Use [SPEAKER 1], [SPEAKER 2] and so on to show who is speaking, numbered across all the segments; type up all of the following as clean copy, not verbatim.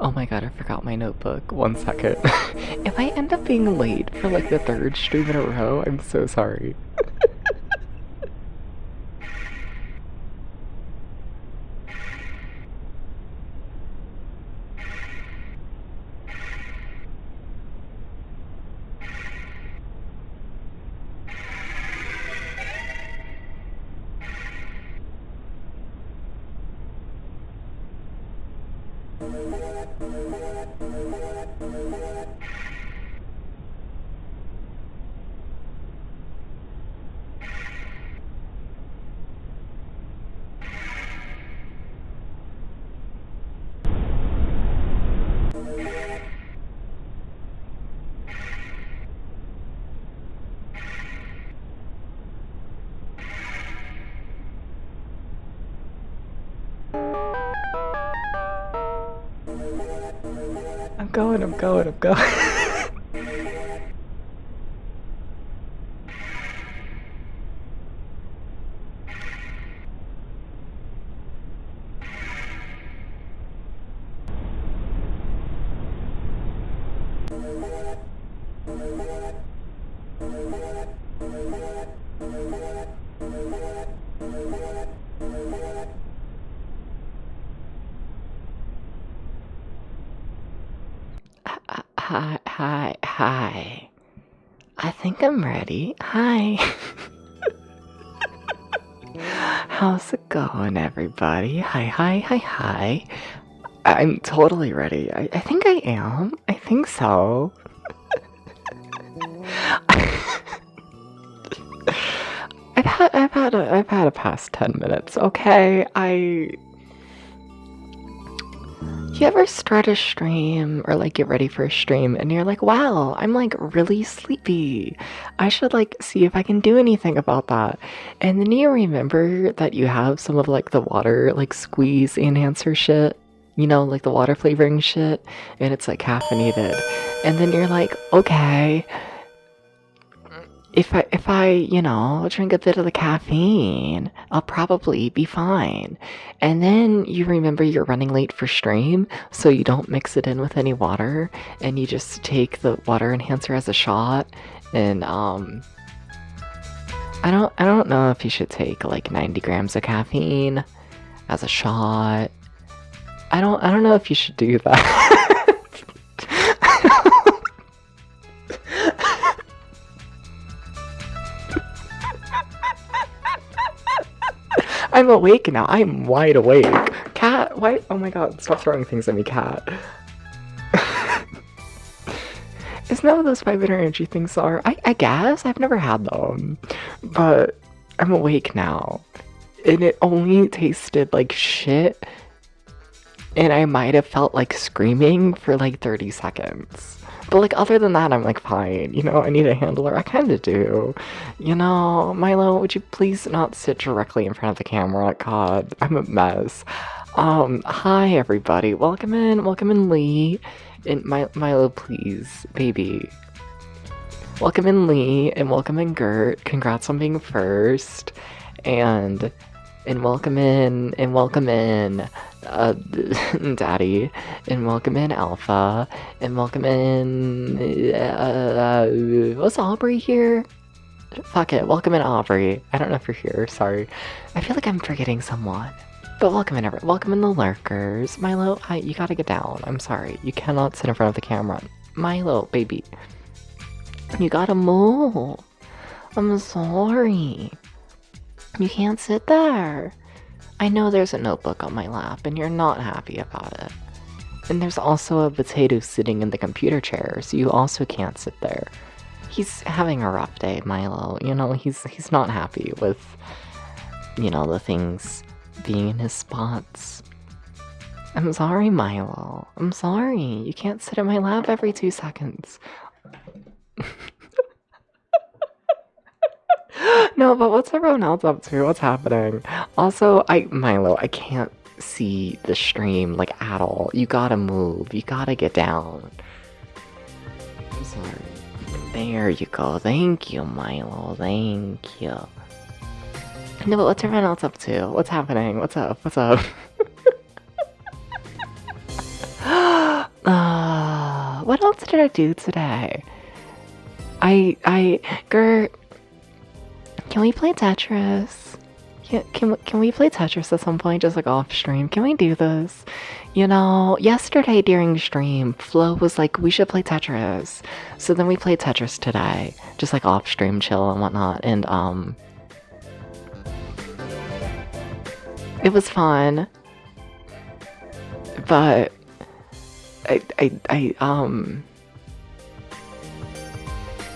[SPEAKER 1] Oh my god, I forgot my notebook. 1 second. If I end up being late for like the third stream in a row, I'm so sorry. I'm going. Hi. I think I'm ready. Hi. How's it going, everybody? Hi. I'm totally ready. I think I am. I think so. I've had a past 10 minutes, okay? You ever start a stream or like get ready for a stream and you're like, wow, I'm like really sleepy. I should like see if I can do anything about that. And then you remember that you have some of like the water like squeeze enhancer shit, you know, like the water flavoring shit, and it's like caffeinated. And then you're like, okay, if I, you know, drink a bit of the caffeine, I'll probably be fine. And then you remember you're running late for stream, so you don't mix it in with any water, and you just take the water enhancer as a shot. And I don't know if you should take like 90 grams of caffeine as a shot. I don't know if you should do that. I'm awake now. I'm wide awake. Cat, why? Oh my god, stop throwing things at me, cat. Isn't that what those 5-minute energy things are? I guess. I've never had them. But I'm awake now. And it only tasted like shit. And I might have felt like screaming for like 30 seconds. But like other than that, I'm like fine. You know, I need a handler. I kind of do. You know, Milo, would you please not sit directly in front of the camera? God, I'm a mess. Hi everybody. Welcome in Lee. And Milo, please, baby. Welcome in Lee and welcome in Gert. Congrats on being first. And welcome in Daddy, and welcome in Alpha, and welcome in was Aubrey here? Fuck it, welcome in Aubrey. I don't know if you're here, sorry. I feel like I'm forgetting someone. But welcome in welcome in the lurkers. Milo, you gotta get down. I'm sorry. You cannot sit in front of the camera. Milo, baby. You gotta move. I'm sorry. You can't sit there. I know there's a notebook on my lap and you're not happy about it. And there's also a potato sitting in the computer chair, so you also can't sit there. He's having a rough day, Milo. You know, he's not happy with, you know, the things being in his spots. I'm sorry, Milo. I'm sorry. You can't sit in my lap every 2 seconds. No, but what's everyone else up to? What's happening? Also, Milo, I can't see the stream, like, at all. You gotta move. You gotta get down. I'm sorry. There you go. Thank you, Milo. Thank you. No, but what's everyone else up to? What's happening? What's up? What's up? What else did I do today? Gert, can we play Tetris? Can we play Tetris at some point, just like off stream? Can we do this? You know, yesterday during stream, Flo was like, we should play Tetris. So then we played Tetris today, just like off stream, chill and whatnot. And it was fun, but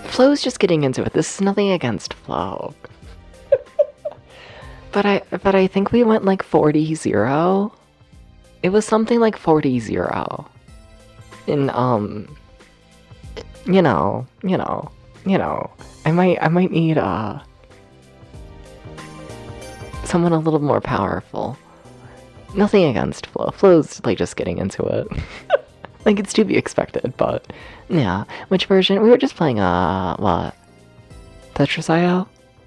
[SPEAKER 1] Flo's just getting into it. This is nothing against Flo. But I think we went like 40-0. It was something like 40-0. And you know. I might need someone a little more powerful. Nothing against Flo. Flo's like just getting into it. Like, it's to be expected, but yeah. Which version? We were just playing what? Tetris.io?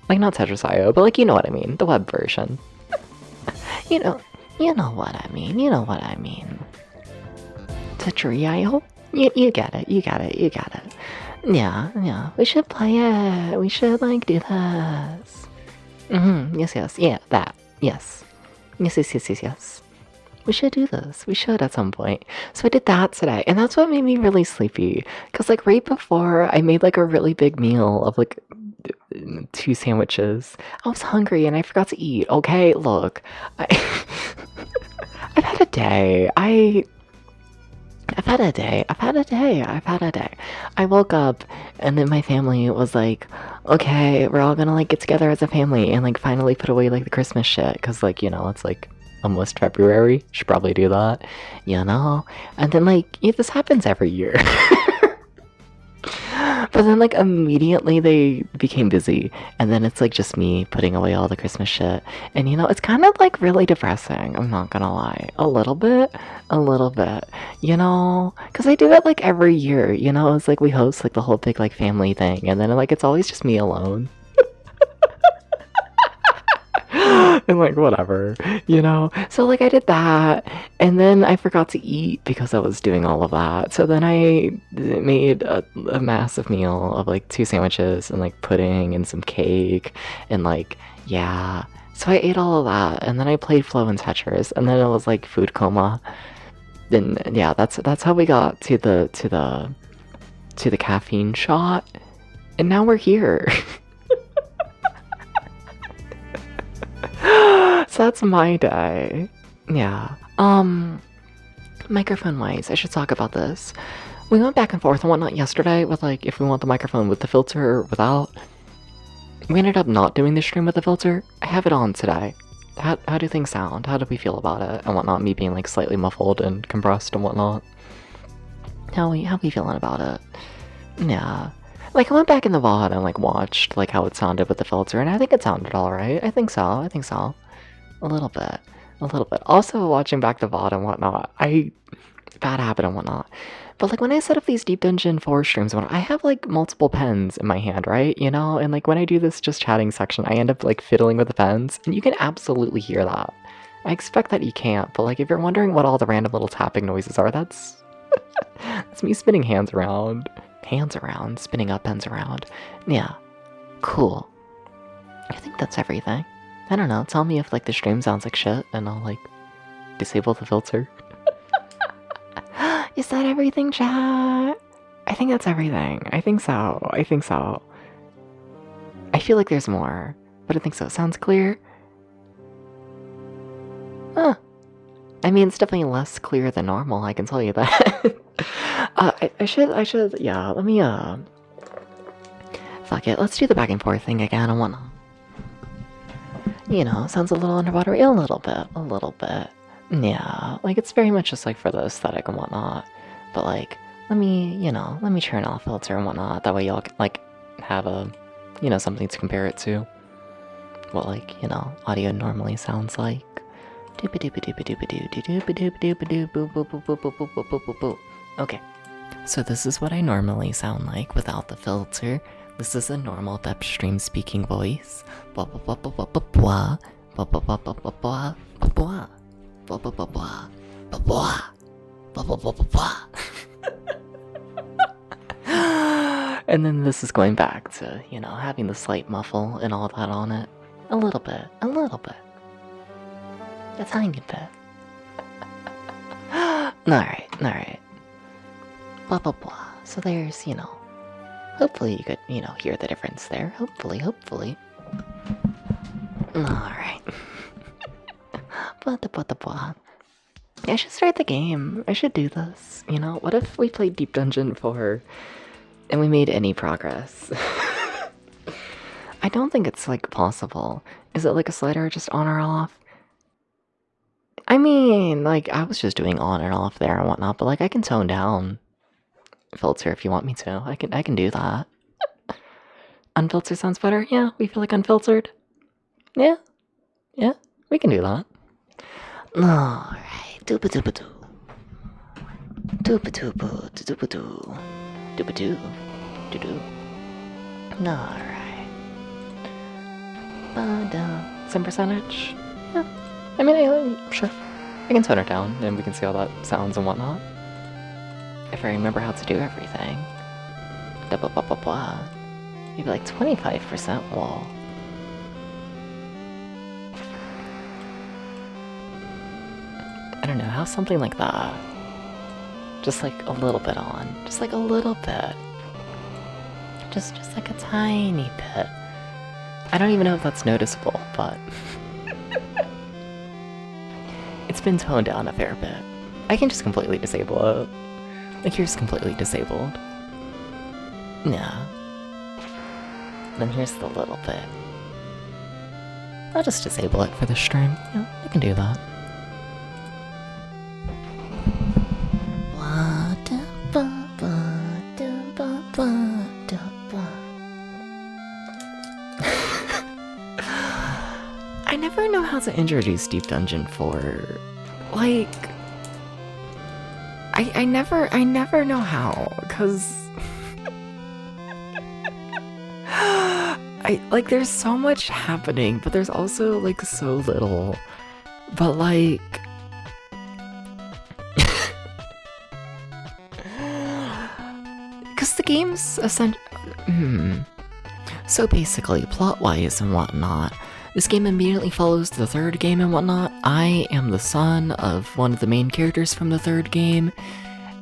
[SPEAKER 1] Like, not Tetris.io, but like, you know what I mean. The web version. you know what I mean. You know what I mean. Tetris.io? You get it. Yeah. We should play it. We should, like, do this. Yes. Yeah, that. Yes. Yes. We should do this. We should at some point. So I did that today, and that's what made me really sleepy. Because, like, right before, I made, like, a really big meal of, like, 2 sandwiches. I was hungry and I forgot to eat. Okay, look, I I've had a day. I've had a day. I've had a day. I've had a day. I woke up and then my family was like, okay, we're all gonna like get together as a family and like finally put away like the Christmas shit. Cause like, it's like almost February. Should probably do that, And then like, this happens every year. But then like immediately they became busy and then it's like just me putting away all the Christmas shit. And it's kind of like really depressing, I'm not gonna lie. A little bit. Because I do it like every year, it's like we host like the whole big like family thing and then like it's always just me alone. And like whatever, so like I did that and then I forgot to eat because I was doing all of that, so then I made a massive meal of like 2 sandwiches and like pudding and some cake and like so I ate all of that and then I played Flow and Tetris and then it was like food coma. Then that's how we got to the caffeine shot and now we're here. So that's my day. Yeah. Microphone wise, I should talk about this. We went back and forth and whatnot yesterday with like if we want the microphone with the filter or without. We ended up not doing the stream with the filter. I have it on today. How do things sound? How do we feel about it and whatnot? Me being like slightly muffled and compressed and whatnot. How we feeling about it? Yeah. Like I went back in the VOD and like watched like how it sounded with the filter and I think it sounded alright. I think so. A little bit. Also watching back the VOD and whatnot, bad habit and whatnot. But like when I set up these Deep Dungeon 4 streams, I have like multiple pens in my hand, right? And like when I do this just chatting section, I end up like fiddling with the pens, and you can absolutely hear that. I expect that you can't, but like if you're wondering what all the random little tapping noises are, that's that's me spinning hands around, spinning up pens around. Yeah, cool. I think that's everything. I don't know, tell me if like the stream sounds like shit and I'll like disable the filter. Is that everything, chat? I think that's everything. I think so. I feel like there's more, but I think so. Sounds clear? Huh. I mean, it's definitely less clear than normal, I can tell you that. I should, yeah, let me, fuck it, let's do the back and forth thing again and whatnot. Sounds a little underwater, a little bit. Yeah, like it's very much just like for the aesthetic and whatnot. But like, let me turn off filter and whatnot. That way y'all like have a, something to compare it to. What like, audio normally sounds like. Okay, so this is what I normally sound like without the filter. This is a normal depth stream speaking voice. And then this is going back to, having the slight muffle and all that on it. A little bit. A tiny bit. Alright. Blah blah blah. So there's, hopefully you could, hear the difference there. Hopefully. Alright. Blah. I should start the game. I should do this. What if we played Deep Dungeon 4 and we made any progress? I don't think it's like possible. Is it like a slider just on or off? I mean, like I was just doing on and off there and whatnot, but like I can tone down filter if you want me to. I can do that. Unfiltered sounds better? Yeah, we feel like unfiltered. Yeah, we can do that. Alright, dooba-dooba-doo. Dooba-dooba-doo-doo-ba-doo. Dooba-doo. Alright. Some percentage? Yeah. I mean, sure. I can tone it down and we can see how that sounds and whatnot. If I remember how to do everything. Maybe like 25% wall. I don't know, how something like that. Just like a little bit on. Just like a little bit. Just like a tiny bit. I don't even know if that's noticeable, but it's been toned down a fair bit. I can just completely disable it. Like, here's completely disabled. Yeah. Then here's the little bit. I'll just disable it for the stream. Yeah, I can do that. I never know how to introduce Deep Dungeon 4. Like, I never know how, cause like there's so much happening, but there's also like so little. But like cause the game's So basically, plot-wise and whatnot, this game immediately follows the third game and whatnot. I am the son of one of the main characters from the third game,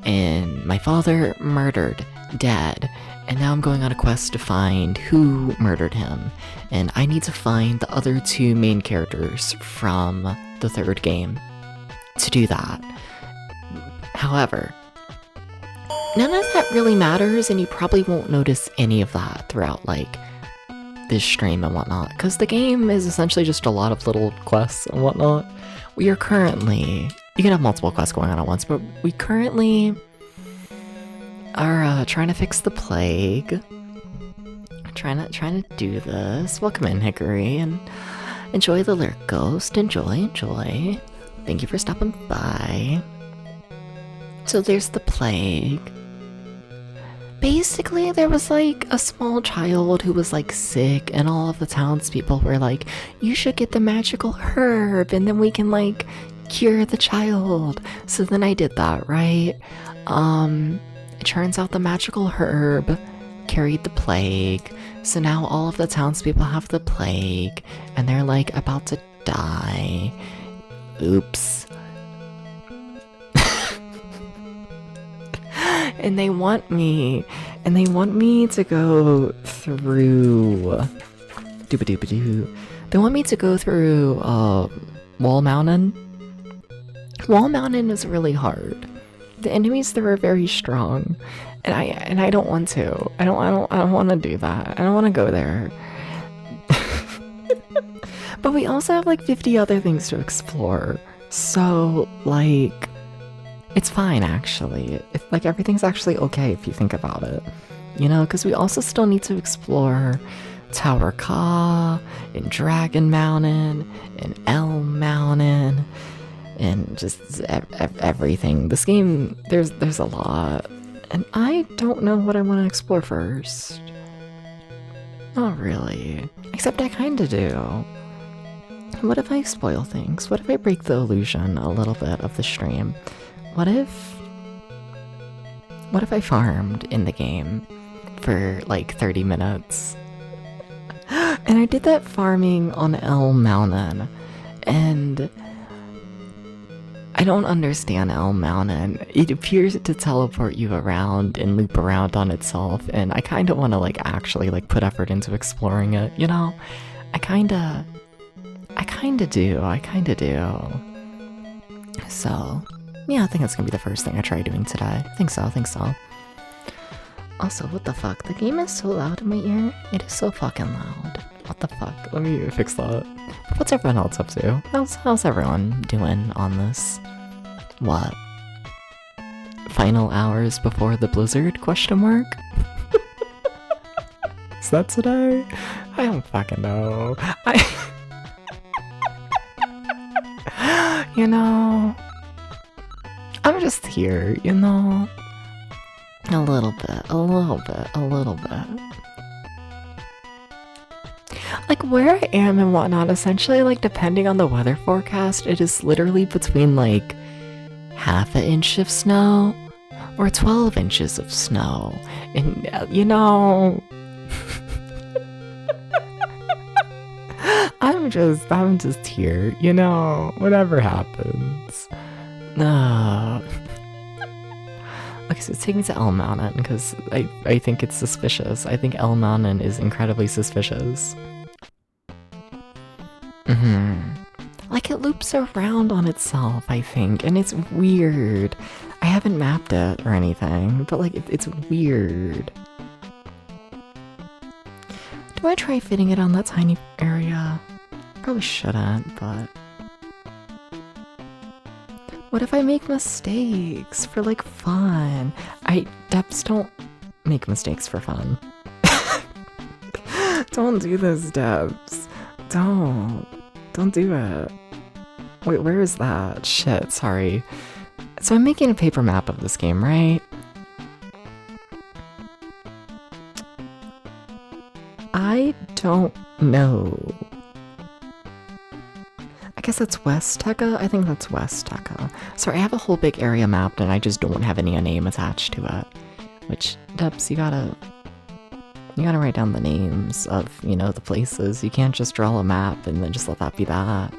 [SPEAKER 1] and my father murdered Dad, and now I'm going on a quest to find who murdered him, and I need to find the other two main characters from the third game to do that. However, none of that really matters, and you probably won't notice any of that throughout, like, this stream and whatnot, because the game is essentially just a lot of little quests and whatnot. We are currently... You can have multiple quests going on at once, but we currently are trying to fix the plague. Trying to do this. Welcome in, Hickory, and enjoy the Lyric Ghost. Enjoy. Thank you for stopping by. So there's the plague. Basically, there was like a small child who was like sick, and all of the townspeople were like, you should get the magical herb, and then we can like cure the child. So then I did that, right? It turns out the magical herb carried the plague, so now all of the townspeople have the plague, and they're like about to die. Oops. And they want me to go through dooba-dooba-doo. They want me to go through Wall Mountain. Wall Mountain is really hard. The enemies there are very strong, and I don't want to. I don't want to do that. I don't want to go there. But we also have like 50 other things to explore. So like, it's fine, actually. Like, everything's actually okay if you think about it. You know, because we also still need to explore Tower Ka, and Dragon Mountain, and Elm Mountain, and just everything. This game, there's a lot. And I don't know what I want to explore first. Not really. Except I kinda do. What if I spoil things? What if I break the illusion a little bit of the stream? What if I farmed in the game for like 30 minutes? And I did that farming on Elm Mountain, and I don't understand Elm Mountain. It appears to teleport you around and loop around on itself, and I kinda wanna like actually like put effort into exploring it, you know? I kinda do. So yeah, I think that's gonna be the first thing I try doing today. I think so. Also, what the fuck? The game is so loud in my ear. It is so fucking loud. What the fuck? Let me fix that. What's everyone else up to? How's everyone doing on this? What? Final hours before the blizzard? Question mark? Is that today? I don't fucking know. You know, I'm just here, you know? A little bit. Like, where I am and whatnot, essentially, like, depending on the weather forecast, it is literally between, like, half an inch of snow or 12 inches of snow. And, you know... I'm just here, you know? Whatever happens. Okay, so take me to Elm Mountain, because I think it's suspicious. I think Elm Mountain is incredibly suspicious. loops around on itself, I think, and it's weird. I haven't mapped it or anything, but like it's weird. Do I try fitting it on that tiny area? Probably shouldn't, but... What if I make mistakes for like fun? Depths don't make mistakes for fun. Don't do this, Debs. Don't do it. Wait, where is that? Shit, sorry. So I'm making a paper map of this game, right? I don't know. I guess that's West Tekka? I think that's West Tekka. Sorry, I have a whole big area mapped and I just don't have any name attached to it. Which, Debs, you gotta write down the names of, you know, the places. You can't just draw a map and then just let that be that.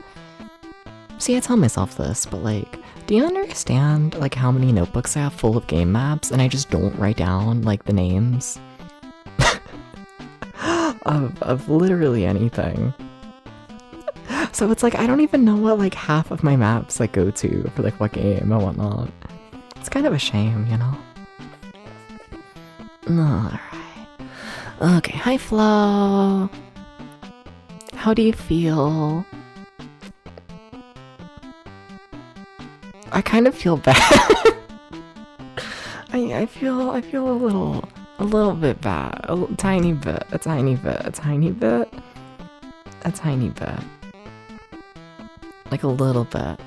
[SPEAKER 1] See, I tell myself this, but like, do you understand like how many notebooks I have full of game maps and I just don't write down like the names of literally anything? So it's like I don't even know what like half of my maps like go to for like what game and whatnot. It's kind of a shame, you know? Alright. Okay, hi Flo. How do you feel? I kind of feel bad. I feel a little bit bad. A tiny bit. Like a little bit.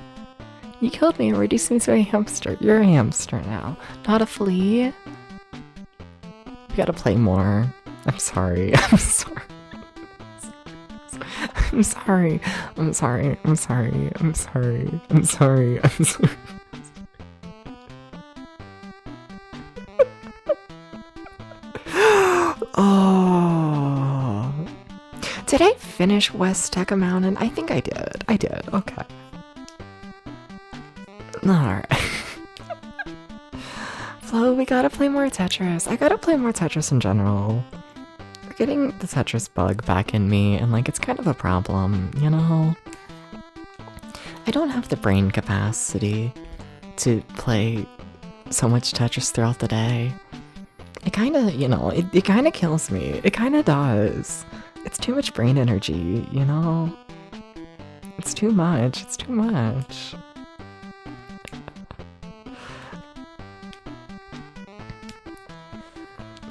[SPEAKER 1] You killed me and reduced me to a hamster. You're a hamster now, not a flea. We gotta play more. I'm sorry. I'm sorry. I'm sorry. I'm sorry. I'm sorry. I'm sorry. I'm sorry. I'm sorry. Oh. Did I finish West Tekka Mountain? I think I did. I did. Okay. Alright. Flo, we gotta play more Tetris. I gotta play more Tetris in general. We're getting the Tetris bug back in me, and like, it's kind of a problem, you know? I don't have the brain capacity to play so much Tetris throughout the day. It kinda, you know, it kinda kills me. It kinda does. It's too much brain energy, you know? It's too much. It's too much.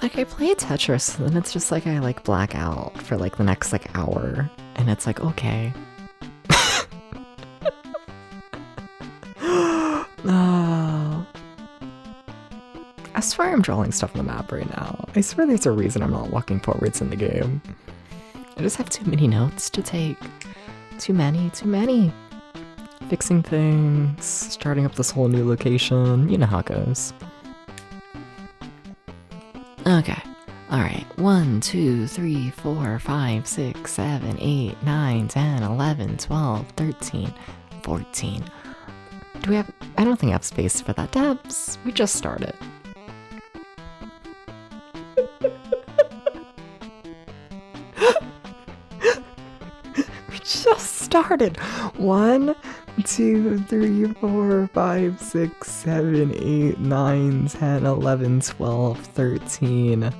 [SPEAKER 1] Like, I play Tetris, and then it's just like I, like, black out for, like, the next, like, hour. And it's like, okay. Oh. I swear I'm drawing stuff on the map right now. I swear there's a reason I'm not walking forwards in the game. I just have too many notes to take. Too many. Fixing things, starting up this whole new location. You know how it goes. Okay. Alright. 1, 2, 3, 4, 5, 6, 7, 8, 9, 10, 11, 12, 13, 14. Do we have... I don't think I have space for that. Debs, we just started. We just started. 1, 2, 3, 4, 5, 6, 7, 8, 9, 10, 11, 12, 13.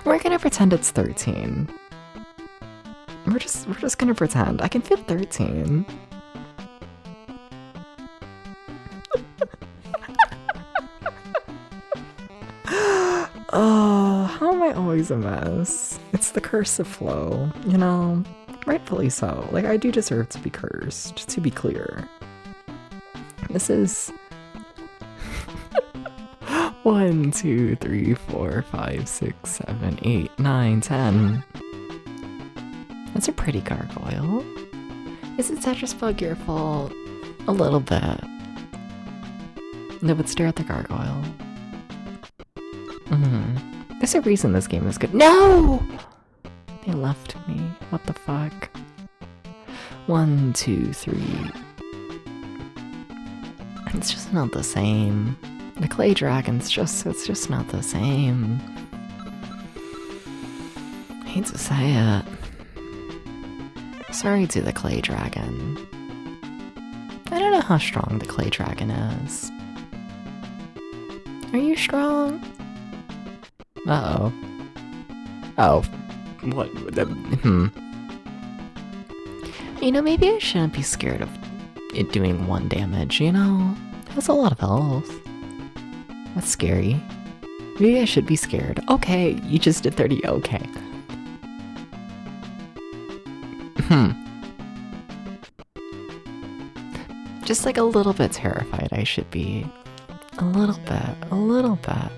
[SPEAKER 1] We're gonna pretend it's 13. We're just gonna pretend. I can feel 13. Oh, how am I always a mess? It's the curse of Flo, you know? Rightfully so. Like, I do deserve to be cursed, to be clear. This is... 1, 2, 3, 4, 5, 6, 7, 8, 9, 10. That's a pretty gargoyle. Is it Tetris bug your fault? A little bit. No, but stare at the gargoyle. There's a reason this game is good. No! They left me. What the fuck? 1, 2, 3. It's just not the same. The clay dragon's it's just not the same. I hate to say it. Sorry to the clay dragon. I don't know how strong the clay dragon is. Are you strong? Uh-oh. Oh. What? You know, maybe I shouldn't be scared of it doing 1 damage, you know? That's a lot of health. That's scary. Maybe I should be scared. Okay, you just did 30. Okay. Just like a little bit terrified I should be. A little bit. A little bit.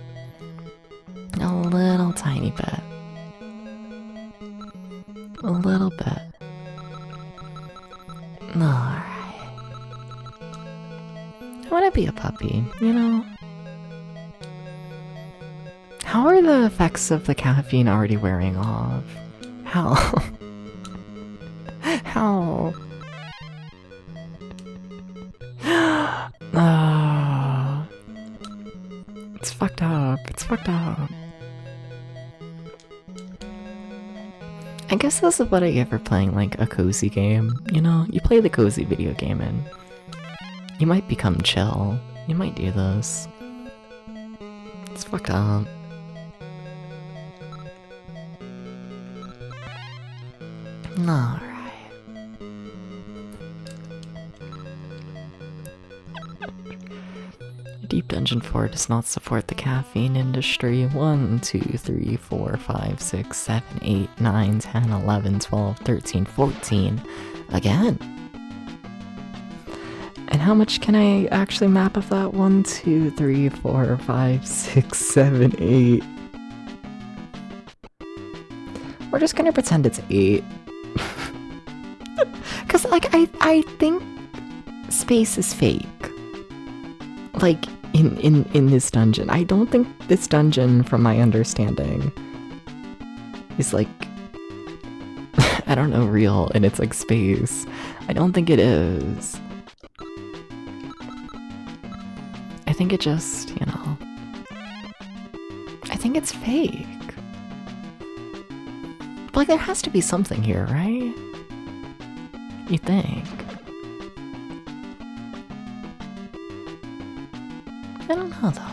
[SPEAKER 1] A little tiny bit. A little bit. Alright. I want to be a puppy, you know? How are the effects of the caffeine already wearing off? How? How? It's fucked up. It's fucked up. I guess this is what I get for playing like a cozy game. You know, you play the cozy video game and you might become chill. You might do this. It's fucked up. Alright. Deep Dungeon 4 does not support the caffeine industry. 1, 2, 3, 4, 5, 6, 7, 8, 9, 10, 11, 12, 13, 14. Again. And how much can I actually map of that? 1, 2, 3, 4, 5, 6, 7, 8. We're just gonna pretend it's 8. Cause like I think space is fake. Like in this dungeon. I don't think this dungeon, from my understanding, is like I don't know, real, and it's like space. I don't think it is. I think it just, you know, I think it's fake. But like there has to be something here, right? You think? I don't know though.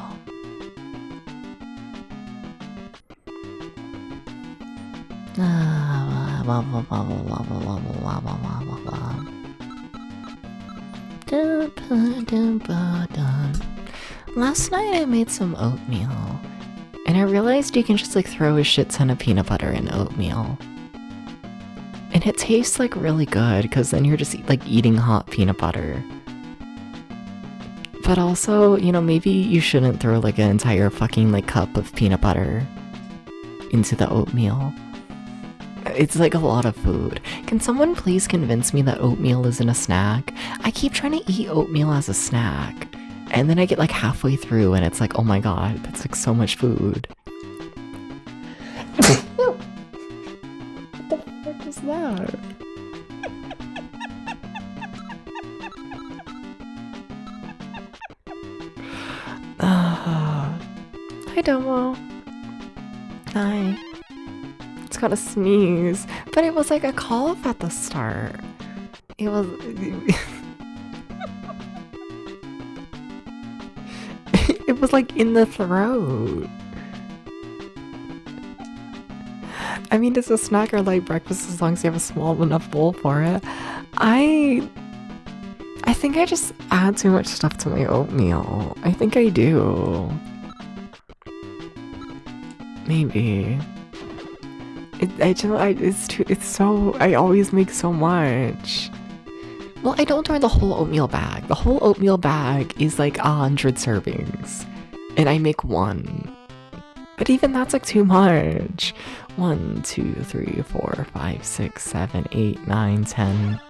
[SPEAKER 1] Last night I made some oatmeal, and I realized you can just like throw a shit ton of peanut butter in oatmeal. And it tastes like really good, because then you're just like eating hot peanut butter. But also, you know, maybe you shouldn't throw like an entire fucking like cup of peanut butter into the oatmeal. It's like a lot of food. Can someone please convince me that oatmeal isn't a snack? I keep trying to eat oatmeal as a snack, and then I get like halfway through and it's like, oh my god, that's like so much food. What the fuck is that? Hi, Domo. Hi. It's got a sneeze, but it was like a cough at the start. It was... it was like in the throat. I mean, it's a snack or light breakfast as long as you have a small enough bowl for it. I think I just add too much stuff to my oatmeal. I think I do. Maybe. It's so, I always make so much. Well, I don't throw the whole oatmeal bag. The whole oatmeal bag is like 100 servings, and I make 1. But even that's like too much. 1, 2, 3, 4, 5, 6, 7, 8, 9, 10.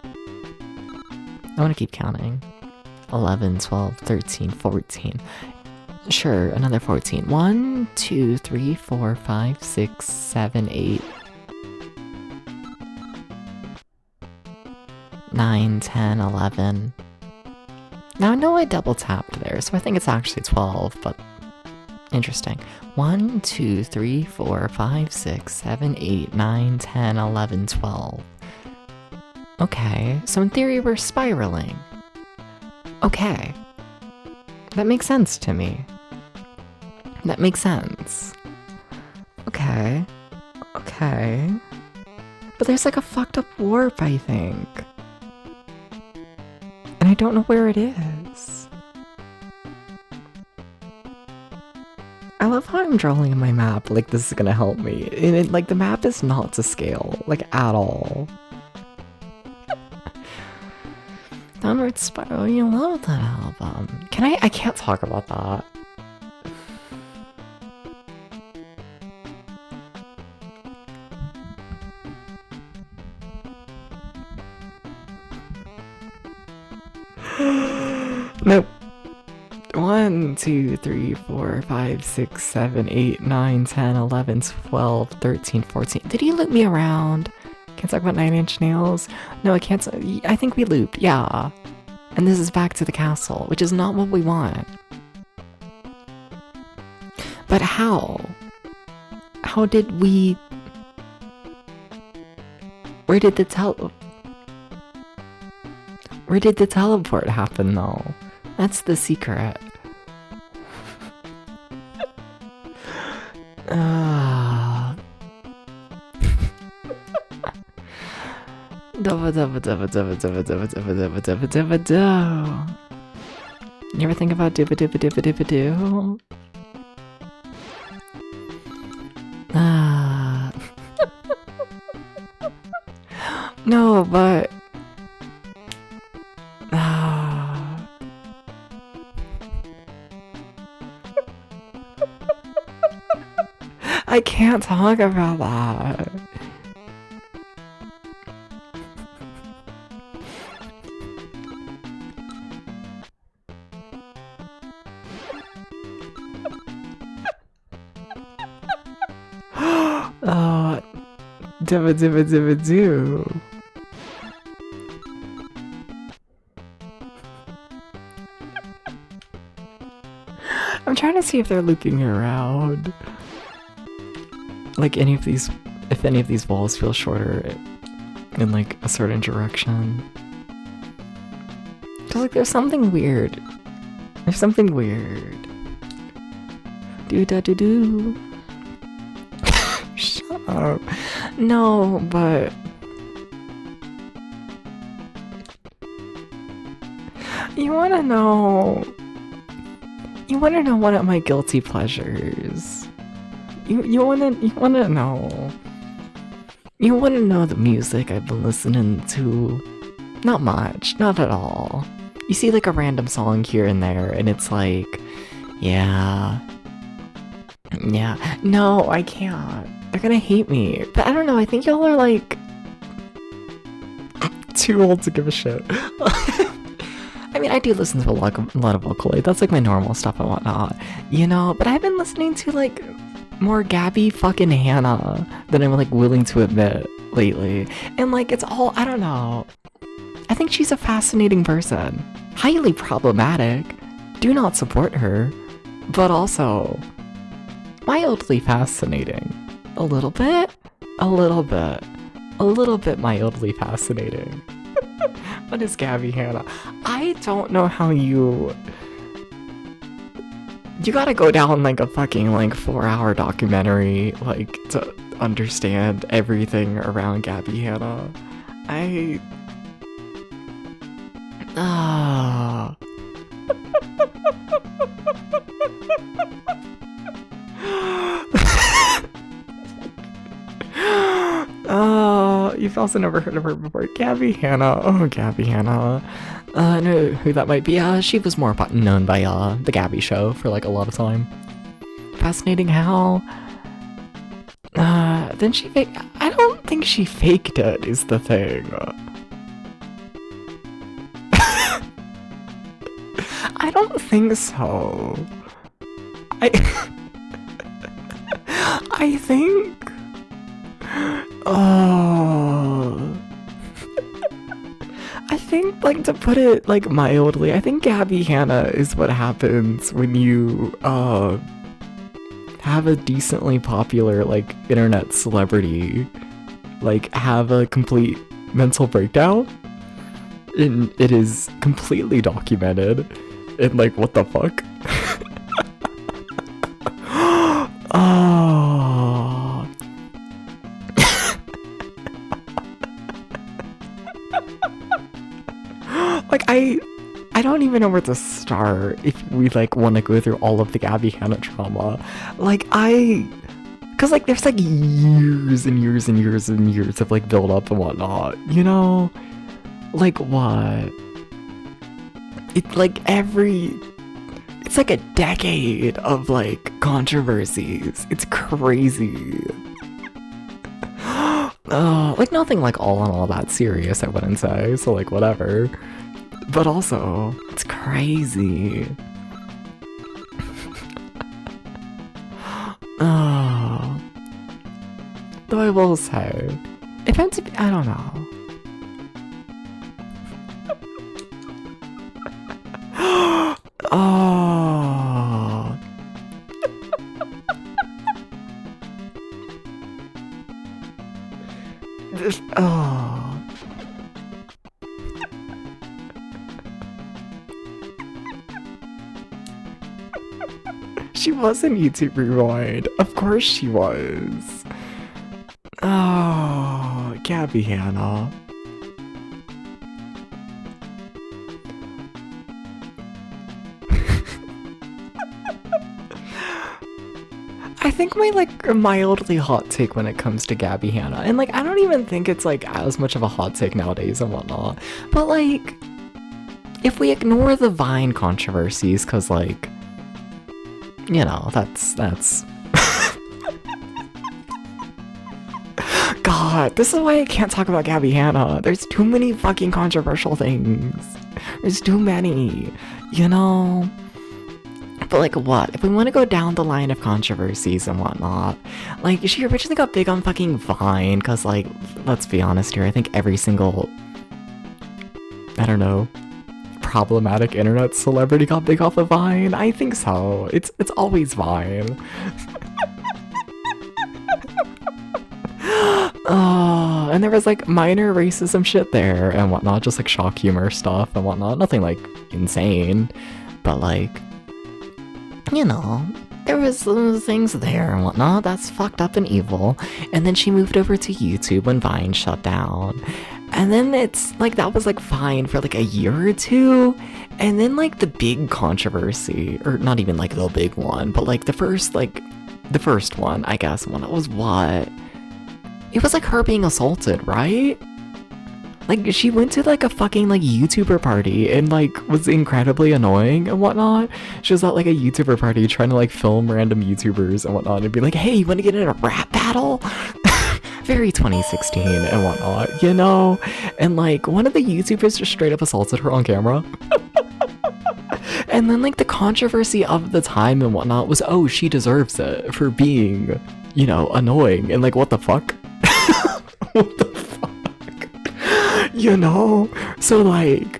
[SPEAKER 1] I want to keep counting. 11, 12, 13, 14. Sure, another 14. 1, 2, 3, 4, 5, 6, 7, 8. 9, 10, 11. Now I know I double tapped there, so I think it's actually 12, but interesting. 1, 2, 3, 4, 5, 6, 7, 8, 9, 10, 11, 12. Okay, so in theory we're spiraling. Okay. That makes sense to me. That makes sense. Okay. Okay. But there's like a fucked up warp, I think. And I don't know where it is. I love how I'm drawing in my map, like this is gonna help me. And like the map is not to scale, like at all. Downward Spiral, you love that album. I can't talk about that. Nope. 1, 2, 3, 4, 5, 6, 7, 8, 9, 10, 11, 12, 13, 14. Did he loop me around? Can't talk about 9 Inch Nails? No, I can't. I think we looped, yeah. And this is back to the castle, which is not what we want. But how? How did we... Where did the teleport happen, though? That's the secret. You ever think about dibba-dibba-dibba-dibba-doo? No, but... I can't talk about that. Dibba dibba dibba doo. I'm trying to see if they're looping me around. Like if any of these walls feel shorter in like a certain direction. Cause like there's something weird. There's something weird. Do da do do. Shut up. No, but you wanna know one of my guilty pleasures. You wanna know. You wanna know the music I've been listening to? Not much, not at all. You see like a random song here and there, and it's like, yeah. No, I can't. They're gonna hate me. But I don't know, I think y'all are like too old to give a shit. I mean, I do listen to a lot of Vocaloid. That's like my normal stuff and whatnot, you know? But I've been listening to like more Gabby fucking Hanna than I'm like willing to admit lately. And like it's all, I don't know. I think she's a fascinating person. Highly problematic. Do not support her. But also mildly fascinating. A little bit mildly fascinating. What is Gabby Hanna? I don't know how you gotta go down like a fucking like 4-hour documentary like to understand everything around Gabby Hanna. You've also never heard of her before. Gabby Hanna. Oh, Gabby Hanna. I know who that might be. She was more known by The Gabby Show for like a lot of time. Fascinating how... then she faked... I don't think she faked it, is the thing. I don't think so. I think... I think, like, to put it, like, mildly, I think Gabby Hanna is what happens when you, have a decently popular, like, internet celebrity, like, have a complete mental breakdown. And it is completely documented. And like, what the fuck? Oh. Like, I don't even know where to start if we like want to go through all of the Gabby Hanna trauma. Like, cause like there's like years and years and years and years of like build up and whatnot, you know? Like what? It's like it's like a decade of like controversies. It's crazy. Like nothing like all in all that serious, I wouldn't say, so like whatever. But also, it's crazy. Though I will say, if I'm to be, I don't know. Oh. Oh. She was in YouTube Rewind. Of course she was. Oh, Gabby Hanna. I think my like mildly hot take when it comes to Gabby Hanna, and like I don't even think it's like as much of a hot take nowadays and whatnot, but like if we ignore the Vine controversies, cause like, you know, that's God, this is why I can't talk about Gabby Hanna. There's too many fucking controversial things. There's too many, you know? But like what? If we want to go down the line of controversies and whatnot, like she originally got big on fucking Vine, cause like, let's be honest here, I think every single, I don't know, problematic internet celebrity got big off of Vine. I think so. It's always Vine. And there was like minor racism shit there and whatnot, just like shock humor stuff and whatnot. Nothing like insane, but like, you know, there was things there and whatnot that's fucked up and evil. And then she moved over to YouTube when Vine shut down. And then it's like that was like fine for like a year or two. And then like the big controversy, or not even like the big one, but like the first one, I guess, one, it was what? It was like her being assaulted, right? Like she went to like a fucking like YouTuber party and like was incredibly annoying and whatnot. She was at like a YouTuber party trying to like film random YouTubers and whatnot and be like, hey, you want to get in a rap battle? Very 2016 and whatnot, you know? And like one of the YouTubers just straight up assaulted her on camera. And then like the controversy of the time and whatnot was, oh, she deserves it for being, you know, annoying. And like, what the fuck? What the fuck? You know? So like,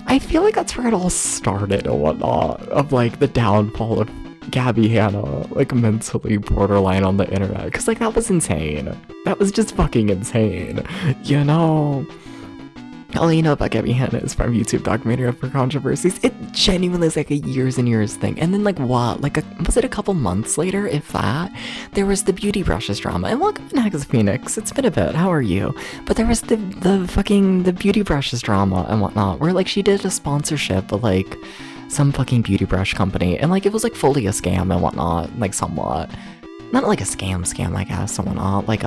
[SPEAKER 1] I feel like that's where it all started and whatnot, of like the downfall of Gabby Hanna, like mentally borderline on the internet. Cause like that was insane. That was just fucking insane. You know? All you know about Gabby Hanna is from YouTube documentary of her controversies. It genuinely is like a years and years thing. And then like what? Like was it a couple months later, if that? There was the beauty brushes drama. And welcome to Hags Phoenix. It's been a bit. How are you? But there was the beauty brushes drama and whatnot, where like she did a sponsorship of like some fucking beauty brush company. And like it was like fully a scam and whatnot, like somewhat. Not like a scam, I guess, and whatnot. Like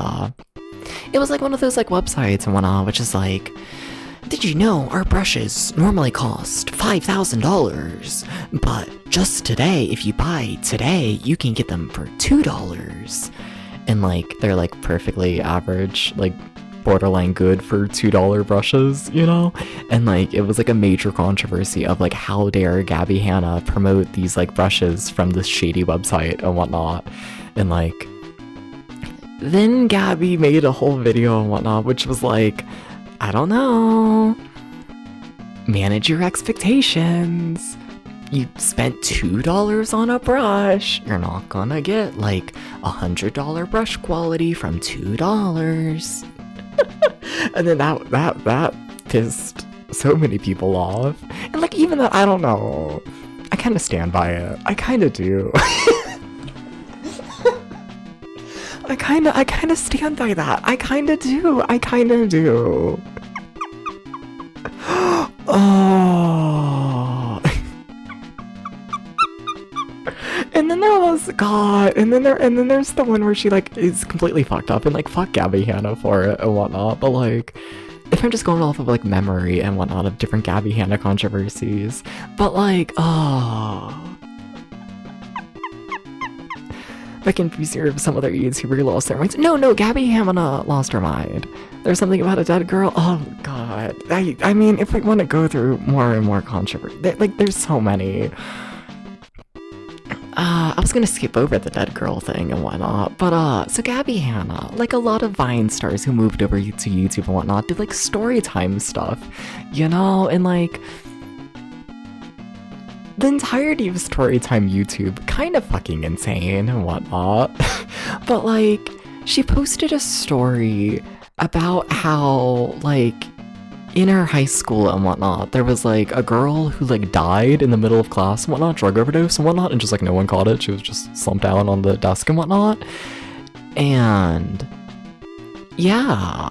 [SPEAKER 1] it was like one of those like websites and whatnot, which is like, did you know our brushes normally cost $5,000, but just today, if you buy today, you can get them for $2. And like, they're like perfectly average, like borderline good for $2 brushes, you know? And like, it was like a major controversy of like, how dare Gabby Hanna promote these like brushes from this shady website and whatnot. And like, then Gabby made a whole video and whatnot, which was like, I don't know. Manage your expectations. You spent $2 on a brush. You're not gonna get like $100 brush quality from $2. And then that pissed so many people off. And like, even though, I don't know, I kind of stand by it. I kind of do. I kind of stand by that. I kind of do. Oh. And then there was God, and then there's the one where she like is completely fucked up, and like fuck Gabby Hanna for it and whatnot. But like, if I'm just going off of like memory and whatnot of different Gabby Hanna controversies, but like, that confused her with some other YouTuber lost their minds. No, Gabby Hanna lost her mind. There's something about a dead girl. Oh God, I mean, if we want to go through more and more controversy, like there's so many. I was gonna skip over the dead girl thing and whatnot, but so Gabby Hanna, like a lot of Vine stars who moved over to YouTube and whatnot, did like story time stuff, you know, and like the entirety of Storytime YouTube, kind of fucking insane and whatnot. But like, she posted a story about how like in her high school and whatnot, there was like a girl who like died in the middle of class and whatnot, drug overdose and whatnot, and just like no one caught it. She was just slumped down on the desk and whatnot. And yeah,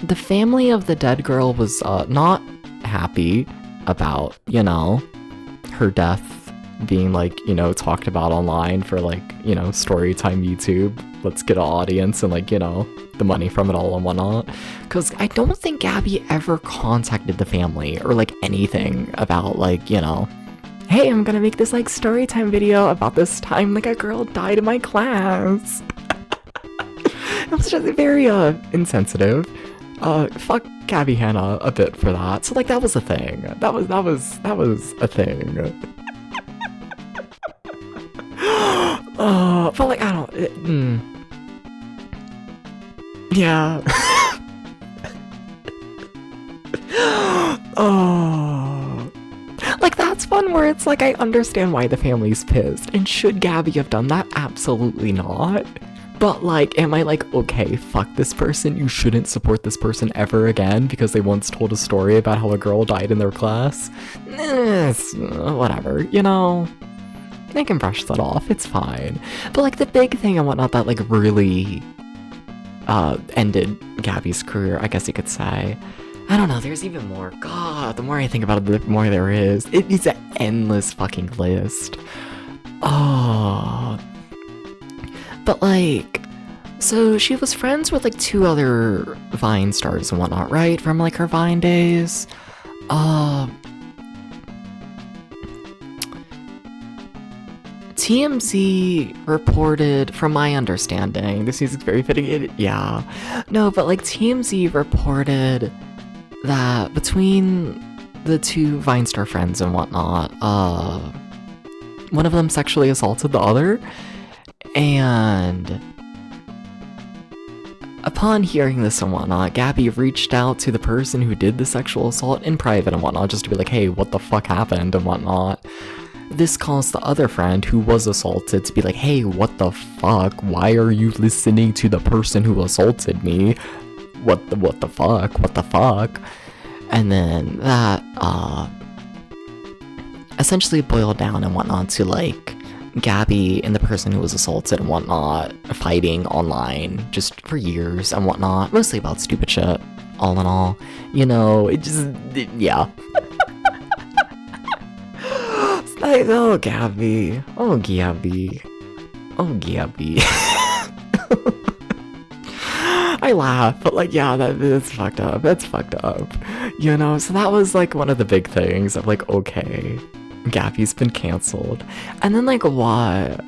[SPEAKER 1] the family of the dead girl was not happy about, you know, her death being like, you know, talked about online for like, you know, Storytime YouTube. Let's get an audience and like, you know, the money from it all and whatnot. Because I don't think Gabby ever contacted the family or like anything about like, you know, hey, I'm gonna make this like Storytime video about this time like a girl died in my class. It was just very insensitive. Fuck Gabby Hanna a bit for that. So like that was a thing. That was a thing. But like I don't. Yeah. Oh. Like that's one where it's like I understand why the family's pissed. And should Gabby have done that? Absolutely not. But like, am I like, okay, fuck this person, you shouldn't support this person ever again because they once told a story about how a girl died in their class? Whatever, you know? I can brush that off, it's fine. But like the big thing and whatnot that like really ended Gabby's career, I guess you could say. I don't know, there's even more. God, the more I think about it, the more there is. It is an endless fucking list. Oh. But like, so she was friends with like 2 other Vine stars and whatnot, right? From like her Vine days. TMZ reported, from my understanding, this music's very fitting, yeah. No, but like TMZ reported that between the 2 Vine star friends and whatnot, one of them sexually assaulted the other. And upon hearing this and whatnot, Gabby reached out to the person who did the sexual assault in private and whatnot, just to be like, hey, what the fuck happened and whatnot. This caused the other friend who was assaulted to be like, hey, what the fuck? Why are you listening to the person who assaulted me? What the fuck? And then that, essentially boiled down and whatnot to like, Gabby and the person who was assaulted and whatnot fighting online just for years and whatnot, mostly about stupid shit, all in all. You know, yeah. It's like, oh Gabby. I laugh, but like, yeah, that's fucked up. That's fucked up. You know, so that was like one of the big things of like, okay, Gabby's been canceled. And then like what?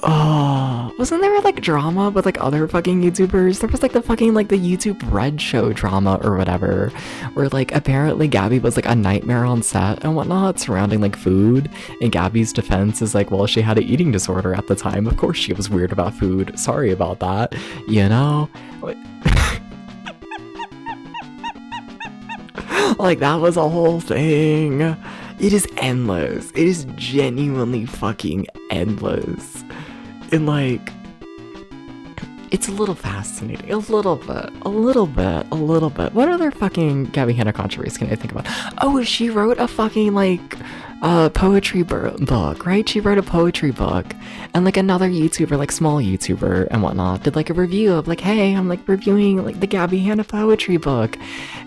[SPEAKER 1] Oh, wasn't there like drama with like other fucking YouTubers? There was like the fucking like the YouTube Red Show drama or whatever, where like apparently Gabby was like a nightmare on set and whatnot surrounding like food. And Gabby's defense is like, well, she had an eating disorder at the time. Of course she was weird about food. Sorry about that. You know? Like that was a whole thing. It is endless. It is genuinely fucking endless. And like, it's a little fascinating. A little bit. What other fucking Gabby Hanna controversies can I think about? Oh, she wrote a fucking, like, poetry book, right? She wrote a poetry book. And, like, another YouTuber, like, small YouTuber and whatnot, did, like, a review of, like, hey, I'm, like, reviewing, like, the Gabby Hanna poetry book.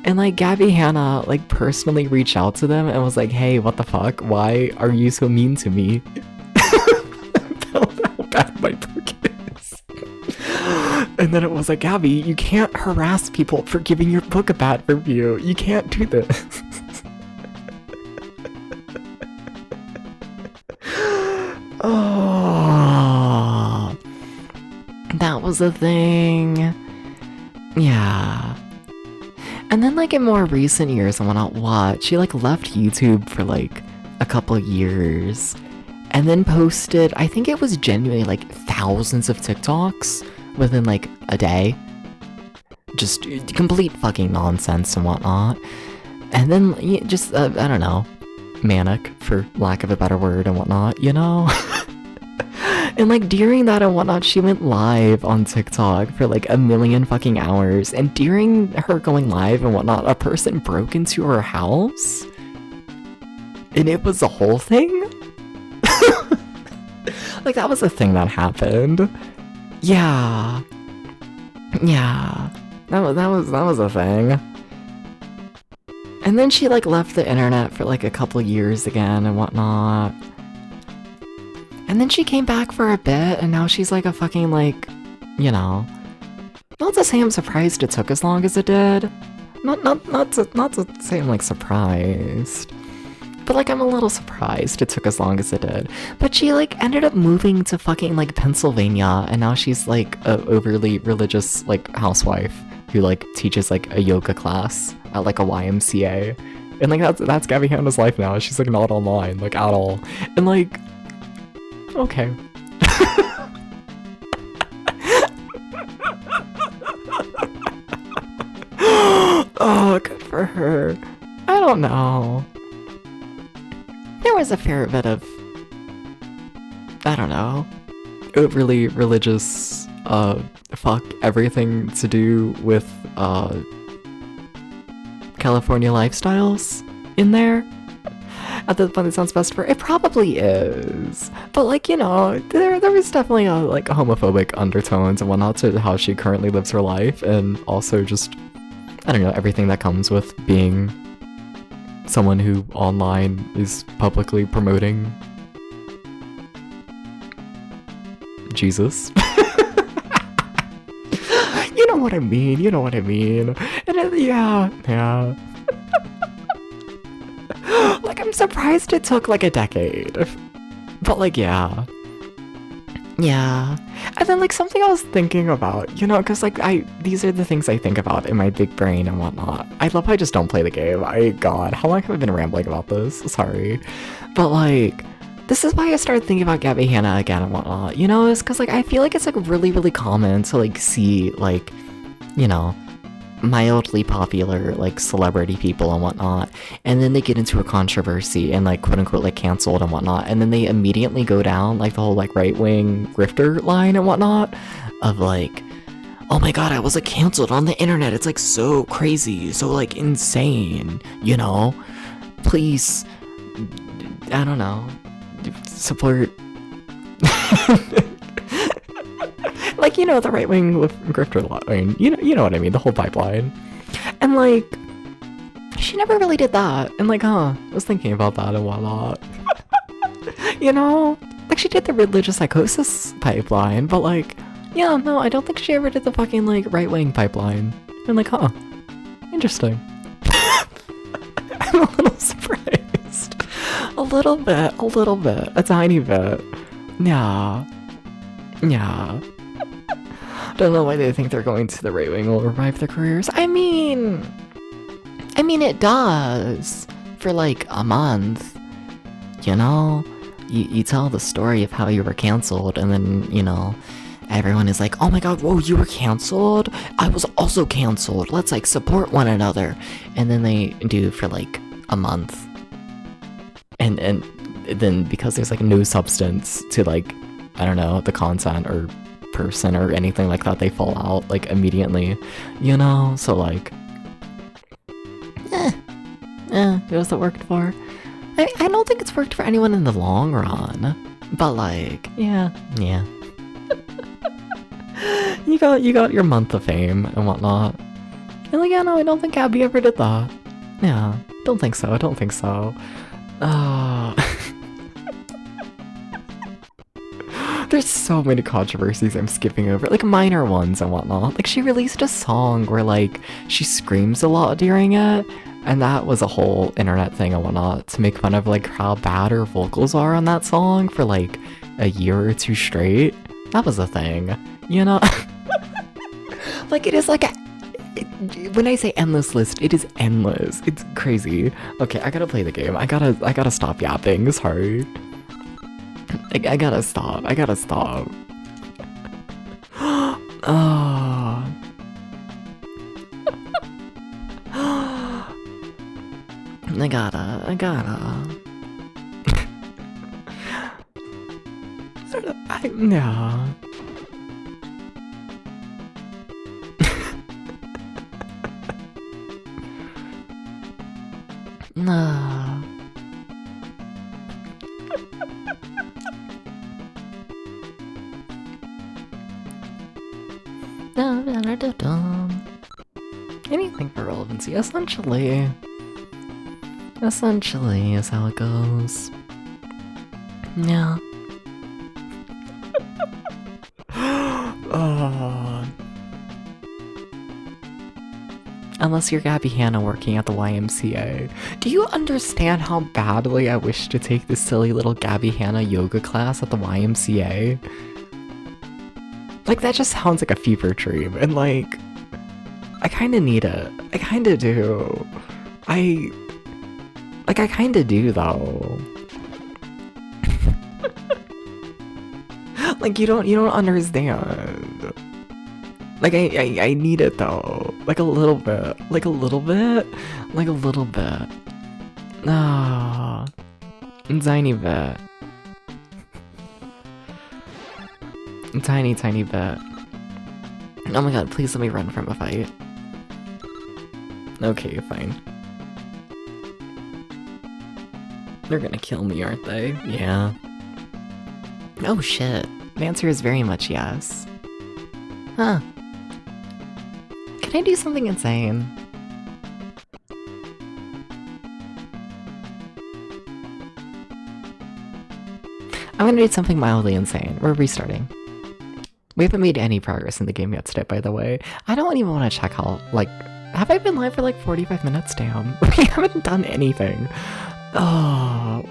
[SPEAKER 1] And, like, Gabby Hanna, like, personally reached out to them and was like, hey, what the fuck? Why are you so mean to me? How bad my book is. And then it was like, Gabby, you can't harass people for giving your book a bad review. You can't do this. Oh, that was a thing. Yeah. And then, like, in more recent years and whatnot, she, like, left YouTube for, like, a couple years. And then posted, I think it was genuinely, like, thousands of TikToks within, like, a day. Just complete fucking nonsense and whatnot. And then, just, I don't know, manic, for lack of a better word and whatnot, you know? And, like, during that and whatnot, she went live on TikTok for, like, 1,000,000 fucking hours. And during her going live and whatnot, a person broke into her house. And it was a whole thing? Like, that was a thing that happened. Yeah. Yeah. That was a thing. And then she, like, left the internet for, like, a couple years again and whatnot. And then she came back for a bit, and now she's, like, a fucking, like, you know... Not to say I'm surprised it took as long as it did. Not to say I'm, like, surprised. But, like, I'm a little surprised it took as long as it did. But she, like, ended up moving to fucking, like, Pennsylvania, and now she's, like, a overly religious, like, housewife who, like, teaches, like, a yoga class at, like, a YMCA. And, like, that's Gabby Hanna's life now. She's, like, not online, like, at all. And, like... Okay. Oh, good for her. I don't know. There was a fair bit of, I don't know, overly religious, fuck everything to do with, California lifestyles in there. At the point that sounds best for it probably is. But, like, you know, there was definitely a, like, homophobic undertones and whatnot to how she currently lives her life, and also just, I don't know, everything that comes with being someone who online is publicly promoting Jesus. You know what I mean, And yeah. Like, I'm surprised it took, like, a decade. But, like, yeah. And then, like, something I was thinking about, you know, because, like, these are the things I think about in my big brain and whatnot. I love how I just don't play the game. God, how long have I been rambling about this? Sorry. But, like, this is why I started thinking about Gabby Hanna again and whatnot, you know? It's because, like, I feel like it's, like, really, really common to, like, see, like, you know, mildly popular, like, celebrity people and whatnot, and then they get into a controversy and, like, quote-unquote, like, canceled and whatnot, and then they immediately go down, like, the whole, like, right-wing grifter line and whatnot, of, like, oh my god, I was, like, canceled on the internet, it's, like, so crazy, so, like, insane, you know? Please, I don't know, support... Like, you know, the right-wing grifter line. You know what I mean, the whole pipeline. And, like, she never really did that. And, like, I was thinking about that and whatnot. You know? Like, she did the religious psychosis pipeline, but, like, yeah, no, I don't think she ever did the fucking, like, right-wing pipeline. And, like, interesting. I'm a little surprised. A little bit. A tiny bit. Yeah. Don't know why they think they're going to the right wing will revive their careers. I mean, it does for like a month, you know? You tell the story of how you were canceled, and then, you know, everyone is like, oh my god, whoa, you were canceled? I was also canceled. Let's, like, support one another. And then they do for, like, a month. And then because there's, like, no substance to, like, I don't know, the content or person or anything like that. They fall out like immediately, you know. So like, it was it worked for. I don't think it's worked for anyone in the long run, but like, yeah. you got your month of fame and whatnot. And like, yeah, no, I don't think Abby ever did that. Yeah, don't think so. There's so many controversies I'm skipping over, like minor ones and whatnot. Like she released a song where like she screams a lot during it, and that was a whole internet thing and whatnot to make fun of like how bad her vocals are on that song for like a year or two straight. That was a thing, you know? Like it is like when I say endless list, it is endless. It's crazy. Okay, I gotta play the game. I gotta stop yapping. Sorry. I gotta stop. Oh. I gotta. Yeah. No. Anything for relevancy, essentially. Essentially is how it goes. Yeah. Unless you're Gabby Hanna working at the YMCA. Do you understand how badly I wish to take this silly little Gabby Hanna yoga class at the YMCA? Like, that just sounds like a fever dream, and like, I kinda need it. I kinda do. I kinda do, though. Like, you don't understand. Like, I need it, though. Like, a little bit. Ah, tiny bit. Tiny bit. Oh my god, please let me run from a fight. Okay, fine. They're gonna kill me, aren't they? Yeah. Oh shit. The answer is very much yes. Huh. Can I do something insane? I'm gonna do something mildly insane. We're restarting. We haven't made any progress in the game yet today, by the way. I don't even want to check how, like, have I been live for like 45 minutes? Damn. We haven't done anything. Oh.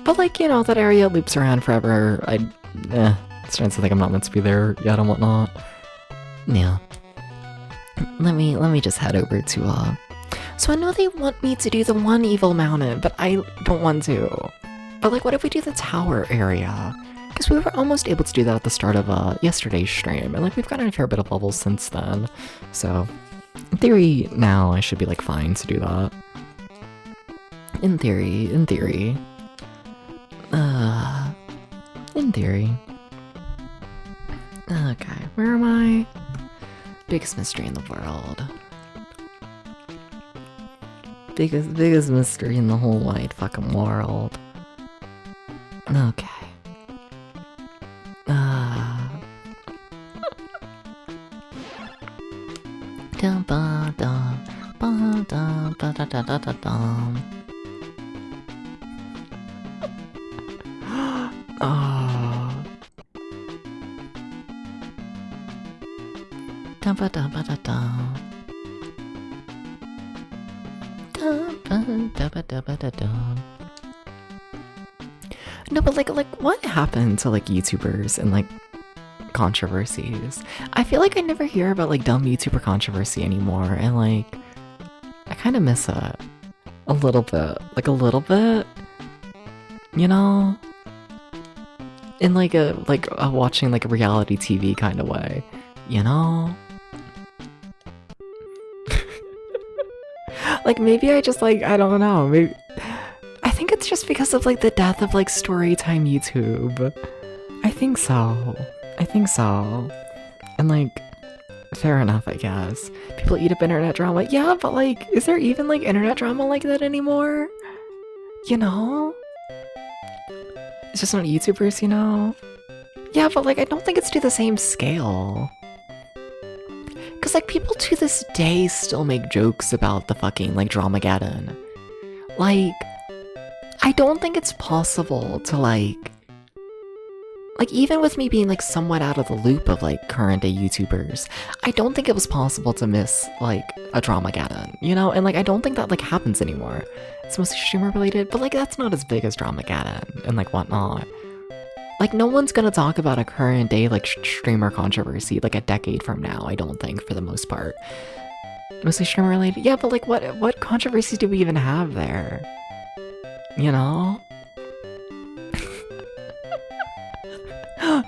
[SPEAKER 1] But like, you know, that area loops around forever. It's starting to think I'm not meant to be there yet and whatnot. Yeah. Let me just head over to, So I know they want me to do the one evil mountain, but I don't want to. But like, what if we do the tower area? Because we were almost able to do that at the start of yesterday's stream, and like we've gotten a fair bit of levels since then. So, in theory, now I should be like fine to do that. In theory. In theory. Okay, where am I? Biggest mystery in the world. Biggest mystery in the whole wide fucking world. Okay. Dum ba dum ba dum ba da da da da dum. Dum ba dum ba da dum. Dum ba da ba da dum. No, but like what happened to like YouTubers and like controversies? I feel like I never hear about like dumb YouTuber controversy anymore, and like I kind of miss it a little bit, you know, in like a watching like a reality TV kind of way, you know. Like maybe I just like, I don't know, maybe I think it's just just because of like the death of like storytime YouTube. I think so. And like, fair enough, I guess. People eat up internet drama. Yeah, but like, is there even like internet drama like that anymore? You know? It's just not YouTubers, you know? Yeah, but like, I don't think it's to the same scale. Cause like, people to this day still make jokes about the fucking like Dramageddon. Like, I don't think it's possible to like even with me being like somewhat out of the loop of like current day YouTubers, I don't think it was possible to miss like a Dramageddon, you know? And like, I don't think that like happens anymore. It's mostly streamer related, but like that's not as big as Dramageddon and like whatnot. Like no one's gonna talk about a current day like streamer controversy like a decade from now, I don't think, for the most part. Mostly streamer related. Yeah, but like what controversies do we even have there? You know?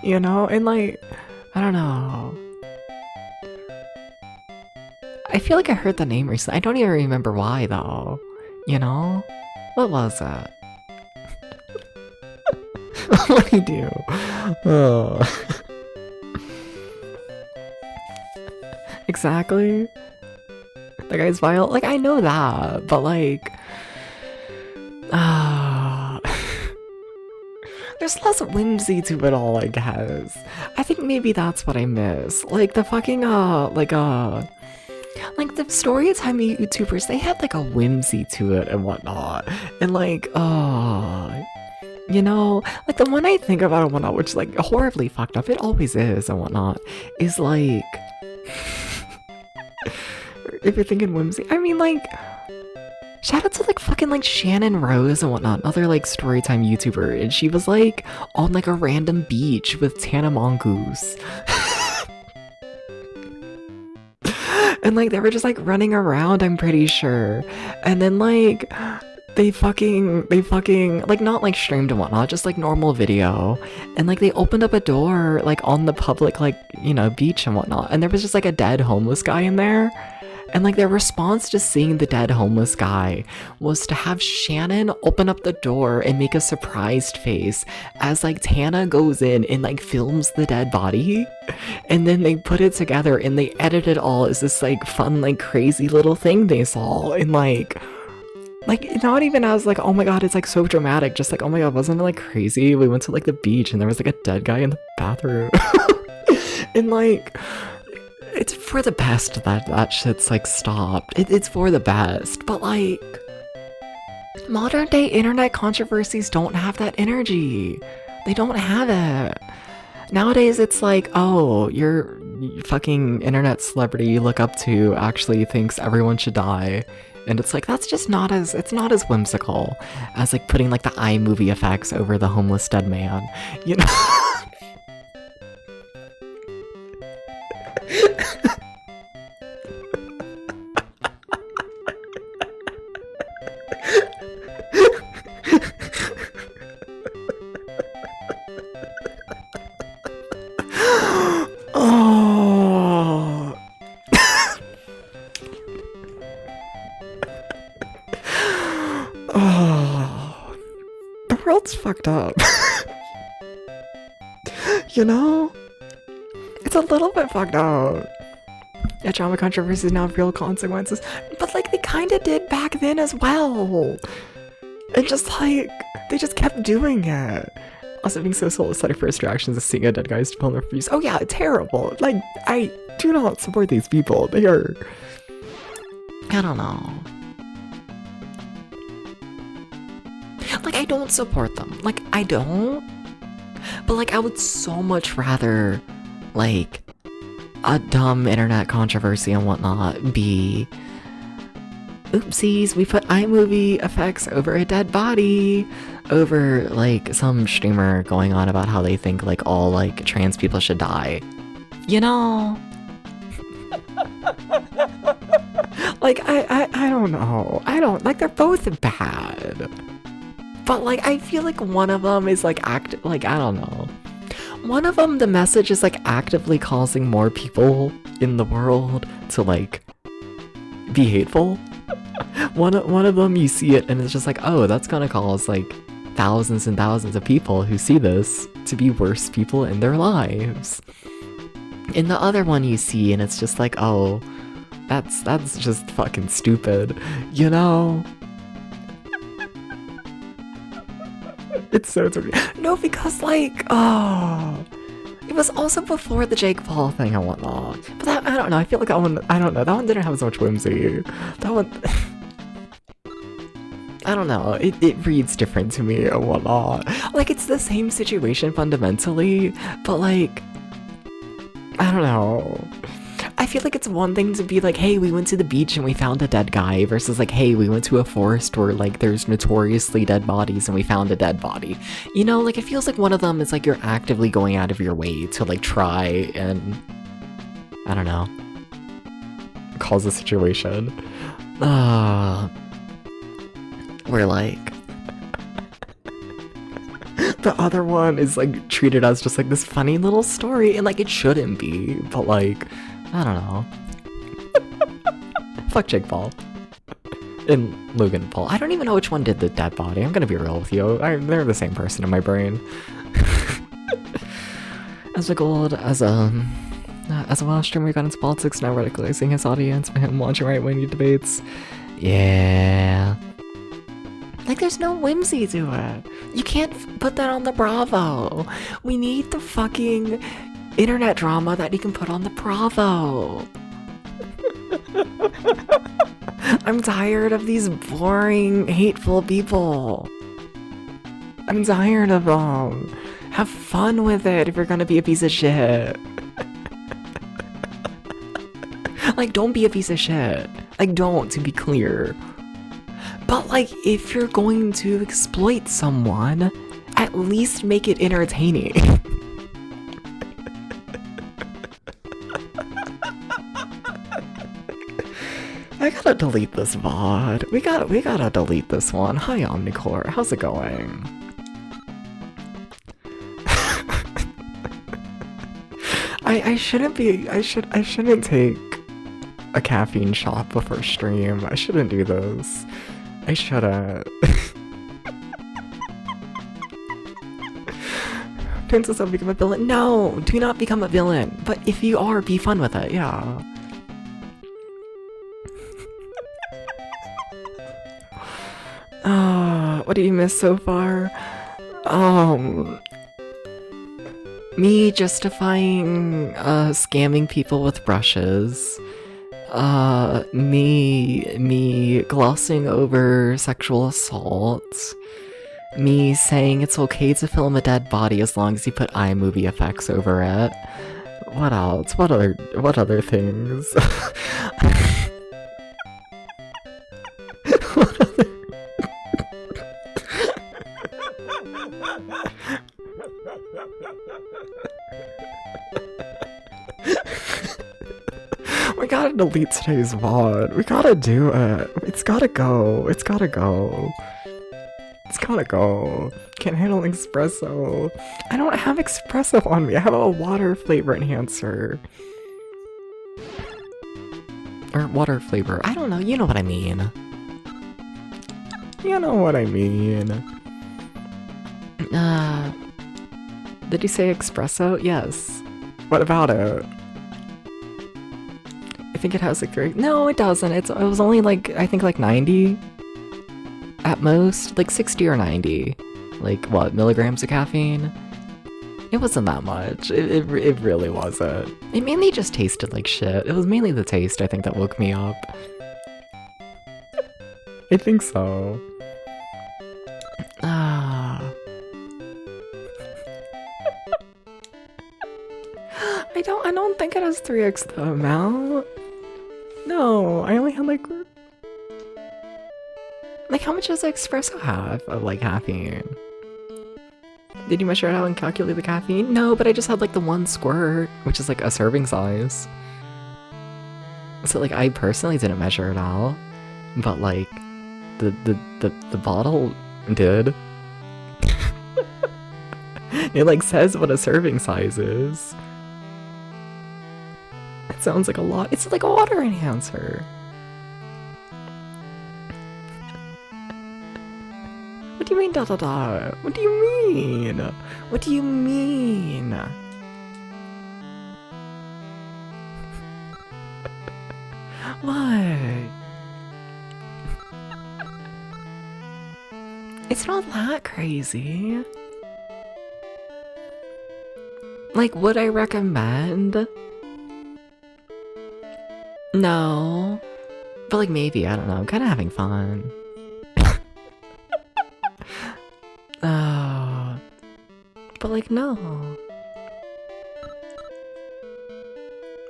[SPEAKER 1] You know? And like, I don't know. I feel like I heard the name recently. I don't even remember why though. You know? What was it? What do you do? Oh. Exactly. The guy's vile. Like, I know that, but like... there's less whimsy to it all, I guess. I think maybe that's what I miss. Like, the fucking, like the storytime YouTubers, they had like a whimsy to it and whatnot. And like, you know, like the one I think about and whatnot, which is like horribly fucked up, it always is and whatnot, is like, if you're thinking whimsy, I mean like, shout out to like fucking like Shannon Rose and whatnot, another like storytime YouTuber, and she was like on like a random beach with Tana Mongoose. And like they were just like running around, I'm pretty sure. And then like they fucking like not like streamed and whatnot, just like normal video. And like they opened up a door like on the public like, you know, beach and whatnot. And there was just like a dead homeless guy in there. And like their response to seeing the dead homeless guy was to have Shannon open up the door and make a surprised face as like Tana goes in and like films the dead body. And then they put it together and they edit it all as this like fun, like crazy little thing they saw. And like not even as like, oh my god, it's like so dramatic. Just like, oh my god, wasn't it like crazy? We went to like the beach and there was like a dead guy in the bathroom. And like... it's for the best that shit's like stopped. It's for the best, but like modern day internet controversies don't have that energy. They don't have it. Nowadays it's like, oh, your fucking internet celebrity you look up to actually thinks everyone should die. And it's like, that's just not as, it's not as whimsical as like putting like the iMovie effects over the homeless dead man, you know? The world's fucked up. You know? It's a little bit fucked up. Yeah, drama controversies now have real consequences. But like they kinda did back then as well. And just like, they just kept doing it. Also being so soul-aesthetic first reactions to seeing a dead guy's phone reviews. Oh yeah, terrible. Like, I do not support these people. They are... I don't know. Like, I don't support them. Like, I don't. But like, I would so much rather, like, a dumb internet controversy and whatnot be... oopsies, we put iMovie effects over a dead body, over, like, some streamer going on about how they think, like, all, like, trans people should die. You know? Like, I don't know. I don't, like, they're both bad. But, like, I feel like one of them is, like, I don't know. One of them, the message is, like, actively causing more people in the world to, like, be hateful. One of them, you see it and it's just like, oh, that's gonna cause, like, thousands and thousands of people who see this to be worse people in their lives. In the other one you see, and it's just like, oh, that's just fucking stupid, you know? It's so stupid. No, because like, oh, it was also before the Jake Paul thing and whatnot. But that, I don't know, I feel like that one, I don't know, that one didn't have as much whimsy. That one, I don't know, it reads different to me and whatnot. Like, it's the same situation fundamentally, but like, I don't know. I feel like it's one thing to be like, hey, we went to the beach and we found a dead guy, versus like, hey, we went to a forest where like there's notoriously dead bodies and we found a dead body. You know, like it feels like one of them is like you're actively going out of your way to like try and, I don't know, cause a situation. We're like, the other one is like treated as just like this funny little story, and like it shouldn't be, but like, I don't know. Fuck Jake Paul. And Logan Paul. I don't even know which one did the dead body. I'm gonna be real with you. They're the same person in my brain. As a gold, as a Welsh streamer, got into politics, now radicalizing his audience by him watching right-wing debates. Yeah. Like, there's no whimsy to it. You can't put that on the Bravo. We need the fucking internet drama that you can put on the Bravo. I'm tired of these boring, hateful people. I'm tired of them. Have fun with it if you're gonna be a piece of shit. Like, don't be a piece of shit. Like, don't, to be clear. But, like, if you're going to exploit someone, at least make it entertaining. I gotta delete this VOD. We gotta delete this one. Hi, Omnicore. How's it going? I shouldn't take a caffeine shot before stream. I shouldn't do this. I shouldn't. Turns yourself become a villain. No, do not become a villain. But if you are, be fun with it, yeah. What do you miss so far? Me justifying, scamming people with brushes. Me glossing over sexual assault. Me saying it's okay to film a dead body as long as you put iMovie effects over it. What else? What other things? We gotta delete today's VOD. We gotta do it. It's gotta go. It's gotta go. It's gotta go. Can't handle espresso. I don't have espresso on me. I have a water flavor enhancer. Or water flavor. I don't know. You know what I mean. You know what I mean. Did you say espresso? Yes. What about it? I think it has like 3. No, it doesn't. It was only like, I think like 90 at most, like 60 or 90. Like what, milligrams of caffeine? It wasn't that much. It really wasn't. It mainly just tasted like shit. It was mainly the taste, I think, that woke me up. I think so. I don't think it has 3x the amount. No, I only had like how much does espresso have of like caffeine? Did you measure it out and calculate the caffeine? No, but I just had like the 1 squirt, which is like a serving size. So like I personally didn't measure it out, but like the bottle did. It like says what a serving size is. It sounds like a lot. It's like a water enhancer. do you mean dot dot dot? What do you mean? What do you mean? What? It's not that crazy. Like, would I recommend? No. But like maybe, I don't know. I'm kind of having fun. But like no.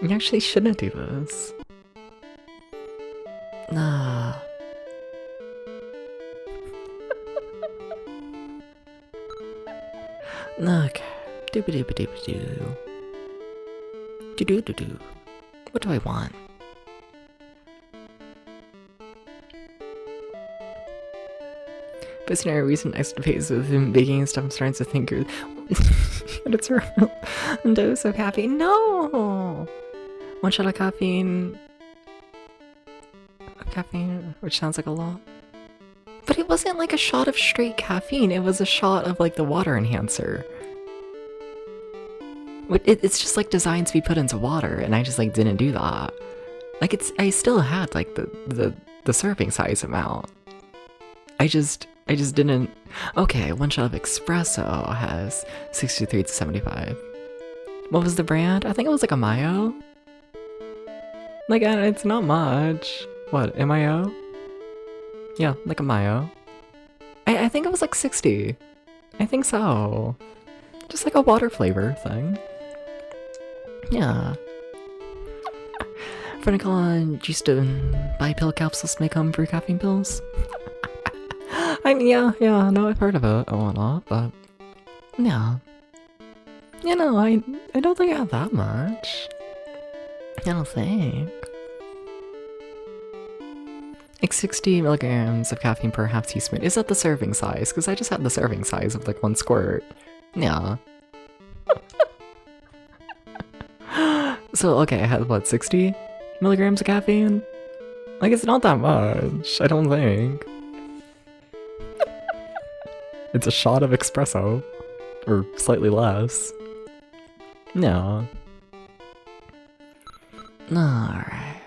[SPEAKER 1] You actually shouldn't do this. Nah. Okay. Doobie-doobie-doobie-doo. Do-do-do-do. What do I want? Based on our recent escapades with him baking and stuff, I'm starting to think that it's a real dose of caffeine. No! One shot of caffeine. Which sounds like a lot. But it wasn't like a shot of straight caffeine, it was a shot of like the water enhancer. It's just like designed to be put into water, and I just like didn't do that. Like I still had like the serving size amount. I just didn't. Okay, one shot of espresso has 63 to 75. What was the brand? I think it was like a Mayo. Like it's not much. What, MIO? Yeah, like a Mayo. I think it was like 60. I think so. Just like a water flavor thing. Yeah. For Nicola, used to buy pill capsules to make home-brew caffeine pills. I mean, yeah, no, I've heard of it and whatnot, but yeah. You know, I don't think I have that much. I don't think. Like 60 milligrams of caffeine per half teaspoon. Is that the serving size? Because I just had the serving size of like one squirt. Yeah. So, okay, I had what, 60 milligrams of caffeine? Like, it's not that much, I don't think. It's a shot of espresso. Or slightly less. No. Alright.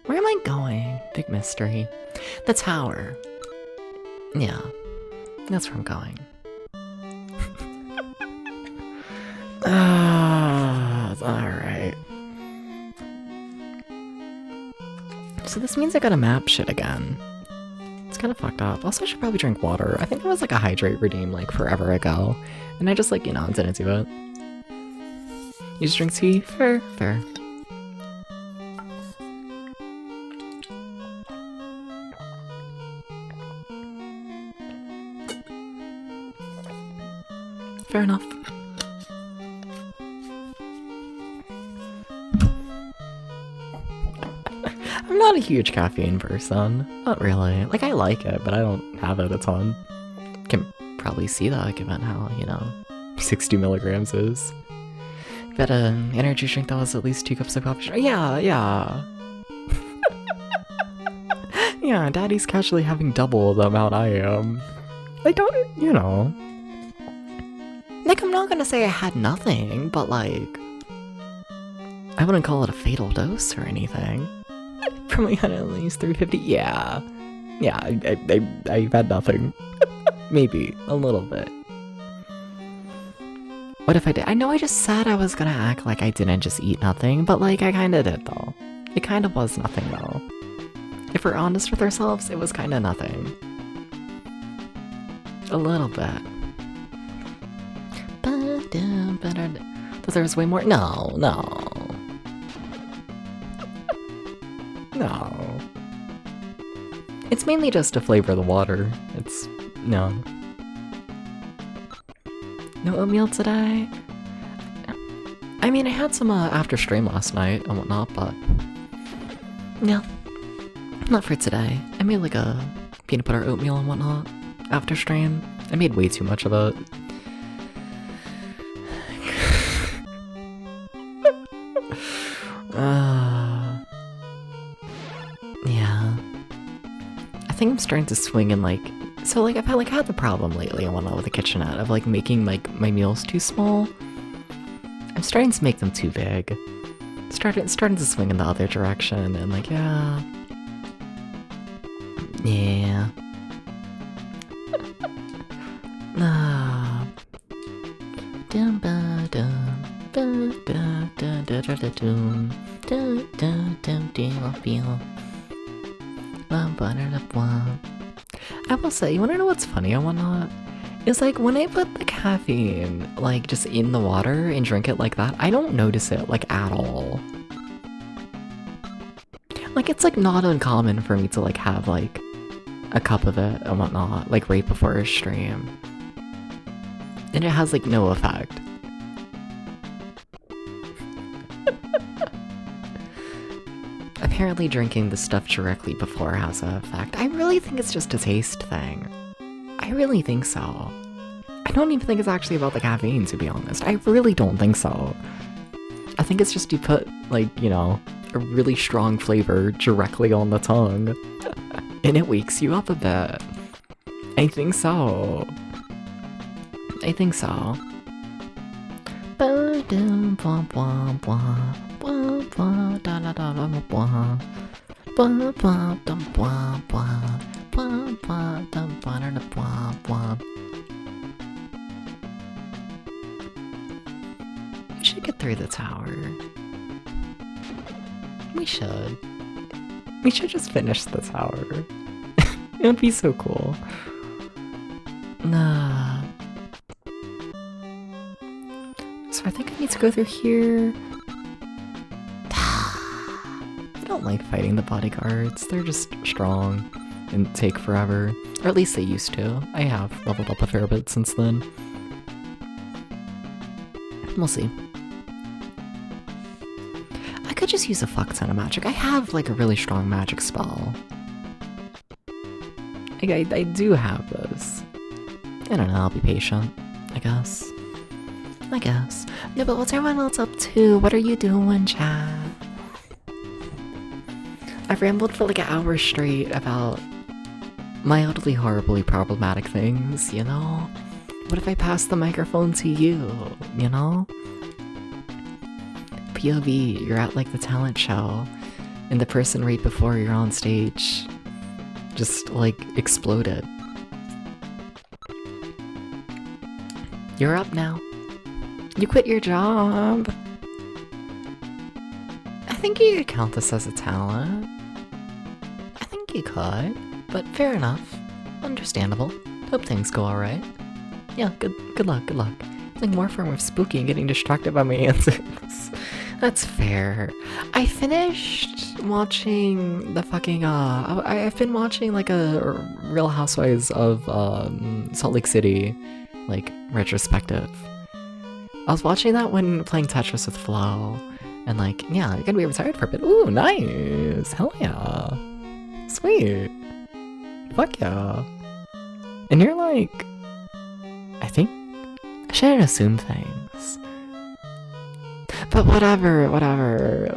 [SPEAKER 1] Where am I going? Big mystery. The tower. Yeah. That's where I'm going. Alright. So this means I gotta map shit again. It's kind of fucked up. Also, I should probably drink water. I think there was like a hydrate redeem like forever ago. And I just like, you know, didn't do it. You just drink tea? Fair. Fair enough. I'm not a huge caffeine person. Not really. Like, I like it, but I don't have it a ton. Can probably see that given how, you know, 60 milligrams is. Bet an energy drink that was at least 2 cups of coffee. Yeah. Yeah, Daddy's casually having double the amount I am. Like, don't, you know. Like, I'm not gonna say I had nothing, but like, I wouldn't call it a fatal dose or anything. Probably had at least 350. Yeah, I've had nothing. Maybe a little bit. What if I did? I know I just said I was gonna act like I didn't just eat nothing, but like I kinda did though. It kinda was nothing though. If we're honest with ourselves, it was kinda nothing. A little bit. But there was way more. No. It's mainly just to flavor the water. It's no oatmeal today. I mean, I had some after stream last night and whatnot, but yeah, not for today. I made like a peanut butter oatmeal and whatnot after stream. I made way too much of it. Yeah. I think I'm starting to swing in like So like I've had the problem lately and whatnot with the kitchenette of like making like my meals too small. I'm starting to make them too big. Starting to swing in the other direction and like yeah. Ah. Dum ba dum ba da da da da da dum da da dum dum I will say, you wanna know what's funny and whatnot? It's like when I put the caffeine like just in the water and drink it like that, I don't notice it like at all. Like it's like not uncommon for me to like have like a cup of it and whatnot, like right before a stream. And it has like no effect. Apparently drinking the stuff directly before has an effect. I really think it's just a taste thing. I really think so. I don't even think it's actually about the caffeine, to be honest. I really don't think so. I think it's just you put, like, you know, a really strong flavor directly on the tongue. And it wakes you up a bit. I think so. I think so. We should get through the tower. We should. We should just finish the tower. It would be so cool. Nah. So I think I need to go through here. I don't like fighting the bodyguards. They're just strong and take forever. Or at least they used to. I have leveled up a fair bit since then. We'll see. I could just use a fuck ton of magic. I have like a really strong magic spell. I do have this. I don't know, I'll be patient, I guess. No, but what's everyone else up to? What are you doing, chat? I've rambled for like an hour straight about mildly horribly problematic things, you know? What if I pass the microphone to you, you know? POV, you're at like the talent show, and the person right before you're on stage just like exploded. You're up now. You quit your job. I think you could count this as a talent. I think you could, but fair enough. Understandable. Hope things go alright. Yeah, good luck. It's like more form of spooky and getting distracted by my answers. That's fair. I finished watching the fucking, I've been watching like a Real Housewives of Salt Lake City, like, retrospective. I was watching that when playing Tetris with Flo, and like, yeah, you're gonna be retired for a bit. Ooh, nice! Hell yeah! Sweet! Fuck yeah! And you're like, I think I shouldn't assume things. But whatever.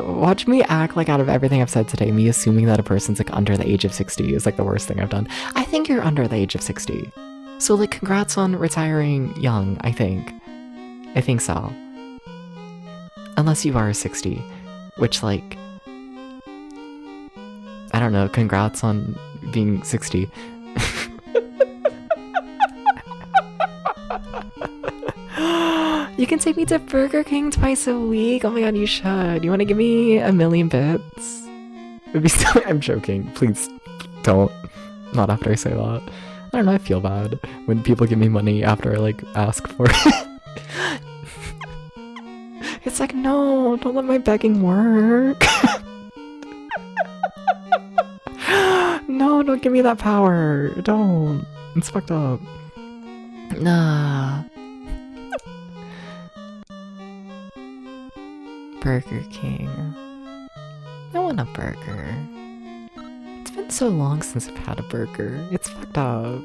[SPEAKER 1] Watch me act like out of everything I've said today, me assuming that a person's like under the age of 60 is like the worst thing I've done. I think you're under the age of 60. So like, congrats on retiring young, I think. I think so. Unless you are 60, which like, I don't know, congrats on being 60. You can take me to Burger King twice a week. Oh my god, you should. You want to give me 1,000,000 bits? It'd be so. I'm joking. Please don't. Not after I say that. I don't know. I feel bad when people give me money after I like ask for it. It's like, no, don't let my begging work. No, don't give me that power. Don't. It's fucked up. Nah. Burger King. I want a burger. It's been so long since I've had a burger. It's fucked up.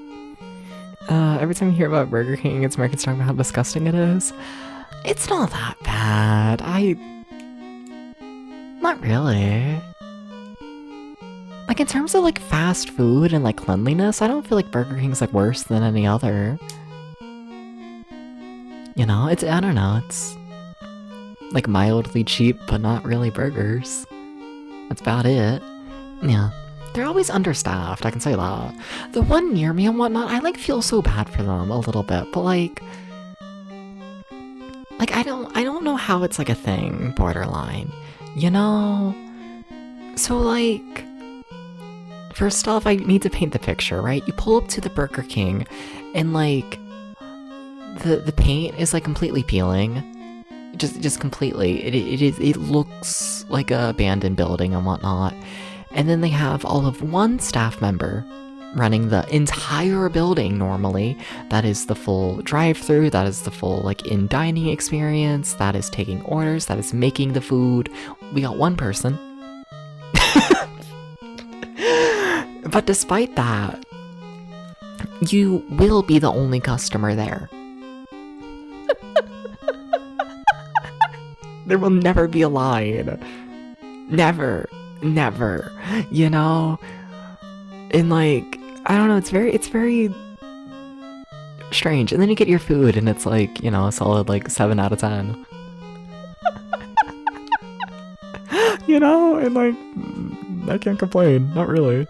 [SPEAKER 1] Every time you hear about Burger King, it's Americans talking about how disgusting it is. It's not that bad. Not really. Like, in terms of like fast food and like cleanliness, I don't feel like Burger King's like worse than any other. You know, I don't know, it's like mildly cheap, but not really burgers. That's about it. Yeah. They're always understaffed, I can say that. The one near me and whatnot, I like feel so bad for them a little bit, but like I don't know how it's like a thing, borderline. You know? So like, first off, I need to paint the picture, right? You pull up to the Burger King and like the paint is like completely peeling. Just completely. It looks like a abandoned building and whatnot. And then they have all of one staff member running the entire building normally. That is the full drive-through, that is the full like in-dining experience, that is taking orders, that is making the food. We got one person. But despite that, you will be the only customer there. There will never be a line. Never. Never. You know? And like, I don't know, it's very strange. And then you get your food and it's like, you know, a solid like 7 out of 10. You know? And like, I can't complain. Not really.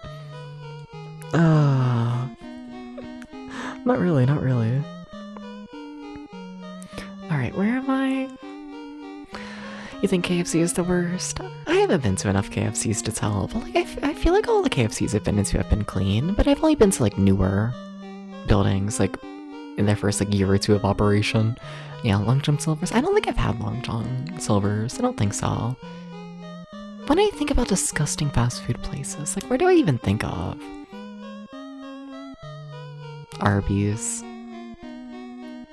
[SPEAKER 1] Not really. Alright, where am I? You think KFC is the worst? I haven't been to enough KFCs to tell, but like I feel like all the KFCs I've been into have been clean, but I've only been to like newer buildings, like in their first like year or two of operation. Yeah, Long John Silver's. I don't think I've had Long John Silver's. I don't think so. When I think about disgusting fast food places, like where do I even think of? Arby's.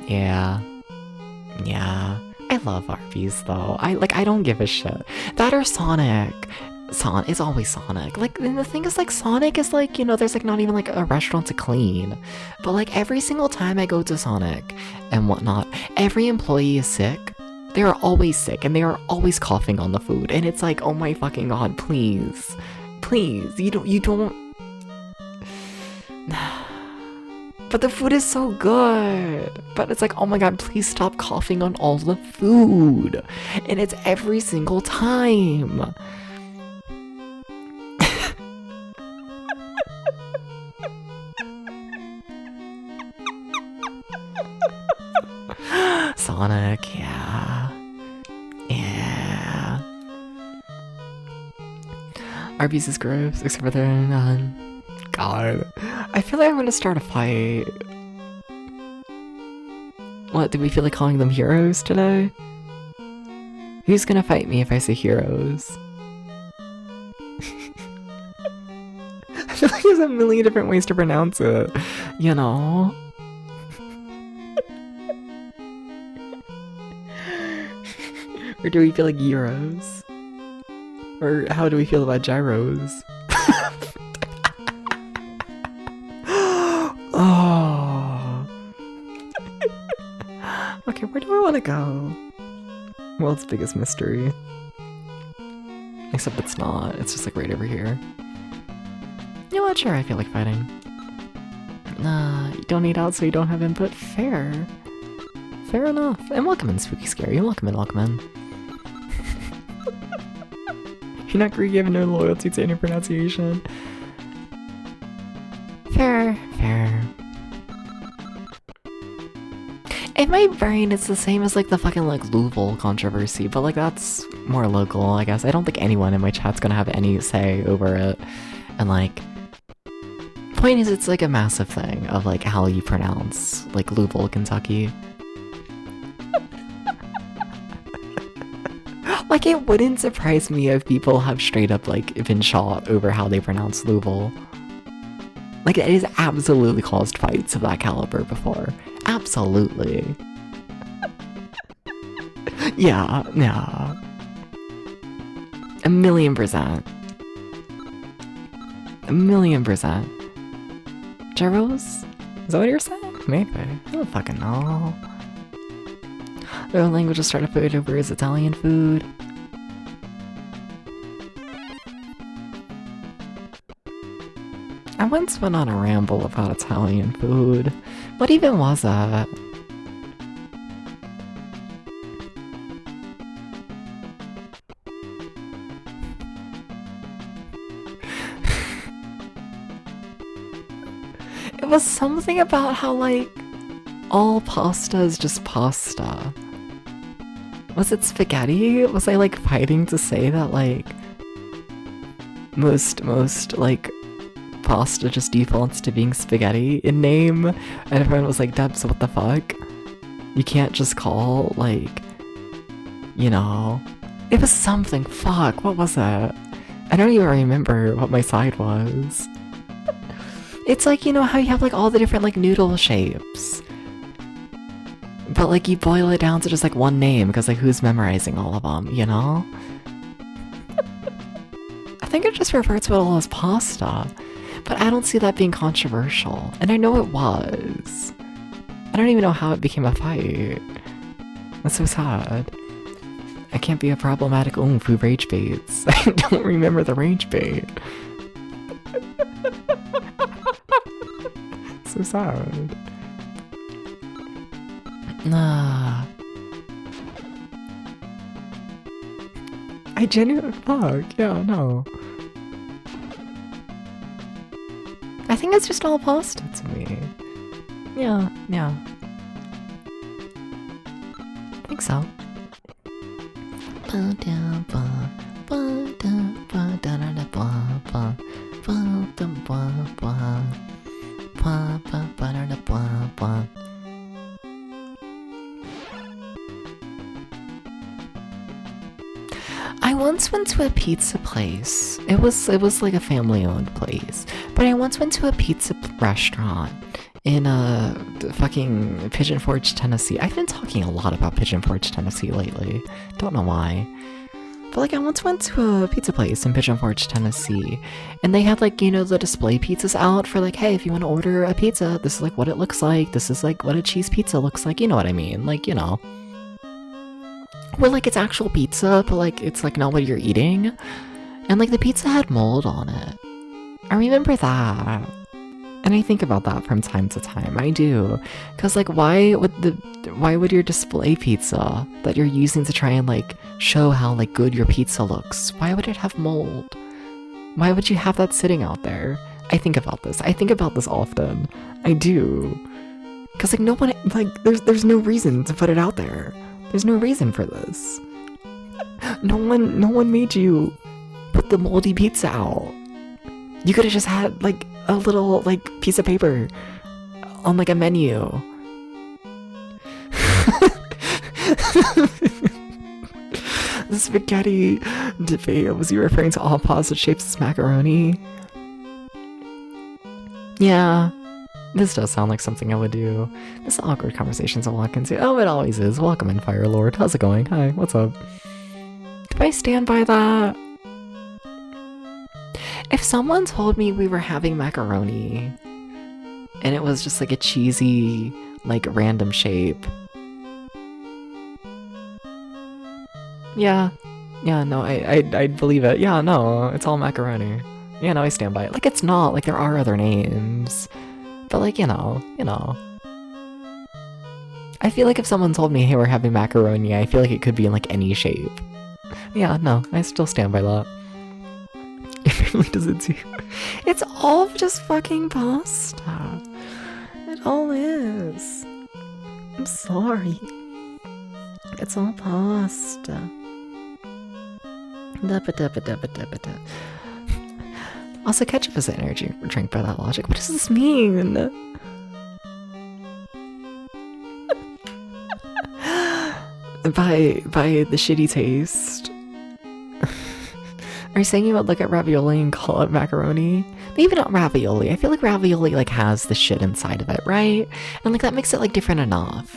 [SPEAKER 1] Yeah. I love Arby's though. I don't give a shit. That or Sonic. It's always Sonic. Like, and the thing is, like, Sonic is like, you know, there's like not even like a restaurant to clean. But like every single time I go to Sonic and whatnot, every employee is sick. They are always sick and they are always coughing on the food. And it's like, oh my fucking god, please. You don't. But the food is so good. But it's like, oh my god, please stop coughing on all the food. And it's every single time. Sonic, yeah. Arby's is gross, except for their God. I feel like I'm gonna start a fight. What, do we feel like calling them heroes today? Who's gonna fight me if I say heroes? I feel like there's a million different ways to pronounce it, you know? Or do we feel like gyros? Or how do we feel about gyros? Oh. Okay, where do I want to go? World's biggest mystery. Except it's not. It's just like right over here. You know what? Sure, I feel like fighting. You don't eat out so you don't have input. Fair. Fair enough. And welcome in, Spooky Scary. Welcome in. You're not Greek, you have no loyalty to any pronunciation. Fair. In my brain, it's the same as like the fucking like Louisville controversy, but like that's more local, I guess. I don't think anyone in my chat's gonna have any say over it. And like, point is, it's like a massive thing of like how you pronounce like Louisville, Kentucky. Like, it wouldn't surprise me if people have straight up like been shot over how they pronounce Louisville. Like, it has absolutely caused fights of that caliber before. Absolutely. Yeah. 1,000,000%. 1,000,000%. Gyros? Is that what you're saying? Maybe. I don't fucking know. Their language is started food over is Italian food. I once went on a ramble about Italian food. What even was that? It was something about how, like, all pasta is just pasta. Was it spaghetti? Was I, like, fighting to say that, like, most, like, pasta just defaults to being spaghetti in name? And everyone was like, Debs, what the fuck? You can't just call, like, you know... It was something, fuck, what was it? I don't even remember what my side was. It's like, you know how you have, like, all the different, like, noodle shapes? But, like, you boil it down to just, like, one name, because, like, who's memorizing all of them, you know? I think it just refers to it all as pasta. But I don't see that being controversial. And I know it was. I don't even know how it became a fight. That's so sad. I can't be a problematic oomph who rage baits. I don't remember the rage bait. So sad. Nah. I genuinely fuck, yeah, no. I think it's just all pasta to me. Yeah. I think so. I once went to a pizza place. It was like a family-owned place. But I once went to a pizza restaurant in fucking Pigeon Forge, Tennessee. I've been talking a lot about Pigeon Forge, Tennessee lately. Don't know why. But like I once went to a pizza place in Pigeon Forge, Tennessee, and they had like, you know, the display pizzas out for like, hey, if you want to order a pizza, this is like what it looks like. This is like what a cheese pizza looks like. You know what I mean? Like, you know. Where like it's actual pizza, but like it's like not what you're eating. And like the pizza had mold on it. I remember that. And I think about that from time to time. I do. Cause like why would your display pizza that you're using to try and like show how like good your pizza looks, why would it have mold? Why would you have that sitting out there? I think about this. I think about this often. I do. Cause like no one like there's no reason to put it out there. There's no reason for this. No one made you put the moldy pizza out. You could have just had like a little like piece of paper on like a menu. The spaghetti debate, was you referring to all pasta shapes as macaroni? Yeah. This does sound like something I would do. This awkward conversations I walk into. Oh, it always is. Welcome in, Fire Lord. How's it going? Hi, what's up? Do I stand by that? If someone told me we were having macaroni, and it was just like a cheesy, like random shape. Yeah, no, I'd believe it. Yeah, no, it's all macaroni. Yeah, no, I stand by it. Like, it's not. Like, there are other names. But like, you know. I feel like if someone told me, hey, we're having macaroni, I feel like it could be in like any shape. Yeah, no, I still stand by that. It really doesn't seem... It's all just fucking pasta. It all is. I'm sorry. It's all pasta. Also, ketchup is an energy drink by that logic. What does this mean? by the shitty taste. Are you saying you would look at ravioli and call it macaroni? Maybe not ravioli. I feel like ravioli like has the shit inside of it, right? And like that makes it like different enough.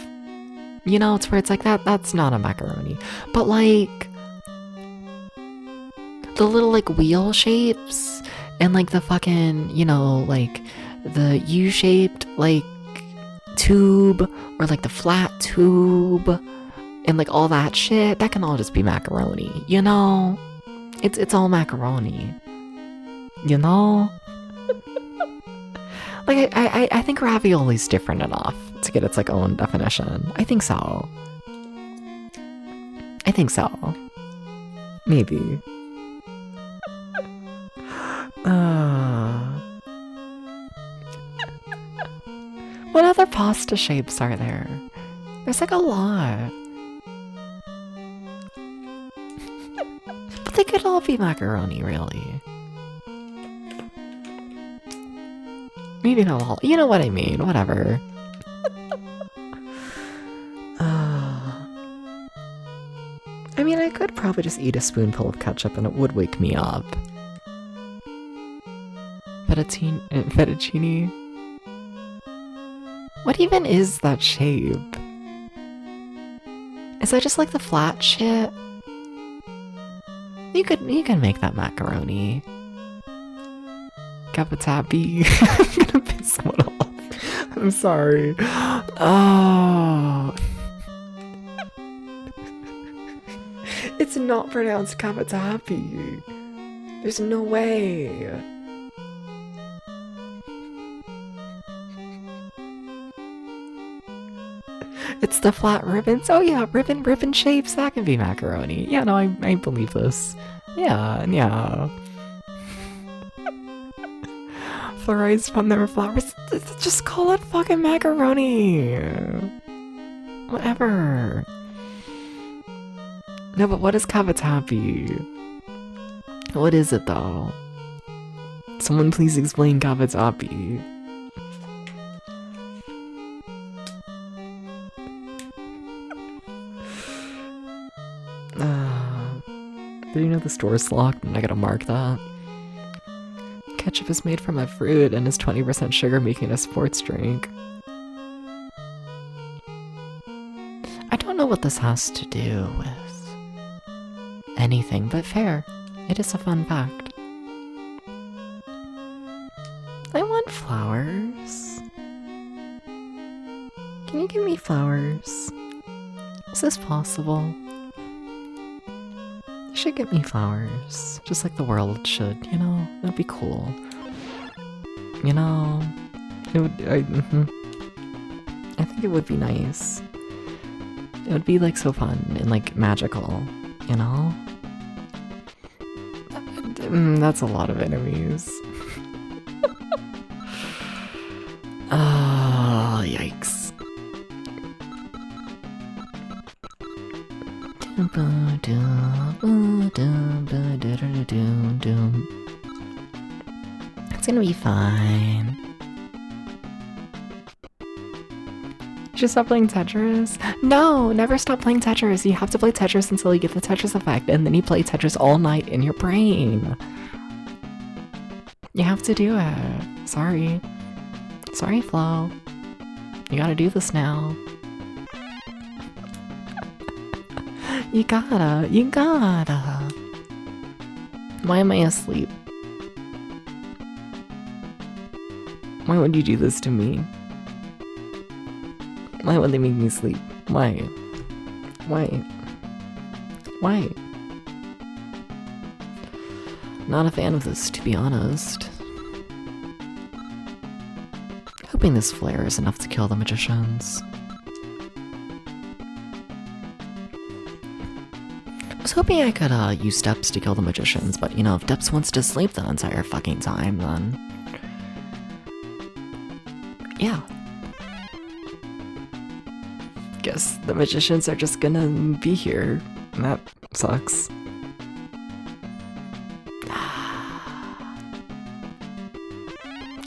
[SPEAKER 1] You know, it's where it's like that's not a macaroni. But like the little like wheel shapes and like the fucking, you know, like the U-shaped like tube or like the flat tube and like all that shit, that can all just be macaroni, you know? It's all macaroni. You know? Like, I think ravioli's different enough to get its, like, own definition. I think so. I think so. Maybe. What other pasta shapes are there? There's like a lot. But they could all be macaroni, really. Maybe not all. You know what I mean, whatever. I mean, I could probably just eat a spoonful of ketchup and it would wake me up. Fettuccine? What even is that shape? Is that just like the flat shit? You can make that macaroni. Cavatappi. I'm gonna piss someone off. I'm sorry. Oh. It's not pronounced cavatappi. There's no way. It's the flat ribbons. Oh yeah, ribbon shapes. That can be macaroni. Yeah, no, I believe this. Yeah. Fluorized from their flowers. Just call it fucking macaroni. Whatever. No, but what is cavatappi? What is it though? Someone please explain cavatappi. Did you know the store's locked and I gotta mark that? Ketchup is made from a fruit and is 20% sugar, making a sports drink. I don't know what this has to do with anything, but fair. It is a fun fact. I want flowers. Can you give me flowers? Is this possible? You should get me flowers, just like the world should, you know? That'd be cool. You know? It would, I think it would be nice. It would be like so fun and like magical, you know? That's a lot of enemies. Oh, yikes. It's gonna be fine. You should stop playing Tetris? No, never stop playing Tetris. You have to play Tetris until you get the Tetris effect, and then you play Tetris all night in your brain. You have to do it. Sorry. Sorry, Flo. You gotta do this now. You gotta. Why am I asleep? Why would you do this to me? Why would they make me sleep? Why? Not a fan of this, to be honest. Hoping this flare is enough to kill the magicians. I was hoping I could use Steps to kill the magicians, but you know, if Deps wants to sleep the entire fucking time, then... yeah. Guess the magicians are just gonna be here. That sucks.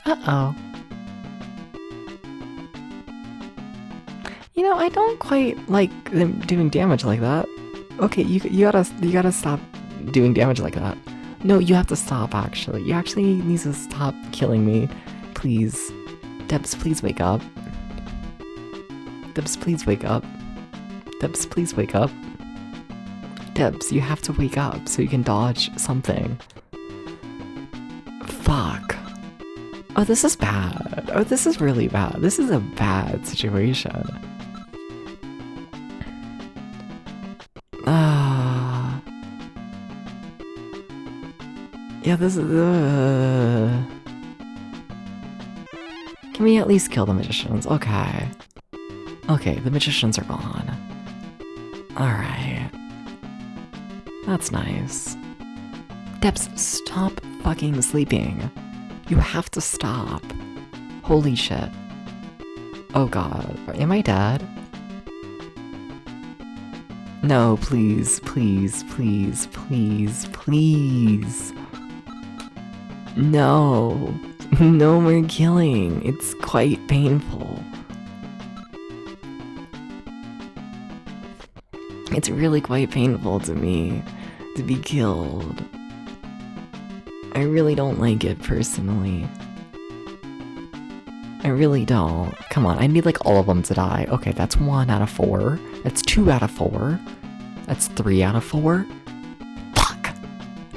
[SPEAKER 1] Uh-oh. You know, I don't quite like them doing damage like that. Okay, you gotta stop doing damage like that. No, you have to stop, actually. You actually need to stop killing me. Please. Debs, please wake up. Debs, please wake up. Debs, please wake up. Debs, you have to wake up so you can dodge something. Fuck. Oh, this is bad. Oh, this is really bad. This is a bad situation. Yeah, this is... Can we at least kill the magicians? Okay. Okay, the magicians are gone. Alright. That's nice. Debs, stop fucking sleeping. You have to stop. Holy shit. Oh god. Am I dead? No, please, please, please, please, please. No. No more killing. It's quite painful. It's really quite painful to me to be killed. I really don't like it personally. I really don't. Come on, I need like all of them to die. Okay, that's 1 out of 4. That's 2 out of 4. That's 3 out of 4. Fuck!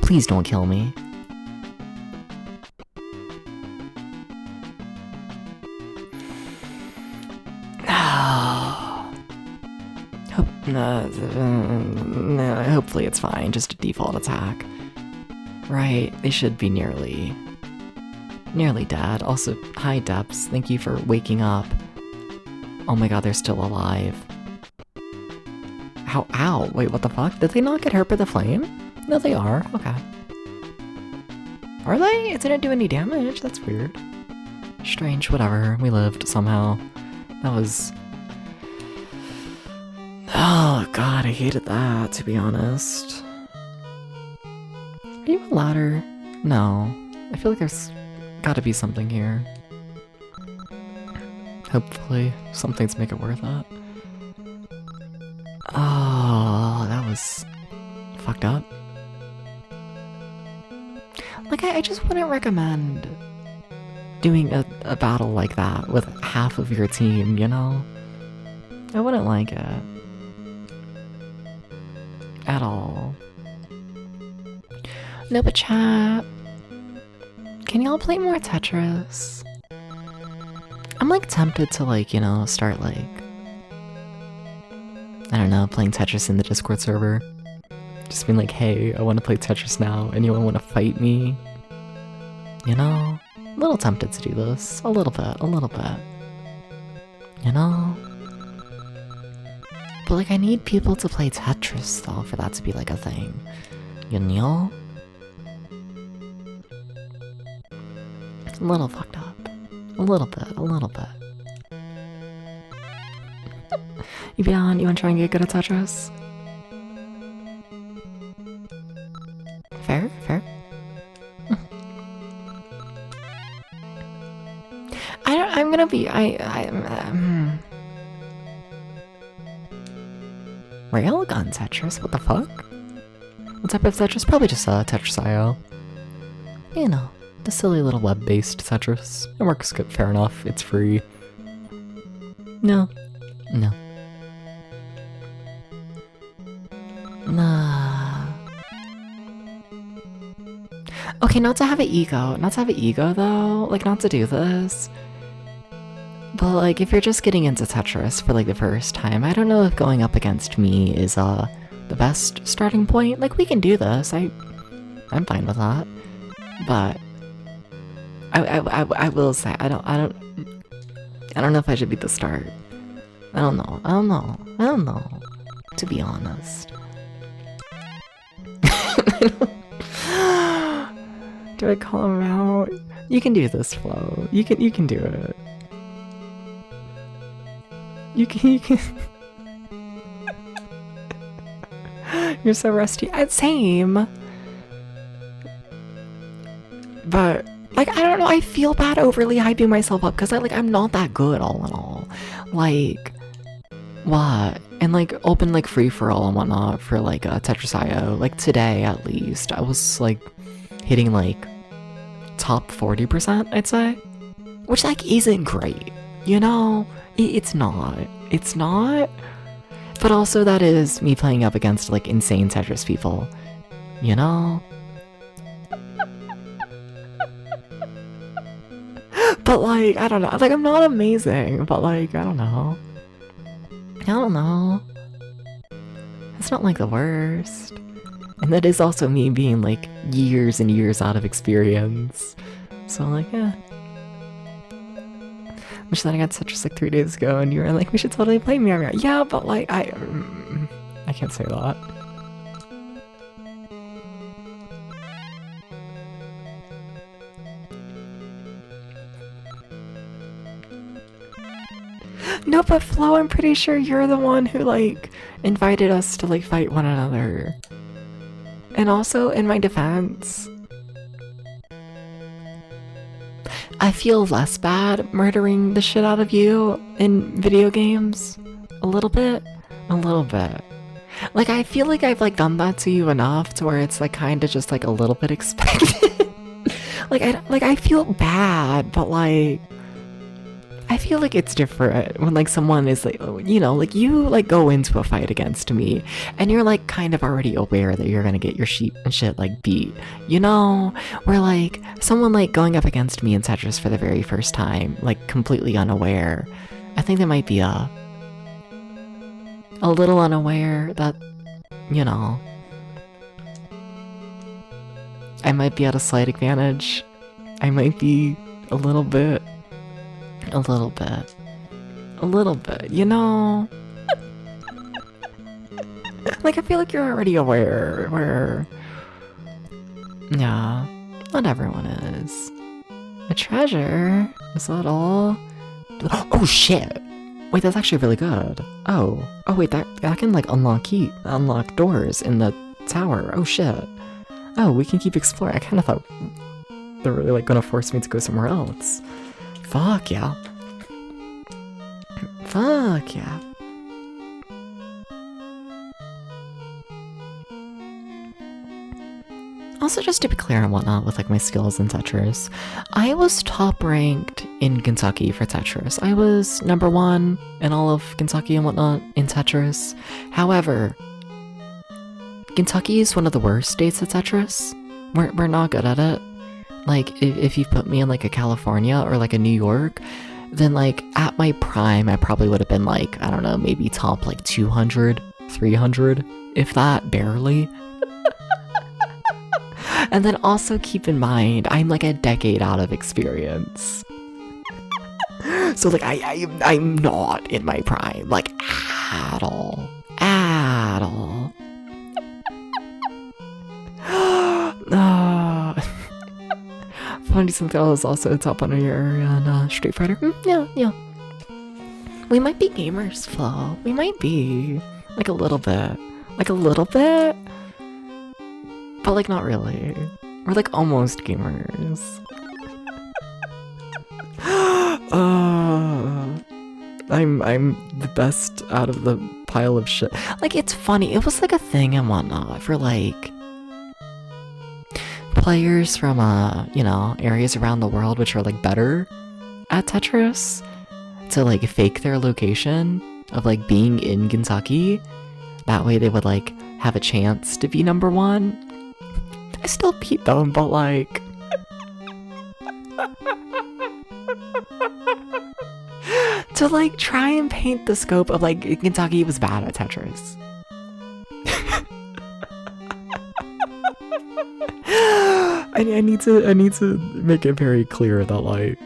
[SPEAKER 1] Please don't kill me. No, hopefully it's fine, just a default attack. Right, they should be nearly dead. Also, hi Depths, thank you for waking up. Oh my god, they're still alive. Ow, wait, what the fuck? Did they not get hurt by the flame? No, they are, okay. Are they? It didn't do any damage, that's weird. Strange, whatever, we lived somehow. That was... Oh god, I hated that, to be honest. Are you a ladder? No. I feel like there's gotta be something here. Hopefully, something to make it worth it. Oh, that was fucked up. Like, I just wouldn't recommend doing a battle like that with half of your team, you know? I wouldn't like it. At all. No, but chat, can y'all play more Tetris? I'm like tempted to like, you know, start like, I don't know, playing Tetris in the Discord server. Just being like, hey, I want to play Tetris now. Anyone want to fight me? You know? A little tempted to do this. A little bit. You know? But like, I need people to play Tetris though for that to be like a thing. You know? A little fucked up. A little bit. Evian, you wanna try and get good at Tetris? Fair. I'm gonna be, Railgun Tetris? What the fuck? What type of Tetris? Probably just Tetris.io. You know, the silly little web-based Tetris. It works good, fair enough. It's free. No. Nah. Okay, not to have an ego though. Like, not to do this. But like, if you're just getting into Tetris for like the first time, I don't know if going up against me is the best starting point. Like, we can do this. I'm fine with that. But I will say I don't know if I should be the start. I don't know. To be honest. Do I call him out? You can do this, Flo. You can do it. You can. You're so rusty. Same. But like, I don't know. I feel bad overly hyping myself up because I'm not that good all in all. Like, what? And like open like free for all and whatnot for like Tetris.io. Like today at least, I was like hitting like top 40%, I'd say, which like isn't great. You know, it's not. But also that is me playing up against like insane Tetris people. You know. But like, I don't know. Like, I'm not amazing, but like, I don't know. It's not like the worst. And that is also me being like years and years out of experience. So like, yeah. Which then I got Tetris like 3 days ago, and you were like, we should totally play Meow Meow. Yeah, but like, I can't say that. No, but Flo, I'm pretty sure you're the one who like invited us to like fight one another. And also, in my defense, I feel less bad murdering the shit out of you in video games. A little bit. A little bit. Like, I feel like I've like done that to you enough to where it's like kind of just like a little bit expected. I feel bad, but like I feel like it's different when like someone is like, you know, like you like go into a fight against me and you're like kind of already aware that you're gonna get your sheep and shit like beat, you know? Where like someone like going up against me in Tetris for the very first time, like completely unaware, I think they might be a little unaware that, you know, I might be at a slight advantage. I might be a little bit, you know? Like, I feel like you're already aware where, yeah, not everyone is. A treasure? Is that all? Oh shit! Wait, that's actually really good. Oh wait, that can like unlock doors in the tower. Oh shit. Oh, we can keep exploring. I kind of thought they're really like gonna force me to go somewhere else. Fuck yeah. Fuck yeah. Also, just to be clear and whatnot with like my skills in Tetris, I was top ranked in Kentucky for Tetris. I was number 1 in all of Kentucky and whatnot in Tetris. However, Kentucky is one of the worst states at Tetris. We're not good at it. Like, if you put me in like a California or like a New York, then like at my prime, I probably would have been like, I don't know, maybe top like 200, 300, if that, barely. And then also keep in mind, I'm like a decade out of experience. So like I'm not in my prime, like at all. At all. Funny something else, also top 100 area on Street Fighter. Yeah. We might be gamers, Flo. We might be. Like a little bit. But like not really. We're like almost gamers. I'm the best out of the pile of shit. Like, it's funny. It was like a thing and whatnot for like players from you know, areas around the world which are like better at Tetris to like fake their location of like being in Kentucky. That way they would like have a chance to be number 1. I still beat them, but like to like try and paint the scope of like Kentucky was bad at Tetris. I need to make it very clear that like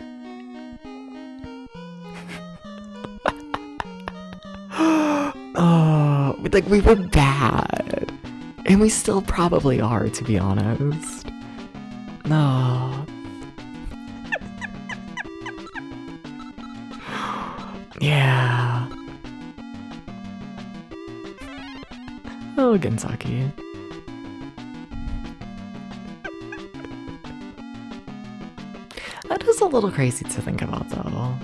[SPEAKER 1] like we were bad. And we still probably are, to be honest. No. Yeah. Oh, Kentucky. That is a little crazy to think about, though.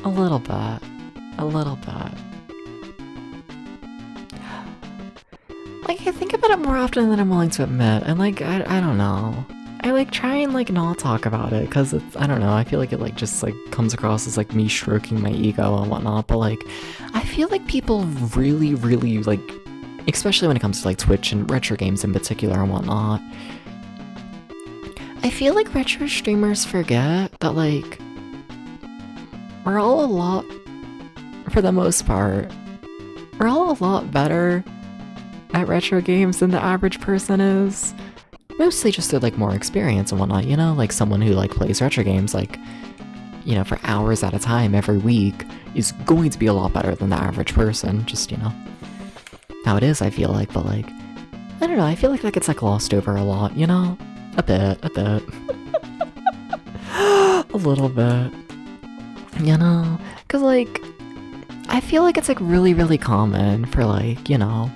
[SPEAKER 1] A little bit. Like, I think about it more often than I'm willing to admit, and like, I don't know. I like try and like not talk about it, because it's, I don't know, I feel like it like just like comes across as like me stroking my ego and whatnot, but like, I feel like people really like, especially when it comes to like Twitch and retro games in particular and whatnot, I feel like retro streamers forget that like, we're all a lot, for the most part, we're all a lot better at retro games than the average person is. Mostly just through like more experience and whatnot, you know? Like someone who like plays retro games like, you know, for hours at a time every week is going to be a lot better than the average person, just, you know, how it is, I feel like. But like, I don't know, I feel like that gets like glossed over a lot, you know? A bit. A little bit. You know? Cause like, I feel like it's like really, really common for like, you know,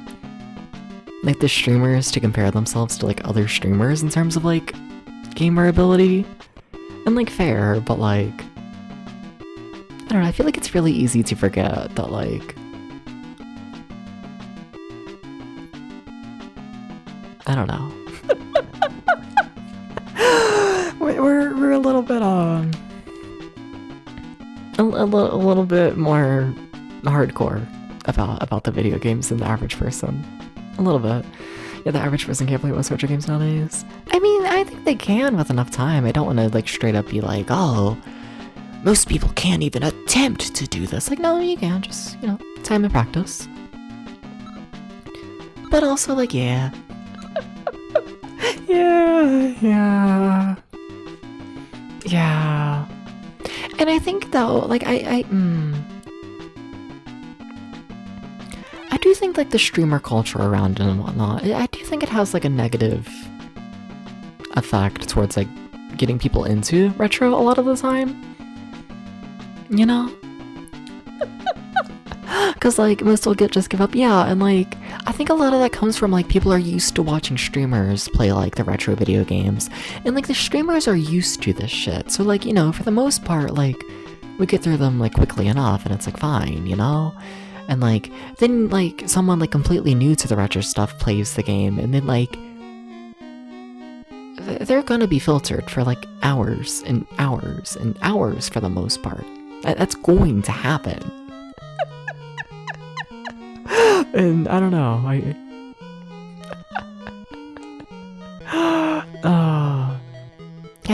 [SPEAKER 1] like the streamers to compare themselves to like other streamers in terms of like gamer ability. And like fair, but like, I don't know, I feel like it's really easy to forget that like, I don't know. we're a little bit a little bit more hardcore about the video games than the average person. A little bit. Yeah, the average person can't play most retro games nowadays. I mean, I think they can with enough time. I don't want to like straight up be like, oh, most people can't even attempt to do this. Like, no, you can. Just, you know, time and practice. But also, like, yeah. Yeah. And I think though, like, I do think like the streamer culture around it and whatnot, I do think it has like a negative effect towards like getting people into retro a lot of the time. You know? Cause like most will just give up, yeah, and like I think a lot of that comes from like people are used to watching streamers play like the retro video games. And like the streamers are used to this shit. So like, you know, for the most part, like we get through them like quickly enough and it's like fine, you know? And like then like someone like completely new to the retro stuff plays the game and then like they're gonna be filtered for like hours and hours and hours for the most part. That's going to happen. And I don't know, I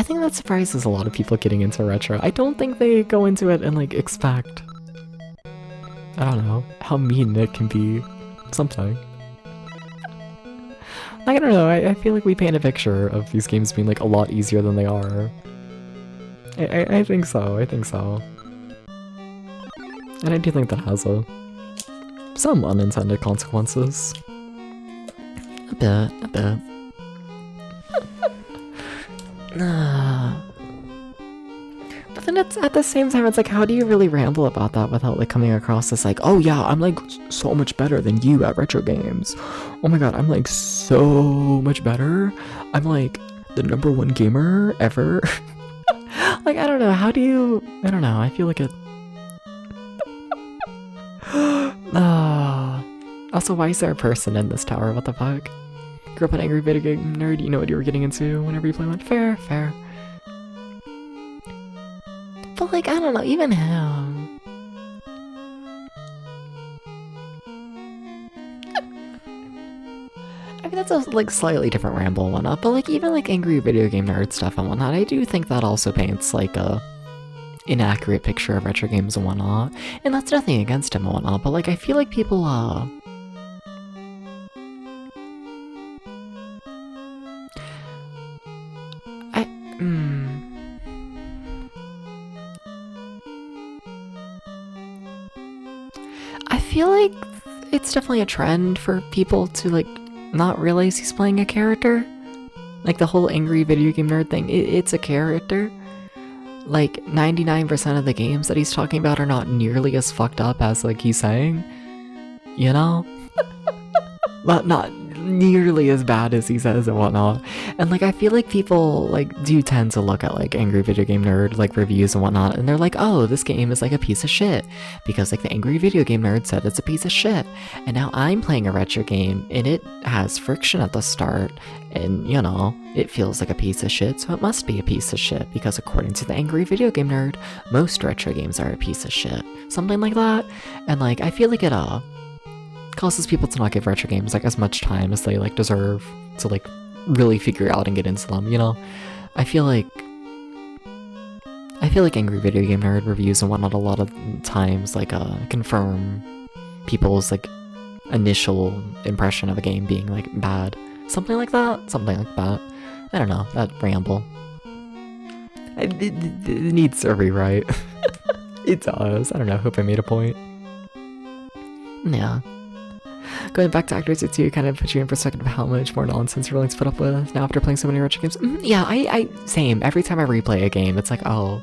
[SPEAKER 1] think that surprises a lot of people getting into retro. I don't think they go into it and like expect, I don't know, how mean it can be. Something. I don't know, I feel like we paint a picture of these games being like a lot easier than they are. I think so. And I do think that has some unintended consequences. A bit. But then it's at the same time, it's like, how do you really ramble about that without like coming across as like, oh yeah, I'm like so much better than you at retro games. Oh my god, I'm like so much better. I'm like the #1 gamer ever. Like, I don't know, how do you, I don't know, I feel like it. Also, why is there a person in this tower? What the fuck? Grew up an angry video game nerd, you know what you were getting into whenever you play one? Fair. But like, I don't know, even him. I mean, that's a like slightly different ramble and whatnot, but like even like angry video game nerd stuff and whatnot, I do think that also paints like a inaccurate picture of retro games and whatnot. And that's nothing against him and whatnot, but like I feel like people I feel like it's definitely a trend for people to like not realize he's playing a character. Like the whole angry video game nerd thing, it's a character. Like 99% of the games that he's talking about are not nearly as fucked up as like he's saying. You know? But not nearly as bad as he says and whatnot. And like I feel like people like do tend to look at like angry video game nerd like reviews and whatnot and they're like, oh, this game is like a piece of shit because like the angry video game nerd said it's a piece of shit. And now I'm playing a retro game and it has friction at the start and you know it feels like a piece of shit, so it must be a piece of shit because according to the angry video game nerd, most retro games are a piece of shit, something like that. And like I feel like it causes people to not give retro games like as much time as they like deserve to like really figure out and get into them, you know? I feel like angry video game nerd reviews and whatnot a lot of times like confirm people's like initial impression of a game being like bad. Something like that. I don't know, that ramble. It needs a rewrite. It does. I don't know, hope I made a point. Yeah. Going back to Actors 2 kind of puts you in perspective of how much more nonsense you're willing to put up with now after playing so many retro games. Yeah, I same. Every time I replay a game, it's like, oh,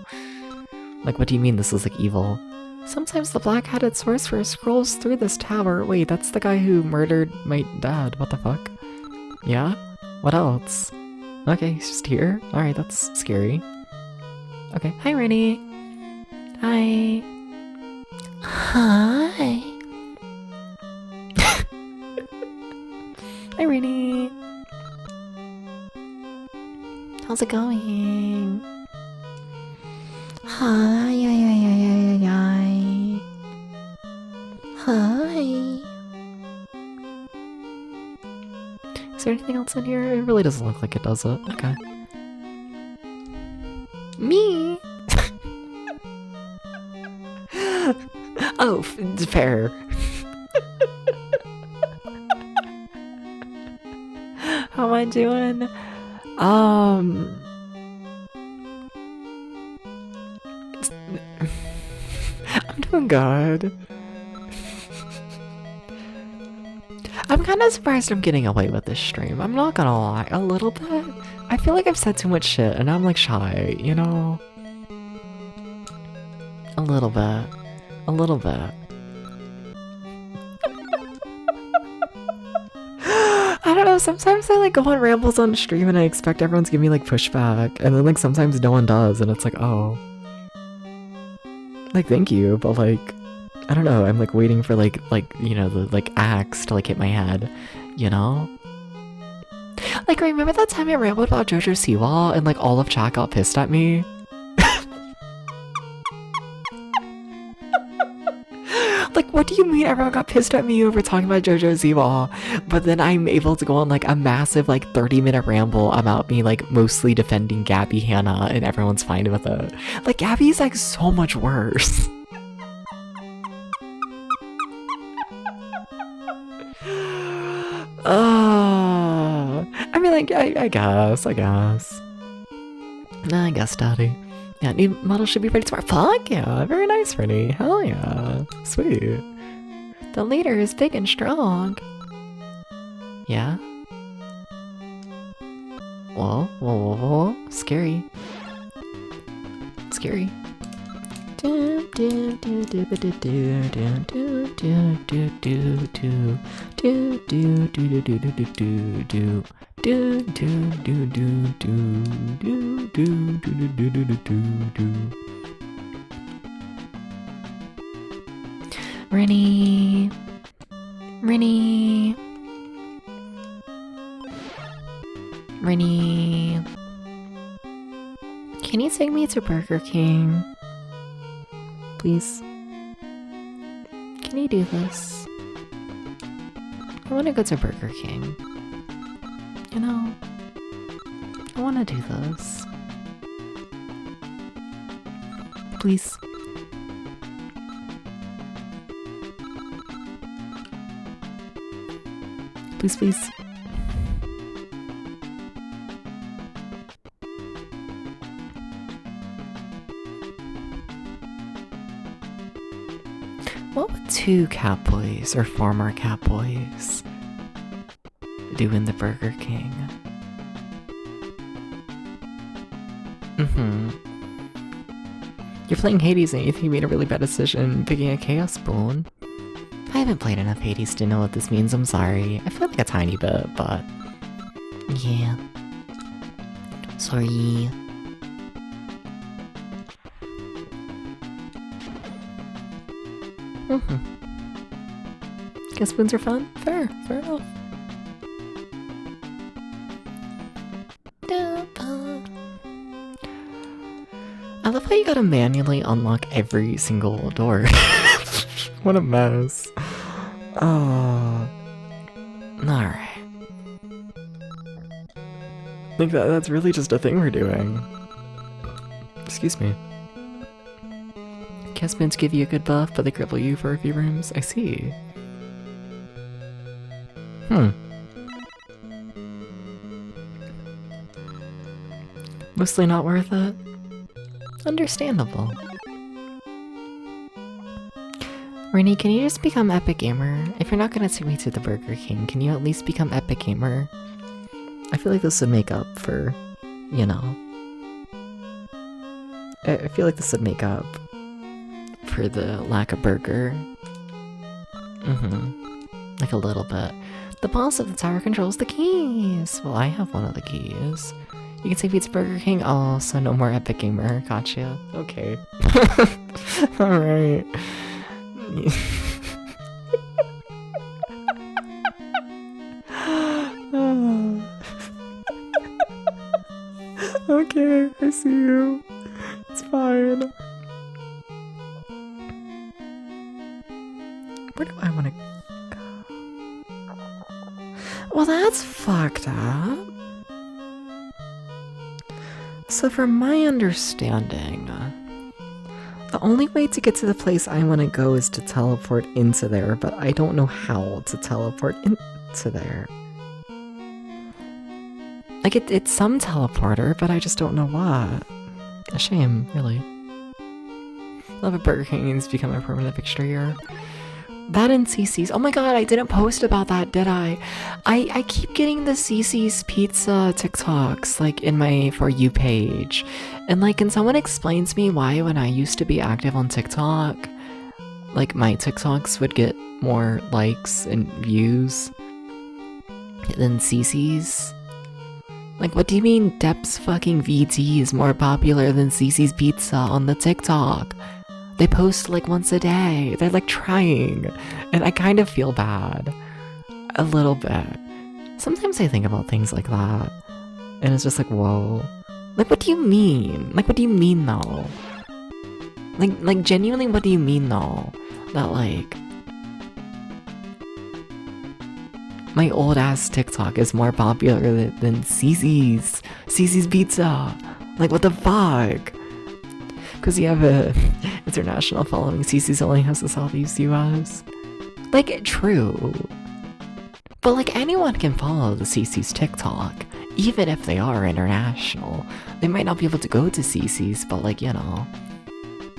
[SPEAKER 1] like, what do you mean this is like evil? Sometimes the black-hatted sorcerer scrolls through this tower. Wait, that's the guy who murdered my dad. What the fuck? Yeah? What else? Okay, he's just here. Alright, that's scary. Okay. Hi, Rennie. Hi. Hi. Hi, Rennie. How's it going? Hi, Hi. Is there anything else in here? It really doesn't look like it, does it? Okay. Me? Oh, fair. How am I doing? I'm doing good. I'm kind of surprised I'm getting away with this stream. I'm not gonna lie, a little bit. I feel like I've said too much shit and I'm like shy, you know? A little bit. A little bit. I don't know, sometimes I like go on rambles on stream and I expect everyone's giving me like pushback, and then like sometimes no one does and it's like, oh. Like, thank you, but like, I don't know, I'm like waiting for like, you know, the like axe to like hit my head, you know? Like, remember that time I rambled about JoJo Siwa and like all of chat got pissed at me? Like, what do you mean everyone got pissed at me over talking about JoJo Siwa? But then I'm able to go on like a massive like 30-minute ramble about me like mostly defending Gabby Hanna and everyone's fine with it. Like, Gabby's like so much worse. I mean, like, I guess. I guess, Daddy. Yeah, new model should be ready tomorrow. Fuck yeah, very nice, Rennie. Hell yeah, sweet. The leader is big and strong. Yeah? Whoa, scary. Scary. Rennie. Can you take me to Burger King? Please? Can you do this? I want to go to Burger King. You know, I want to do this. Please. Please. What would two catboys or former catboys do in the Burger King? You're playing Hades and you think you made a really bad decision picking a Chaos Spoon. I haven't played enough Hades to know what this means, I'm sorry. I feel like a tiny bit, but... yeah. Sorry. Guess spoons are fun? Fair enough. I love how you gotta manually unlock every single door. What a mess. Oh. Alright. I think that's really just a thing we're doing. Excuse me. Caspins give you a good buff, but they cripple you for a few rooms. I see. Mostly not worth it. Understandable. Rennie, can you just become Epic Gamer? If you're not gonna take me to the Burger King, can you at least become Epic Gamer? I feel like this would make up for, you know. I feel like this would make up for the lack of burger. Like a little bit. The boss of the tower controls the keys. Well, I have one of the keys. You can take me to Burger King. Oh, so no more Epic Gamer. Gotcha. Okay. Alright. Okay, I see you. It's fine. Where do I want to go? Well, that's fucked up. So from my understanding, the only way to get to the place I want to go is to teleport into there, but I don't know how to teleport into there. Like, it's some teleporter, but I just don't know what. A shame, really. Love a Burger King needs to become a permanent fixture here. That and CC's. Oh my god, I didn't post about that, did I? I keep getting the CC's Pizza TikToks, like, in my For You page. And, like, can someone explain to me why when I used to be active on TikTok, like, my TikToks would get more likes and views than CC's? Like, what do you mean Dep's fucking VT is more popular than CC's Pizza on the TikTok? They post like once a day. They're like trying. And I kind of feel bad. A little bit. Sometimes I think about things like that. And it's just like, whoa. Like, what do you mean? Like, what do you mean though? Like genuinely, what do you mean though? That like... my old ass TikTok is more popular than CC's Pizza. Like, what the fuck? Because you have a international following. CC's only has the Southeast US. Like, true. But like, anyone can follow the CC's TikTok, even if they are international. They might not be able to go to CC's, but like, you know,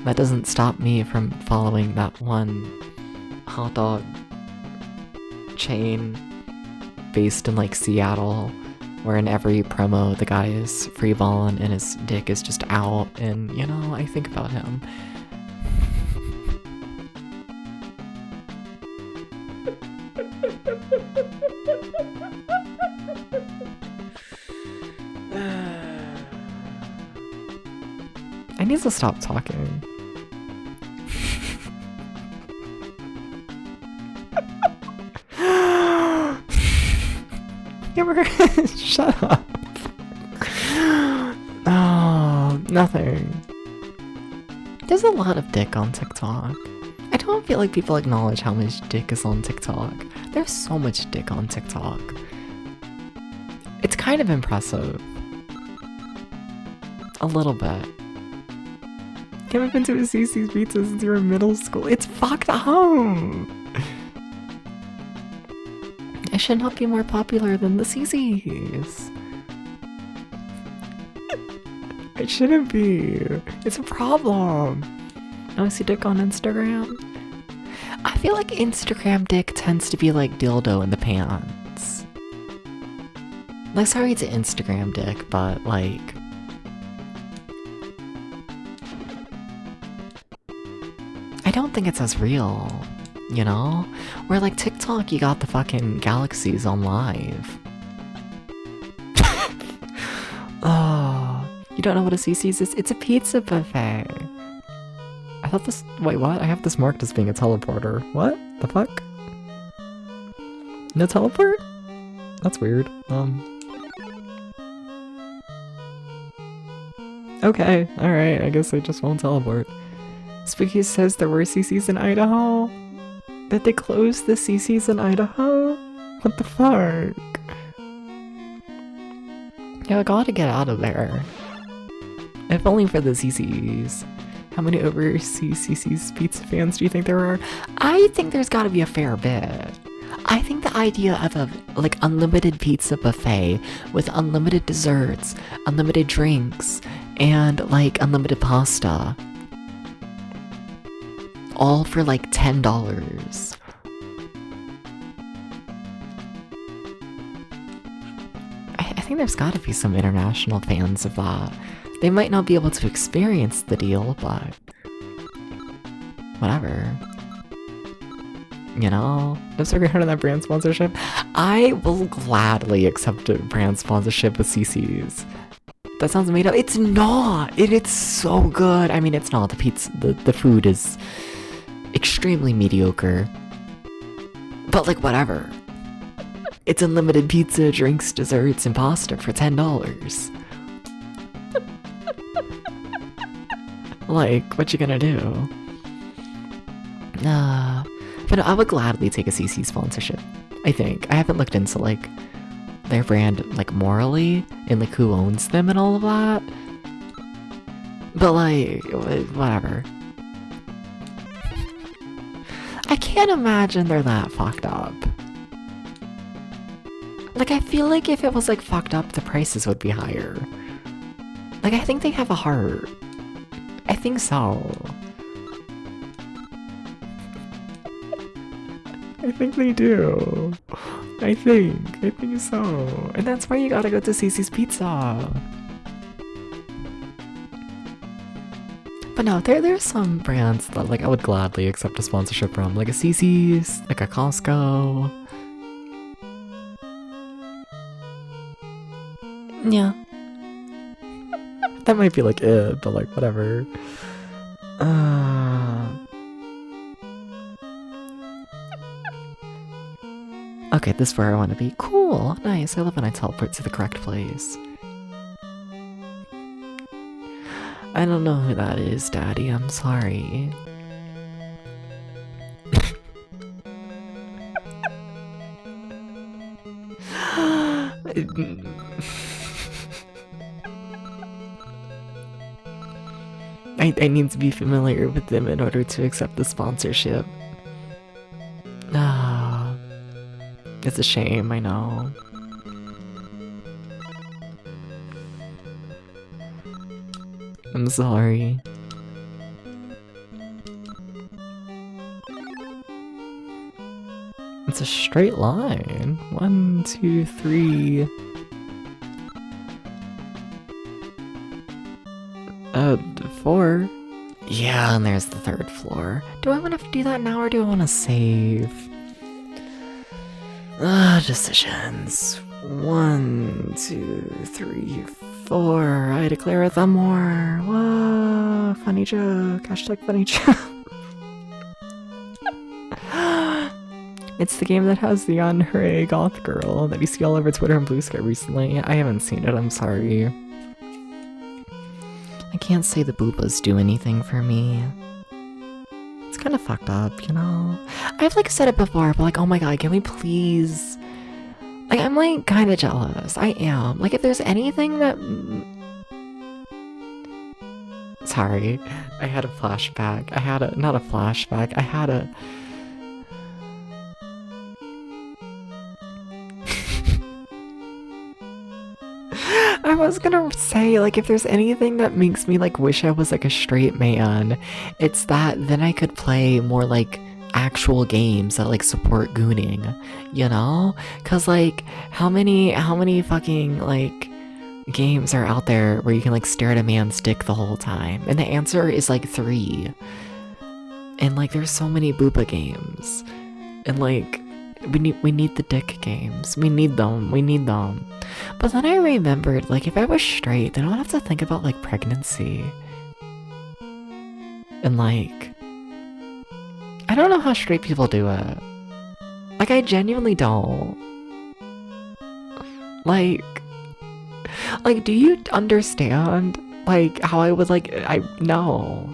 [SPEAKER 1] that doesn't stop me from following that one hot dog chain based in like Seattle, where in every promo the guy is freeballing and his dick is just out, and you know, I think about him. I need to stop talking. Shut up. Oh, nothing. There's a lot of dick on TikTok. I don't feel like people acknowledge how much dick is on TikTok. There's so much dick on TikTok. It's kind of impressive. A little bit. You haven't been to a CC's Pizza since you were in middle school. It's fucked up. I should not be more popular than the CC's. It shouldn't be. It's a problem. Oh, I see dick on Instagram. I feel like Instagram dick tends to be like dildo in the pants. Like, sorry to Instagram dick, but like... I don't think it's as real. You know? Where like TikTok, you got the fucking galaxies on live. Oh, you don't know what a CC's is? It's a pizza buffet. I thought this... wait, what? I have this marked as being a teleporter. What? The fuck? No teleport? That's weird. Okay, alright, I guess I just won't teleport. Spooky says there were CC's in Idaho. That they closed the CC's in Idaho? What the fuck? Yeah, I gotta get out of there. If only for the CC's. How many overseas CC's Pizza fans do you think there are? I think there's gotta be a fair bit. I think the idea of a like unlimited pizza buffet with unlimited desserts, unlimited drinks, and like unlimited pasta, all for like $10. I think there's gotta be some international fans of that. They might not be able to experience the deal, but whatever. You know, I'm so great on that brand sponsorship. I will gladly accept a brand sponsorship with CC's. That sounds made up. It's not. It's so good. I mean, it's not. The pizza, the food is extremely mediocre. But like, whatever. It's unlimited pizza, drinks, desserts, and pasta for $10. Like, what you gonna do? But I would gladly take a CC sponsorship. I think. I haven't looked into like their brand like morally and like who owns them and all of that. But like, whatever. I can't imagine they're that fucked up. Like, I feel like if it was like fucked up, the prices would be higher. Like, I think they have a heart. I think so. I think they do. I think so. And that's why you gotta go to CC's Pizza. But no, there's some brands that like I would gladly accept a sponsorship from, like a CC's, like a Costco. Yeah. That might be like it, but like whatever. Okay, this is where I want to be. Cool, nice. I love when I teleport to the correct place. I don't know who that is, Daddy. I'm sorry. I need to be familiar with them in order to accept the sponsorship. It's a shame, I know. I'm sorry. It's a straight line. 1, 2, 3. 4. Yeah, and there's the 3rd floor. Do I want to do that now or do I want to save? Decisions. 1, 2, 3, 4. I declare a thumb war. Whoa, funny joke. Hashtag funny joke. It's the game that has the Hooray goth girl that you see all over Twitter and Blue Sky recently. I haven't seen it, I'm sorry. I can't say the boobas do anything for me. It's kind of fucked up, you know? I've like said it before, but like, oh my god, can we please... Like, I'm like kind of jealous. I am. Like, if there's anything that... Sorry, I had a flashback. Not a flashback, I had a... I was gonna say, like, if there's anything that makes me, like, wish I was, like, a straight man, it's that then I could play more, like, actual games that, like, support gooning, you know? Cause, like, how many fucking, like, games are out there where you can, like, stare at a man's dick the whole time? And the answer is, like, 3. And, like, there's so many booba games. And, like, we need the dick games. We need them. But then I remembered, like, if I was straight, then I would have to think about, like, pregnancy. And, like, I don't know how straight people do it. Like, I genuinely don't. Like, do you understand, like, how I would, like, no.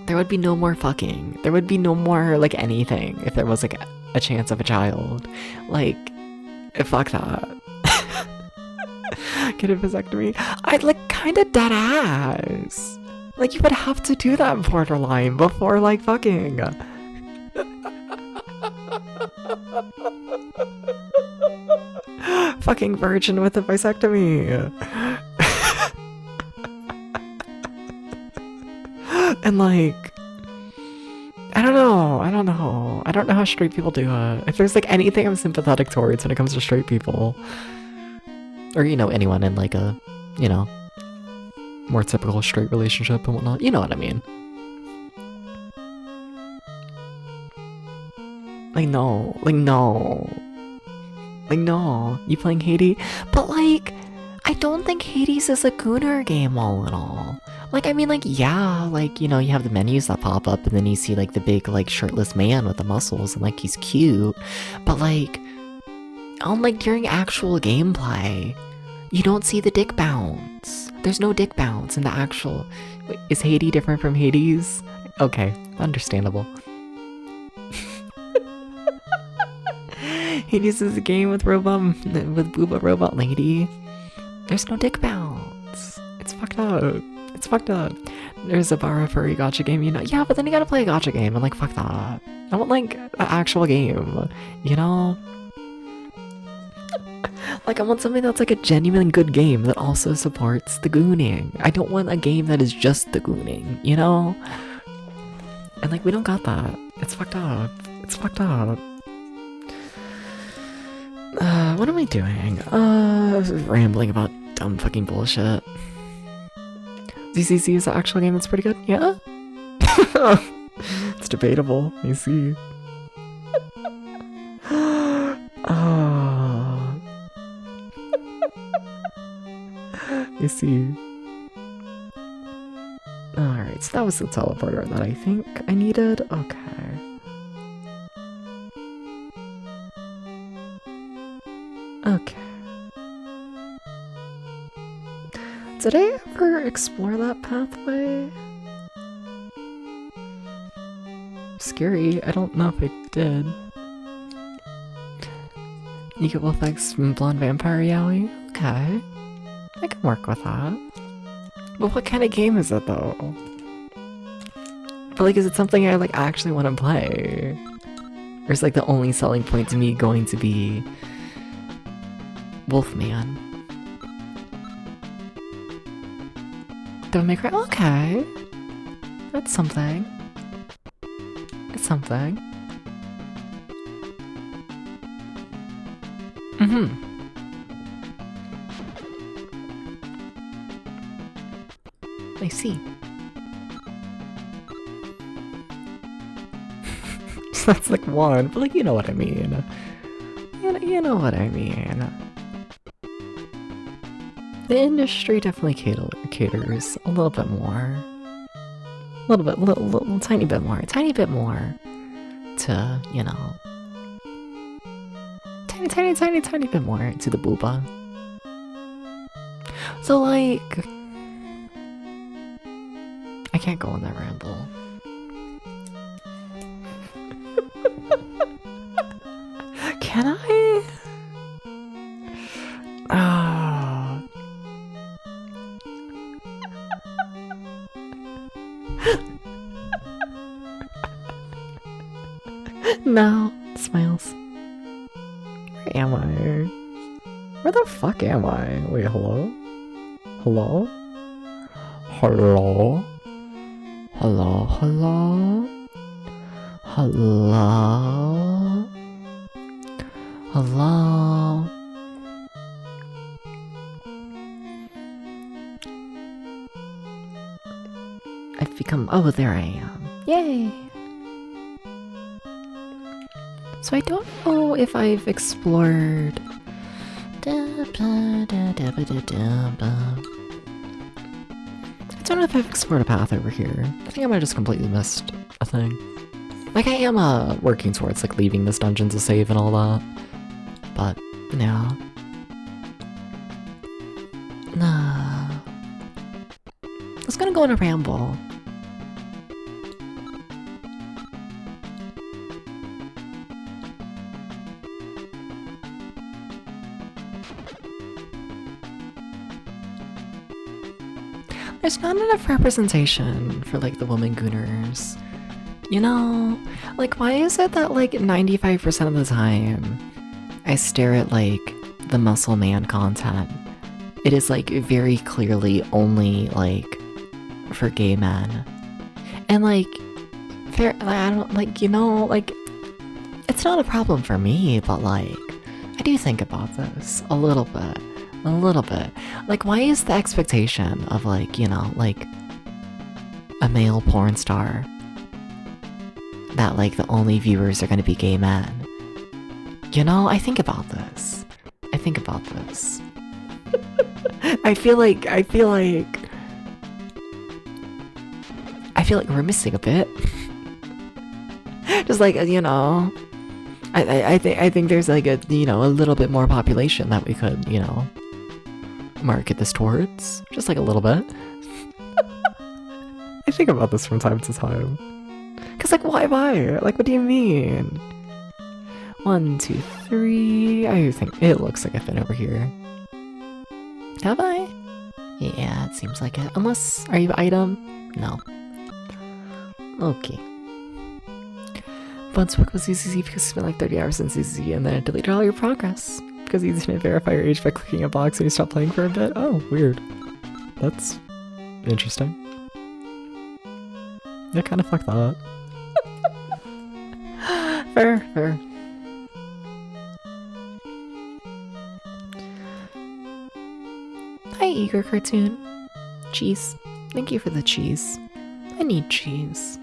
[SPEAKER 1] There would be no more fucking. There would be no more, like, anything if there was, like, a chance of a child. Like, fuck that. Get a vasectomy? I'd, like, kinda dead ass. Like, you would have to do that borderline before, like, fucking. Fucking virgin with a vasectomy. And like, I don't know how straight people do it. If there's like anything I'm sympathetic towards when it comes to straight people, or you know, anyone in like a, you know, more typical straight relationship and whatnot, you know what I mean. No, you playing Hades? But like, I don't think Hades is a Gunnar game all in all. Like, I mean, like, yeah, like, you know, you have the menus that pop up and then you see like the big like shirtless man with the muscles and like he's cute, but like, on like during actual gameplay, you don't see the dick bounce. There's no dick bounce in the actual. Wait, is Hades different from Hades? Okay, understandable. Hades is a game with Booba Robot Lady. There's no dick bounce. It's fucked up. It's fucked up. There's a Bara furry gacha game, you know? Yeah, but then you gotta play a gacha game and like, fuck that. I want like an actual game, you know? Like, I want something that's like a genuine good game that also supports the gooning. I don't want a game that is just the gooning, you know? And like, we don't got that. It's fucked up. It's fucked up. What am I doing? Rambling about dumb fucking bullshit. ZCC is an actual game that's pretty good? Yeah? It's debatable. You see. You see. Alright, so that was the teleporter that I think I needed. Okay. Okay. Did I ever explore that pathway? Scary. I don't know if I did. You get both legs from Blonde Vampire Yaoi? Okay. I can work with that. But what kind of game is it though? But like, is it something I like actually want to play? Or is like the only selling point to me going to be Wolfman? Devil May Cry? Okay. That's something. It's something. Mm-hmm. I see. So that's like one, but like, you know what I mean. You know what I mean. The industry definitely caters a little bit more. Little tiny bit more to, you know. Tiny bit more to the booba. So like, I can't go on that ramble. Can I? No. Smiles. Where am I? Where the fuck am I? Wait, hello? Hello? Hello? Hello? Hello? Hello? Hello? I've become... Oh, there I am. Yay! So I don't know if I've explored... I don't know if I've explored a path over here. I think I might have just completely missed a thing. Like, I am working towards like leaving this dungeon to save and all that. But, yeah. Nah. I was gonna go on a ramble. There's not enough representation for like the woman gooners. You know? Like, why is it that like 95% of the time I stare at like the muscle man content, it is like very clearly only like for gay men. And like fair, I don't like, like it's not a problem for me, but like I do think about this a little bit. A little bit. Like, why is the expectation of like, like a male porn star that like the only viewers are gonna be gay men? I think about this. I feel like we're missing a bit. Just like, I think there's like a little bit more population that we could, market this towards. Just like a little bit. I think about this from time to time. Cause like why? Like what do you mean? 1, 2, 3. I think it looks like I've been over here. Have I? Yeah, it seems like it. Unless, are you item? No. Okay. Bunswick was easy because you spent like 30 hours in CCC and then it deleted all your progress. Because you didn't verify your age by clicking a box and you stopped playing for a bit. Oh, weird. That's interesting. Yeah, kind of fucked that up. Fair. Hi, Eager Cartoon. Cheese. Thank you for the cheese. I need cheese.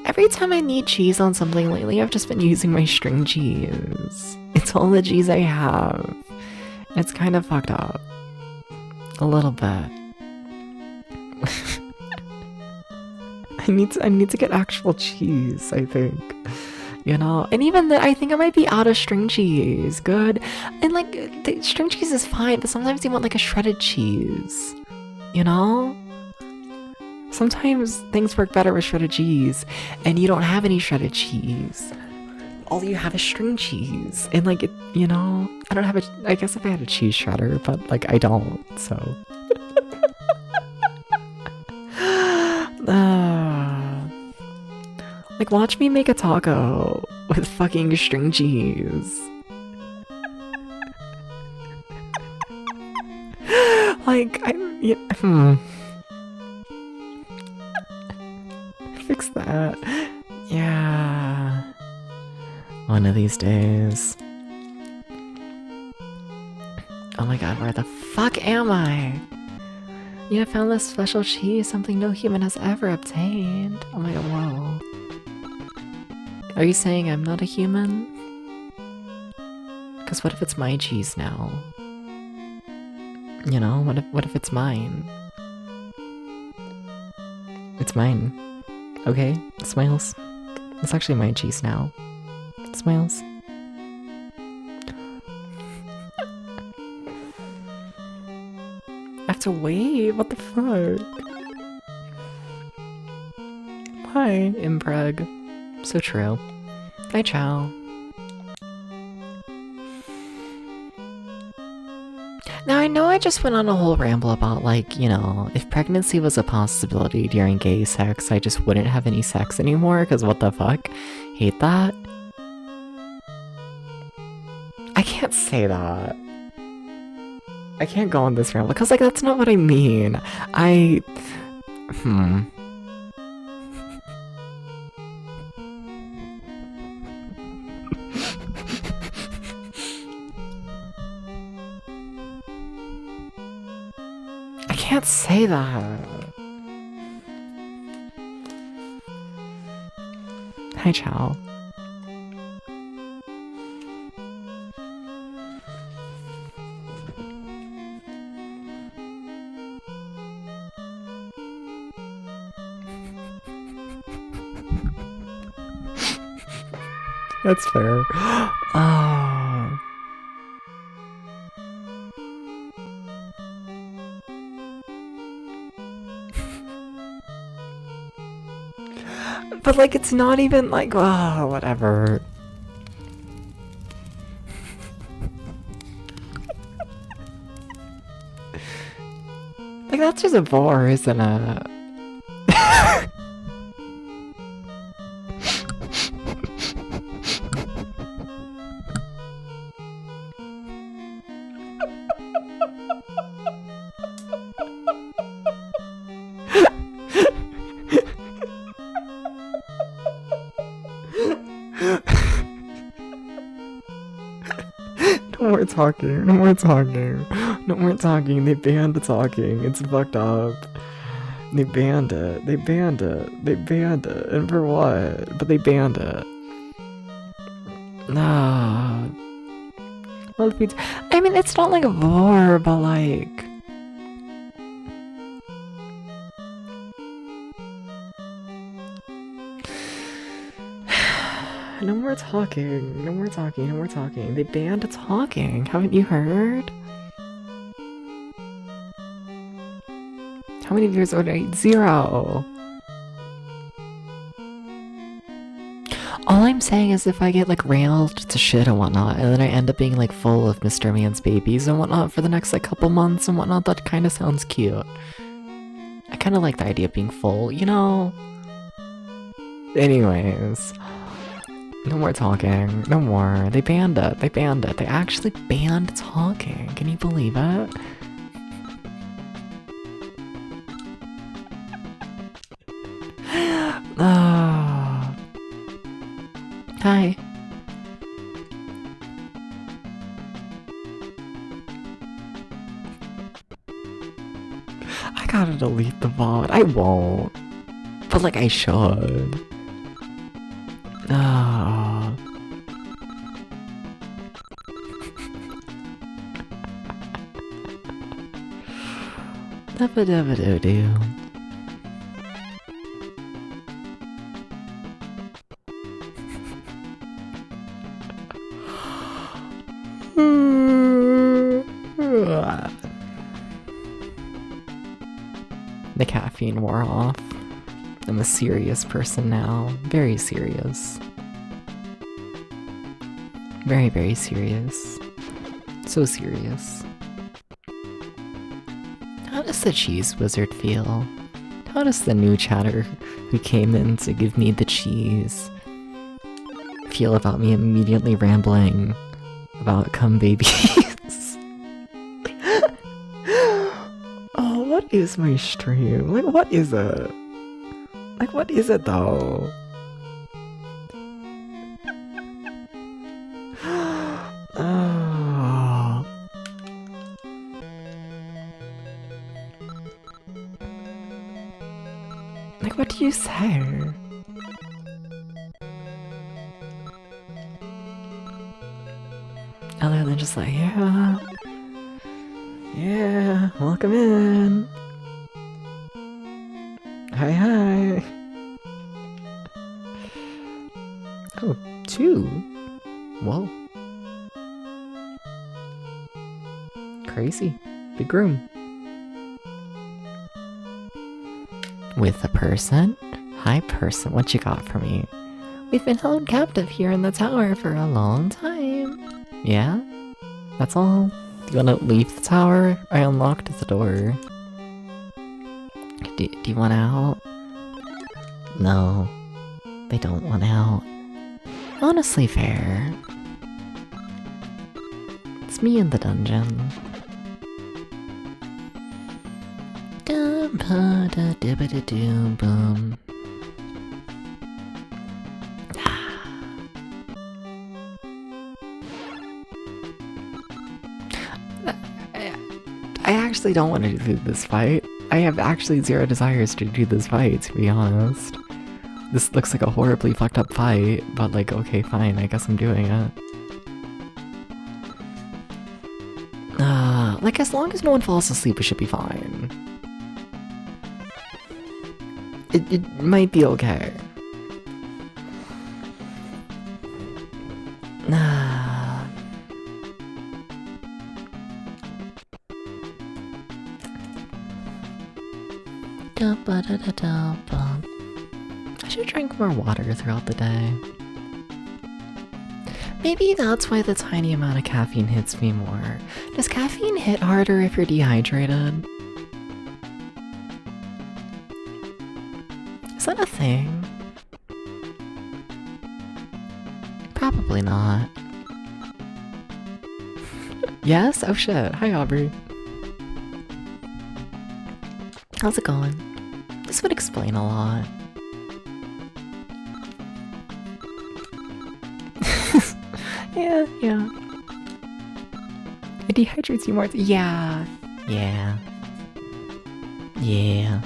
[SPEAKER 1] Every time I need cheese on something lately, I've just been using my string cheese. It's all the cheese I have. It's kind of fucked up. A little bit. I need to get actual cheese, I think. And even then, I think I might be out of string cheese. Good. And like, the string cheese is fine, but sometimes you want like a shredded cheese. Sometimes things work better with shredded cheese, and you don't have any shredded cheese. All you have is string cheese. And like, I don't have I guess if I had a cheese shredder, but like, I don't, so. Like, watch me make a taco with fucking string cheese. Like, fix that. Yeah. One of these days. Oh my god, where the fuck am I? You have found this special cheese, something no human has ever obtained. Oh my god, whoa. Are you saying I'm not a human? Because what if it's my cheese now? What if it's mine? It's mine. Okay, Smiles. It's actually my cheese now. Smiles. I have to wait? What the fuck? Hi, Impreg. So true. Hi, Chow. Now, I know I just went on a whole ramble about, like, if pregnancy was a possibility during gay sex, I just wouldn't have any sex anymore, because what the fuck? Hate that? I can't say that. I can't go on this ramble, because, like, that's not what I mean. I can't say that. Hi, Chow. That's fair. Oh. But like, it's not even like, oh, whatever. Like, that's just a bore, isn't it? more talking. No more talking. No more talking. They banned the talking. It's fucked up. They banned it. They banned it. They banned it. And for what? But they banned it. Nah. Well, I mean, it's not like a war, but like... No more talking. No more talking. No more talking. They banned talking. Haven't you heard? How many viewers are there? 0. All I'm saying is if I get like railed to shit and whatnot, and then I end up being like full of Mr. Man's babies and whatnot for the next like couple months and whatnot, that kind of sounds cute. I kind of like the idea of being full, you know? Anyways, no more talking. No more. They banned it. They banned it. They actually banned talking. Can you believe it? Hi. I gotta delete the VOD. I won't. But like I should. Dabba-dabba-doo-doo. The caffeine wore off. I'm a serious person now. Very serious. Very, very serious. So serious. How does the cheese wizard feel? How does the new chatter who came in to give me the cheese feel about me immediately rambling about cum babies? Oh, what is my stream? Like, what is it? Like, what is it though? Oh. Like, what do you say? Other than just like, yeah. Yeah, welcome in. Hi, hi. Oh, 2? Whoa. Crazy. Big room. With a person? Hi, person. What you got for me? We've been held captive here in the tower for a long time. Yeah? That's all? Do you want to leave the tower? I unlocked the door. Do you want out? No. They don't want out. Honestly fair. It's me in the dungeon. Boom. I actually don't want to do this fight. I have actually 0 desires to do this fight, to be honest. This looks like a horribly fucked up fight, but like, okay, fine, I guess I'm doing it. Like, as long as no one falls asleep, it should be fine. It might be okay. I should drink more water throughout the day. Maybe that's why the tiny amount of caffeine hits me more. Does caffeine hit harder if you're dehydrated? Is that a thing? Probably not. Yes? Oh shit. Hi, Aubrey. How's it going? This would explain a lot. Yeah. It dehydrates you more. Yeah. Yeah. Yeah.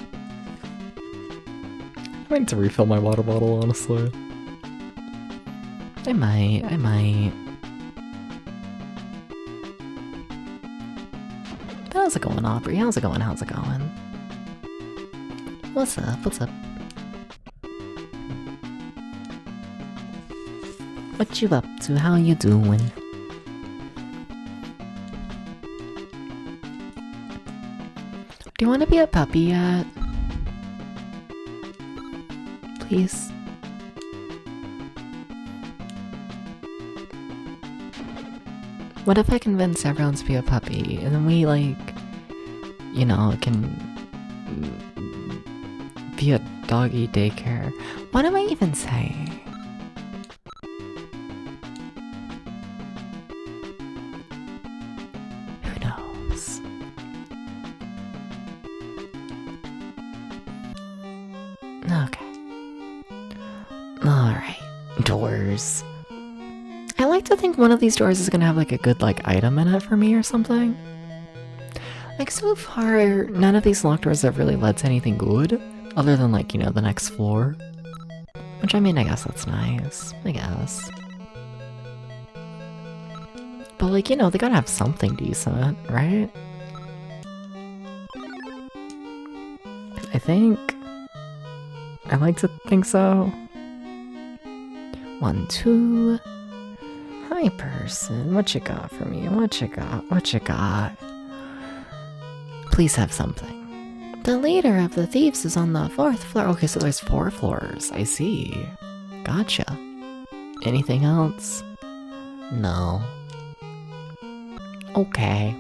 [SPEAKER 1] I might need to refill my water bottle, honestly. I might. How's it going, Aubrey? How's it going? What's up? What you up to? How you doing? Do you want to be a puppy yet? Please? What if I convince everyone to be a puppy, and then we, like, you know, can be a doggy daycare? What am I even saying? Who knows? Okay. Alright. Doors. I like to think one of these doors is gonna have like a good like item in it for me or something. Like so far, none of these locked doors have really led to anything good, other than like, you know, the next floor. Which I mean, I guess that's nice, I guess. But like, you know, they gotta have something decent, right? I think. I like to think so. 1, 2. Hi, person. What you got for me? What you got? Please have something. The leader of the thieves is on the 4th floor. Okay, so there's 4 floors. I see. Gotcha. Anything else? No. Okay.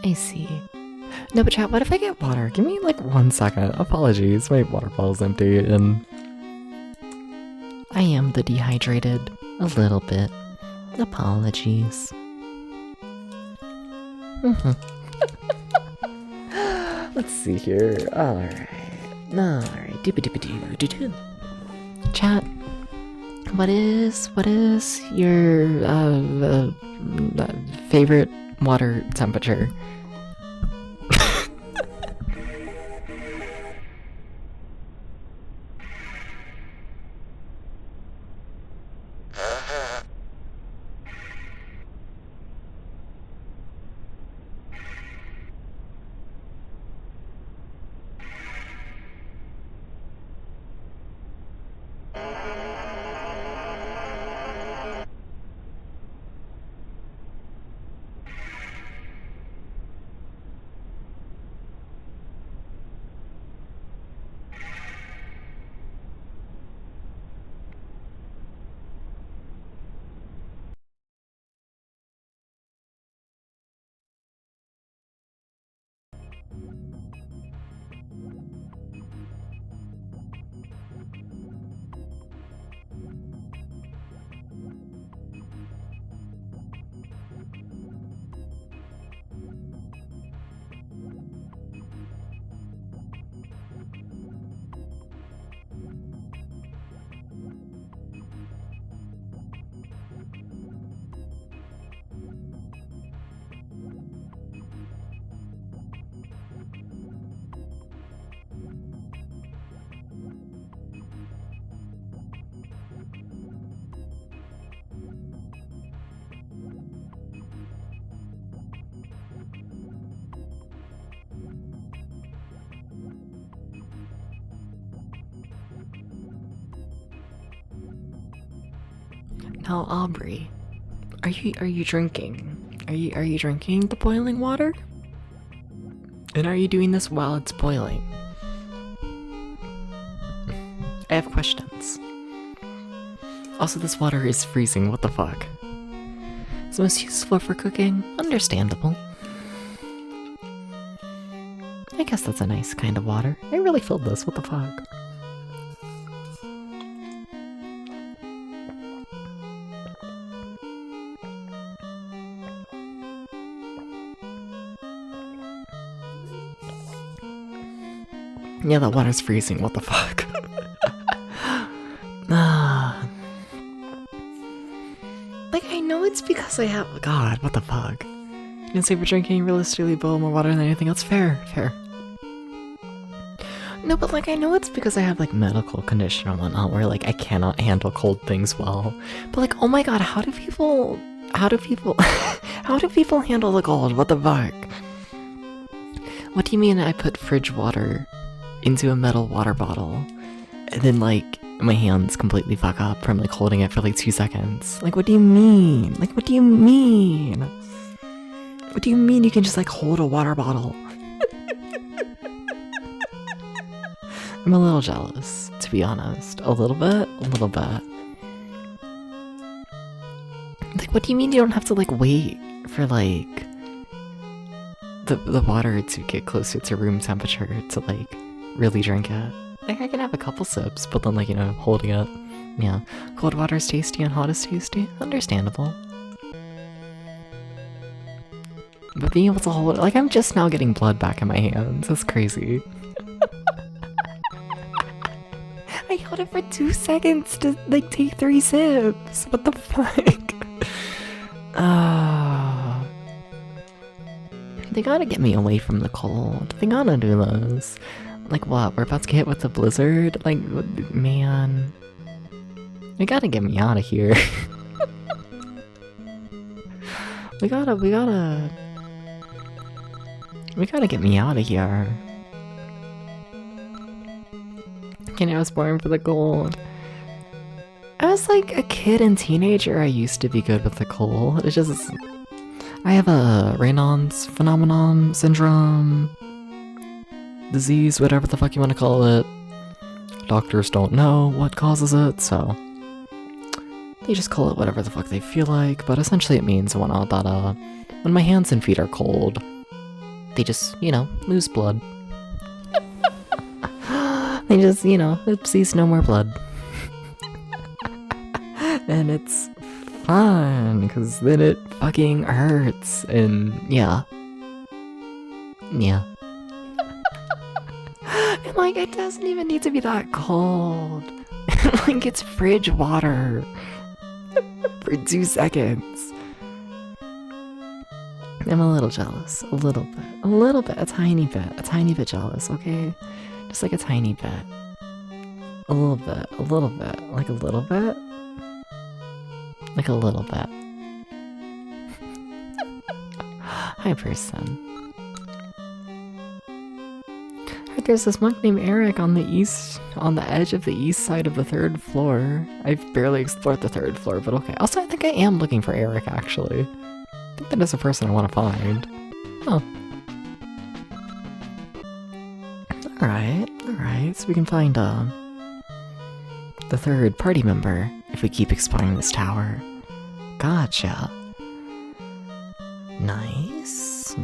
[SPEAKER 1] I see. No, but chat, what if I get water? Give me like 1 second. Apologies, my water bottle's empty and I am the dehydrated. A little bit. Apologies. Let's see here. Alright. Doop-a-doop-a-doo-doo-doo. Chat, what is your favorite water temperature? Now, Aubrey, are you drinking? Are you drinking the boiling water? And are you doing this while it's boiling? I have questions. Also, this water is freezing. What the fuck? It's most useful for cooking. Understandable. I guess that's a nice kind of water. I really filled this. What the fuck? Yeah, that water's freezing. What the fuck? it's because I have. God, what the fuck? You can say for drinking, realistically, boil more water than anything else. Fair. No, but like I know it's because I have like medical condition and whatnot, where like I cannot handle cold things well. But like, oh my god, how do people how do people handle the cold? What the fuck? What do you mean I put fridge water into a metal water bottle and then like my hands completely fuck up from like holding it for like 2 seconds? Like what do you mean? Like what do you mean? What do you mean you can just like hold a water bottle? I'm a little jealous, to be honest. A little bit. Like, what do you mean you don't have to, like, wait for, like, the water to get closer to room temperature to, like, really drink it? Like, I can have a couple sips, but then, like, you know, holding it. Yeah. Cold water is tasty and hot is tasty. Understandable. But being able to hold it, like, I'm just now getting blood back in my hands. That's crazy. I held it for 2 seconds to, like, take 3 sips. What the fuck? They gotta get me away from the cold. They gotta do this. Like, what? We're about to get hit with a blizzard? Like, man. They gotta get me out of here. We gotta get me out of here. I was born for the cold. I was like a kid and teenager, I used to be good with the cold. It's just... I have a Raynaud's phenomenon, syndrome, disease, whatever the fuck you want to call it. Doctors don't know what causes it, so... they just call it whatever the fuck they feel like, but essentially it means that when my hands and feet are cold, they just, you know, lose blood. They just, you know, oopsies, no more blood. And it's fun, because then it fucking hurts, and yeah. And like, it doesn't even need to be that cold. Like, it's fridge water. For 2 seconds. I'm a little jealous, a little bit, a tiny bit jealous, okay? Just like a tiny bit. A little bit, like a little bit? Like a little bit. Hi, person. There's this monk named Eric on the edge of the east side of the 3rd floor. I've barely explored the 3rd floor, but okay. Also, I think I am looking for Eric, actually. I think that is a person I want to find. Oh. Alright, so we can find, the 3rd party member if we keep exploring this tower. Gotcha. Nice.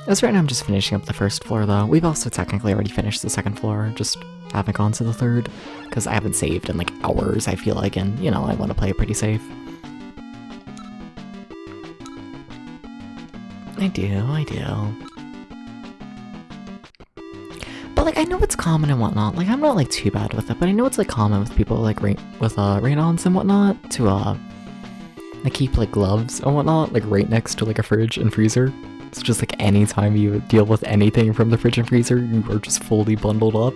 [SPEAKER 1] As right now I'm just finishing up the 1st floor though. We've also technically already finished the 2nd floor, just haven't gone to the 3rd, because I haven't saved in like hours, I feel like, and you know, I want to play it pretty safe. I do. But like, I know it's common and whatnot, like I'm not like too bad with it, but I know it's like common with people like Raynaud's and whatnot to like keep like gloves and whatnot like right next to like a fridge and freezer. It's just like anytime you deal with anything from the fridge and freezer, you are just fully bundled up.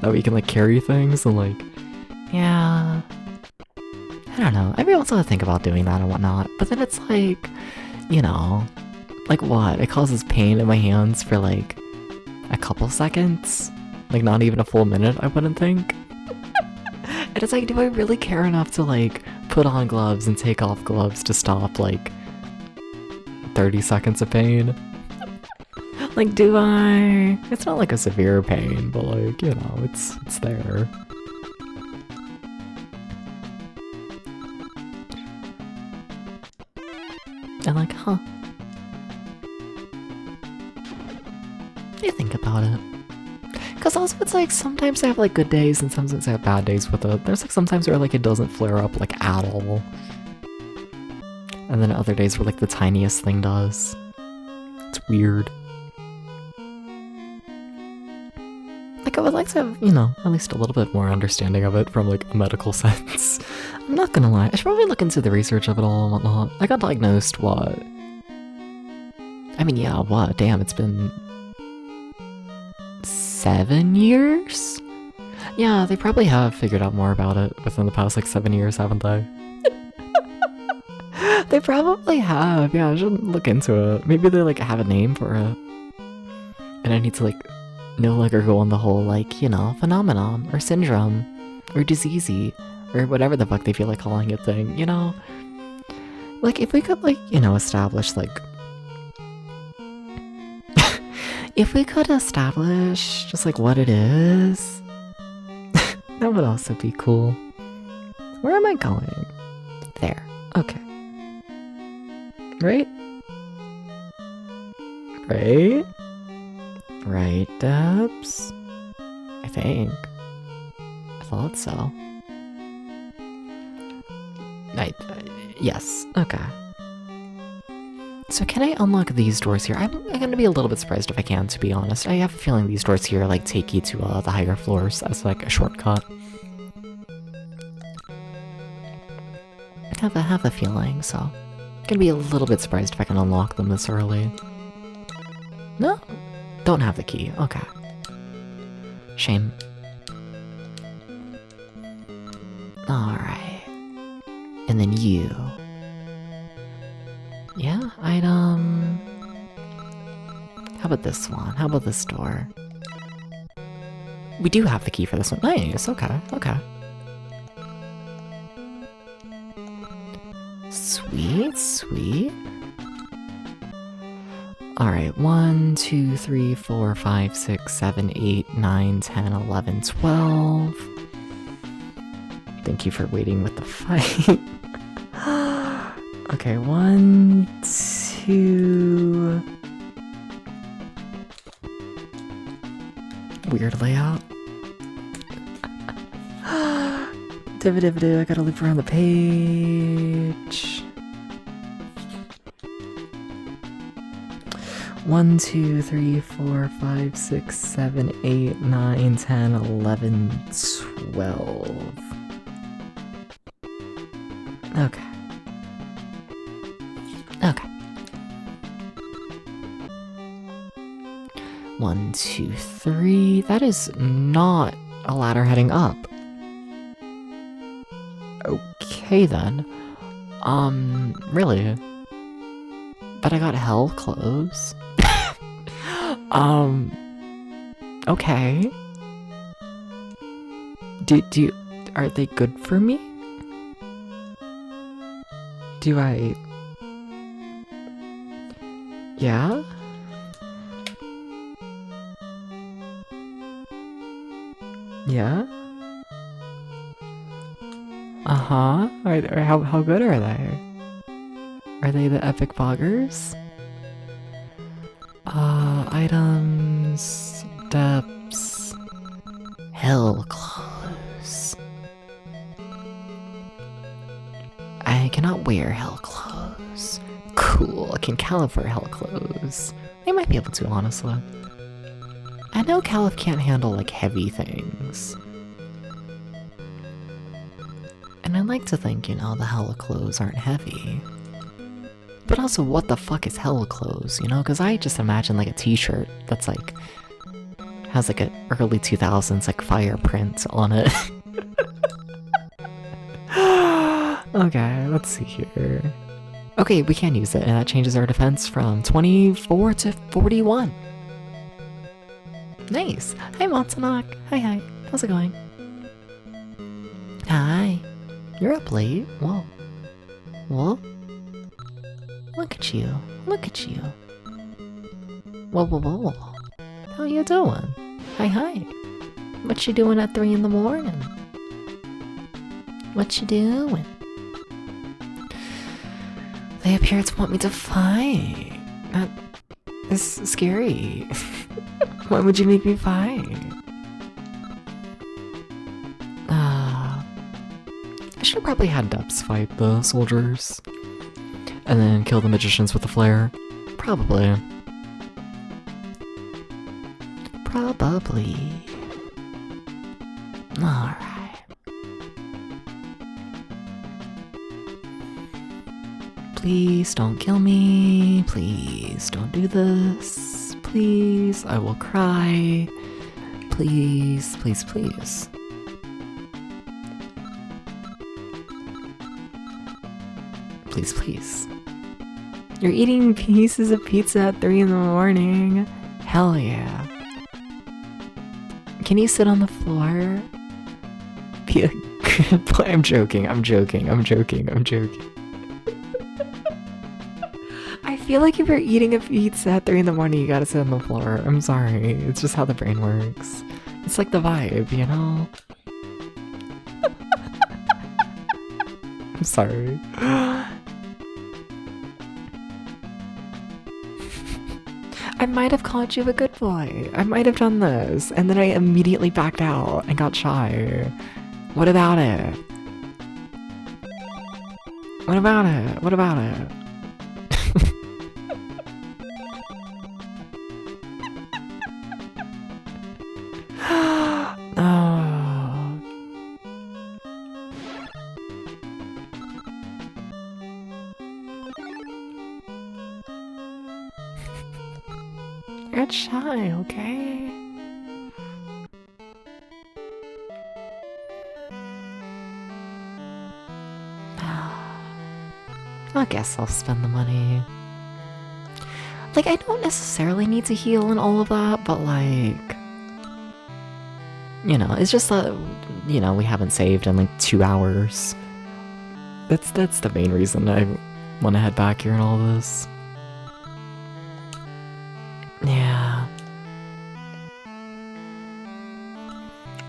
[SPEAKER 1] That way you can like carry things and like, yeah. I don't know, I'd be able to think about doing that and whatnot, but then it's like, you know, like what? It causes pain in my hands for like a couple seconds? Like not even a full minute, I wouldn't think. And it's like, do I really care enough to like put on gloves and take off gloves to stop like 30 seconds of pain? Like, do I? It's not like a severe pain, but like, you know, it's there. And like, huh. You think about it. Because also it's like, sometimes I have like good days and sometimes I have bad days with it. There's like sometimes where like it doesn't flare up like at all. And then other days where like the tiniest thing does. It's weird. Like I would like to have, you know, at least a little bit more understanding of it from, like, a medical sense. I'm not gonna lie, I should probably look into the research of it all and whatnot. I got diagnosed, what? I mean, yeah, what? Damn, it's been 7 years? Yeah, they probably have figured out more about it within the past, like, 7 years, haven't they? They probably have, yeah, I should look into it. Maybe they, like, have a name for it. And I need to, like, no longer go on the whole, like, you know, phenomenon, or syndrome, or diseasey, or whatever the fuck they feel like calling it thing, you know? Like, if we could, like, you know, establish, like... if we could establish just, like, what it is... that would also be cool. Where am I going? There. Okay. Right? Right? Right, Debs? I think. I thought so. Yes, okay. So can I unlock these doors here? I'm gonna be a little bit surprised if I can, to be honest. I have a feeling these doors here, like, take you to the higher floors as, like, a shortcut. I have a feeling, so... I'm gonna be a little bit surprised if I can unlock them this early. No? Don't have the key, okay. Shame. Alright. And then you. Yeah, item... How about this one? How about this door? We do have the key for this one. Nice, okay, okay. Sweet, sweet. Alright, 1, 2, 3, 4, 5, 6, 7, 8, 9, 10, 11, 12. Thank you for waiting with the fight. Okay, 1, 2... Weird layout. I gotta loop around the page. 1, 2, 3, 4, 5, 6, 7, 8, 9, 10, 11, 12. Okay. Okay. 1, 2, 3. That is not a ladder heading up. Okay then. Really? But I got hell clothes. Okay. Are they good for me? Do I... Yeah? Yeah? Uh-huh. How good are they? Are they the epic poggers? Items... Steps... Hell clothes. I cannot wear hell clothes. Cool, can Caliph wear hell clothes? They might be able to, honestly. I know Caliph can't handle, like, heavy things. And I like to think, you know, the hell clothes aren't heavy. But also, what the fuck is hell clothes, you know? Because I just imagine, like, a t-shirt that's, like, has, like, an early 2000s, like, fire print on it. Okay, let's see here. Okay, we can use it, and that changes our defense from 24 to 41. Nice! Hi, Monsanok! Hi. How's it going? Hi. You're up late. Whoa. Whoa? Look at you. Look at you. Whoa. How you doing? Hi. What you doing at 3 in the morning? What you doing? They appear to want me to fight. That is scary. Why would you make me fight? I should have probably had Depps fight the soldiers. And then kill the magicians with the flare. Probably. Alright. Please don't kill me. Please don't do this. Please, I will cry. Please, please, please. Please, please. You're eating pieces of pizza at 3 in the morning. Hell yeah. Can you sit on the floor? I'm joking, I'm joking, I'm joking, I'm joking. I feel like if you're eating a pizza at 3 in the morning, you gotta sit on the floor. I'm sorry. It's just how the brain works. It's like the vibe, you know? I'm sorry. I might have called you a good boy. I might have done this, and then I immediately backed out and got shy. What about it? What about it? What about it? Oh. You're shy, okay? I guess I'll spend the money. Like, I don't necessarily need to heal and all of that, but like... You know, it's just that, you know, we haven't saved in like 2 hours. That's the main reason I want to head back here and all this. Yeah.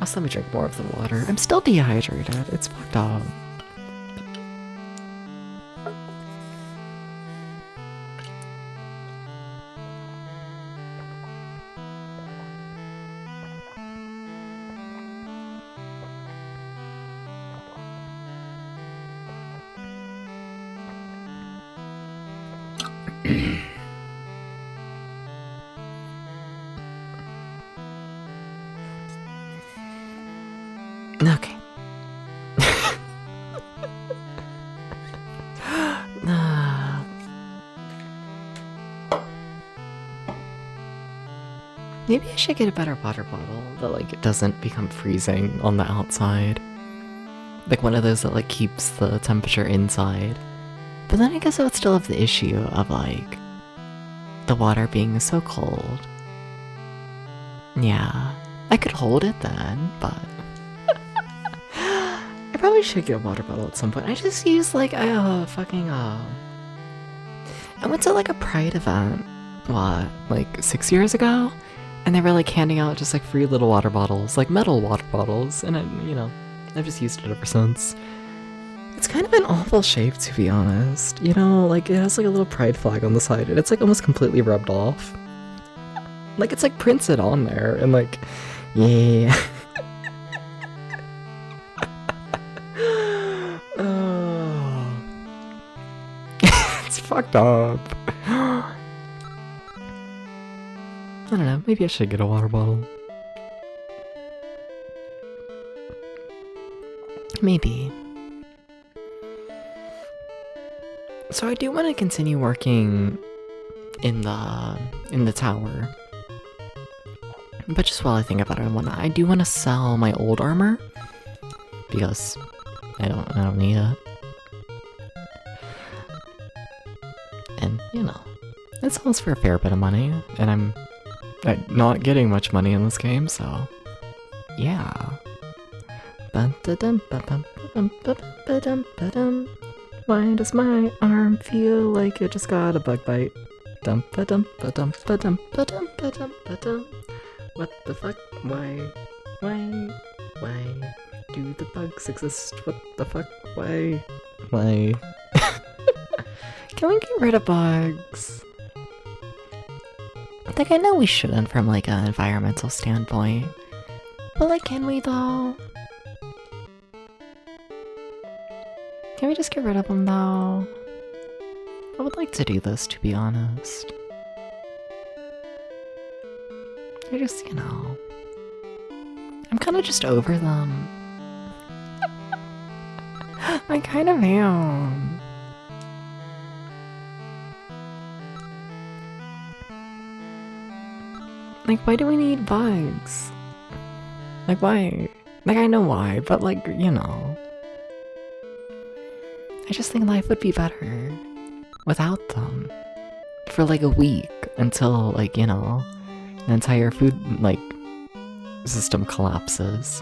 [SPEAKER 1] Also, let me drink more of the water. I'm still dehydrated. It's fucked up. Okay. Maybe I should get a better water bottle that like it doesn't become freezing on the outside. Like one of those that like keeps the temperature inside. But then I guess I would still have the issue of like the water being so cold. Yeah, I could hold it then, but I probably should get a water bottle at some point. I just used like I went to like a Pride event, what, like 6 years ago? And they were like handing out just like free little water bottles, like metal water bottles, and you know, I've just used it ever since. It's kind of an awful shape, to be honest. You know, like it has like a little pride flag on the side, and it's like almost completely rubbed off. Like it's like printed on there, and like, yeah. Oh. It's fucked up. I don't know, maybe I should get a water bottle. Maybe. So I do want to continue working in the tower. But just while I think about it, I do want to sell my old armor because I don't need it. And you know, it sells for a fair bit of money, and I'm not getting much money in this game, so yeah. Why does my arm feel like it just got a bug bite? What the fuck? Why do the bugs exist? What the fuck? Why? Can we get rid of bugs? Like, I know we shouldn't from, like, an environmental standpoint. But, like, can we, though? Can we just get rid of them, though? I would like to do this, to be honest. I just, you know... I'm kind of just over them. I kind of am. Like, why do we need bugs? Like, why? Like, I know why, but like, you know. I just think life would be better without them. For like a week until, like, you know, the entire food, like, system collapses.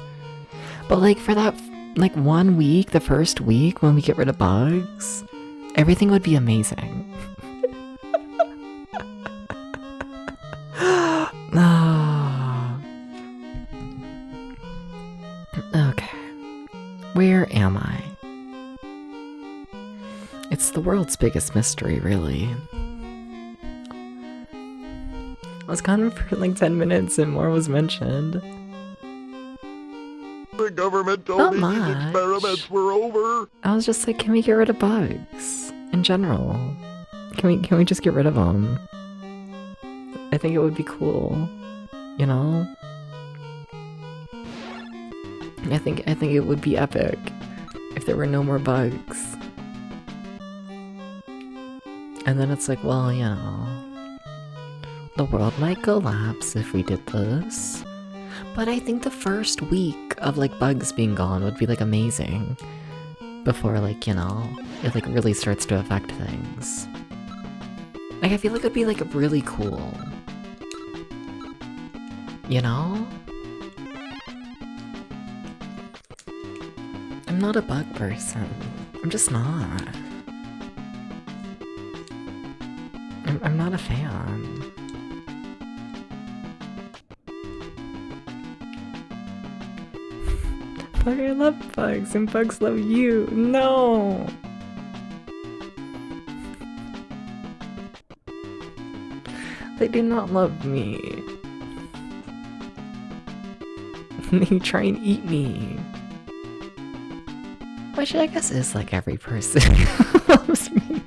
[SPEAKER 1] But like, for that, like, 1 week, the first week when we get rid of bugs, everything would be amazing. Okay. Where am I? It's the world's biggest mystery, really. I was gone for like 10 minutes and more was mentioned.
[SPEAKER 2] The government told me these experiments were over.
[SPEAKER 1] I was just like, can we get rid of bugs in general? Can we just get rid of them? I think it would be cool, you know? I think it would be epic if there were no more bugs. And then it's like, well, you know, the world might collapse if we did this. But I think the first week of like bugs being gone would be like amazing. Before, like, you know, it like really starts to affect things. Like, I feel like it'd be like really cool. You know? I'm not a bug person. I'm just not. I'm not a fan. But I love bugs and bugs love you. No! They do not love me. They try and eat me. Which I guess is like every person who loves me.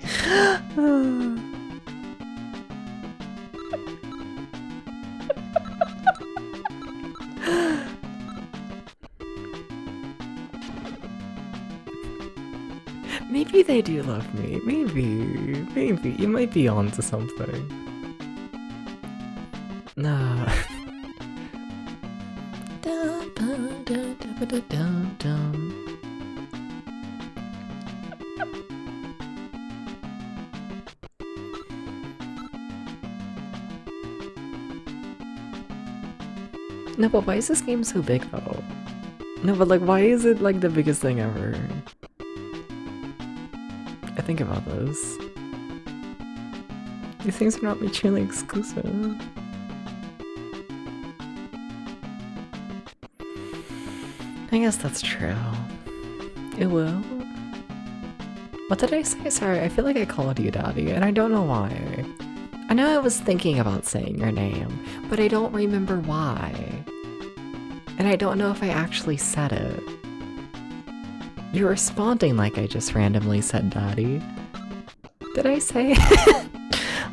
[SPEAKER 1] Maybe they do love me. Maybe. You might be onto something. Nah. No, but why is this game so big though? No, but like, why is it like the biggest thing ever? I think about this. These things are not mutually exclusive. I guess that's true. It will. What did I say? Sorry, I feel like I called you Daddy, and I don't know why. I know I was thinking about saying your name, but I don't remember why. And I don't know if I actually said it. You're responding like I just randomly said Daddy. Did I say it?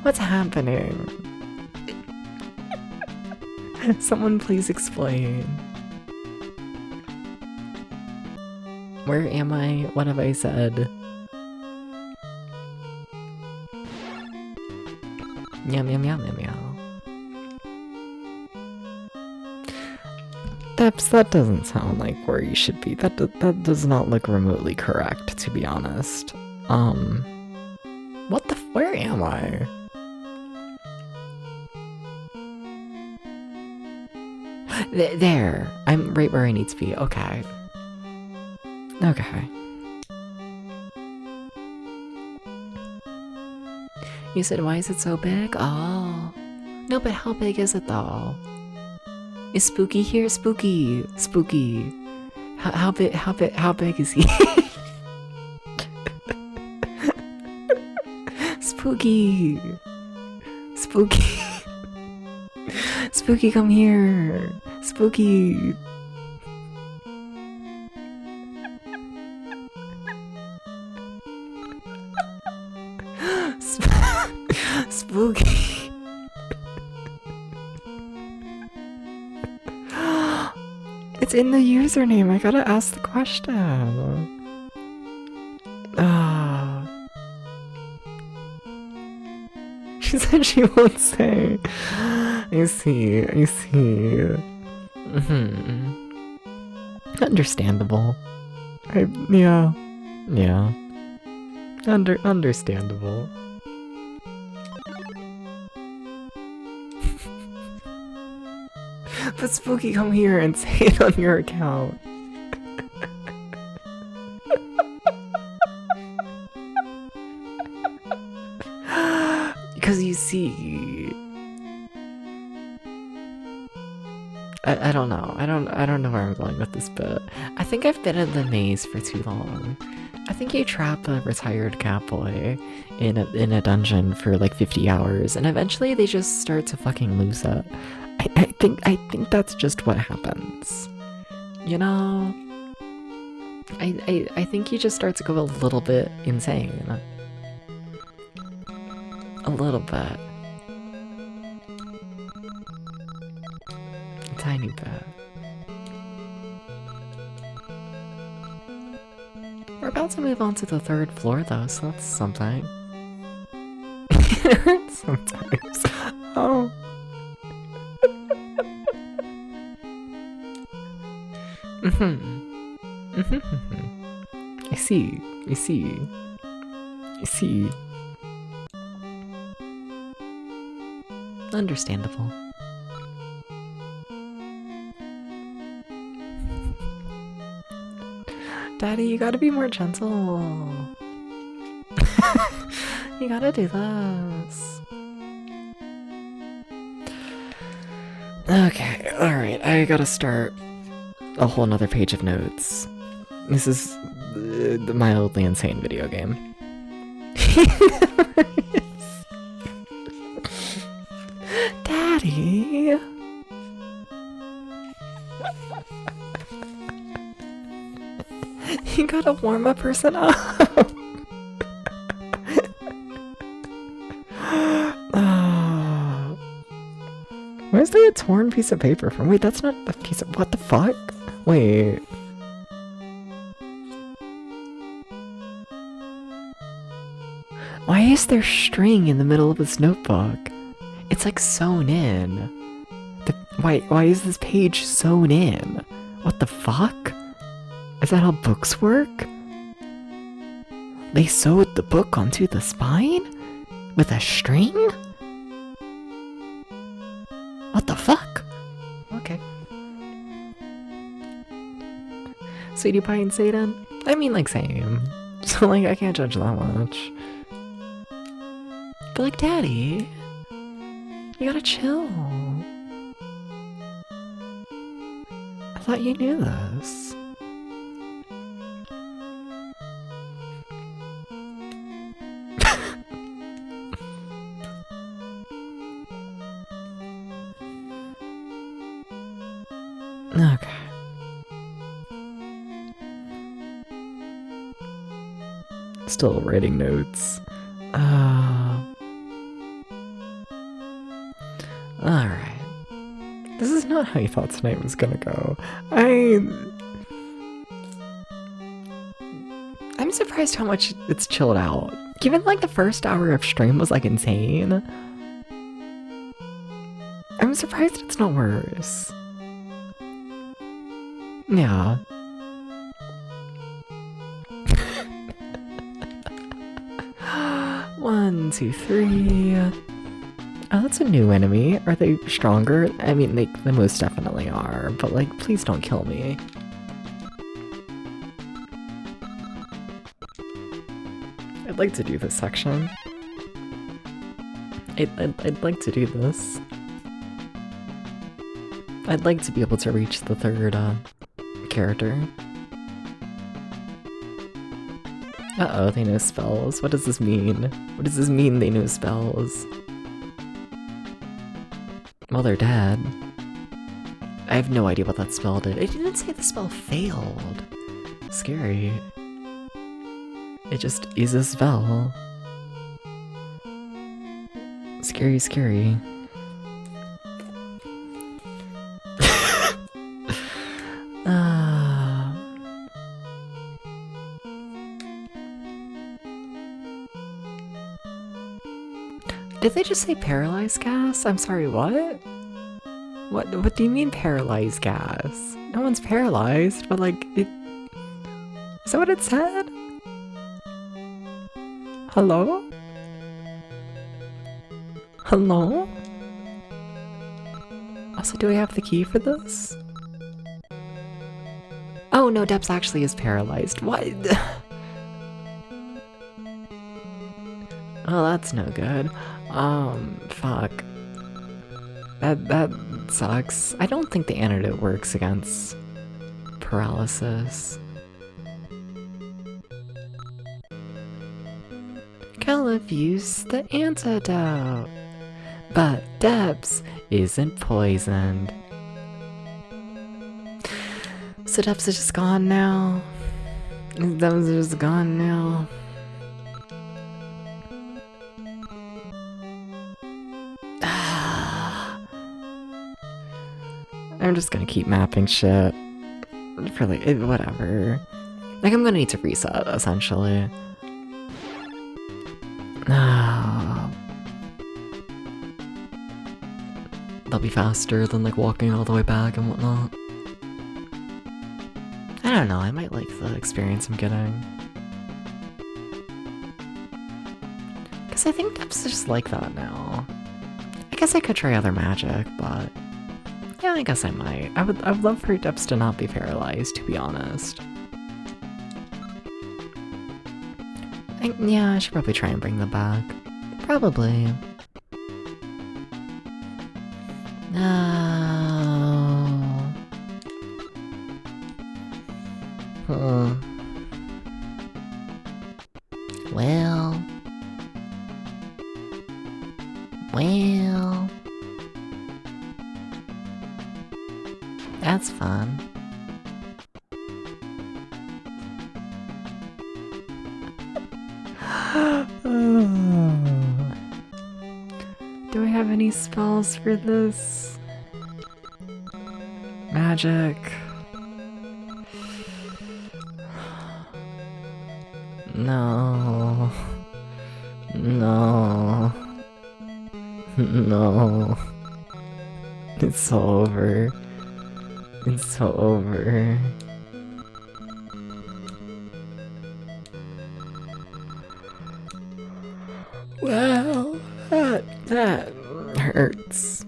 [SPEAKER 1] What's happening? Someone please explain. Where am I? What have I said? Yum yum yum yum yum. That doesn't sound like where you should be. That does not look remotely correct, to be honest. What the where am I? There. I'm right where I need to be. Okay. Okay. You said, why is it so big? Oh. No, but how big is it though? Is Spooky here? Spooky. Spooky. How big is he? Spooky. Spooky. Spooky, come here. Spooky. Spooky. in the username. I gotta ask the question. She said she won't say. I see. Understandable. Yeah. Understandable. But Spooky, come here and say it on your account. Because you see, I don't know. I don't know where I'm going with this bit. I think I've been in the maze for too long. I think you trap a retired catboy in a dungeon for like 50 hours, and eventually they just start to fucking lose it. I think that's just what happens. You know? I think you just start to go a little bit insane. A little bit. A tiny bit. We're about to move on to the 3rd floor though, so that's something. It hurts sometimes. Oh. I see. Understandable. Daddy, you gotta be more gentle. You gotta do this. Okay, alright, I gotta start a whole nother page of notes. This is the mildly insane video game. Daddy! You gotta warm a person up. Where's there a torn piece of paper from? Wait, that's not a piece of... What the fuck? Wait. Why is there string in the middle of this notebook? It's like sewn in. Why is this page sewn in? What the fuck? Is that how books work? They sewed the book onto the spine? With a string? What the fuck? Okay. Sweetie Pie and Satan? I mean, like, same. So, like, I can't judge that much. But, like, Daddy, you gotta chill. I thought you knew this. Okay. Still writing notes. Alright. This is not how you thought tonight was gonna go. I'm surprised how much it's chilled out. Given like the first hour of stream was like insane. I'm surprised it's not worse. Yeah. One, two, three. Oh, that's a new enemy. Are they stronger? I mean, they most definitely are, but like, please don't kill me. I'd like to do this section. I'd like to do this. I'd like to be able to reach the 3rd, character. Uh-oh, they know spells. What does this mean? What does this mean they know spells? Well, they're dead. I have no idea what that spell did. It didn't say the spell failed. Scary. It just is a spell. Scary, scary. Did they just say paralyzed gas? I'm sorry, what? What do you mean paralyzed gas? No one's paralyzed, but like, it... Is that what it said? Hello? Hello? Also, do I have the key for this? Oh no, Debs actually is paralyzed. What? Oh, that's no good. Fuck. That sucks. I don't think the antidote works against paralysis. Caliph used the antidote. But Debs isn't poisoned. So Debs is just gone now. Debs is just gone now. I'm just gonna keep mapping shit. For like, whatever. Like, I'm gonna need to reset, essentially. That'll be faster than like walking all the way back and whatnot. I don't know, I might like the experience I'm getting. Because I think Debs is just like that now. I guess I could try other magic, but yeah, I guess I might. I would love for Debs to not be paralyzed, to be honest. Yeah, I should probably try and bring them back. Probably. No. Well. That's fun. Do I have any spells for this? Magic. No. No. No. It's so over. It's so over. Well, that hurts.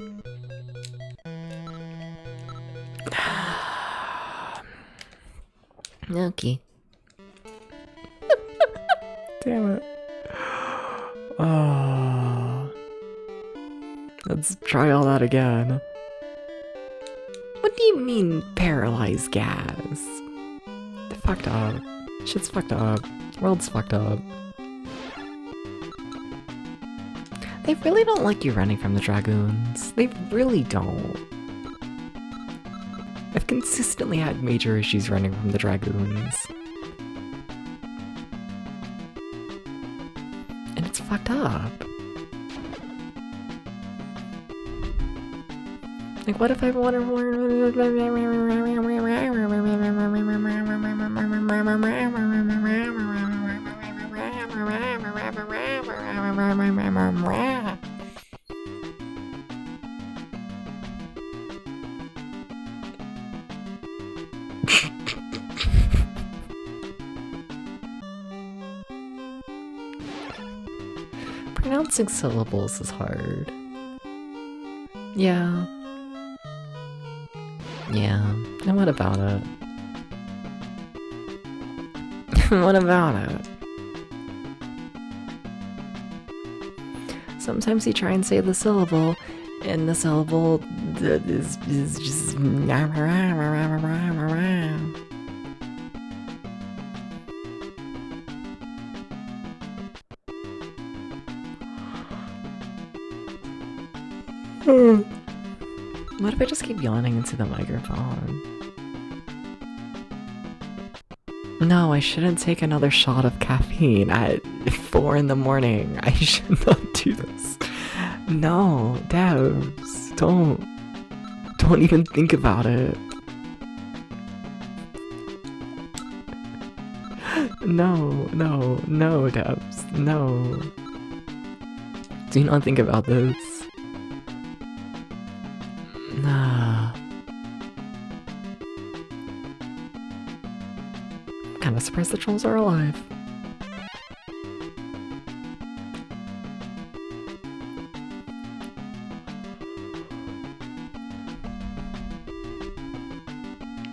[SPEAKER 1] Okay. Damn it. Oh. Let's try all that again. What do you mean, paralyzed gas? Fucked up. Shit's fucked up. World's fucked up. They really don't like you running from the Dragoons. They really don't. I've consistently had major issues running from the Dragoons. And it's fucked up. Like, what if I want to... Pronouncing syllables is hard. Yeah. Yeah. And what about it? What about it? Sometimes you try and say the syllable, and the syllable is just... What if I just keep yawning into the microphone? No, I shouldn't take another shot of caffeine at 4 in the morning. I should not do this. No, Debs, don't even think about it. No, Debs, no. Do you not think about this? Nah. I'm kinda surprised the trolls are alive.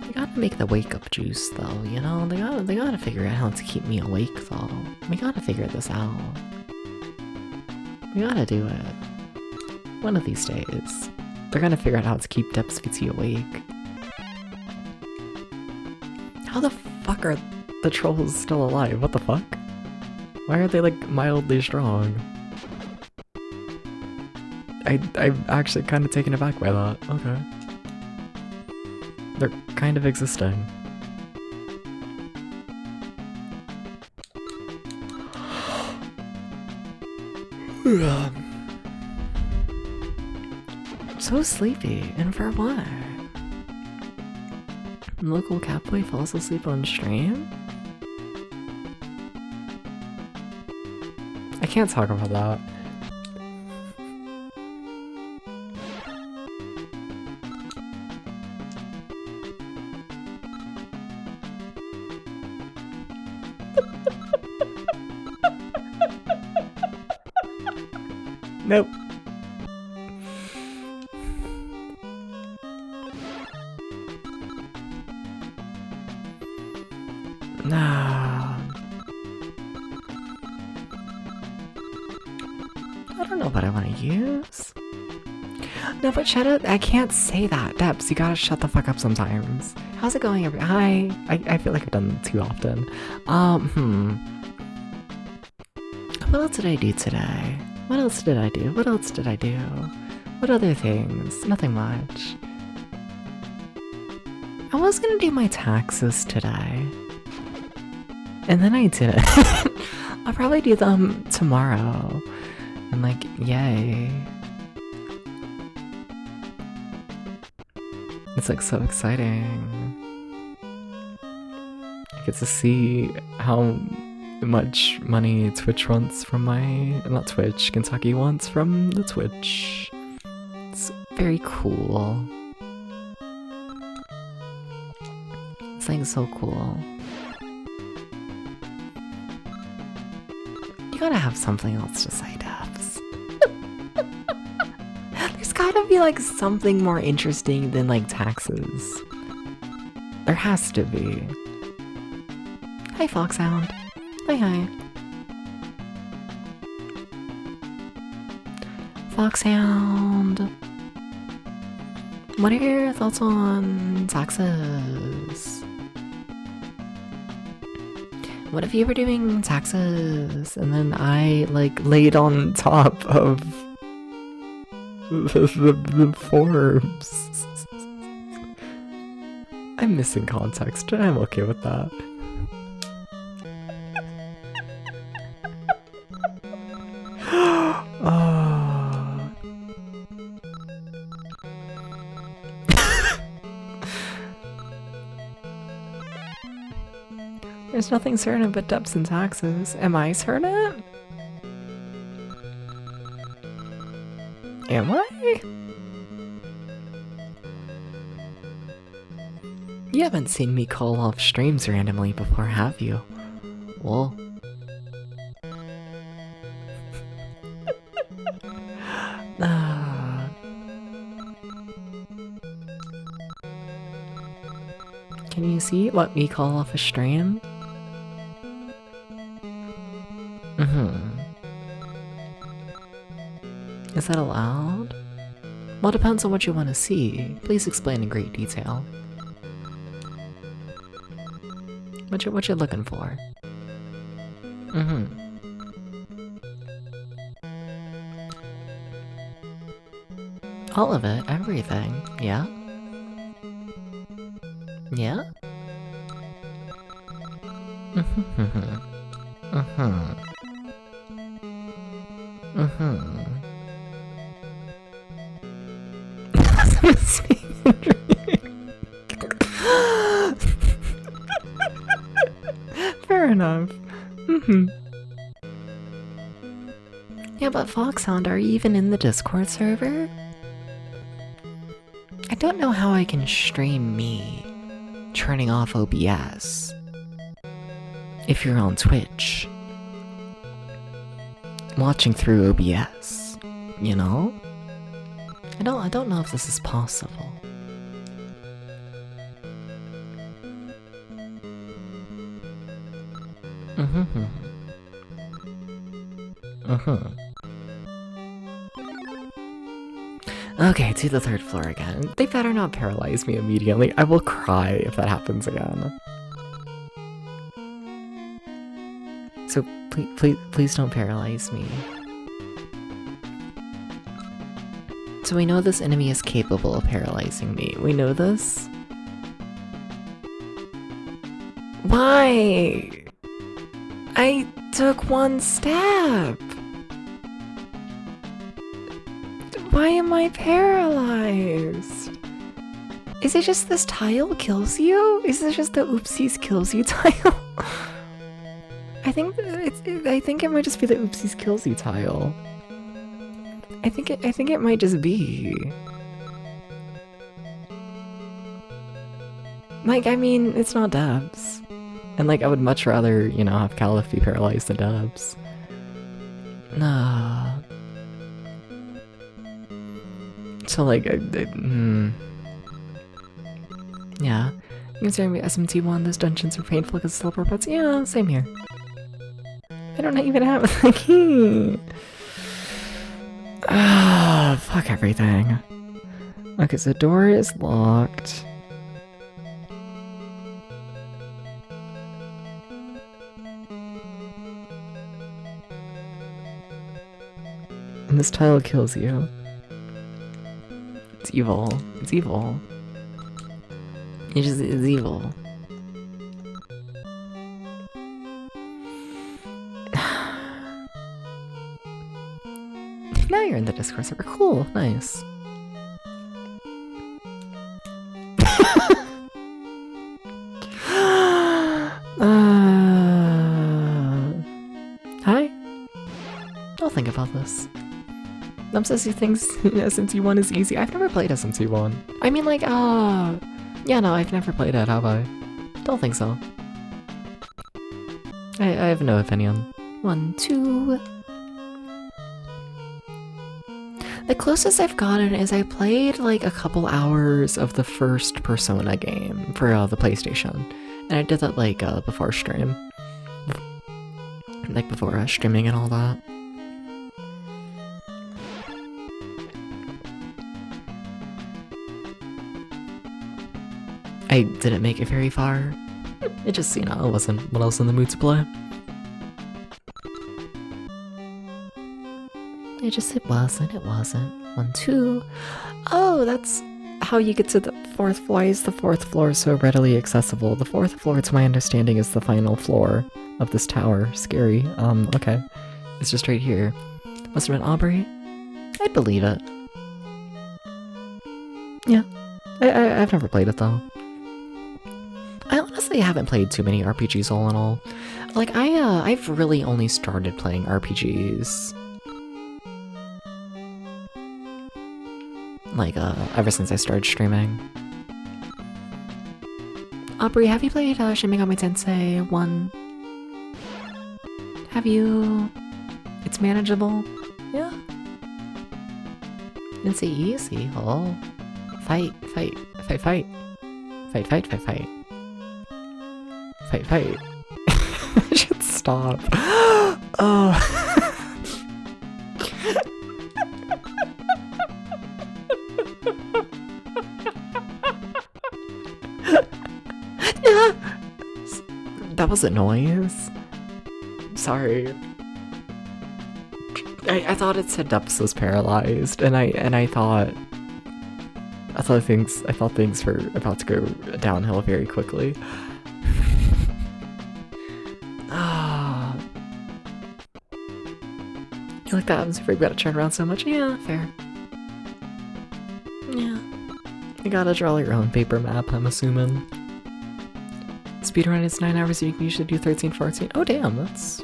[SPEAKER 1] They gotta make the wake up juice though, you know? They gotta figure out how to keep me awake though. We gotta figure this out. We gotta do it. One of these days. They're gonna figure out how to keep DepsVT awake. How the fuck are the trolls still alive? What the fuck? Why are they like mildly strong? I'm actually kind of taken aback by that. Okay. They're kind of existing. So sleepy, and for what? Local catboy falls asleep on stream? I can't talk about that. Nope. Nah. I don't know what I want to use. No, but shut up. I can't say that. Debs, you gotta shut the fuck up sometimes. How's it going? Hi. I feel like I've done that too often. What else did I do today? What else did I do? What else did I do? What other things? Nothing much. I was gonna do my taxes today. And then I didn't. I'll probably do them tomorrow. And like, yay. It's like so exciting. I get to see how much money Twitch wants from not Twitch, Kentucky wants from the Twitch. It's very cool. It's like so cool. You gotta have something else to say, Debs. There's gotta be like something more interesting than like taxes. There has to be. Hi, Foxhound. Hi. Foxhound. What are your thoughts on taxes? What if you were doing taxes and then I like laid on top of the forms? I'm missing context. I'm okay with that. There's nothing certain but debts and taxes. Am I certain? Am I? You haven't seen me call off streams randomly before, have you? Well. Can you see what me call off a stream? Is that allowed? Well, it depends on what you want to see. Please explain in great detail. What you looking for? All of it, everything, yeah? Yeah? Fair enough. Yeah, Yeah, but Foxhound, are you even in the Discord server? I don't know how I can stream me turning off OBS if you're on Twitch. Watching through OBS, you know? I don't know if this is possible. Okay, to the 3rd floor again. They better not paralyze me immediately. I will cry if that happens again. So please don't paralyze me. So we know this enemy is capable of paralyzing me. We know this? Why? I took 1 step. Why am I paralyzed? Is it just this tile kills you? Is it just the oopsies kills you tile? I think it might just be the oopsies kills you tile. I think it might just be. Like, I mean, it's not Dubs. And like, I would much rather, you know, have Caliph be paralyzed than Dubs. Nah. So like, yeah. Considering me SMT1, those dungeons are painful because of teleport pods. Yeah, same here. I don't even have a key. Ah, fuck everything. Okay, so the door is locked. And this tile kills you. It's evil. It's evil. It's evil. Now you're in the Discord server. Cool. Nice. Hi. I'll think about this. Says he thinks SMT1 is easy. I've never played SMT1. I mean, like, yeah, no, I've never played it, have I? Don't think so. I have no opinion. 1, 2. The closest I've gotten is I played like a couple hours of the first Persona game for the PlayStation. And I did that like before stream. Like before streaming and all that. I didn't make it very far. It just, you know, I wasn't what else in the mood to play. It wasn't. 1, 2. Oh, that's how you get to the 4th floor. Why is the 4th floor so readily accessible? The 4th floor, to my understanding, is the final floor of this tower. Scary. Okay. It's just right here. Must have been Aubrey? I'd believe it. Yeah. I've never played it, though. I honestly haven't played too many RPGs all in all. Like, I've really only started playing RPGs like, ever since I started streaming. Aubrey, have you played Shin Megami Tensei 1? Have you? It's manageable? Yeah. It's easy. Oh. Fight. I should stop. Oh. That was a noise. Sorry. I thought it said Dubs was paralyzed, and I thought things were about to go downhill very quickly. Ah. You like that? I'm super glad to turn around so much. Yeah, fair. Yeah. You gotta draw your own paper map, I'm assuming. Speedrun is 9 hours, you can usually do 13, 14. Oh damn, that's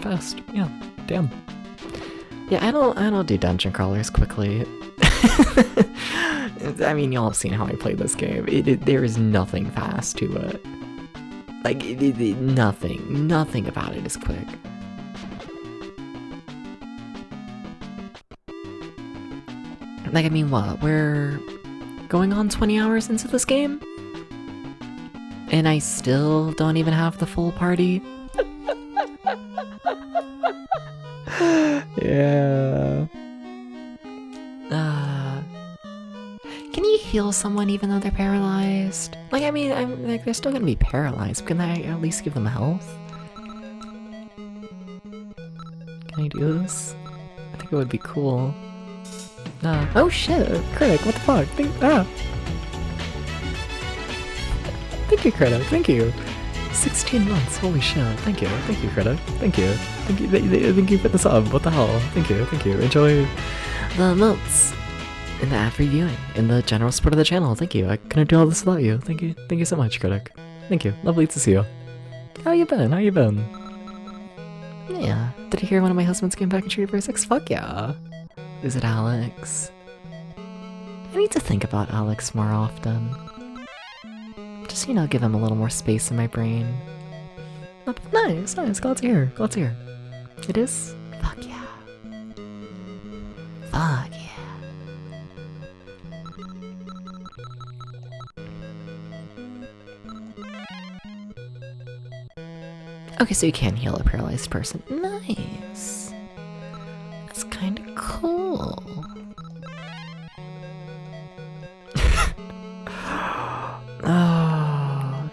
[SPEAKER 1] fast. Yeah, damn. Yeah, I don't do dungeon crawlers quickly. I mean, y'all have seen how I play this game. There is nothing fast to it. Like, nothing about it is quick. Like, I mean, what? We're going on 20 hours into this game? And I still don't even have the full party? Yeah. Can you heal someone even though they're paralyzed? Like, I mean, like, they're still gonna be paralyzed. Can I at least give them health? Can I do this? I think it would be cool. Oh shit, Critic, what the fuck? Thank you, Critic, thank you. 16 months, holy shit, thank you, Critic, thank you. Thank you for the sub, what the hell? Thank you. Enjoy the emotes and the app reviewing and the general support of the channel, thank you. I couldn't do all this without you, thank you so much, Critic. Thank you, lovely to see you. How you been? Yeah, did you hear one of my husbands came back and treated for 6? Fuck yeah. Is it Alex? I need to think about Alex more often. Just, you know, give him a little more space in my brain. Oh, nice, glad to hear. It is? Fuck yeah. Fuck yeah. Okay, so you can heal a paralyzed person. Nice. That's kinda cool. Oh.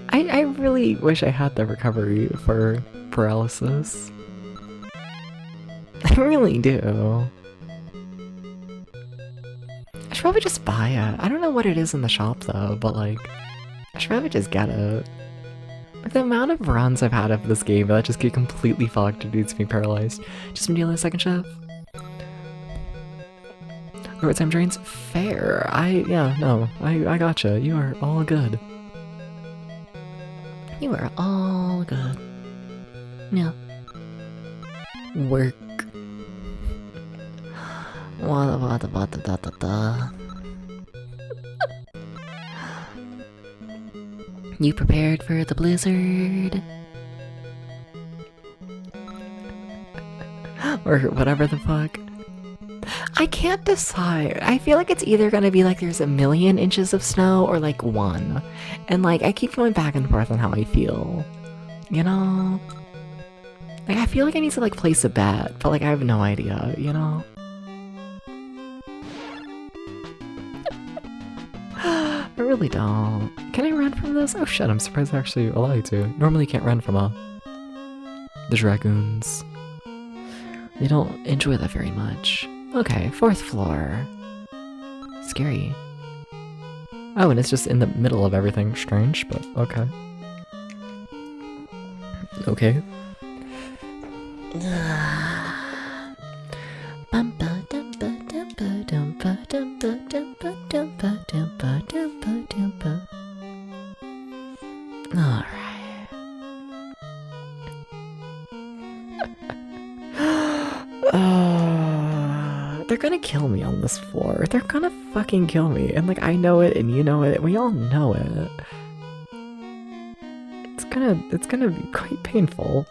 [SPEAKER 1] I really wish I had the recovery for paralysis. I really do. I should probably just buy it. I don't know what it is in the shop though, but like, I should probably just get it. Like, the amount of runs I've had of this game that just get completely fucked and needs to be paralyzed. Just dealing a second shift. Overtime drains? Fair. I gotcha. You are all good. You are all good. Yeah. Work. You prepared for the blizzard? Or whatever the fuck. I can't decide. I feel like it's either gonna be like there's 1,000,000 inches of snow or like 1. And like I keep going back and forth on how I feel. You know? Like I feel like I need to like place a bet, but like I have no idea, you know? I really don't. Can I run from this? Oh shit, I'm surprised I actually allow you to. Normally you can't run from the dragoons. They don't enjoy that very much. Okay, 4th floor. Scary. Oh, and it's just in the middle of everything. Strange, but okay. Okay. Alright. They're gonna kill me on this floor. They're gonna fucking kill me. And like I know it and you know it and we all know it. It's gonna be quite painful.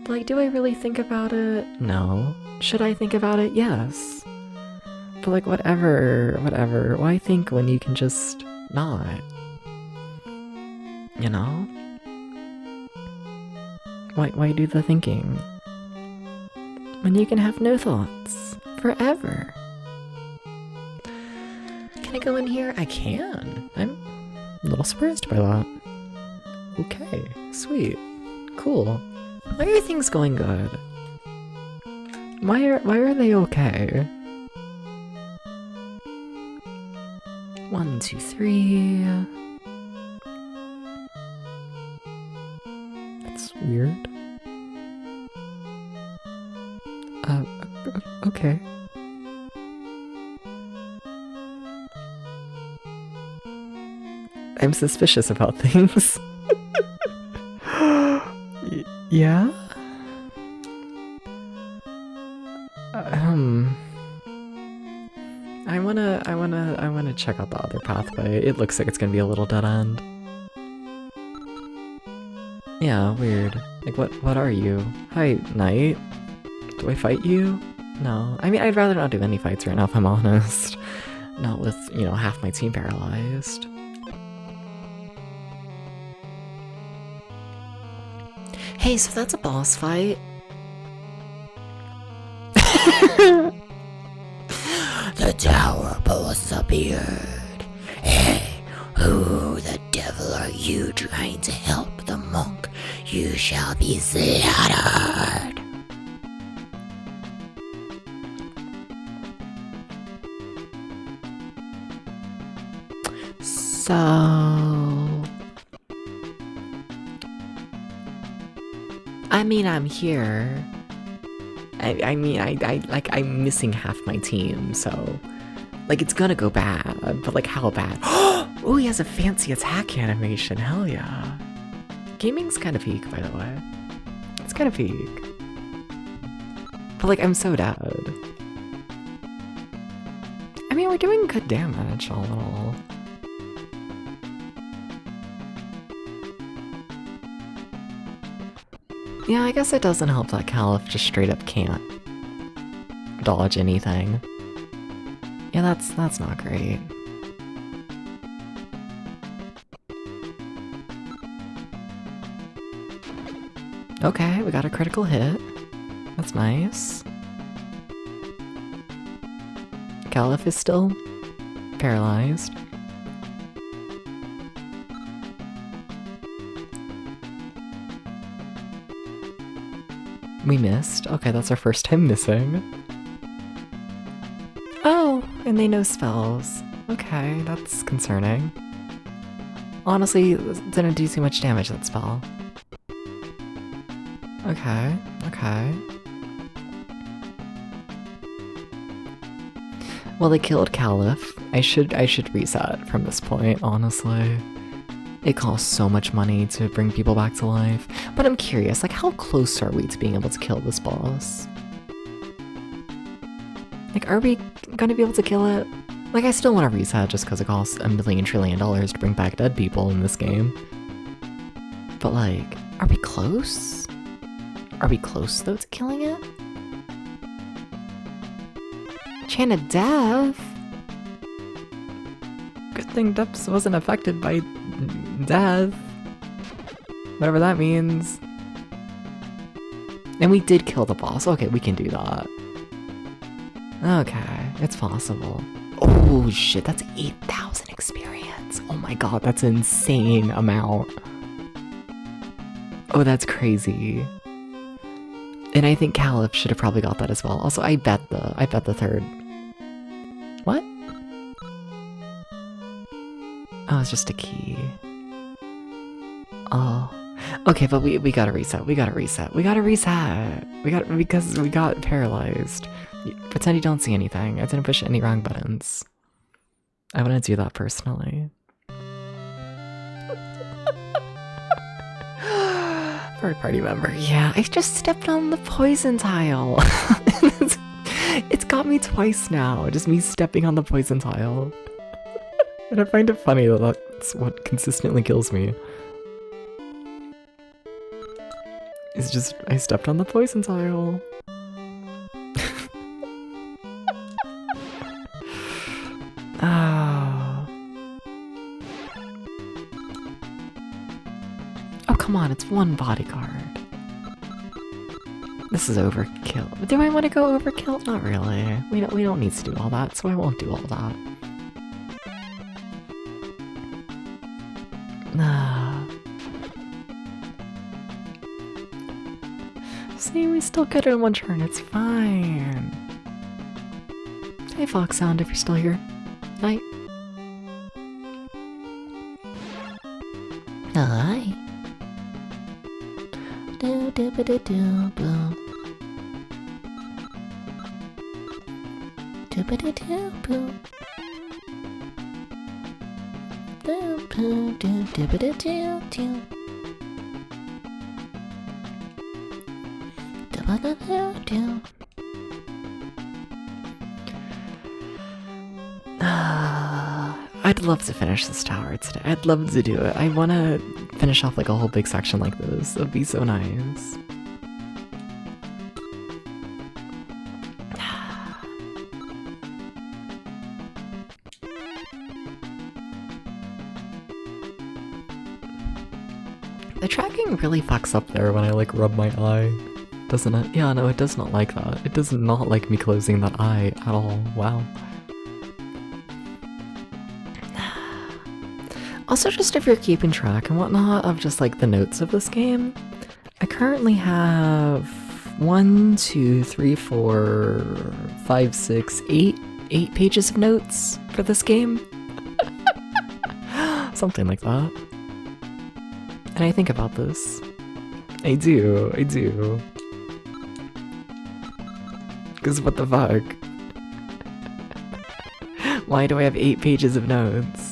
[SPEAKER 1] Like, do I really think about it? No. Should I think about it? Yes. But like, whatever. Why think when you can just not? You know? Why do the thinking? When you can have no thoughts. Forever. Can I go in here? I can. I'm a little surprised by that. Okay, sweet. Cool. Why are things going good? Why are they okay? 1, 2, 3. That's weird. Okay. I'm suspicious about things. Yeah? I wanna check out the other pathway. It looks like it's gonna be a little dead end. Yeah, weird. Like, what are you? Hi, Knight? Do I fight you? No. I mean, I'd rather not do any fights right now, if I'm honest. Not with, you know, half my team paralyzed. Hey, so that's a boss fight?
[SPEAKER 3] The tower boss appeared. Hey, who the devil are you trying to help the monk? You shall be slaughtered.
[SPEAKER 1] So... I mean, I'm here. I mean, I'm missing half my team, so... Like, it's gonna go bad, but like, how bad? Oh, he has a fancy attack animation, hell yeah. Gaming's kind of peak, by the way. It's kind of peak. But like, I'm so dead. I mean, we're doing good damage, all in all. Yeah, I guess it doesn't help that Caliph just straight up can't dodge anything. Yeah, that's not great. Okay, we got a critical hit. That's nice. Caliph is still paralyzed. We missed. Okay, that's our first time missing. Oh, and they know spells. Okay, that's concerning. Honestly, didn't do too much damage, that spell. Okay, okay. Well, they killed Caliph. I should reset from this point, honestly. It costs so much money to bring people back to life. But I'm curious, like, how close are we to being able to kill this boss? Like, are we gonna be able to kill it? Like, I still want to reset just because it costs $1 million trillion to bring back dead people in this game. But like, are we close? Are we close, though, to killing it? Chant of Death? Good thing Depths wasn't affected by death. Whatever that means. And we did kill the boss. Okay, we can do that. Okay, it's possible. Oh shit, that's 8,000 experience. Oh my god, that's an insane amount. Oh, that's crazy. And I think Caliph should have probably got that as well. Also, I bet the third. What? Oh, it's just a key. Oh. Okay, but we gotta reset. We gotta reset. Because we got paralyzed. Pretend you don't see anything. I didn't push any wrong buttons. I want to do that personally. Third party member. Yeah, I just stepped on the poison tile. It's got me twice now. Just me stepping on the poison tile. And I find it funny that that's what consistently kills me. It's just, I stepped on the poison tile. Oh, come on, it's one bodyguard. This is overkill. Do I want to go overkill? Not really. We don't need to do all that, so I won't do all that. See, we still get it in one turn, it's fine. Hey Foxhound, if you're still here. Night.
[SPEAKER 3] Hi. Do do ba do do boo. Do ba do do boo.
[SPEAKER 1] I'd love to finish this tower today. I'd love to do it. I want to finish off like a whole big section like this. It'd be so nice. The tracking really fucks up there when I like rub my eye, doesn't it? Yeah, no, it does not like that. It does not like me closing that eye at all. Wow. Also, just if you're keeping track and whatnot of just like the notes of this game, I currently have 1, 2, 3, 4, 5, 6, 8 pages of notes for this game. Something like that. And I think about this. I do. Because what the fuck? Why do I have 8 pages of notes?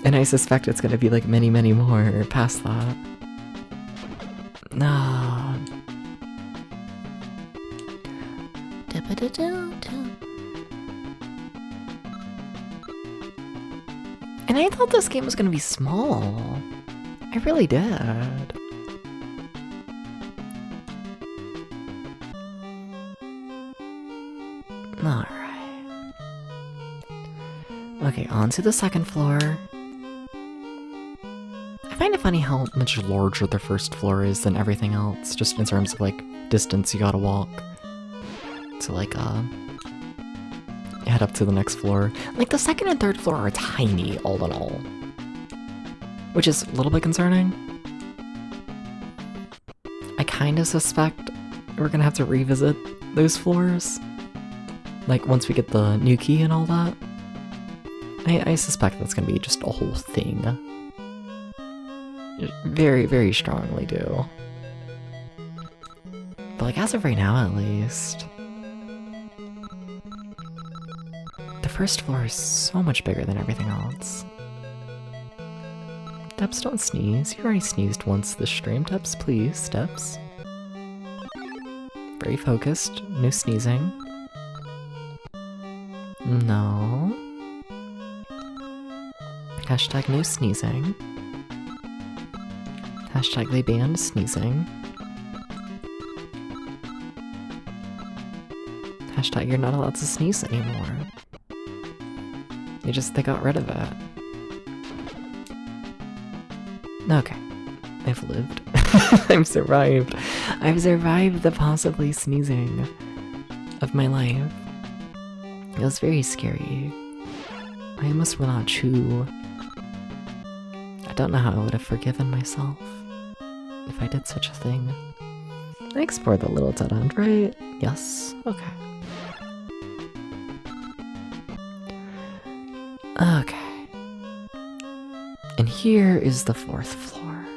[SPEAKER 1] And I suspect it's gonna be like many, many more past that. No. And I thought this game was gonna be small. I really did. Alright. Okay, on to the second floor. I find it funny how much larger the first floor is than everything else, just in terms of like distance you gotta walk to like head up to the next floor. Like the second and third floor are tiny all in all, which is a little bit concerning. I kind of suspect we're gonna have to revisit those floors, like once we get the new key and all that. I suspect that's gonna be just a whole thing. Very, very strongly do. But like as of right now at least, the first floor is so much bigger than everything else. Debs, don't sneeze. You already sneezed once this stream. Debs, please. Debs. Very focused. No sneezing. No. Hashtag no sneezing. Hashtag they banned sneezing. Hashtag you're not allowed to sneeze anymore. They got rid of it. Okay. I've lived. I've survived. I've survived the possibly sneezing of my life. It was very scary. I almost will not chew. I don't know how I would have forgiven myself if I did such a thing. I explored the little dead end, right? Yes. Okay. Okay. And here is the fourth floor.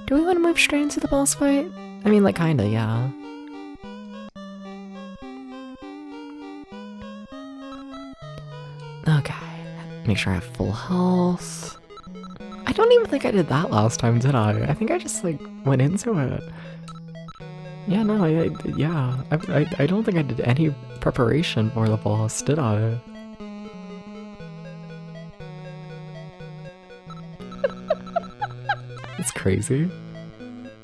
[SPEAKER 1] Do we want to move straight into the boss fight? I mean, like, kinda, yeah. Okay. Make sure I have full health. I don't even think I did that last time, did I? I think I just, like, went into it. Yeah, no, I don't think I did any preparation for the boss, did I? It's crazy.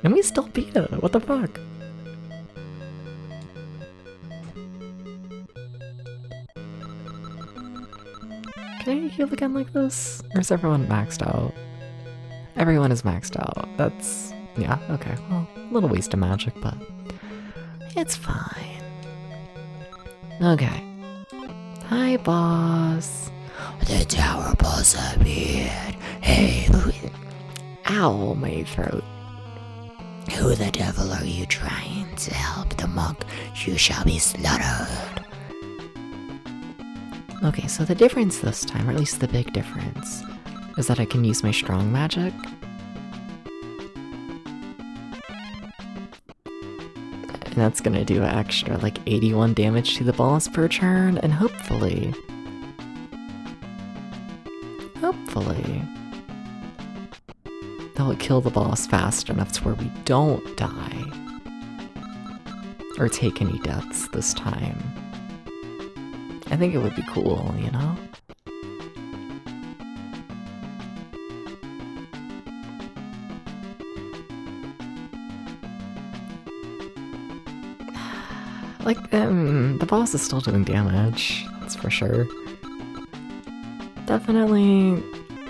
[SPEAKER 1] And we still beat it. What the fuck? Can I heal again like this? Or is everyone maxed out? Everyone is maxed out. That's... yeah, okay. Well, a little waste of magic, but... it's fine. Okay. Hi, boss.
[SPEAKER 3] The tower boss appeared. Hey,
[SPEAKER 1] Ow, my throat.
[SPEAKER 3] who the devil are you trying to help the monk? You shall be slaughtered.
[SPEAKER 1] Okay, so the difference this time, or at least the big difference, is that I can use my strong magic. And that's gonna do extra, like 81 damage to the boss per turn, and hopefully kill the boss fast enough to where we don't die or take any deaths this time, I think it would be cool, you know? Like, the boss is still doing damage, that's for sure. Definitely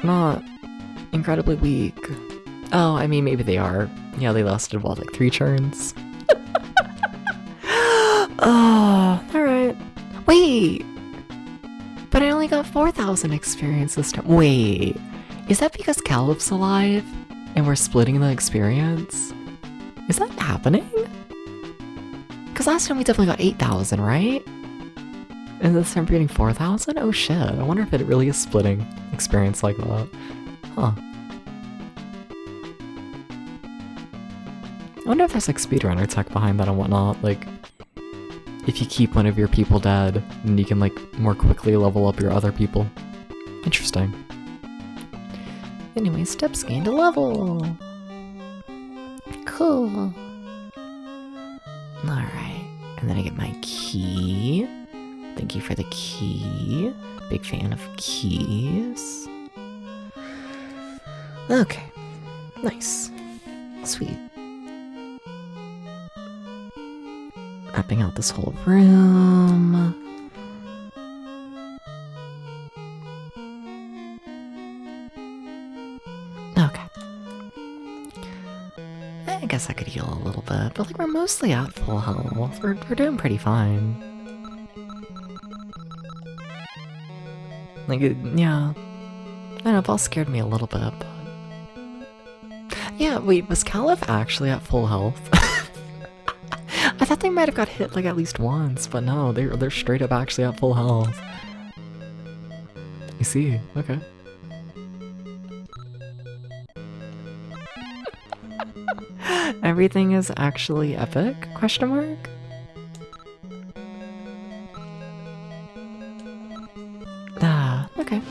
[SPEAKER 1] not incredibly weak. Oh, I mean, maybe they are. Yeah, they lasted, what, like 3 turns? Oh, alright. Wait! But I only got 4,000 experience this time. Wait, is that because Caleb's alive and we're splitting the experience? Is that happening? Because last time we definitely got 8,000, right? And this time we're getting 4,000? Oh shit, I wonder if it really is splitting experience like that. Huh. I wonder if there's like speedrunner tech behind that and whatnot, like if you keep one of your people dead, then you can like more quickly level up your other people. Interesting. Anyway, steps gained a level. Cool. Alright, and then I get my key. Thank you for the key. Big fan of keys. Okay, nice. Sweet. Mapping out this whole room. Okay. I guess I could heal a little bit, but like we're mostly at full health. We're doing pretty fine. Like, yeah. I don't know, Ball scared me a little bit, but... Yeah, wait, was Caliph actually at full health? I thought they might have got hit like at least once, but no, they're straight up actually at full health. You see, okay. Everything is actually epic? Question mark? Ah, okay.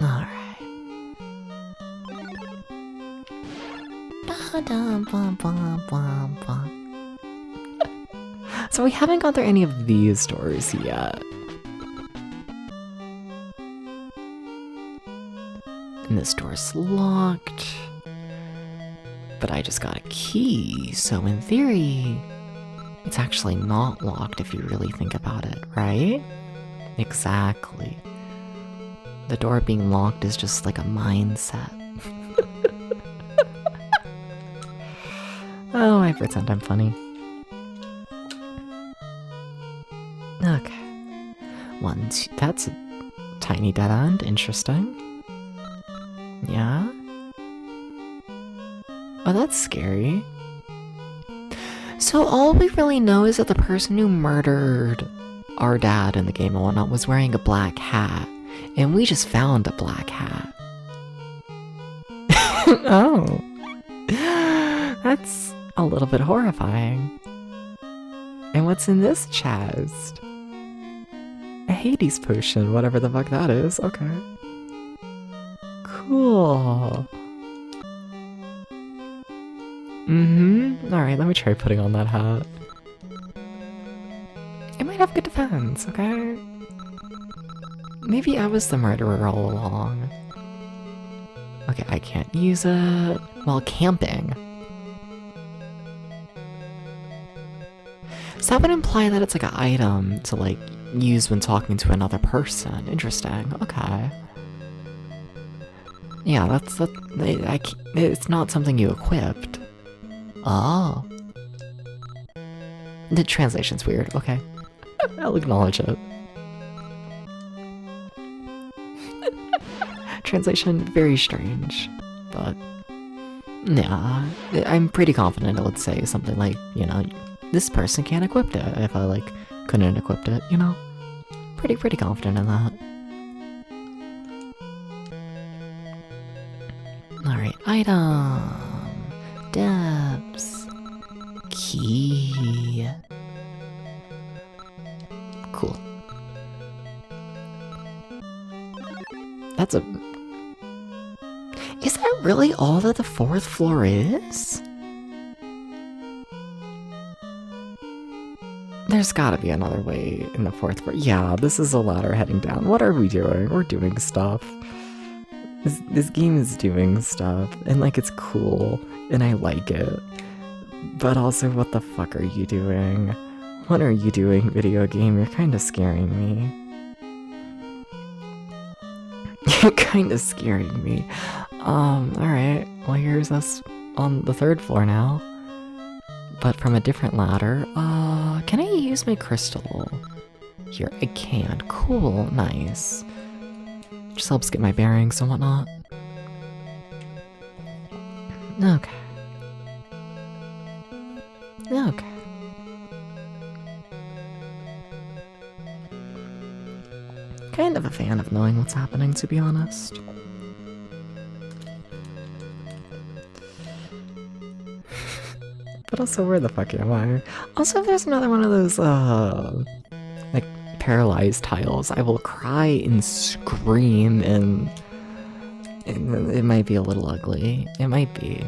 [SPEAKER 1] Alright. So we haven't gone through any of these doors yet. And this door's locked. But I just got a key, so in theory, it's actually not locked if you really think about it, right? Exactly. The door being locked is just like a mindset. Oh, I pretend I'm funny. Okay. 1, 2, that's a tiny dead end, interesting. Yeah? Oh, that's scary. So all we really know is that the person who murdered our dad in the game and whatnot was wearing a black hat. And we just found a black hat. Oh. That's a little bit horrifying. And what's in this chest? A Hades potion, whatever the fuck that is. Okay. Cool. Alright, let me try putting on that hat. It might have good defense, okay? Maybe I was the murderer all along. Okay, I can't use it while camping. So that would imply that it's like an item to like use when talking to another person. Interesting, okay. Yeah, it's not something you equipped. Oh. The translation's weird, okay. I'll acknowledge it. Translation, very strange, but yeah, I'm pretty confident it would say something like, you know, this person can't equip it if I like couldn't equip it, you know? Pretty confident in that. Alright, item, depths, key. Cool. That's a... Is that really all that the 4th floor is? There's gotta be another way in the 4th floor. Yeah, this is a ladder heading down. What are we doing? We're doing stuff. This game is doing stuff, and like it's cool, and I like it. But also, what the fuck are you doing? What are you doing, video game? You're kinda scaring me. You're kinda scaring me. Alright. Well, here's us on the 3rd floor now. But from a different ladder. Can I use my crystal? Here, I can. Cool, nice. Just helps get my bearings and whatnot. Okay. Okay. Kind of a fan of knowing what's happening, to be honest. But also, where the fuck am I? Also, there's another one of those, like, paralyzed tiles. I will cry and scream, and it might be a little ugly. It might be.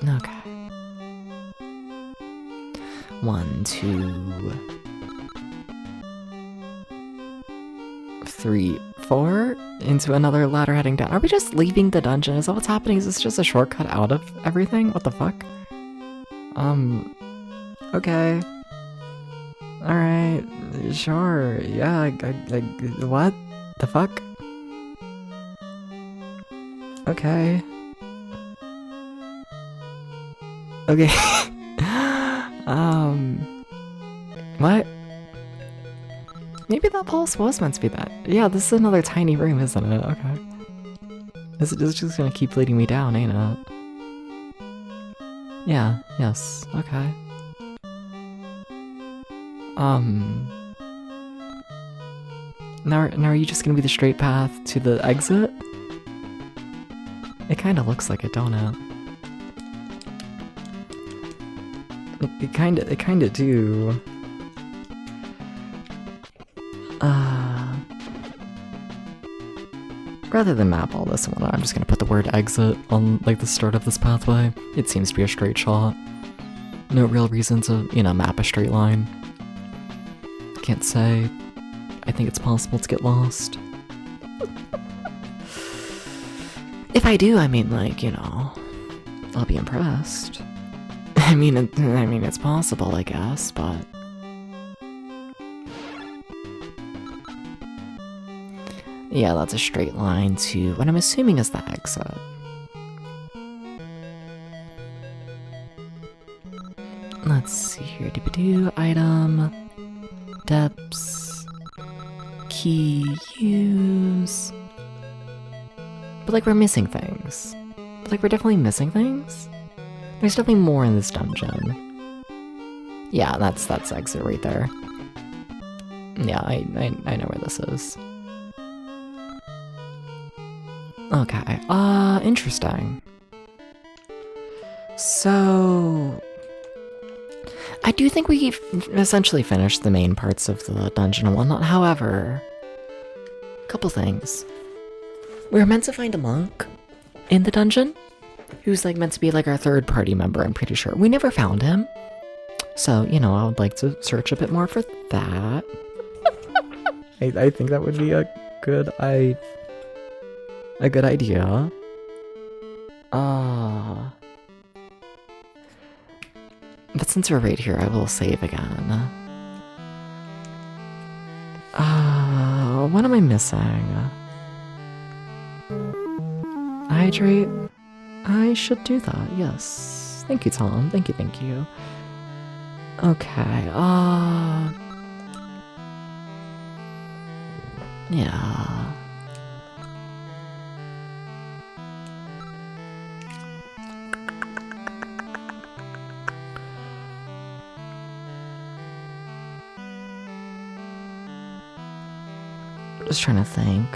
[SPEAKER 1] Okay. 1, 2, 3, 4 into another ladder heading down. Are we just leaving the dungeon? Is that what's happening? Is this just a shortcut out of everything? What the fuck? Okay. Alright, sure. Yeah, what the fuck? Okay. Okay. What? Maybe that pulse was meant to be that. Yeah, this is another tiny room, isn't it? Okay. This is just gonna keep leading me down, ain't it? Yeah, yes, okay. Now are you just gonna be the straight path to the exit? It kinda looks like it, don't it? It kinda do. Rather than map all this one, I'm just gonna put the word exit on, like, the start of this pathway. It seems to be a straight shot. No real reason to, map a straight line. Can't say. I think it's possible to get lost. If I do, I mean, like, I'll be impressed. I mean, it's possible, I guess, but... Yeah, that's a straight line to what I'm assuming is the exit. Let's see here. Do item, depths, key, use. But like we're missing things. Like we're definitely missing things. There's definitely more in this dungeon. Yeah, that's exit right there. Yeah, I know where this is. Okay, interesting. So... I do think we've essentially finished the main parts of the dungeon and whatnot. However, a couple things. We were meant to find a monk in the dungeon who's like meant to be like our third party member, I'm pretty sure. We never found him. So, I would like to search a bit more for that. I think that would be a good idea. But since we're right here, I will save again. What am I missing? Hydrate? I should do that, yes. Thank you, Tom. Thank you. Okay, yeah. Just trying to think.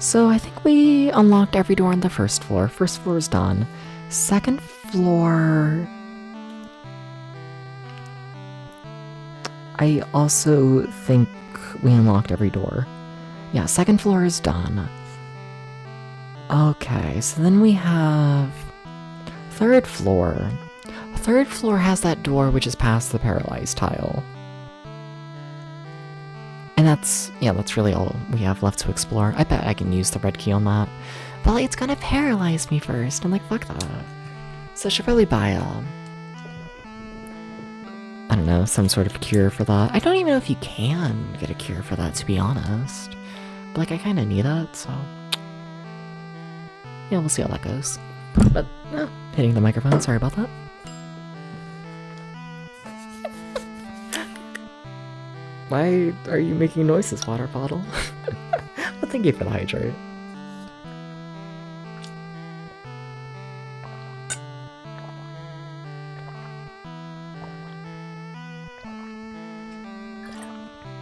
[SPEAKER 1] So I think we unlocked every door on the first floor. First floor is done. Second floor... I also think we unlocked every door. Yeah, second floor is done. Okay, so then we have... third floor. Third floor has that door which is past the paralyzed tile. And that's really all we have left to explore. I bet I can use the red key on that. But like, it's gonna paralyze me first. I'm like, fuck that. So I should probably buy I don't know, some sort of cure for that. I don't even know if you can get a cure for that, to be honest. But like, I kind of need it, so... yeah, we'll see how that goes. But, hitting the microphone, sorry about that. Why are you making noises, water bottle? Well, thank you for the hydrate.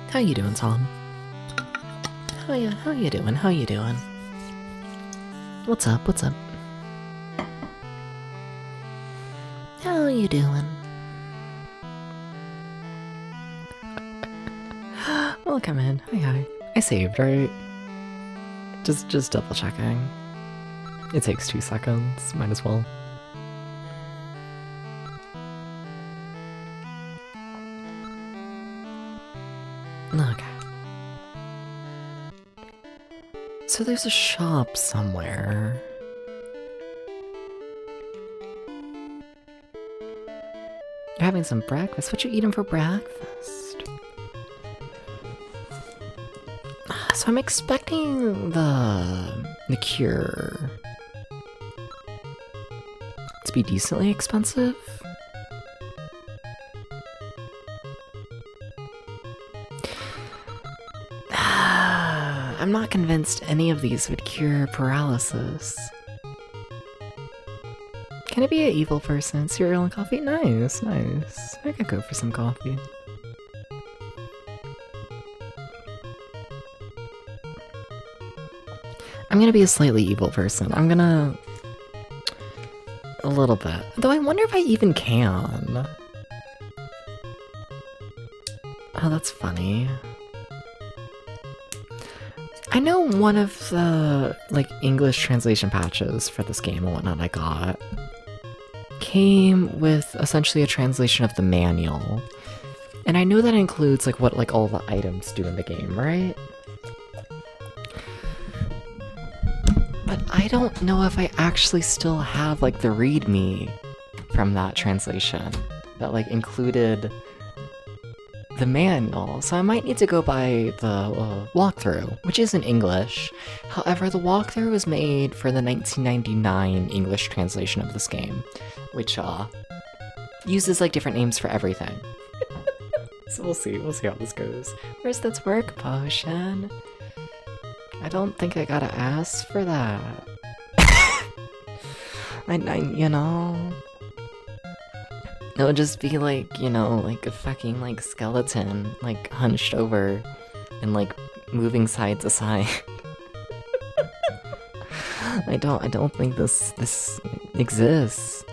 [SPEAKER 1] How you doing, Tom? How you doing? How you doing? What's up? What's up? How you doing? Welcome in. Hi. I saved, right? Just double checking. It takes 2 seconds. Might as well. Okay. So there's a shop somewhere. You're having some breakfast? What you eating for breakfast? So I'm expecting the cure to be decently expensive. I'm not convinced any of these would cure paralysis. Can it be an evil person? Cereal and coffee? Nice. I could go for some coffee. I'm gonna be a slightly evil person. A little bit. Though I wonder if I even can. Oh, that's funny. I know one of the, English translation patches for this game and whatnot I got came with essentially a translation of the manual. And I know that includes, what, all the items do in the game, right? But I don't know if I actually still have, the README from that translation that, included the manual, so I might need to go by the walkthrough, which is in English. However, the walkthrough was made for the 1999 English translation of this game, which uses different names for everything. So we'll see how this goes. Where's that work potion? I don't think I gotta ask for that. You know. It'll just be a fucking skeleton, hunched over and moving side to side. I don't think this exists.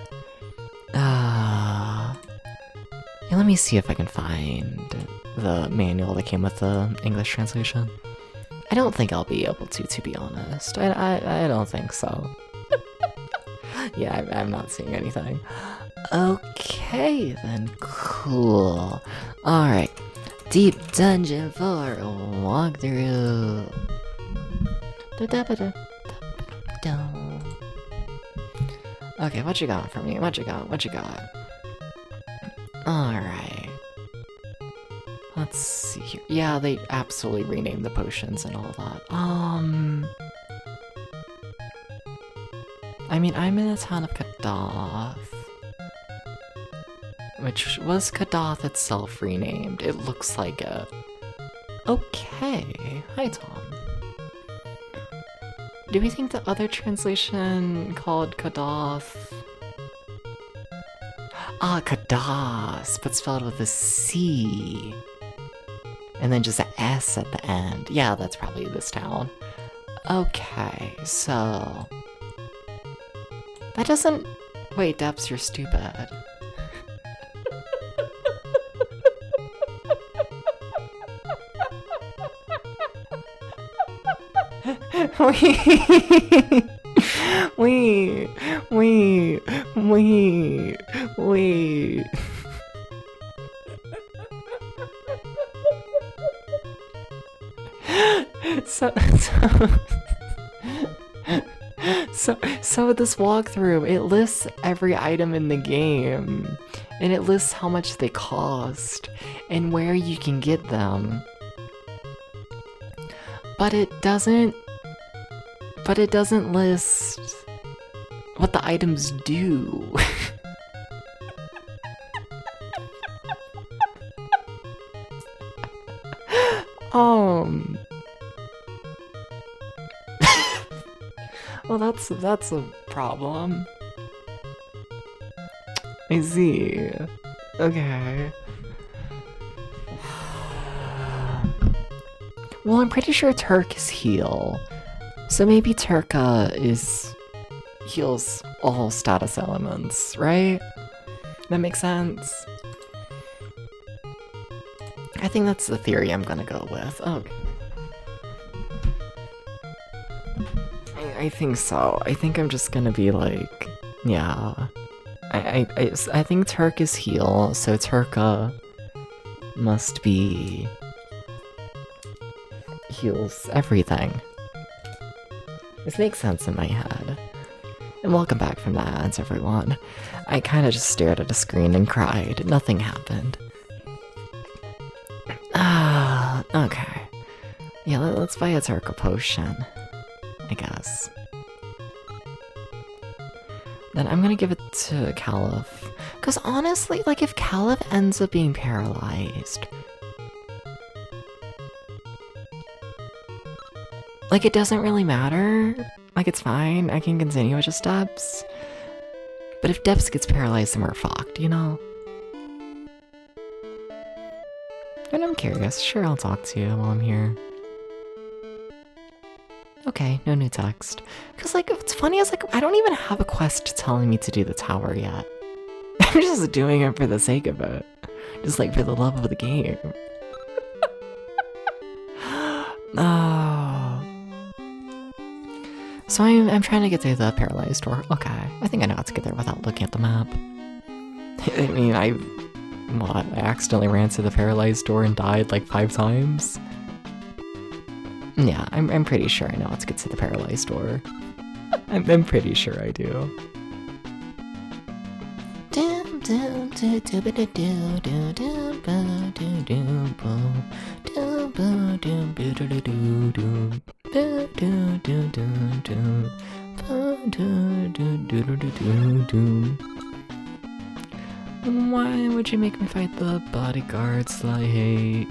[SPEAKER 1] Yeah, let me see if I can find the manual that came with the English translation. I don't think I'll be able to be honest. I don't think so. Yeah, I'm not seeing anything. Okay, then. Cool. Alright. Deep Dungeon 4 walkthrough. Okay, what you got for me? What you got? Alright. Let's see here. Yeah, they absolutely renamed the potions and all that. I mean, I'm in a town of Kadath, which was Kadath itself renamed. It looks like it. Okay. Hi, Tom. Do we think the other translation called Kadath? Ah, Kadath, but spelled with a C. And then just an S at the end. Yeah, that's probably this town. Okay, so... That doesn't... Wait, Debs, you're stupid. Wait, wait. So this walkthrough, it lists every item in the game, and it lists how much they cost, and where you can get them. But it doesn't list what the items do. Well, that's a problem. I see. Okay. Well, I'm pretty sure Turk is heal. So maybe Turka heals all status elements, right? That makes sense. I think that's the theory I'm gonna go with. Okay. I think so. I think I'm just gonna be like, yeah. I think Turk is heal, so Turka must be heals everything. This makes sense in my head. And welcome back from the ads, everyone. I kinda just stared at a screen and cried. Nothing happened. Okay. Yeah, let's buy a Turka potion, I guess. Then I'm gonna give it to Caliph. Cause honestly, like if Caliph ends up being paralyzed, like it doesn't really matter. Like it's fine, I can continue with just Debs. But if Debs gets paralyzed, then we're fucked, you know? And I'm curious, sure I'll talk to you while I'm here. Okay, no new text. Cause like, what's funny is like, I don't even have a quest telling me to do the tower yet. I'm just doing it for the sake of it. Just like for the love of the game. Oh. So I'm trying to get to the paralyzed door. Okay, I think I know how to get there without looking at the map. I mean, I accidentally ran to the paralyzed door and died like 5 times. Yeah, I'm pretty sure I know how to get to the paralyzed door. I'm pretty sure I do. Why would you make me fight the bodyguards that I hate?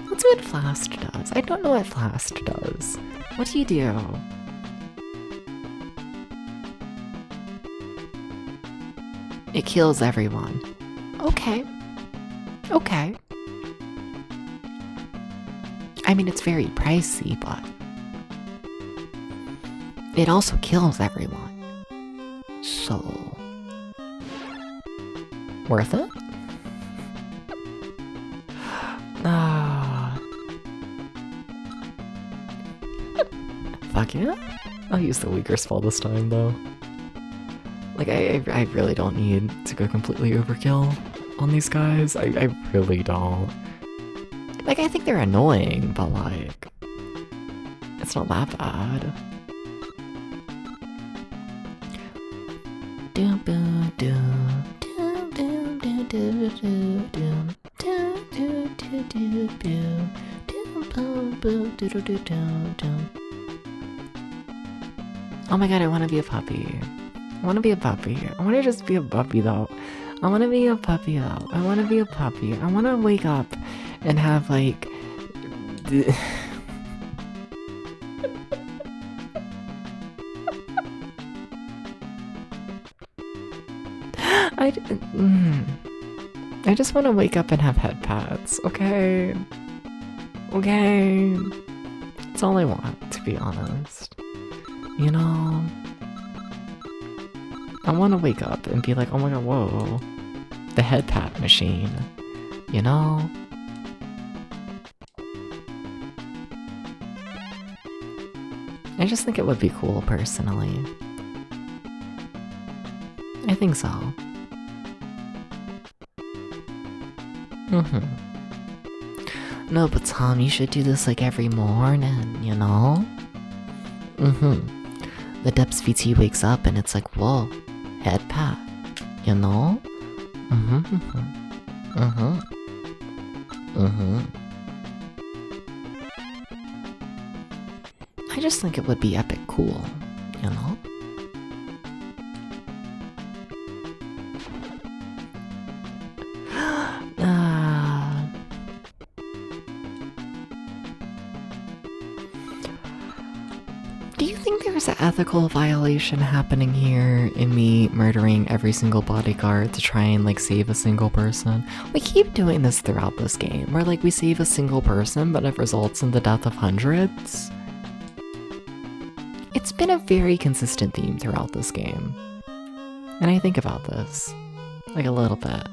[SPEAKER 1] Let's see what Flask does. I don't know what Flask does. What do you do? It kills everyone. Okay. Okay. I mean, it's very pricey, but it also kills everyone. So, worth it? Fuck yeah. I'll use the weaker spell this time, though. Like, I really don't need to go completely overkill on these guys. I really don't. Like, I think they're annoying, but like, it's not that bad. Oh my god, I want to be a puppy. I want to be a puppy. I want to just be a puppy though. I want to be a puppy though. I want to be a puppy. I want to wake up and have like... I just want to wake up and have head pats, okay? Okay. That's all I want, to be honest. You know, I want to wake up and be like, oh my god, whoa, the head pat machine, you know? I just think it would be cool, personally. I think so. No, but Tom, you should do this like every morning, you know? The Depths VT wakes up and it's like, whoa, head pat, you know? I just think it would be epic cool, you know? Do you think there's an ethical violation happening here in me murdering every single bodyguard to try and like save a single person? We keep doing this throughout this game, where like we save a single person but it results in the death of hundreds. It's been a very consistent theme throughout this game. And I think about this, like a little bit.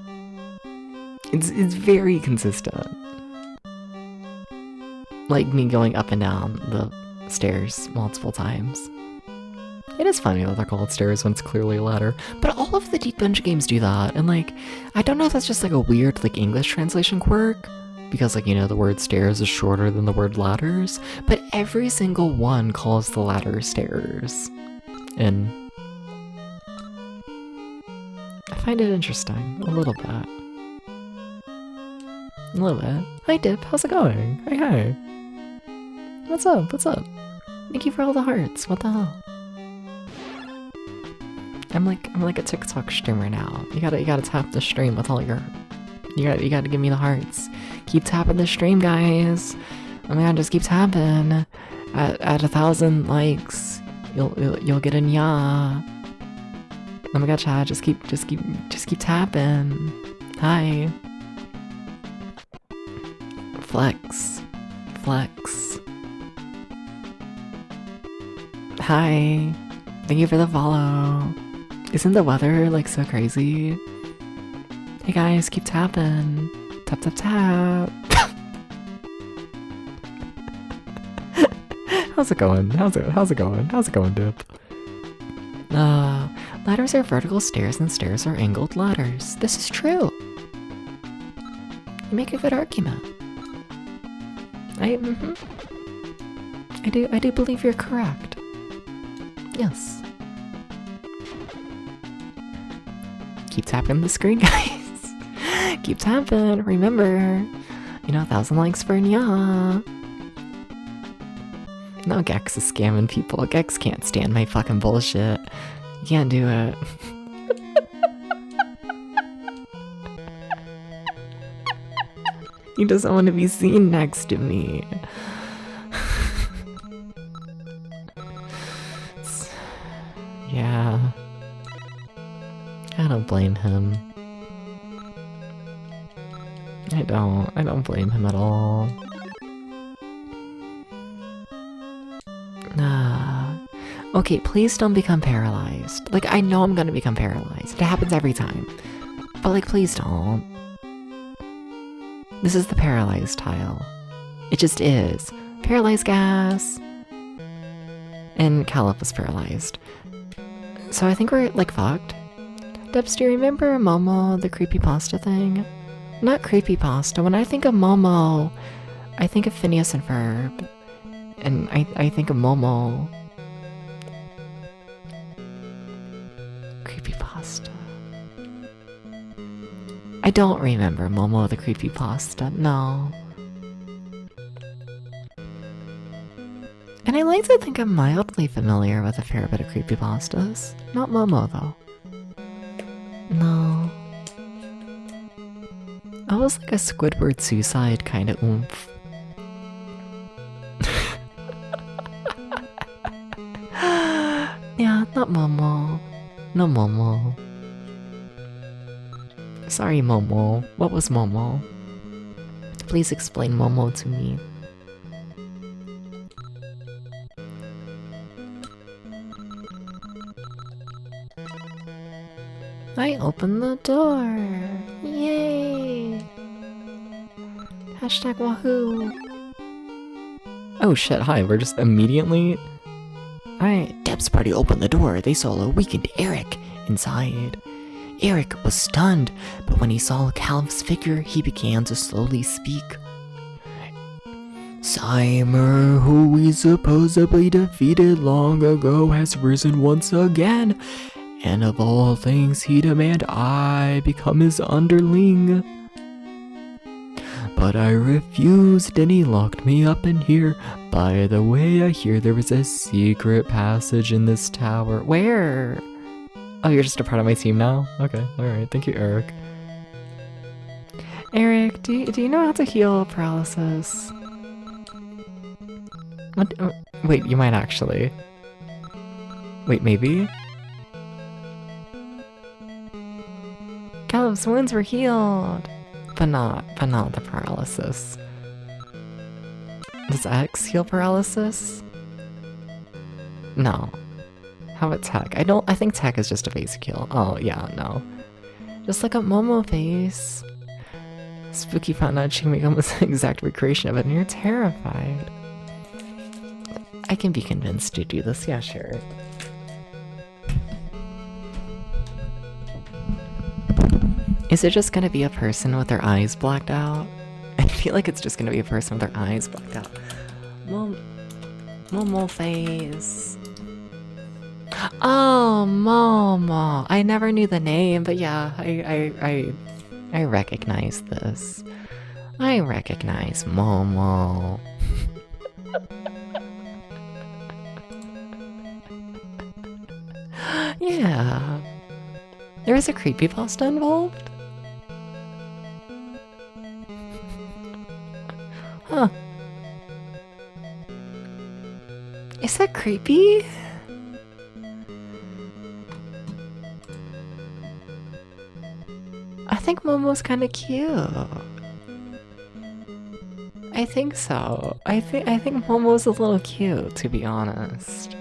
[SPEAKER 1] It's very consistent. Like me going up and down the stairs multiple times. It is funny that they're called stairs when it's clearly a ladder, but all of the Deep Dungeon games do that, and like, I don't know if that's just like a weird like English translation quirk, because like, you know, the word stairs is shorter than the word ladders, but every single one calls the ladder stairs. And I find it interesting, a little bit. A little bit. Hi Dip, how's it going? Hi. What's up? What's up? Thank you for all the hearts. What the hell? I'm like a TikTok streamer now. You gotta tap the stream with all your. You gotta give me the hearts. Keep tapping the stream, guys. Oh my god, just keep tapping. At 1,000 likes, you'll get a nya. Oh my god, chat, just keep tapping. Hi. Flex. Hi. Thank you for the follow. Isn't the weather like so crazy? Hey guys, keep tapping. Tap tap tap. How's it going? How's it going, Dip? Ladders are vertical stairs and stairs are angled ladders. This is true. You make a good argument. I do believe you're correct. Yes. Keep tapping the screen, guys. Keep tapping. Remember, 1,000 likes for nya. No, Gex is scamming people. Gex can't stand my fucking bullshit. You can't do it. He doesn't want to be seen next to me. Yeah. I don't blame him. I don't blame him at all. Okay, please don't become paralyzed. Like, I know I'm gonna become paralyzed. It happens every time. But like, please don't. This is the paralyzed tile. It just is. Paralyzed gas. And Caliph was paralyzed. So I think we're, like, fucked. Debs, do you remember Momo, the creepypasta thing? Not creepypasta. When I think of Momo, I think of Phineas and Ferb. And I think of Momo. Creepypasta. I don't remember Momo the creepypasta, no. And I like to think I'm mildly familiar with a fair bit of creepypastas. Not Momo, though. No. I was like a Squidward suicide kind of oomph. Yeah, not Momo. No Momo. Sorry, Momo. What was Momo? Please explain Momo to me. I opened the door. Yay! Hashtag wahoo. Oh shit, hi, we're just immediately... Alright, Deb's party opened the door. They saw a weakened Eric inside. Eric was stunned, but when he saw Calv's figure, he began to slowly speak. Cymer, who we supposedly defeated long ago, has risen once again. And of all things he demand I become his underling. But I refused and he locked me up in here. By the way, I hear there was a secret passage in this tower. Where? Oh, you're just a part of my team now? Okay, alright, thank you, Eric. Eric, do you know how to heal paralysis? What? Wait, you might actually. Wait, maybe? Caleb's wounds were healed, but not the paralysis. Does X heal paralysis? No. How about Tech? I think Tech is just a basic heal. Oh yeah, no. Just like a Momo face. Spooky found out Shinigami was the exact recreation of it, and you're terrified. I can be convinced to do this. Yeah, sure. Is it just gonna be a person with their eyes blacked out? I feel like it's just gonna be a person with their eyes blacked out. Momo face. Oh, Momo. I never knew the name, but yeah, I recognize this. I recognize Momo. Yeah. There is a creepypasta involved? Huh. Is that creepy? I think Momo's kind of cute. I think so. I think Momo's a little cute, to be honest.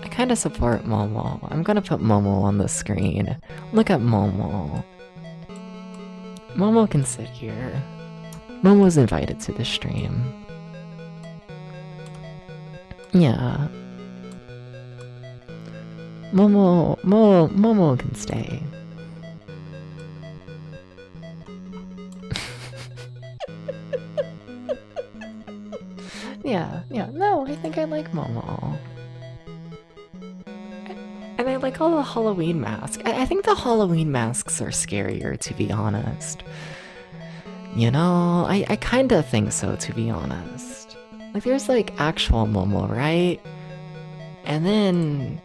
[SPEAKER 1] I kind of support Momo. I'm gonna put Momo on the screen. Look at Momo. Momo can sit here. Momo's invited to the stream. Yeah. Momo can stay. Yeah, no, I think I like Momo. And I like all the Halloween masks. I think the Halloween masks are scarier, to be honest. You know, I kinda think so, to be honest. Like, there's like actual Momo, right? And then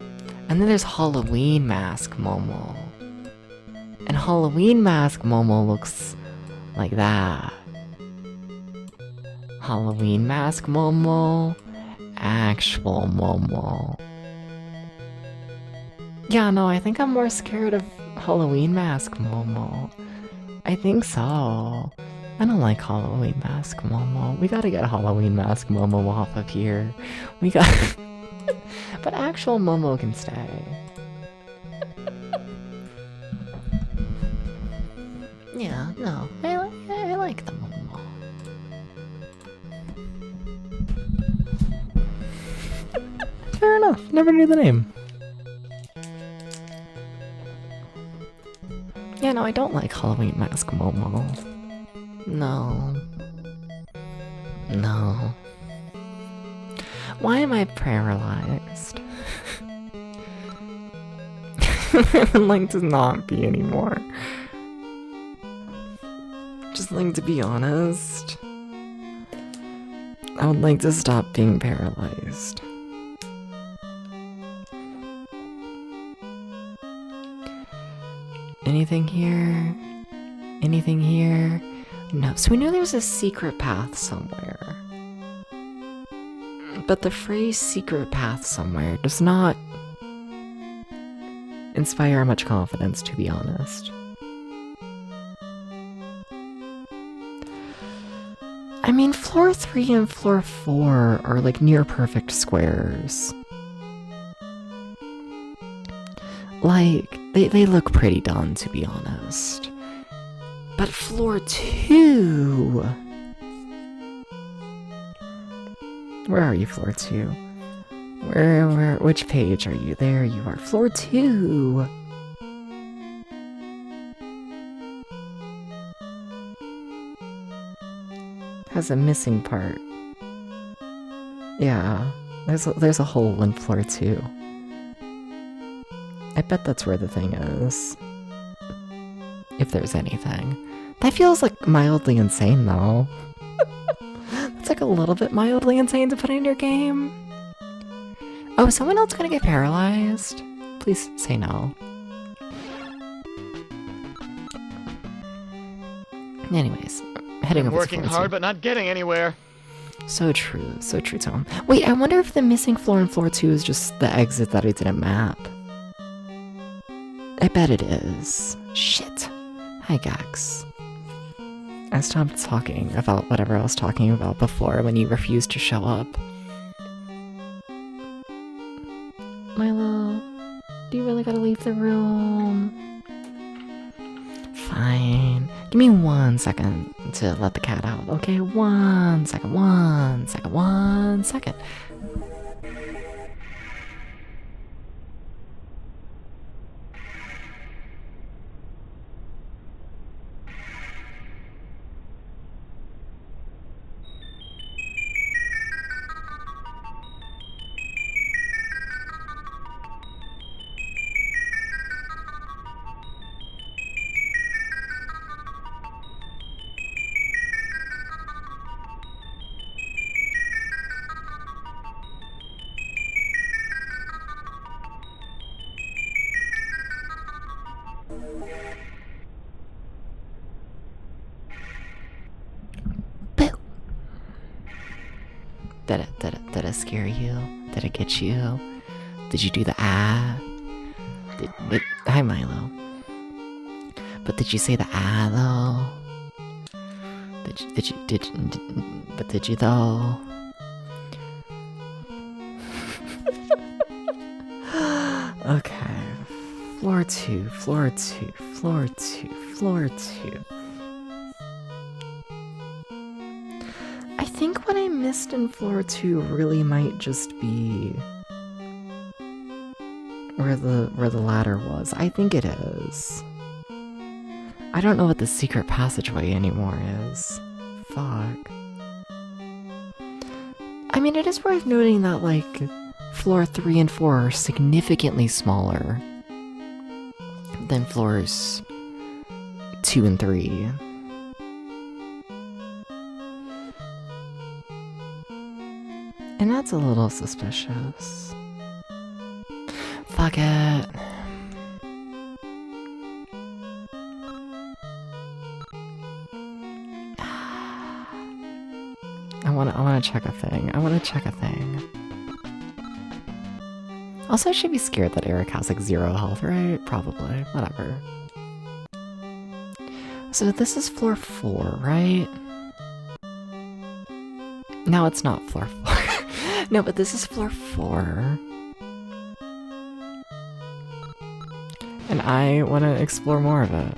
[SPEAKER 1] there's Halloween mask Momo. And Halloween mask Momo looks like that. Halloween mask Momo, actual Momo. Yeah, no, I think I'm more scared of Halloween mask Momo. I think so. I don't like Halloween mask Momo. We gotta get Halloween mask Momo off of here. We got. But actual Momo can stay. Yeah, no, I like the Momo. Fair enough. Never knew the name. Yeah, no, I don't like Halloween mask Momo. No. No. Why am I paralyzed? I would like to not be anymore. Just like to be honest. I would like to stop being paralyzed. Anything here? Anything here? No. So we knew there was a secret path somewhere. But the phrase secret path somewhere does not inspire much confidence, to be honest. I mean, floor 3 and floor 4 are like near perfect squares. Like, They look pretty done, to be honest. But floor 2... Where are you, floor 2? Which page are you? There you are, floor 2! Has a missing part. Yeah, there's a hole in floor 2. I bet that's where the thing is. If there's anything. That feels like mildly insane though. It's like a little bit mildly insane to put in your game. Oh, is someone else gonna get paralyzed? Please say no. Anyways, heading over
[SPEAKER 4] Working
[SPEAKER 1] to floor
[SPEAKER 4] hard
[SPEAKER 1] 2.
[SPEAKER 4] but not getting anywhere.
[SPEAKER 1] So true, Tom. Wait, I wonder if the missing floor in floor 2 is just the exit that I didn't map. I bet it is. Shit. Hi, Gax. I stopped talking about whatever I was talking about before when you refused to show up. Milo, do you really gotta leave the room? Fine. Give me 1 second to let the cat out, okay? 1 second, 1 second, 1 second. Did it scare you? Did it get you? Did you do the ah? Hi, Milo. But did you say the ah though? Did you though? Okay. Floor 2, floor 2, floor 2, floor 2. I think what I missed in floor 2 really might just be where the ladder was. I think it is. I don't know what the secret passageway anymore is. Fuck. I mean, it is worth noting that, like, floor 3 and 4 are significantly smaller than floors 2 and 3. And that's a little suspicious. Fuck it. I wanna check a thing. Also, I should be scared that Eric has like 0 health, right? Probably. Whatever. So this is floor 4, right? No, it's not floor 4. No, but this is floor 4. And I want to explore more of it.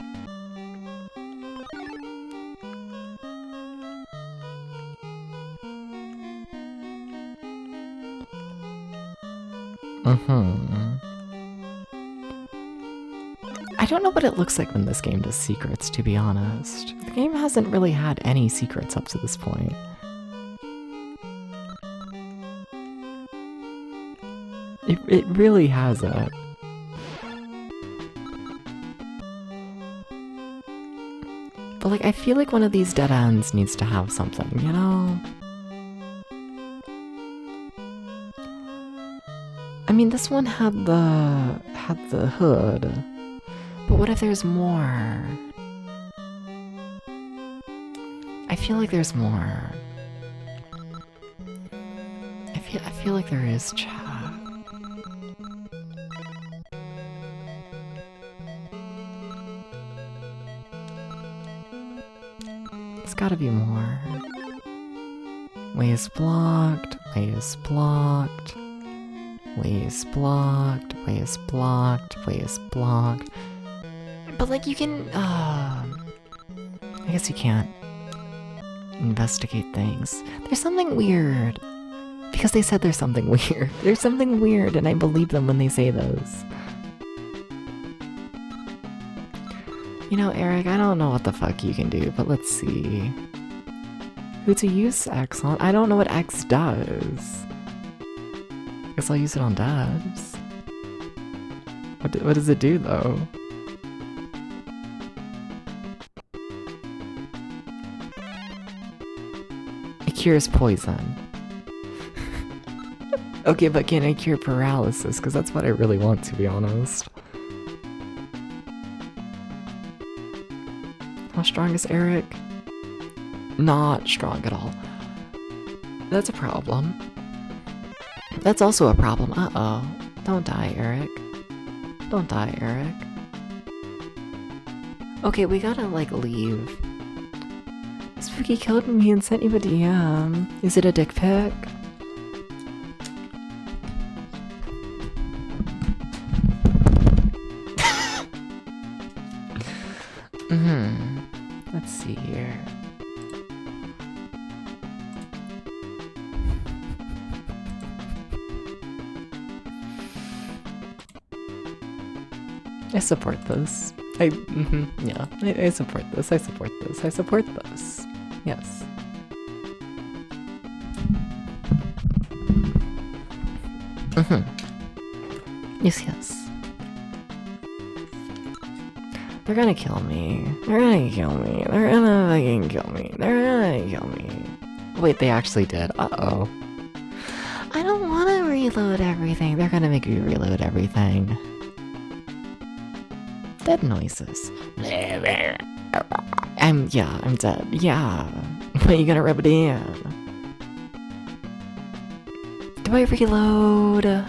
[SPEAKER 1] I don't know what it looks like when this game does secrets, to be honest. The game hasn't really had any secrets up to this point. It really hasn't. But like, I feel like one of these dead ends needs to have something, you know? I mean, this one had the hood. But what if there's more? I feel like there's more. I feel like there is, chat. It's gotta be more. Way is blocked. Way is blocked. Ways blocked, ways blocked, ways blocked. But like you can, I guess you can't investigate things. There's something weird. Because they said there's something weird. There's something weird and I believe them when they say those. You know, Eric, I don't know what the fuck you can do, but let's see. Who to use X on? I don't know what X does. Guess I'll use it on devs. What does it do though? It cures poison. Okay, but can I cure paralysis? Because that's what I really want, to be honest. How strong is Eric? Not strong at all. That's a problem. That's also a problem. Uh-oh. Don't die, Eric. Don't die, Eric. Okay, we gotta, like, leave. Spooky killed me and sent you a DM. Is it a dick pic? Let's see here. I support this. Yeah, I support this. I support this. I support this. Yes. Yes, yes. They're gonna kill me. They're gonna kill me. They're gonna fucking kill me. They're gonna kill me. Wait, they actually did. Uh-oh. I don't wanna reload everything. They're gonna make me reload everything. Dead noises. I'm dead. Yeah. But you gotta rub it in. Do I reload? I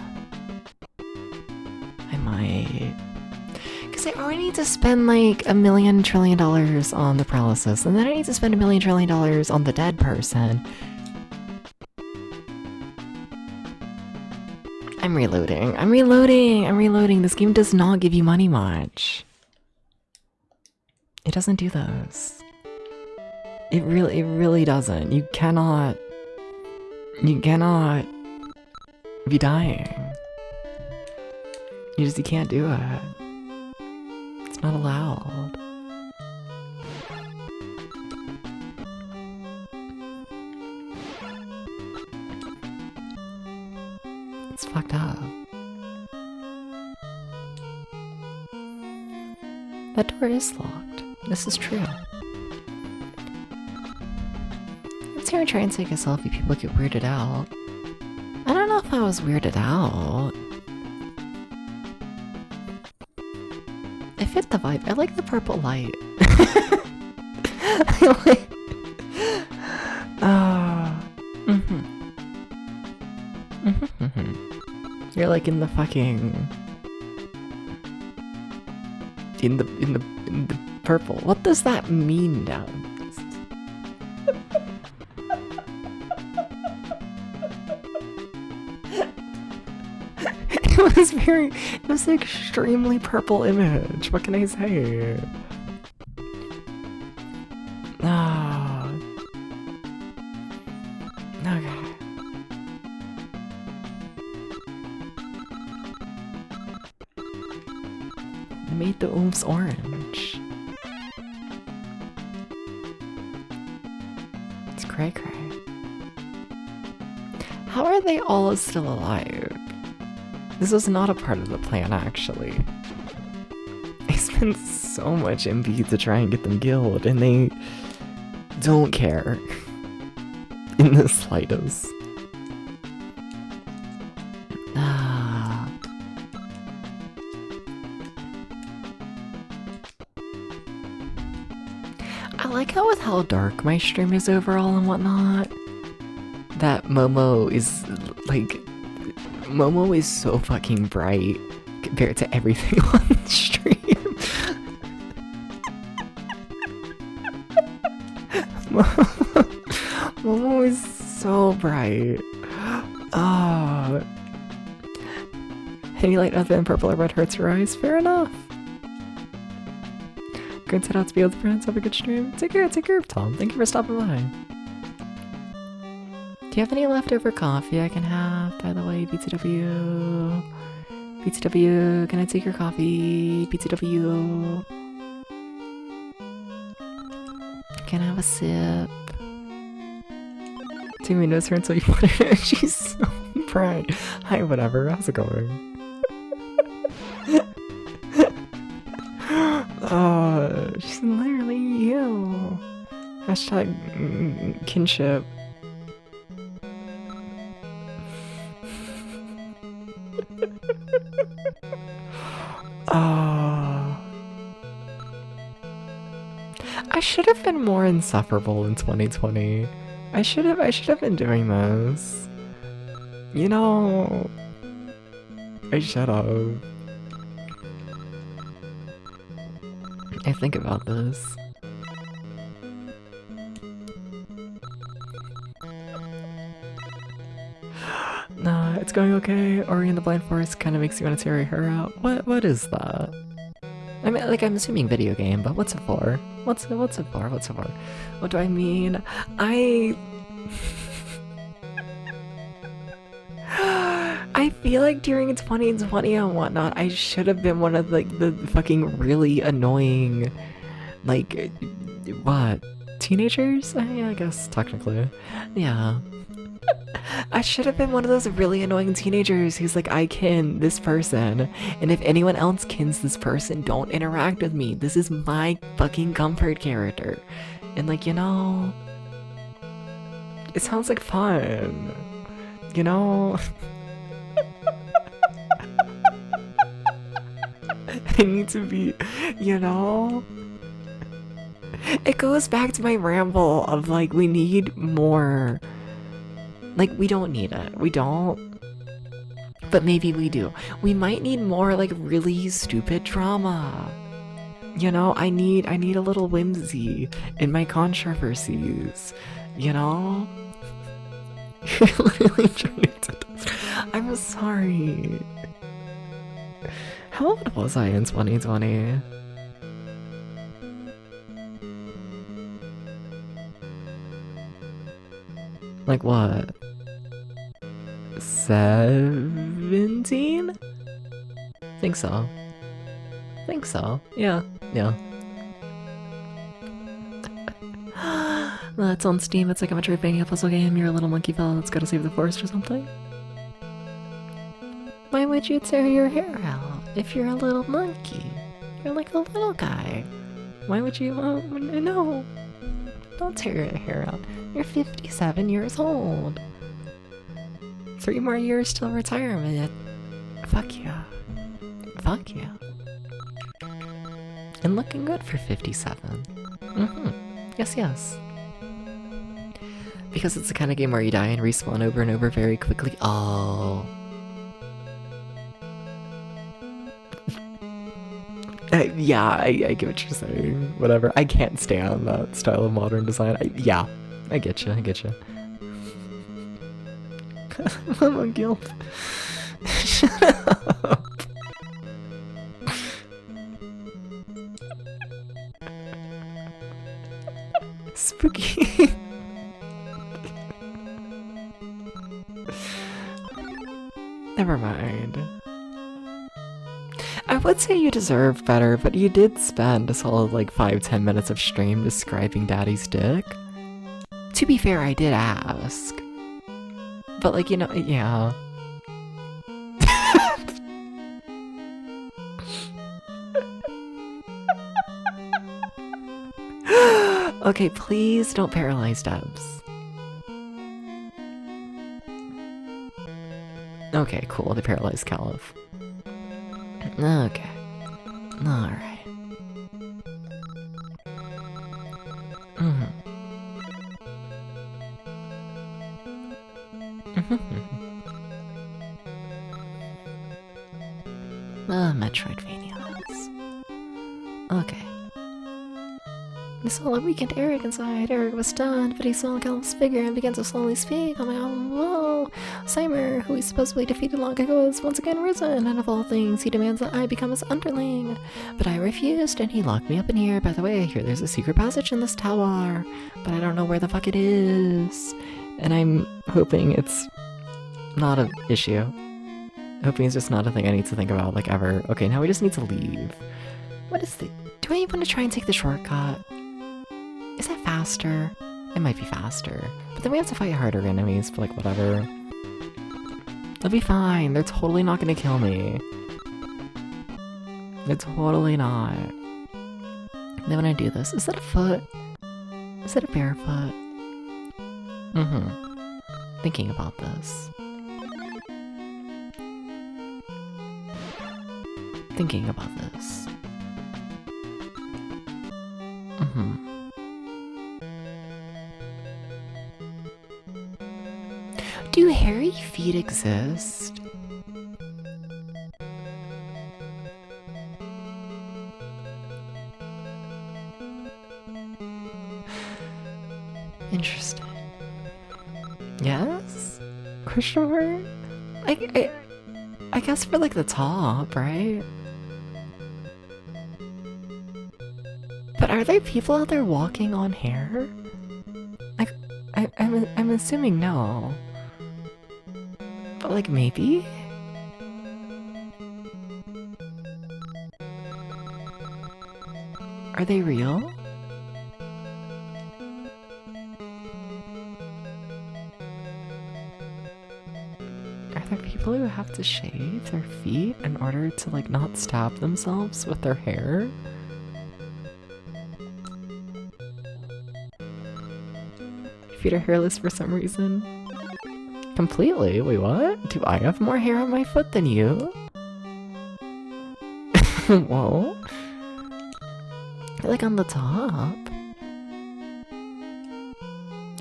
[SPEAKER 1] might. Because I already need to spend like $1 million trillion on the paralysis, and then I need to spend $1 million trillion on the dead person. I'm reloading. I'm reloading. I'm reloading. This game does not give you money much. It doesn't do those. It really doesn't. You cannot be dying. You can't do it. It's not allowed. It's fucked up. That door is locked. This is true. Every time I try and take a selfie, people get weirded out. I don't know if I was weirded out. I fit the vibe. I like the purple light. I like... You're like in the fucking... In the purple. What does that mean now? It was an extremely purple image. What can I say? Ah. Okay. I made the oomph orange. It's cray cray. How are they all still alive? This was not a part of the plan, actually. I spent so much MP to try and get them killed, and they don't care in the slightest. Ah. I like how with how dark my stream is overall and whatnot, that Momo is like... Momo is so fucking bright compared to everything on the stream. Momo is so bright. Oh. Any light other than purple or red hurts your eyes. Fair enough. Good set out to be with friends. Have a good stream. Take care, Tom. Thank you for stopping by. Do you have any leftover coffee I can have, by the way, BTW? BTW, can I take your coffee? BTW. Can I have a sip? Timmy knows her until you put her in. She's so bright. Hi, whatever. How's it going? She's literally you. Hashtag kinship. I should have been more insufferable in 2020. I should have been doing this. You know, I should have. I think about this. Nah, it's going okay. Ori and the Blind Forest kind of makes you want to tear your hair out. What is that? I mean, like, I'm assuming video game, but what's it for? What's it for? What do I mean? I feel like during 2020 and whatnot, I should have been one of, like, the fucking really annoying, like, what? Teenagers? Yeah, I guess, technically. Yeah. I should have been one of those really annoying teenagers who's like, I kin this person, and if anyone else kins this person, don't interact with me. This is my fucking comfort character. And like, you know, it sounds like fun. You know? I need to be, you know? It goes back to my ramble of like, we need more. Like, we don't need it. We don't. But maybe we do. We might need more, like, really stupid drama. You know, I need a little whimsy in my controversies. You know? I'm sorry. How old was I in 2020? Like what? 17? Think so. Yeah. That's on Steam. It's like a Metroidvania puzzle game. You're a little monkey fella that's gotta save the forest or something. Why would you tear your hair out if you're a little monkey? You're like a little guy. Why would you? No. Don't tear your hair out. You're 57 years old. 3 more years till retirement. Fuck yeah. And looking good for 57. Yes. Because it's the kind of game where you die and respawn over and over very quickly. Oh. Yeah, I get what you're saying. Whatever. I can't stand that style of modern design. I get you. I'm on guilt. Shut up. Spooky. Never mind. I would say you deserve better, but you did spend a solid like 5-10 minutes of stream describing Daddy's dick. To be fair, I did ask. But like, you know, yeah. Okay, please don't paralyze Debs. Okay, cool, they paralyzed Caliph. Okay. Alright. Metroidvanias. Okay. I saw a weakened Eric inside. Eric was stunned, but he saw Callum's figure and began to slowly speak. Oh my god, whoa! Seimer, who he supposedly defeated long ago, is once again risen, and of all things, he demands that I become his underling. But I refused, and he locked me up in here. By the way, I hear there's a secret passage in this tower, but I don't know where the fuck it is. And I'm hoping it's not an issue. Hoping it's just not a thing I need to think about, like, ever. Okay, now we just need to leave. What is the... Do I even want to try and take the shortcut? Is that faster? It might be faster. But then we have to fight harder enemies, but like, whatever. They'll be fine. They're totally not gonna kill me. They're totally not. Then when I do this, is that a foot? Is that a barefoot? Thinking about this. Thinking about this. Do hairy feet exist? Interesting. Yes? Question mark? I guess for like the top, right? But are there people out there walking on hair? Like, I'm assuming no. But like, maybe? Are they real? Are there people who have to shave their feet in order to like not stab themselves with their hair? Feet are hairless for some reason. Completely? Wait, what? Do I have more hair on my foot than you? Whoa. Like on the top.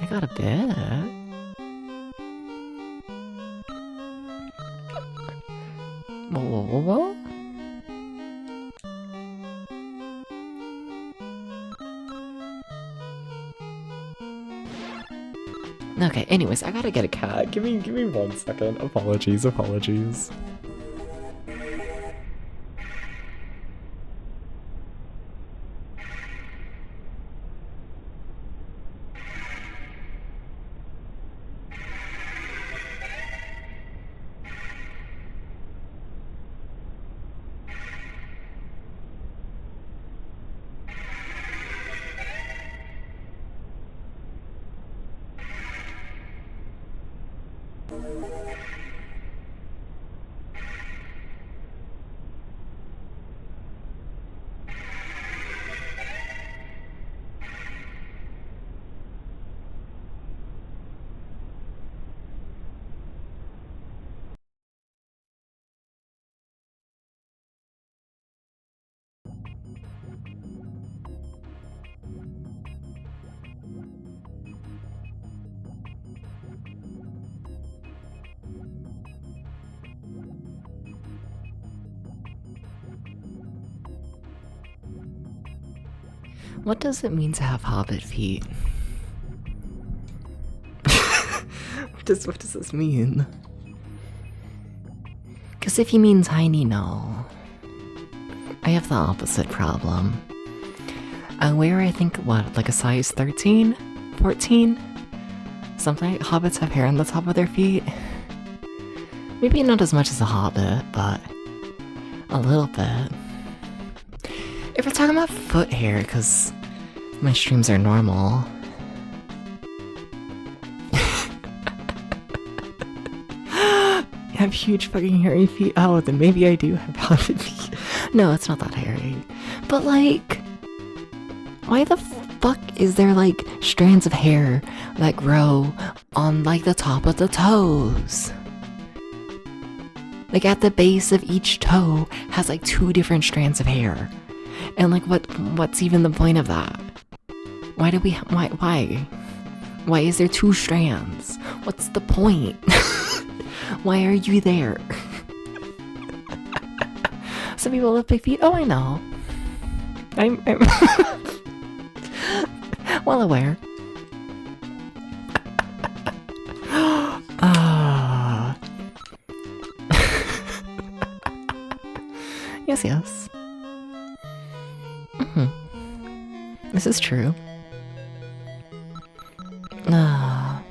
[SPEAKER 1] I got a bit. Whoa. Okay, anyways, I gotta get a cat. Give me 1 second. Apologies. What does it mean to have hobbit feet? What does this mean? Because if you mean tiny, no. I have the opposite problem. I wear, I think, what, like a size 13? 14? Something like hobbits have hair on the top of their feet. Maybe not as much as a hobbit, but a little bit. If we're talking about foot hair, because my streams are normal. I have huge fucking hairy feet. Oh, then maybe I do have hobbit feet. No, it's not that hairy. But like, why the fuck is there like strands of hair that grow on like the top of the toes? Like at the base of each toe has like 2 different strands of hair. And like what's even the point of that? Why do we why? Why is there 2 strands? What's the point? Why are you there? Some people have big feet. Oh, I know. I'm Well aware. Ah. Yes, yes. This is true. Ah.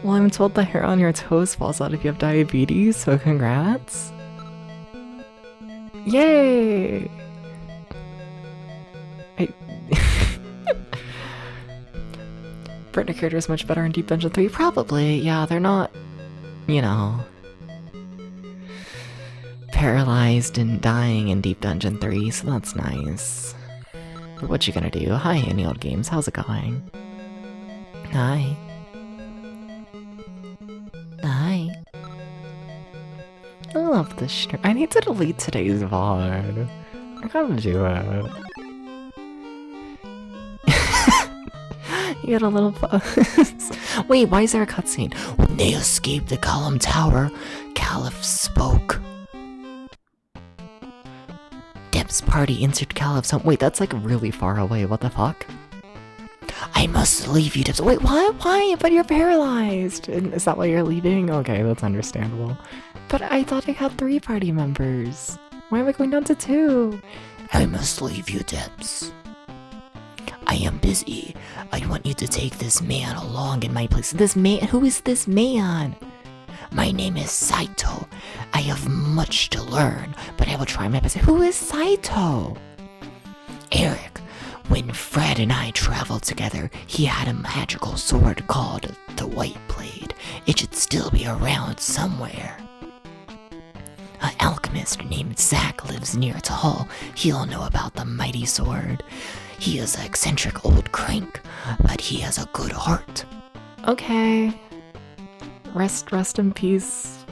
[SPEAKER 1] Well, I'm told the hair on your toes falls out if you have diabetes, so congrats. Yay! Predator is much better in Deep Dungeon 3? Probably, yeah, they're not, you know, paralyzed and dying in Deep Dungeon 3, so that's nice. But what you gonna do? Hi, Any Old Games, how's it going? Hi. Hi. I love this stream. I need to delete today's VOD. I gotta do it. You got a little buzz. Wait, why is there a cutscene?
[SPEAKER 3] When they escaped the Column Tower, Caliph spoke.
[SPEAKER 1] Deb's party entered Caliph's home. Wait, that's like really far away. What the fuck?
[SPEAKER 3] I must leave you, Debs.
[SPEAKER 1] Wait, what? Why? But you're paralyzed. Is that why you're leaving? Okay, that's understandable. But I thought I had 3 party members. Why am I going down to 2?
[SPEAKER 3] I must leave you, Debs. I am busy. I want you to take this man along in my place.
[SPEAKER 1] This man? Who is this man?
[SPEAKER 3] My name is Saito. I have much to learn, but I will try my best.
[SPEAKER 1] Who is Saito?
[SPEAKER 3] Eric. When Fred and I traveled together, he had a magical sword called the White Blade. It should still be around somewhere. An alchemist named Zack lives near its hull. He'll know about the mighty sword. He is an eccentric old crank, but he has a good heart.
[SPEAKER 1] Okay. Rest in peace.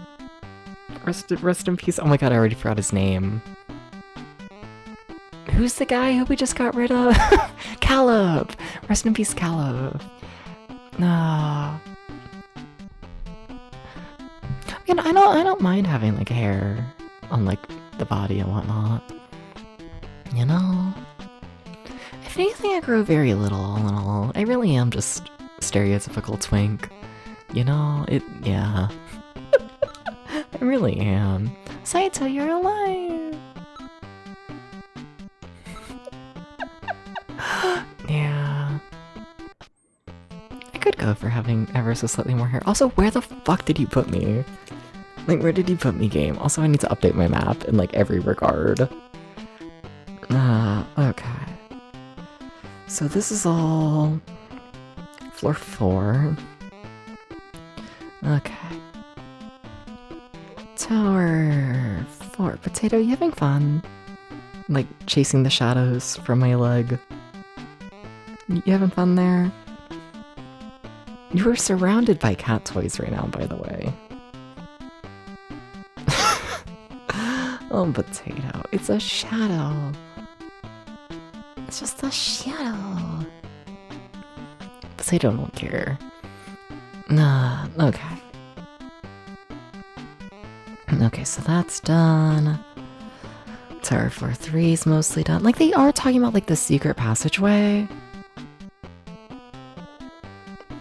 [SPEAKER 1] Rest in peace. Oh my god, I already forgot his name. Who's the guy who we just got rid of? Caleb! Rest in peace, Caleb. Nah. I mean, I don't mind having like hair on like the body and whatnot. You know? If anything, I grow very little all in all. I really am just stereotypical twink. You know, yeah. I really am. Saito, you're alive! Yeah. I could go for having ever so slightly more hair. Also, where the fuck did you put me? Like, where did you put me, game? Also, I need to update my map in, like, every regard. Okay. So this is all... floor 4. Okay. Tower 4. Potato, you having fun? Like, chasing the shadows from my leg? You having fun there? You are surrounded by cat toys right now, by the way. Oh, Potato. It's a shadow. It's just a shadow. Potato don't care. Nah, okay. Okay, so that's done. Tower floor 3 is mostly done. Like, they are talking about, like, the secret passageway.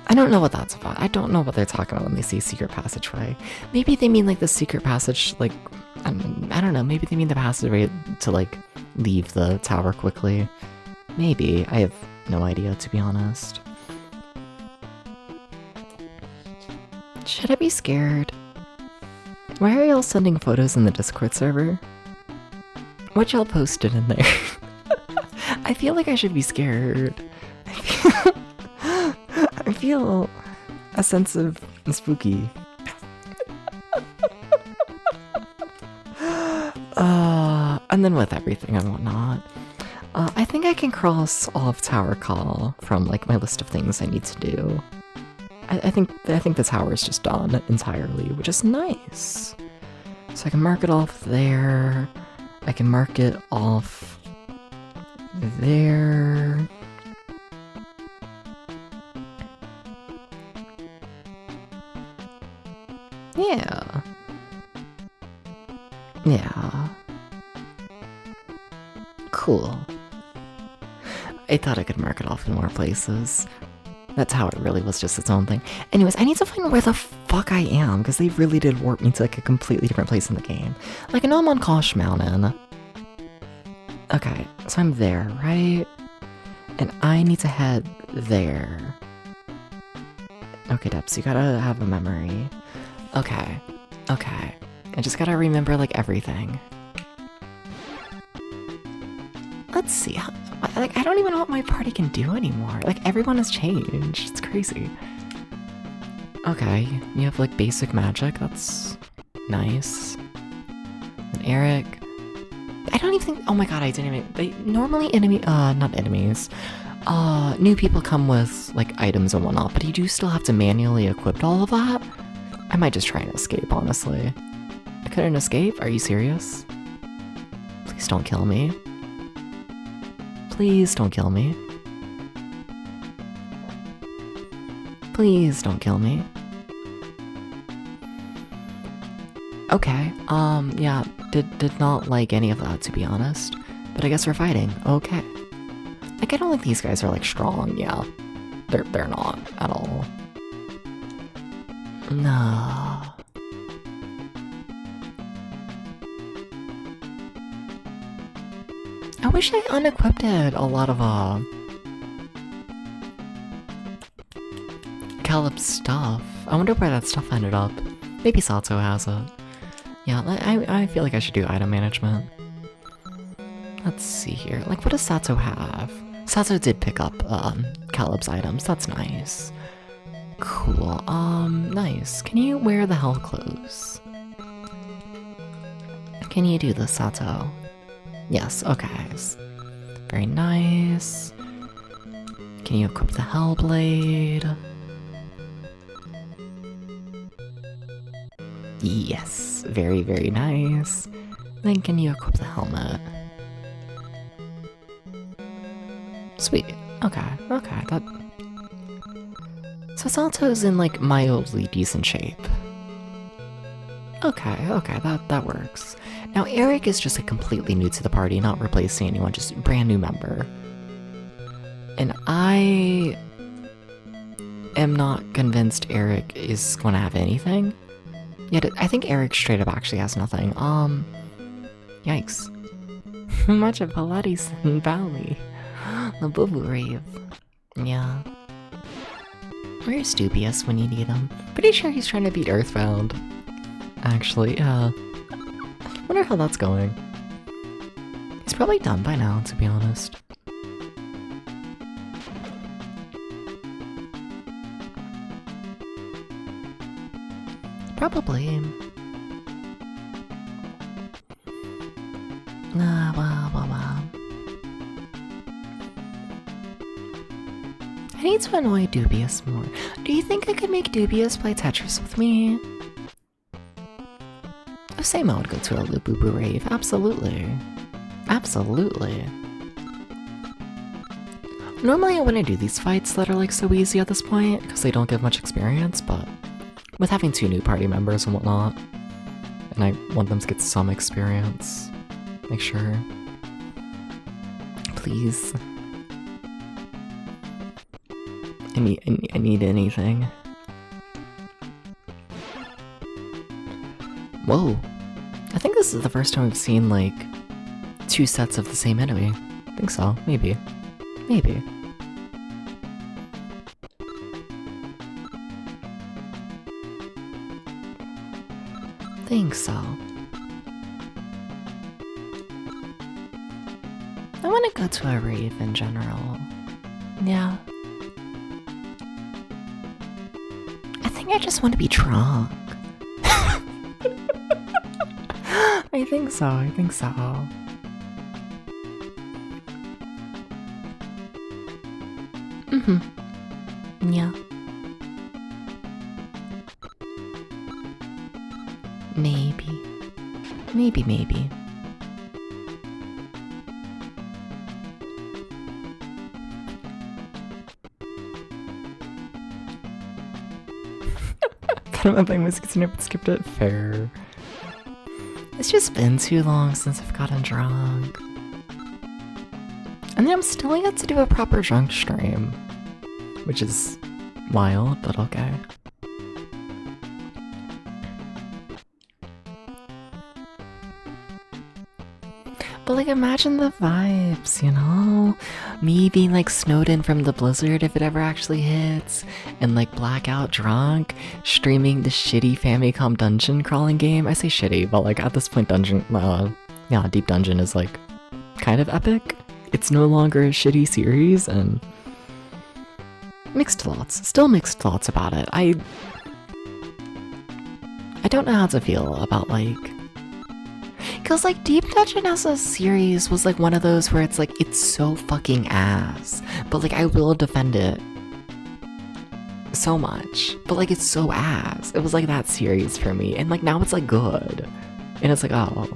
[SPEAKER 1] I don't know what that's about. I don't know what they're talking about when they say secret passageway. Maybe they mean, like, the secret passage, like, I don't know. Maybe they mean the passageway to, like, leave the tower quickly. Maybe. I have no idea, to be honest. Should I be scared? Why are y'all sending photos in the Discord server? What y'all posted in there? I feel like I should be scared. I feel a sense of spooky. And then with everything and whatnot. I think I can cross off Tower Call from like my list of things I need to do. I think the tower is just done entirely, which is nice. So I can mark it off there. I can mark it off there. Yeah. Yeah. Cool. I thought I could mark it off in more places. That's how it really was just its own thing. Anyways, I need to find where the fuck I am, because they really did warp me to like a completely different place in the game. Like, I know I'm on Kosh Mountain. Okay, so I'm there, right? And I need to head there. Okay, Debs, you gotta have a memory. Okay, okay. I just gotta remember, like, everything. Let's see. Like, I don't even know what my party can do anymore. Like, everyone has changed. It's crazy. Okay, you have, like, basic magic. That's nice. And Eric... I don't even think... Oh my god, I didn't even... normally not enemies. New people come with, like, items and whatnot, but you do still have to manually equip all of that? I might just try and escape, honestly. I couldn't escape? Are you serious? Please don't kill me. Please don't kill me. Please don't kill me. Okay, yeah, did not like any of that, to be honest. But I guess we're fighting. Okay. Like, I don't think these guys are, like, strong, yeah. They're not, at all. No. I wish I unequipped a lot of, Caleb's stuff. I wonder where that stuff ended up. Maybe Sato has it. Yeah, I feel like I should do item management. Let's see here. Like, what does Sato have? Sato did pick up, Caleb's items. That's nice. Cool. Nice. Can you wear the hell clothes? Can you do this, Sato? Yes, okay. Very nice. Can you equip the Hellblade? Yes, very, very nice. Then can you equip the helmet? Sweet. Okay, okay, that... So Sato's in, like, mildly decent shape. Okay, okay, that works. Now Eric is just, like, completely new to the party, not replacing anyone, just a brand new member. And I am not convinced Eric is going to have anything. Yet I think Eric straight up actually has nothing. Yikes. Much of Pilates in Valley. The Boo Boo Rave. Yeah. Where's Dubious when you need him? Pretty sure he's trying to beat Earthbound. Actually, yeah. Wonder how that's going. He's probably done by now, to be honest. Probably. I need to annoy Dubious more. Do you think I could make Dubious play Tetris with me? Oh, same, I would go to a Lububu rave. Absolutely. Absolutely. Normally I wouldn't do these fights that are like so easy at this point, because they don't give much experience, but with having 2 new party members and whatnot, and I want them to get some experience, make sure. Please. I need anything. Whoa. I think this is the first time I've seen, like, 2 sets of the same enemy. I think so. Maybe. Maybe. Think so. I want to go to a rave in general. Yeah. I think I just want to be drunk. I think so, I think so. Mm-hmm. Yeah. Maybe. Maybe. Kind of a thing was skipped it. Fair. It's just been too long since I've gotten drunk. And then I'm still yet to do a proper drunk stream, which is wild, but okay. But like, imagine the vibes, you know? Me being like snowed in from the blizzard if it ever actually hits, and like blackout drunk, streaming the shitty Famicom dungeon crawling game. I say shitty, but like at this point, Deep Dungeon is like kind of epic. It's no longer a shitty series, and mixed thoughts. Still mixed thoughts about it. I don't know how to feel about like. Because, like, Deep Dungeon as a series was, like, one of those where it's, like, it's so fucking ass. But, like, I will defend it so much. But, like, it's so ass. It was, like, that series for me. And, like, now it's, like, good. And it's, like, oh.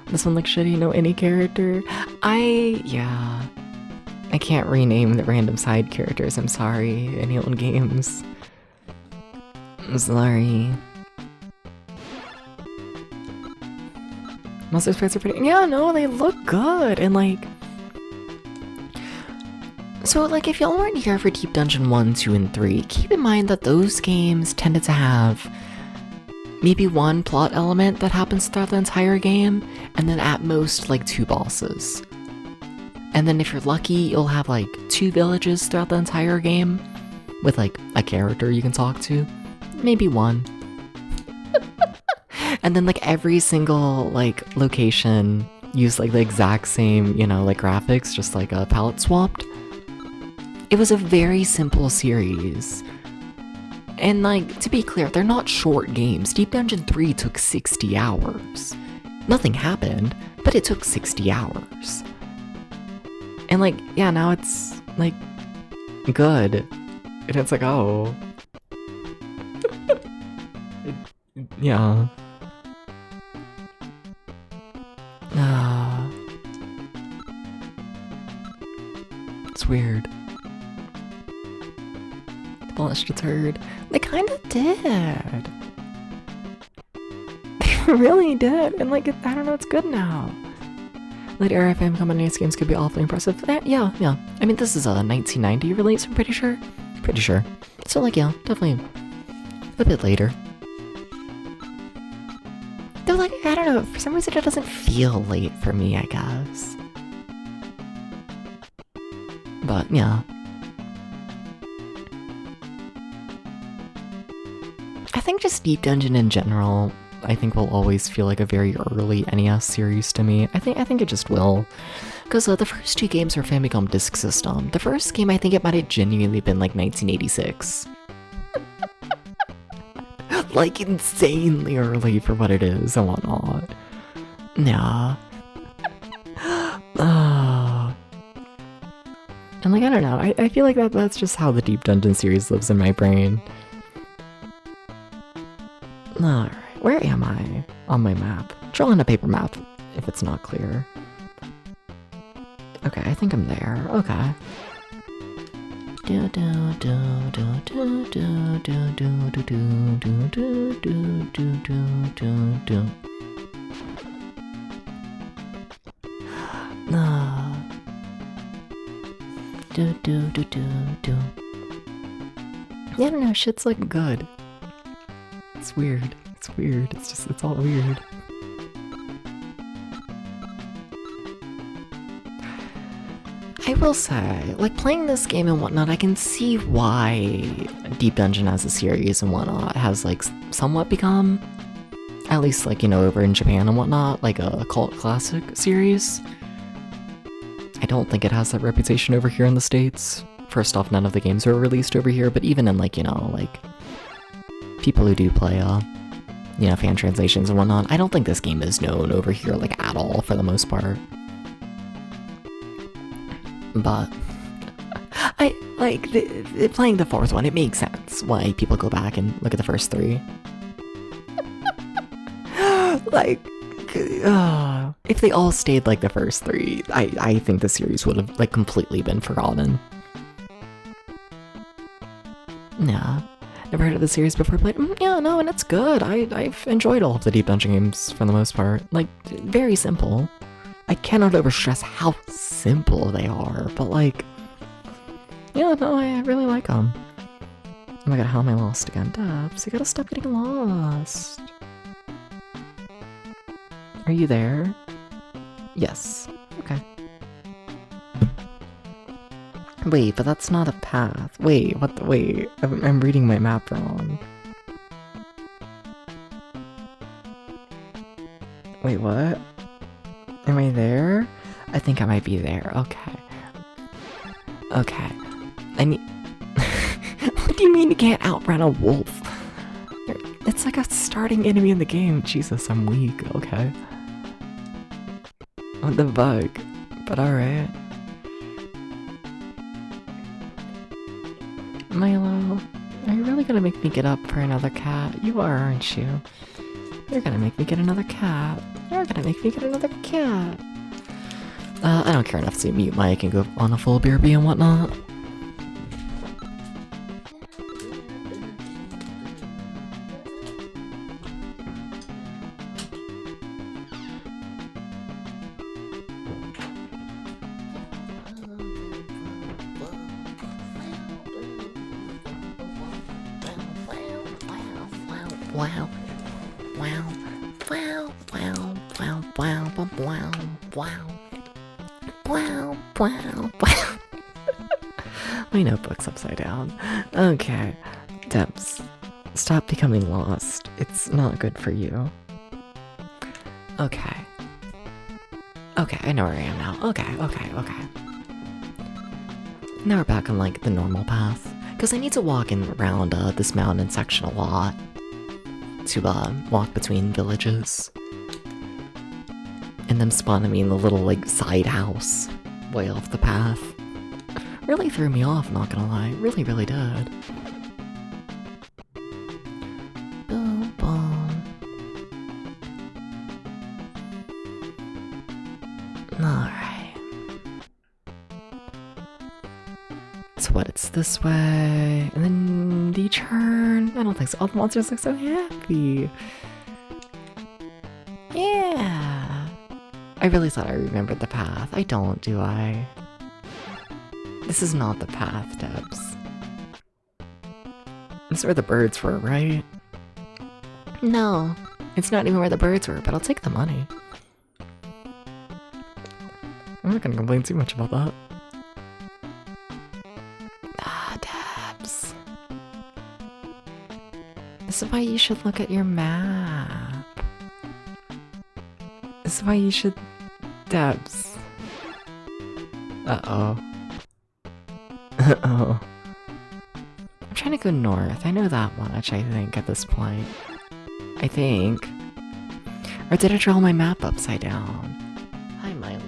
[SPEAKER 1] This one looks shitty, no any character. Yeah. I can't rename the random side characters, I'm sorry. Any old games. I'm sorry. Monster sprites are pretty. Yeah, no, they look good. And like. So, like, if y'all weren't here for Deep Dungeon 1, 2, and 3, keep in mind that those games tended to have maybe one plot element that happens throughout the entire game, and then at most, like, 2 bosses. And then if you're lucky, you'll have, like, 2 villages throughout the entire game, with, like, a character you can talk to. Maybe 1. And then, like, every single, like, location used, like, the exact same, you know, like, graphics, just, like, a palette swapped. It was a very simple series. And, like, to be clear, they're not short games. Deep Dungeon 3 took 60 hours. Nothing happened, but it took 60 hours. And, like, yeah, now it's, like, good. And it's like, oh. Yeah. It's weird. Demolished a turd. They kind of did. They really did. And like, I don't know, it's good now. Late era Famicom and NES games could be awfully impressive. Yeah. I mean, this is a 1990 release, I'm pretty sure. So like, yeah, definitely a bit later. Though, like, I don't know, for some reason it doesn't feel late for me, I guess. But, yeah. I think just Deep Dungeon in general, I think will always feel like a very early NES series to me. I think it just will. Because the first 2 games are Famicom Disk System. The first game, I think it might have genuinely been like 1986. Like, insanely early for what it is and whatnot. Yeah. And like, I don't know, I feel like that's just how the Deep Dungeon series lives in my brain. Alright, where am I on my map? Draw on a paper map, if it's not clear. Okay, I think I'm there. Okay. Yeah, I don't know, shit's like good. It's weird. It's all weird. I will say, like, playing this game and whatnot, I can see why Deep Dungeon as a series and whatnot has, like, somewhat become, at least, like, you know, over in Japan and whatnot, like a cult classic series. I don't think it has that reputation over here in the States. First off, none of the games are released over here, but even in, like, you know, like, people who do play, you know, fan translations and whatnot, I don't think this game is known over here, like, at all, for the most part. But, I, like, playing the 4th one, it makes sense why people go back and look at the first 3. Like, if they all stayed like the first 3, I think the series would have, like, completely been forgotten. Yeah. Never heard of the series before, but yeah, no, and it's good. I've enjoyed all of the Deep Dungeon games for the most part. Like, very simple. I cannot overstress how simple they are, but like, yeah, no, I really like them. Oh my god, how am I lost again? Dubs, you gotta stop getting lost. Are you there? Yes. Okay. Wait, but that's not a path. Wait, what the, wait, I'm reading my map wrong. Wait, what? Am I there? I think I might be there. Okay. Okay. I need... What do you mean you can't outrun a wolf? It's like a starting enemy in the game. Jesus, I'm weak. Okay. What the bug? But alright. Milo, are you really gonna make me get up for another cat? You are, aren't you? You're gonna make me get another cat. You're gonna make me get another cat. I don't care enough to mute Mike and go on a full BRB and whatnot. Wow. Wow. Wow. Wow. Wow. Wow. Wow. Wow. Wow. Wow. Wow. Wow. My notebook's upside down. Okay. Debs, stop becoming lost. It's not good for you. Okay. Okay, I know where I am now. Okay. Now we're back on, like, the normal path. Because I need to walk around this mountain section a lot. To walk between villages. And them spawning me in the little, like, side house way off the path. Really threw me off, not gonna lie. Really did. Boom, boom. Alright. So what, it's this way, and then the turn? I don't think so. All the monsters look so happy. Yeah. I really thought I remembered the path. I don't, do I? This is not the path, Debs. This is where the birds were, right? No. It's not even where the birds were, but I'll take the money. I'm not gonna complain too much about that. Debs. This is why you should look at your map. This is why you should... Debs. Uh-oh. Uh-oh. I'm trying to go north. I know that much, I think, at this point. I think. Or did I draw my map upside down? Hi, Milo.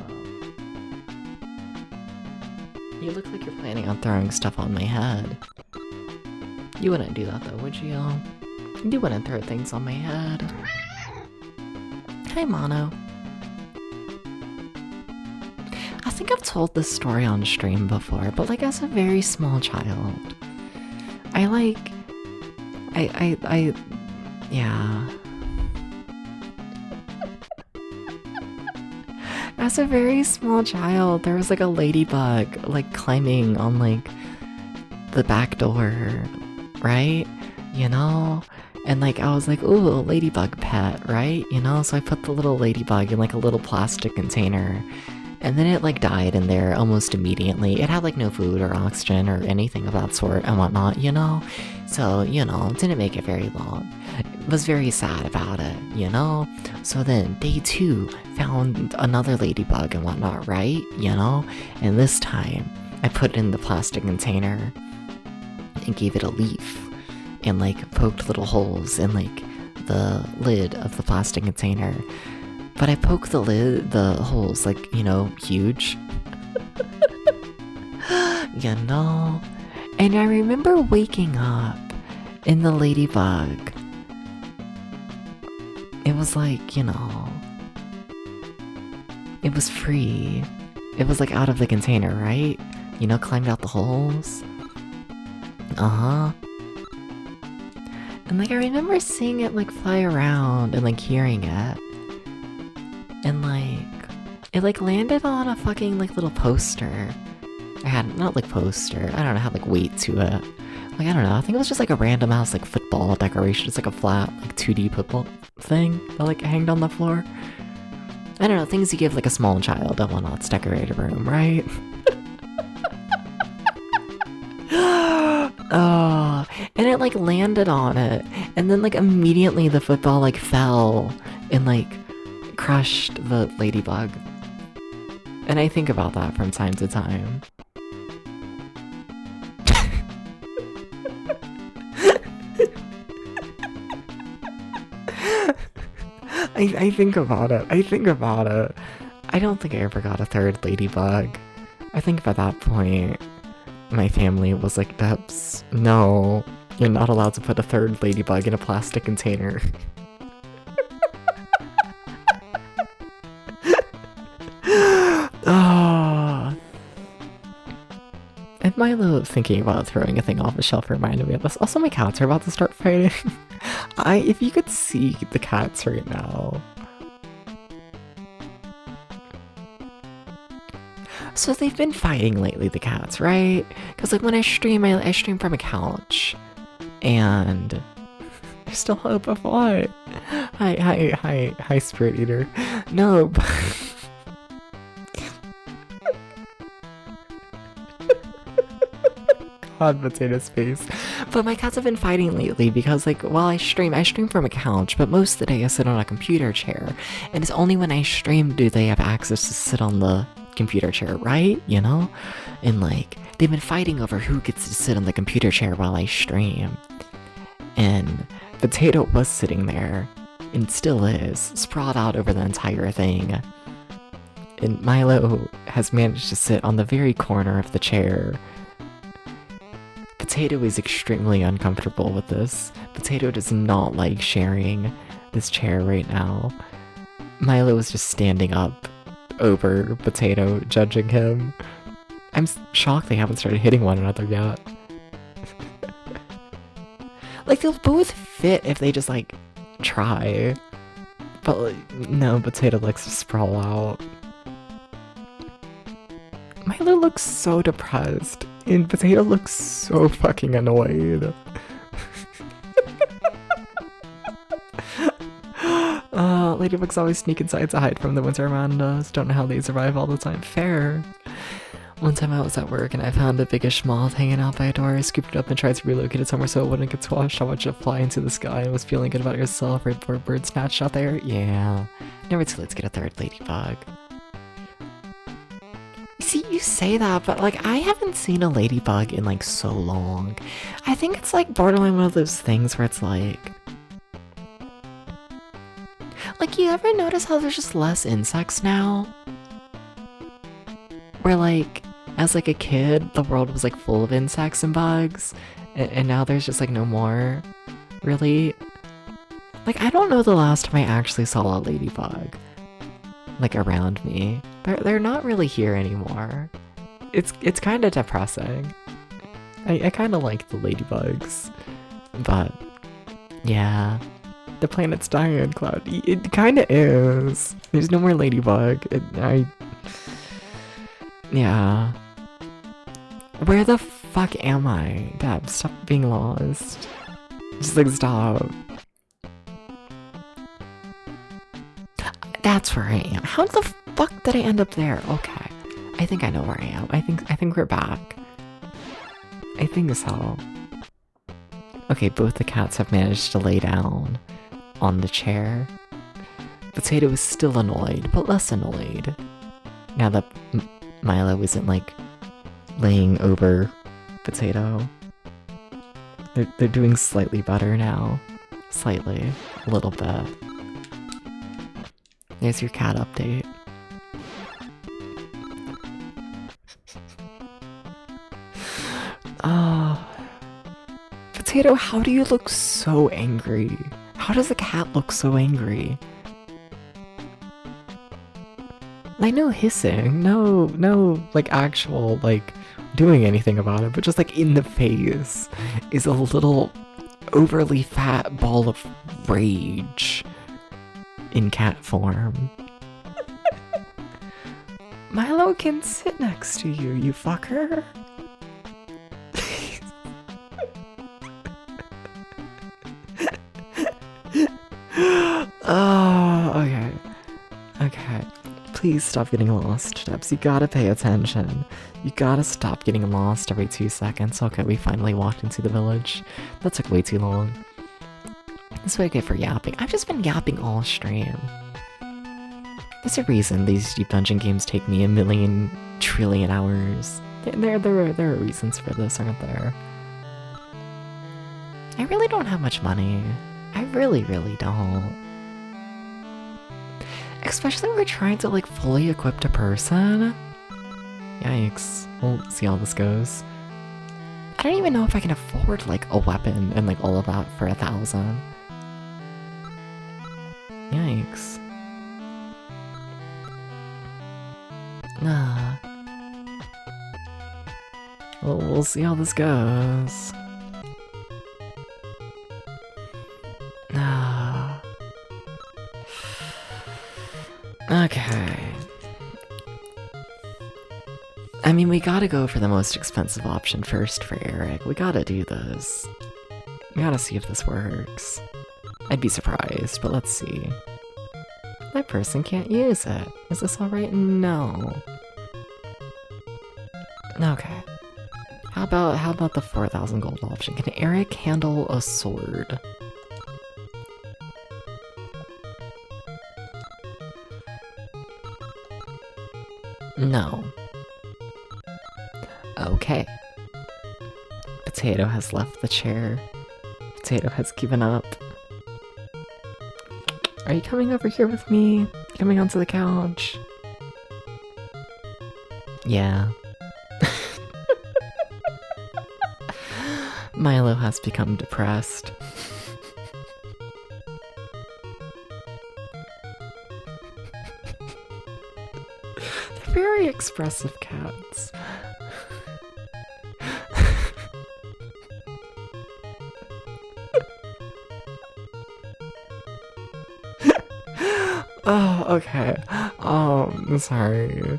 [SPEAKER 1] You look like you're planning on throwing stuff on my head. You wouldn't do that though, would you? You wouldn't throw things on my head. Hi, Mono. I think I've told this story on stream before, but like as a very small child, yeah. As a very small child, there was like a ladybug like climbing on like the back door, right? You know? And like I was like, ooh, a ladybug pet, right? You know? So I put the little ladybug in like a little plastic container. And then it like died in there almost immediately. It had like no food or oxygen or anything of that sort and whatnot, you know? So, you know, didn't make it very long. Was very sad about it, you know? So then day 2 found another ladybug and whatnot, right? You know? And this time I put it in the plastic container and gave it a leaf and like poked little holes in like the lid of the plastic container. But I poked the holes like, you know, huge. You know? And I remember waking up in the ladybug. It was like, you know, it was free. It was like out of the container, right? You know, climbed out the holes. Uh-huh. And like I remember seeing it like fly around and like hearing it. And like, It like landed on a fucking like little poster. I had not like poster. I don't know, had like weight to it. Like I don't know. I think it was just like a random house like football decoration. It's like a flat like 2D football thing that like hanged on the floor. I don't know, things you give like a small child that will not decorate a room, right? Oh, and it like landed on it, and then like immediately the football like fell and like crushed the ladybug. And I think about that from time to time. I think about it. I think about it. I don't think I ever got a third ladybug. I think by that point, my family was like, Debs, no, you're not allowed to put a third ladybug in a plastic container. Oh. And Milo thinking about throwing a thing off a shelf reminded me of this. Also, my cats are about to start fighting. If you could see the cats right now. So they've been fighting lately, the cats, right? Because like when I stream from a couch, and there's still hope of what? Hi, Spirit Eater. No. God, potato space. But my cats have been fighting lately because like while I stream from a couch, but most of the day I sit on a computer chair, and it's only when I stream do they have access to sit on the computer chair, right? You know? And like they've been fighting over who gets to sit on the computer chair while I stream. And Potato was sitting there, and still is, sprawled out over the entire thing. And Milo has managed to sit on the very corner of the chair. Potato is extremely uncomfortable with this. Potato does not like sharing this chair right now. Milo is just standing up over Potato, judging him. I'm shocked they haven't started hitting one another yet. Like, they'll both fit if they just, like, try. But, like, no, Potato likes to sprawl out. Milo looks so depressed, and Potato looks so fucking annoyed. Ladybugs always sneak inside to hide from the winter around us. Don't know how they survive all the time. Fair. One time I was at work and I found a biggish moth hanging out by a door. I scooped it up and tried to relocate it somewhere so it wouldn't get squashed. I watched it fly into the sky and was feeling good about yourself right before a bird snatched out there. Yeah. Never too late to get a third ladybug. See, you say that, but like I haven't seen a ladybug in like so long. I think it's like borderline one of those things where it's like you ever notice how there's just less insects now? Where like, as like a kid, the world was like full of insects and bugs, and now there's just like no more, really? Like, I don't know the last time I actually saw a ladybug, like around me. They're not really here anymore. It's kind of depressing. I kind of like the ladybugs, but yeah. The planet's dying, Cloud. It kind of is. There's no more ladybug. Yeah. Where the fuck am I? Dad, stop being lost. Just like, stop. That's where I am. How the fuck did I end up there? Okay. I think I know where I am. I think we're back. I think so. Okay, both the cats have managed to lay down on the chair. Potato is still annoyed, but less annoyed. Now that Milo isn't like laying over Potato. They're doing slightly better now. Slightly. A little bit. There's your cat update. Potato, how do you look so angry? How does a cat look so angry? Like, no hissing, no, like, actual, like, doing anything about it, but just, like, in the face is a little overly fat ball of rage in cat form. Milo can sit next to you, you fucker. Oh, okay. Okay. Please stop getting lost, Debs. You gotta pay attention. You gotta stop getting lost every 2 seconds. Okay, we finally walked into the village. That took way too long. That's what I get for yapping. I've just been yapping all stream. There's a reason these deep dungeon games take me 1,000,000 trillion hours. There are reasons for this, aren't there? I really don't have much money. I really don't. Especially when we're trying to like fully equip a person. Yikes. We'll see how this goes. I don't even know if I can afford like a weapon and like all of that for 1,000. Yikes. Nah. Well, we'll see how this goes. Nah. Okay. I mean, we gotta go for the most expensive option first for Eric. We gotta do this. We gotta see if this works. I'd be surprised, but let's see. That person can't use it. Is this alright? No. Okay. How about the 4,000 gold option? Can Eric handle a sword? No. Okay. Potato has left the chair. Potato has given up. Are you coming over here with me? Coming onto the couch? Yeah. Milo has become depressed. They're very expressive cats. Oh, okay. Sorry.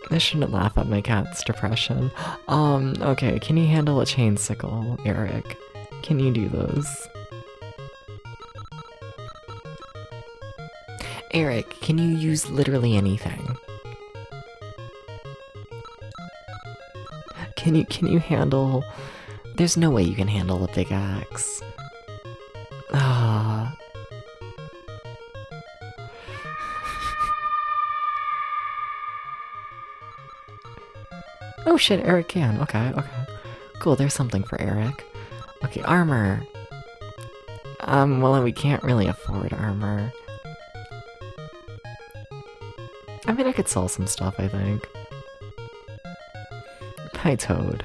[SPEAKER 1] I shouldn't laugh at my cat's depression. Okay, can you handle a chain sickle, Eric? Can you do those? Eric, can you use literally anything? Can you handle... There's no way you can handle a big axe. Ah. Oh shit, Eric can. Okay. Cool, there's something for Eric. Okay, armor. Well, we can't really afford armor. I mean, I could sell some stuff, I think. Hi, Toad.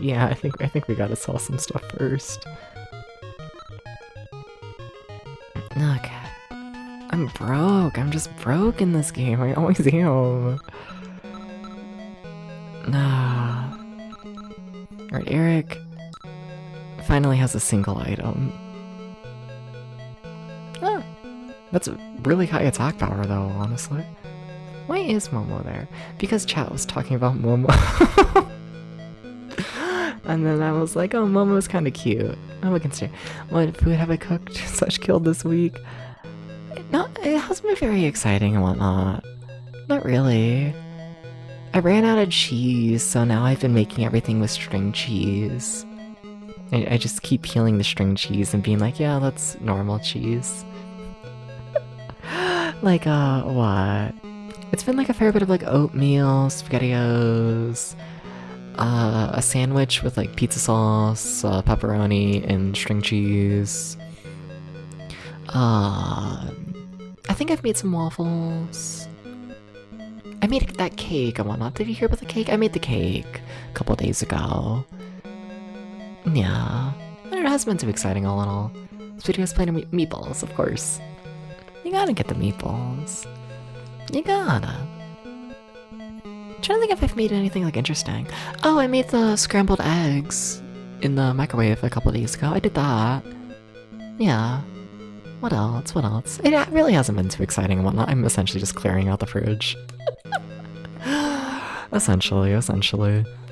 [SPEAKER 1] Yeah, I think we gotta sell some stuff first. Okay. I'm broke. I'm just broke in this game. I always am. Nah. Alright, Eric finally has a single item. Ah, that's a really high attack power though, honestly. Why is Momo there? Because chat was talking about Momo. And then I was like, oh, Momo's kind of cute. Oh, we can stay. What food have I cooked / killed this week? It hasn't been very exciting and whatnot. Not really. I ran out of cheese, so now I've been making everything with string cheese. I just keep peeling the string cheese and being like, yeah, that's normal cheese. Like, what? It's been like a fair bit of like oatmeal, SpaghettiOs, a sandwich with like pizza sauce, pepperoni, and string cheese. I think I've made some waffles. I made that cake and whatnot. Did you hear about the cake? I made the cake a couple days ago. Yeah. It hasn't been too exciting all in all. This video's playing meatballs, of course. You gotta get the meatballs. You gotta. I'm trying to think if I've made anything like interesting. Oh, I made the scrambled eggs in the microwave a couple days ago. I did that. Yeah. What else? What else? It really hasn't been too exciting and whatnot. I'm essentially just clearing out the fridge. Essentially.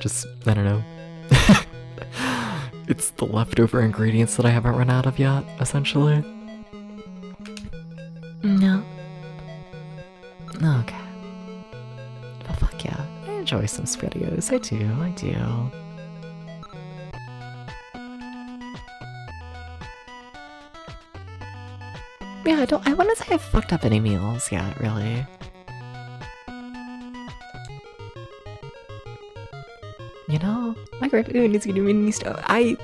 [SPEAKER 1] Just, I don't know. It's the leftover ingredients that I haven't run out of yet, essentially. No. Okay. But fuck yeah. I enjoy some SpaghettiOs. I do. Yeah, I wouldn't say I've fucked up any meals yet, really. You know, my raccoon is gonna be mini stove. I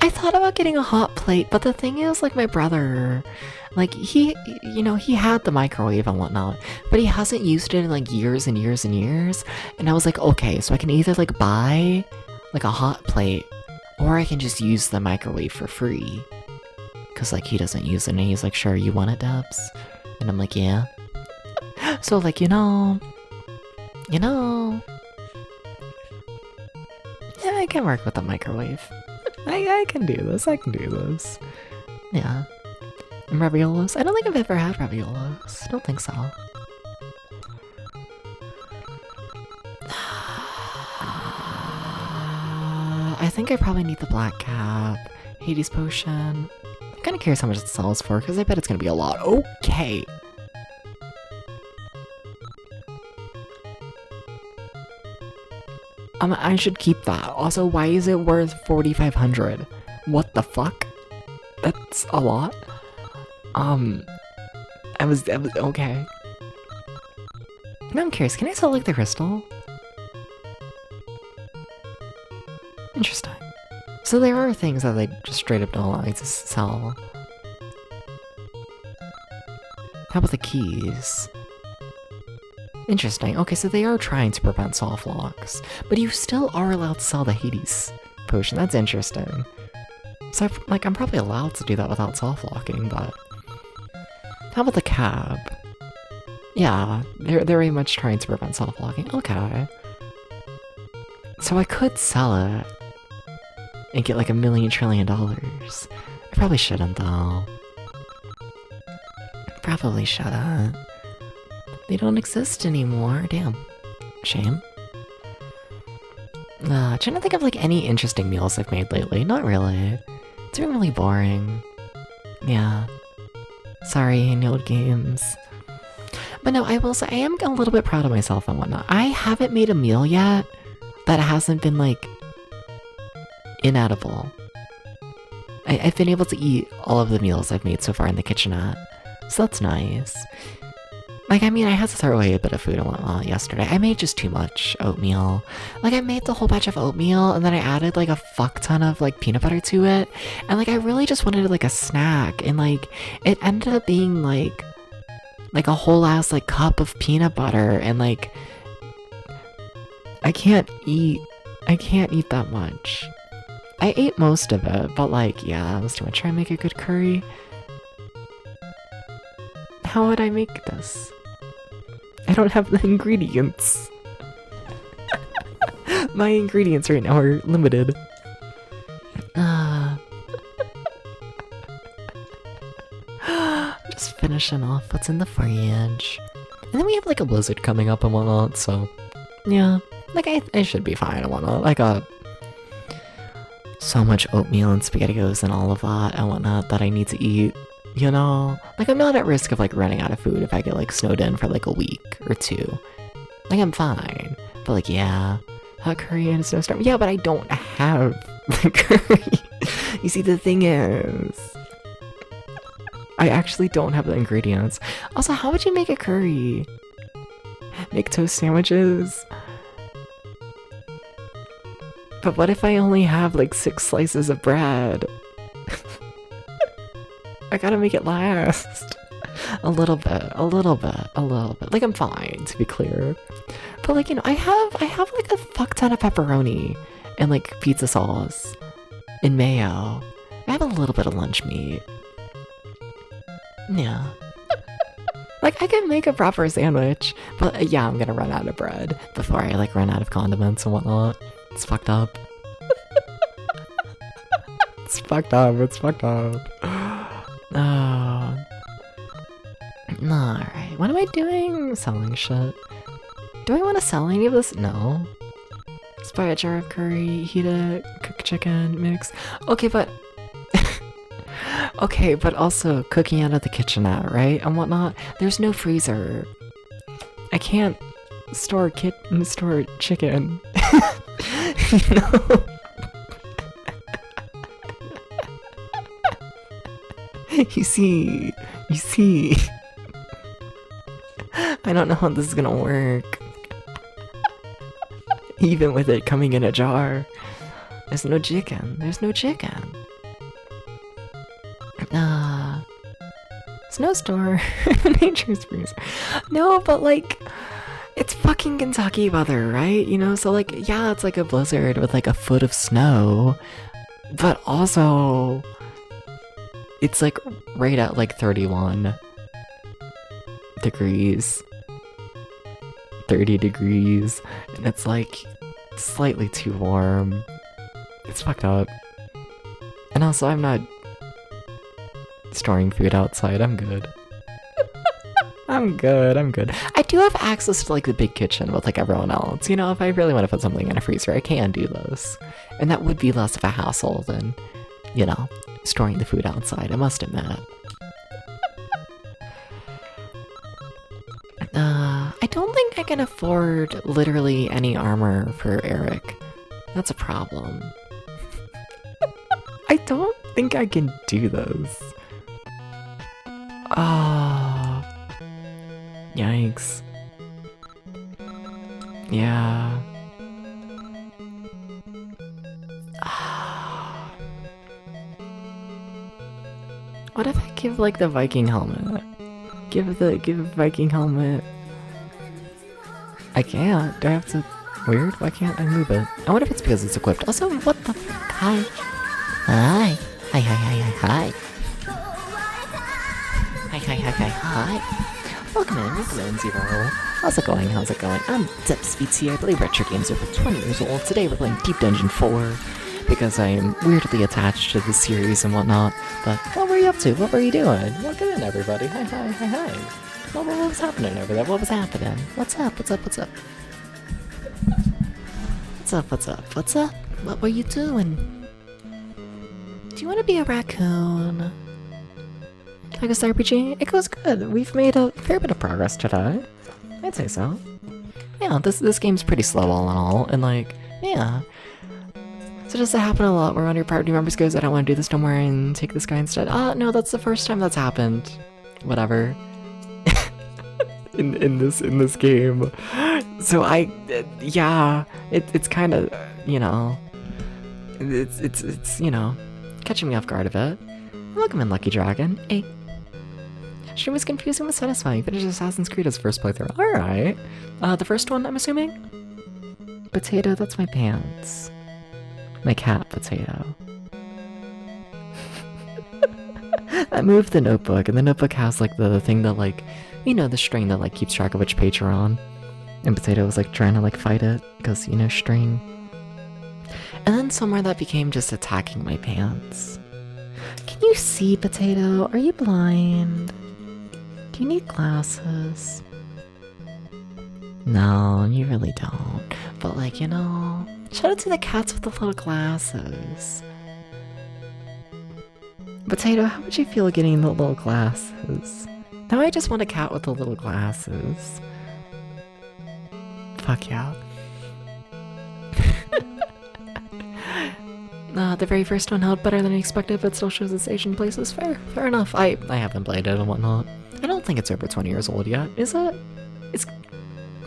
[SPEAKER 1] thought about getting a hot plate, but the thing is, like, my brother, like, he had the microwave and whatnot, but he hasn't used it in, like, years and years and years, and I was like, okay, so I can either, like, buy, like, a hot plate, or I can just use the microwave for free, because, like, he doesn't use it, and he's like, sure, you want it, Dubs? And I'm like, yeah. So, like, you know, yeah, I can work with the microwave. I can do this. Yeah. And raviolos? I don't think I've ever had raviolos. Don't think so. I think I probably need the black cap. Hades potion. I'm kind of curious how much it sells for, because I bet it's going to be a lot. Okay. I should keep that. Also, why is it worth 4,500? What the fuck? That's a lot. I was okay. Now I'm curious, can I sell, like, the crystal? Interesting. So there are things that they just straight up don't allow you to sell. How about the keys? Interesting. Okay, so they are trying to prevent soft locks, but you still are allowed to sell the Hades potion. That's interesting. So, I'm probably allowed to do that without soft locking, but... How about the cab? Yeah, they're very much trying to prevent soft locking. Okay. So I could sell it and get like $1 million trillion. I probably shouldn't, though. Probably shouldn't. They don't exist anymore. Damn. Shame. Trying to think of, like, any interesting meals I've made lately. Not really. It's been really boring. Yeah. Sorry, Node Games. But no, I will say, I am a little bit proud of myself and whatnot. I haven't made a meal yet that hasn't been, like, inedible. I've been able to eat all of the meals I've made so far in the kitchenette. So that's nice. Like, I mean, I had to throw away a bit of food and whatnot yesterday. I made just too much oatmeal. Like, I made the whole batch of oatmeal, and then I added, like, a fuck ton of, like, peanut butter to it. And, like, I really just wanted, like, a snack. And, like, it ended up being, like a whole ass, like, cup of peanut butter. And, like, I can't eat that much. I ate most of it, but, like, yeah, it was too much. Try and make a good curry. How would I make this? I don't have the ingredients. My ingredients right now are limited. Just finishing off what's in the fridge. And then we have like a blizzard coming up and whatnot, so yeah. Like I should be fine and whatnot. I got so much oatmeal and SpaghettiOs and all of that and whatnot that I need to eat. You know, like I'm not at risk of like running out of food if I get like snowed in for like a week or two. Like I'm fine. But like, yeah, hot curry and a snowstorm. Yeah, but I don't have the curry. You see, the thing is, I actually don't have the ingredients. Also, how would you make a curry? Make toast sandwiches? But what if I only have like 6 slices of bread? I gotta make it last. A little bit. Like, I'm fine, to be clear. But, like, you know, I have like, a fuck ton of pepperoni and, like, pizza sauce and mayo. I have a little bit of lunch meat. Yeah. Like, I can make a proper sandwich, but, yeah, I'm gonna run out of bread before I, like, run out of condiments and whatnot. It's fucked up. It's fucked up. Alright, what am I doing? Selling shit. Do I want to sell any of this? No. Just buy a jar of curry, heat it, cook chicken, mix. Okay, but... okay, but also cooking out of the kitchenette, right? And whatnot. There's no freezer. I can't store chicken. You know? You see. I don't know how this is gonna work. Even with it coming in a jar. There's no chicken. There's no store. Nature's freezer. No, but like, it's fucking Kentucky weather, right? You know, so like, yeah, it's like a blizzard with like a foot of snow. But also, it's like right at like 31 degrees. 30 degrees. And it's like slightly too warm. It's fucked up. And also, I'm not storing food outside. I'm good. I'm good. I do have access to like the big kitchen with like everyone else. You know, if I really want to put something in a freezer, I can do this. And that would be less of a hassle than, you know, storing the food outside, I must admit. I don't think I can afford literally any armor for Eric. That's a problem. I don't think I can do this. Oh. Yikes. Yeah. What if I give like the Viking helmet? Give Viking helmet. I can't. Do I have to? Weird. Why can't I move it? I wonder if it's because it's equipped. Also, what the fuck? Hi. Hi. Hi. Welcome in, Zone Zero. How's it going? I'm DepsVT. I play retro games over 20 years old. Today we're playing Deep Dungeon 4 because I am weirdly attached to the series and whatnot. But what were you up to? What were you doing? Welcome in, everybody. Hi. What was happening over there? What was happening? What's up? What were you doing? Do you want to be a raccoon? Can I go start RPG? It goes good. We've made a fair bit of progress today. I'd say so. Yeah, this game's pretty slow all in all, and like, yeah. So does that happen a lot where one of your party members goes, I don't want to do this no more and take this guy instead? No, that's the first time that's happened. Whatever. in this game. So yeah, it's kind of, you know, it's you know, catching me off guard a bit. Welcome in, Lucky Dragon. Hey. Stream was confusing but satisfying. Finished Assassin's Creed as first playthrough. Alright. The first one, I'm assuming? Potato, that's my pants. My cat, Potato. I moved the notebook, and the notebook has like the thing that like, you know, the string that like keeps track of which page you're on. And Potato was like trying to like fight it, because, you know, string. And then somewhere that became just attacking my pants. Can you see, Potato? Are you blind? Do you need glasses? No, you really don't. But like, you know, shout out to the cats with the little glasses. Potato, how would you feel getting the little glasses? Now I just want a cat with the little glasses. Fuck yeah. The very first one held better than expected, but still shows its age in places. Fair enough. I haven't played it and whatnot. I don't think it's over 20 years old yet, is it? It's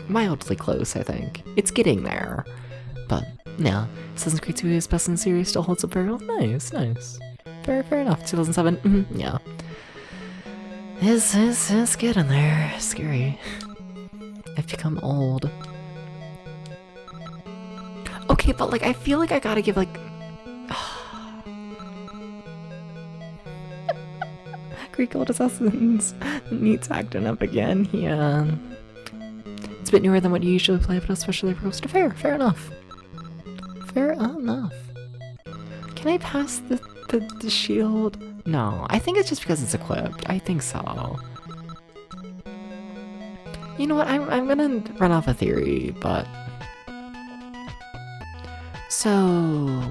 [SPEAKER 1] mildly close, I think. It's getting there. But, yeah, Assassin's Creed 2 is best in the series, still holds up very well. Nice. Fair enough. 2007, yeah. It's getting there. Scary. I've become old. Okay, but like, I feel like I gotta give like... Greek Old Assassins needs acting up again, yeah. It's a bit newer than what you usually play, but especially for Roast to Fair enough. Fair enough. Can I pass the shield? No, I think it's just because it's equipped. I think so. You know what? I'm gonna run off a theory, but so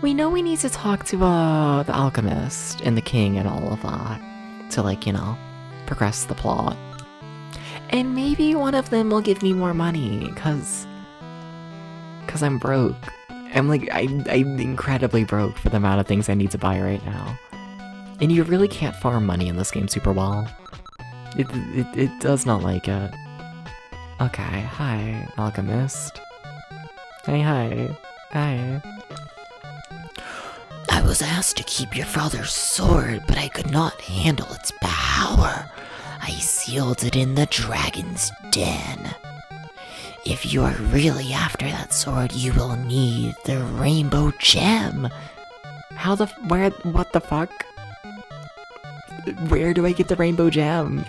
[SPEAKER 1] we know we need to talk to the alchemist and the king and all of that to, like, you know, progress the plot. And maybe one of them will give me more money, cause I'm broke. I'm incredibly broke for the amount of things I need to buy right now. And you really can't farm money in this game super well. It does not like it. Okay, hi, alchemist. Hey, hi. Hi.
[SPEAKER 3] I was asked to keep your father's sword, but I could not handle its power. I sealed it in the dragon's den. If you are really after that sword, you will need the rainbow gem.
[SPEAKER 1] What the fuck? Where do I get the rainbow gem?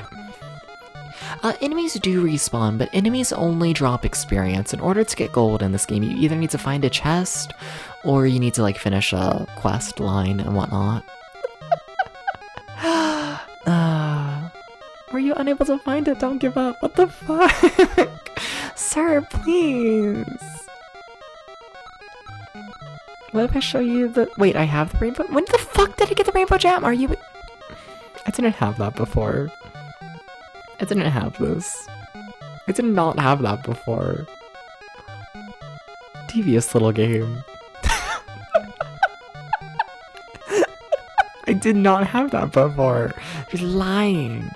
[SPEAKER 1] Enemies do respawn, but enemies only drop experience. In order to get gold in this game, you either need to find a chest, or you need to, like, finish a quest line and whatnot. Were you unable to find it? Don't give up. What the fuck? Sir, please. What if I show you the... Wait, I have the rainbow... When the fuck did I get the rainbow gem? Are you... I didn't have that before. I didn't have this. I did not have that before. Devious little game. I did not have that before. You're lying.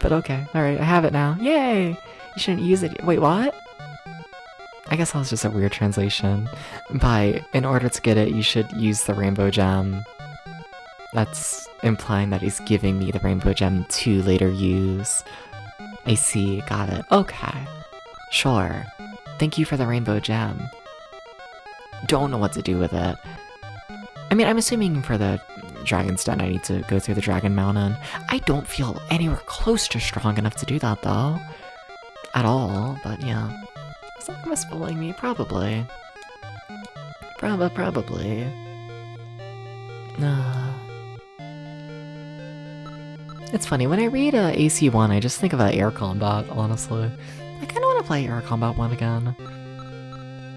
[SPEAKER 1] But okay, alright, I have it now. Yay! You shouldn't use it. Wait, what? I guess that was just a weird translation. In order to get it, you should use the rainbow gem. That's implying that he's giving me the rainbow gem to later use. I see, got it. Okay. Sure. Thank you for the rainbow gem. Don't know what to do with it. I mean, I'm assuming for the Dragon's Den I need to go through the Dragon Mountain. I don't feel anywhere close to strong enough to do that, though. At all, but yeah. Is Alchemist bullying me? Probably. Probably. It's funny, when I read AC1, I just think about air combat, honestly. I kinda wanna play Air Combat 1 again.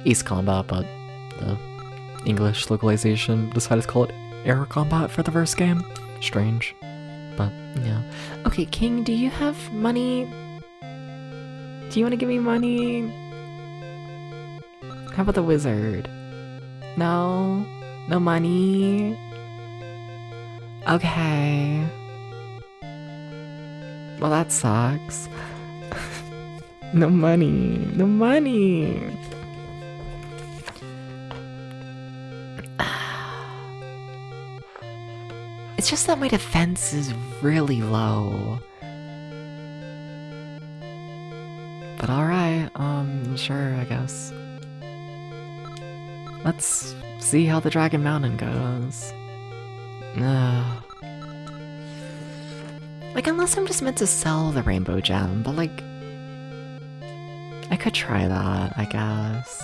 [SPEAKER 1] Ace Combat, but the English localization decided to call it Air Combat for the first game. Strange. But, yeah. Okay, King, do you have money? Do you wanna give me money? How about the wizard? No? No money? Okay. Well, that sucks. No money. No money. It's just that my defense is really low. But alright, sure, I guess. Let's see how the Dragon Mountain goes. Like, unless I'm just meant to sell the rainbow gem, but like... I could try that, I guess.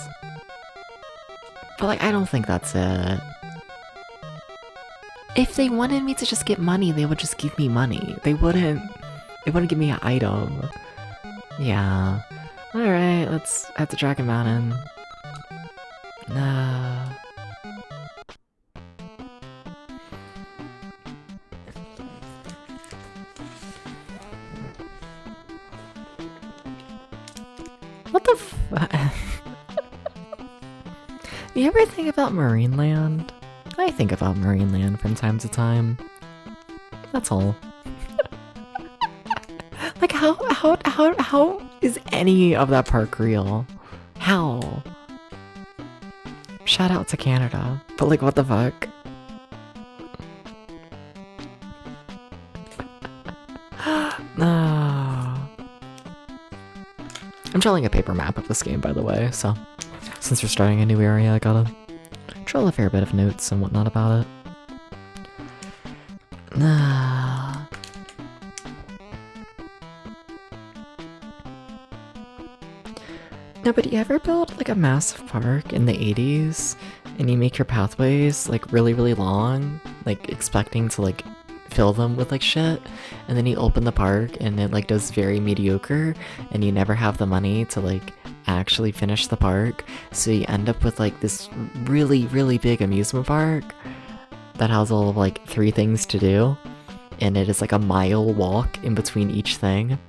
[SPEAKER 1] But like, I don't think that's it. If they wanted me to just get money, they would just give me money. They wouldn't give me an item. Yeah. Alright, let's head to Dragon Mountain. What the You ever think about Marineland? I think about Marineland from time to time. That's all. Like, how is any of that park real? How? Shout out to Canada. But like, what the fuck? I'm drawing a paper map of this game, by the way, so since we're starting a new area, I gotta draw a fair bit of notes and whatnot about it. No, but you ever build like a massive park in the 80s and you make your pathways like really, really long? like expecting to like fill them with like shit, and then you open the park and it like does very mediocre, and you never have the money to like actually finish the park, so you end up with like this really big amusement park that has all of like 3 things to do, and it is like a mile walk in between each thing.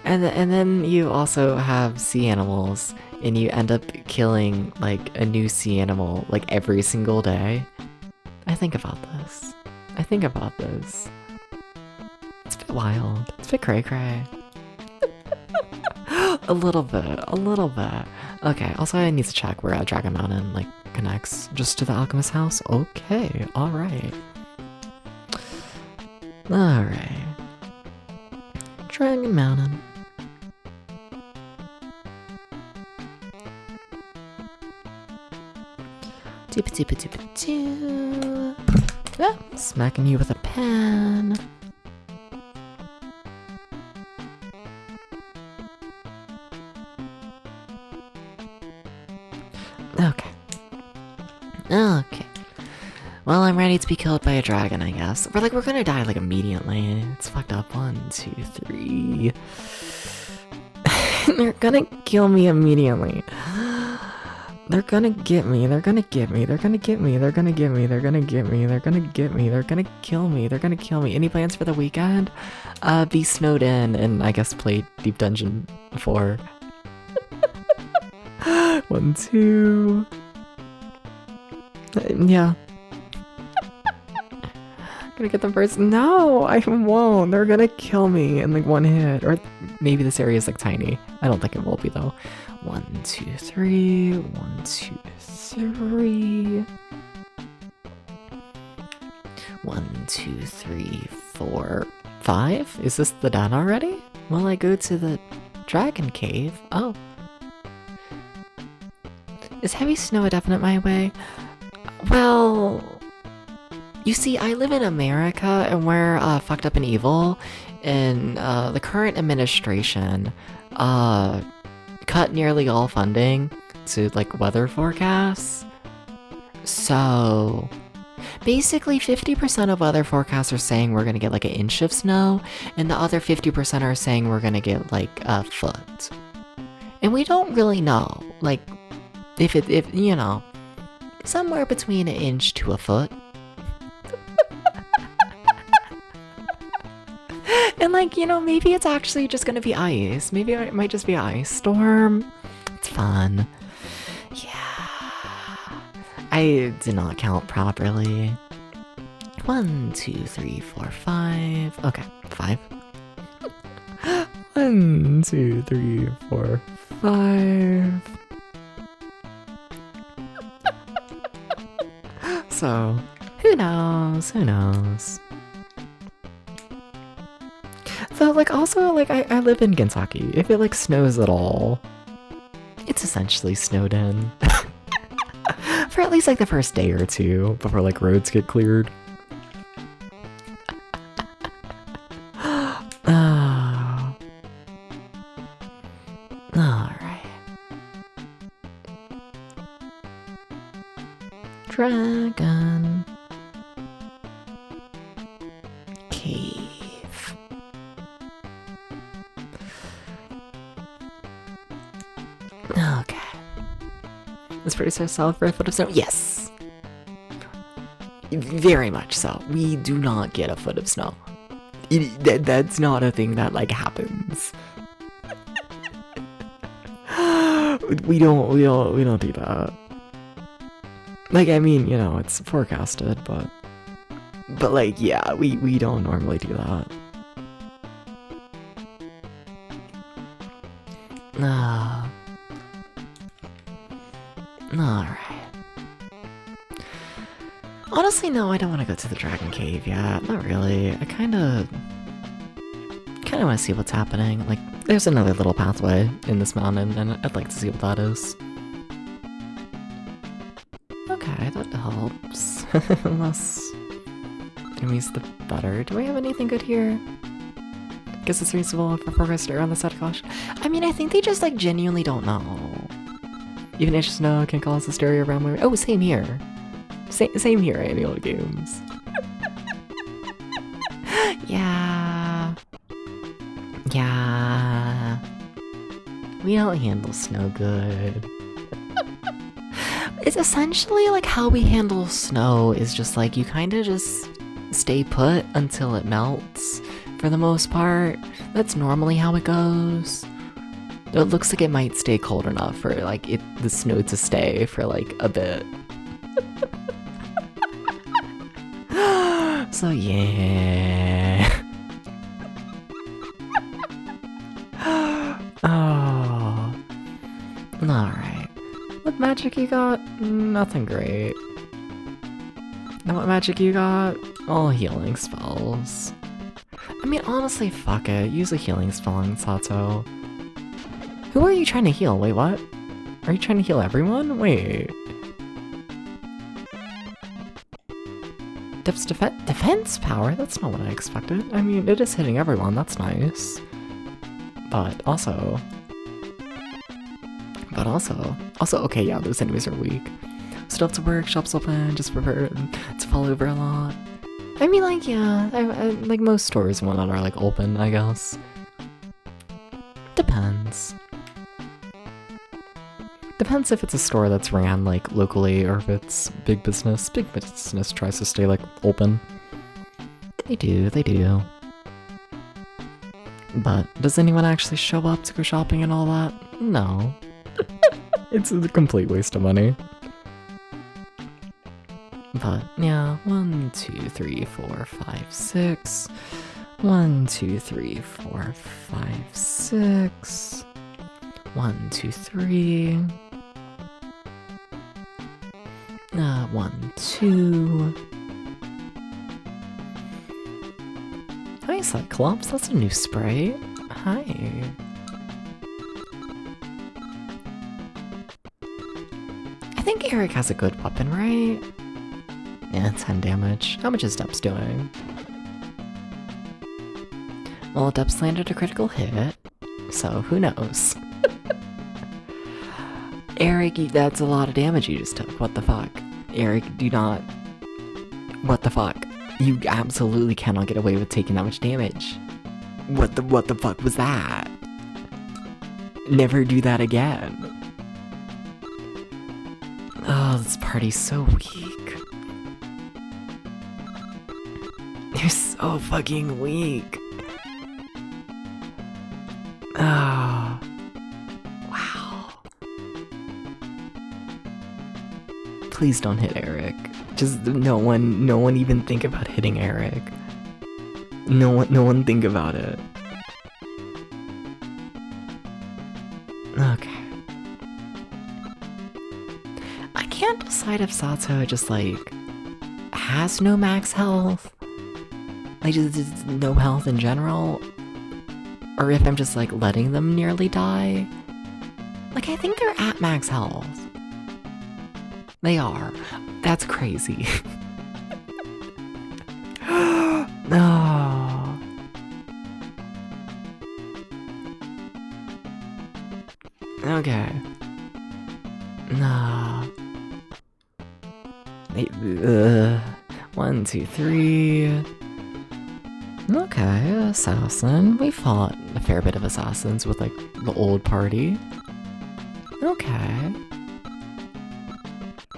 [SPEAKER 1] And then you also have sea animals, and you end up killing like a new sea animal like every single day. I think about this. It's a bit wild. It's a bit cray-cray. A little bit. Okay, also I need to check where Dragon Mountain like connects just to the Alchemist house. Okay, alright. Dragon Mountain. Ah, smacking you with a pen. Okay. Well, I'm ready to be killed by a dragon, I guess. We're gonna die like immediately. It's fucked up. 1, 2, 3. They're gonna kill me immediately. They're gonna get me. They're gonna kill me. Any plans for the weekend? Be snowed in and I guess play Deep Dungeon 4. 1, 2. Yeah. Gonna get them first. No, I won't. They're gonna kill me in like 1 hit. Or maybe this area is like tiny. I don't think it will be though. 1, 2, 3. 1, 2, 3. 1, 2, 3, 4, 5. Is this the done already? Will I go to the dragon cave? Oh. Is heavy snow a definite my way? Well, you see, I live in America and we're fucked up and evil, and the current administration cut nearly all funding to like weather forecasts. So basically 50% of weather forecasts are saying we're gonna get like an inch of snow, and the other 50% are saying we're gonna get like a foot. And we don't really know, like, if you know, somewhere between an inch to a foot. And like, you know, maybe it's actually just gonna be ice. Maybe it might just be an ice storm. It's fun. Yeah. I did not count properly. 1, 2, 3, 4, 5. Okay, 5. 1, 2, 3, 4, 5. So, who knows? So, like, also, like, I live in Kentucky. If it, like, snows at all, it's essentially snowed in. For at least, like, the first day or two, before, like, roads get cleared. Oh. Alright. Dragon cave. Okay. Is producer solid for a foot of snow? Yes. Very much so. We do not get a foot of snow. That's not a thing that like happens. We don't do that. Like, I mean, you know, it's forecasted, but like, yeah, we don't normally do that. Alright. Honestly, no, I don't want to go to the Dragon Cave yet. Not really. I kinda want to see what's happening. Like, there's another little pathway in this mountain, and I'd like to see what that is. Okay, that helps. Less enemies, the better. Do I have anything good here? Guess it's reasonable for progress to err on the side of caution. I mean, I think they just, like, genuinely don't know. Even inch of snow can cause hysteria around my... Oh, same here. Same here, Annual Games. Yeah. Yeah. We don't handle snow good. It's essentially like how we handle snow is just like you kind of just stay put until it melts for the most part. That's normally how it goes. It looks like it might stay cold enough for like the snow to stay for like a bit. So yeah. Oh. Alright. What magic you got? Nothing great. And what magic you got? All healing spells. I mean, honestly, fuck it. Use a healing spell on Sato. Who are you trying to heal? Wait, what? Are you trying to heal everyone? Wait. Defense power? That's not what I expected. I mean, it is hitting everyone. That's nice. But also, okay, yeah, those enemies are weak. Still have to work, shops open, just prepare to fall over a lot. I mean, like, yeah, like most stores and whatnot are, like, open, I guess. Depends. Depends if it's a store that's ran, like, locally, or if it's big business. Big business tries to stay, like, open. They do. But does anyone actually show up to go shopping and all that? No. It's a complete waste of money. But yeah, 1, 2, 3, 4, 5, 6. 1, 2, 3, 4, 5, 6. 1, 2, 3. 1, 2. Hi, Cyclops. That's a new spray. Hi. I think Eric has a good weapon, right? Yeah, 10 damage. How much is Deps doing? Well, Deps landed a critical hit, so who knows? Eric, that's a lot of damage you just took. What the fuck? Eric, do not... What the fuck? You absolutely cannot get away with taking that much damage. What the fuck was that? Never do that again. Oh, this party's so weak. They're so fucking weak. Oh. Wow. Please don't hit Eric. Just no one even think about hitting Eric. No one think about it. Okay. I can't decide if Sato just like has no max health. Like just no health in general. Or if I'm just like letting them nearly die. Like I think they're at max health. They are. That's crazy. No. Okay. No. 1, 2, 3. Okay, assassin. We fought a fair bit of assassins with like the old party. Okay.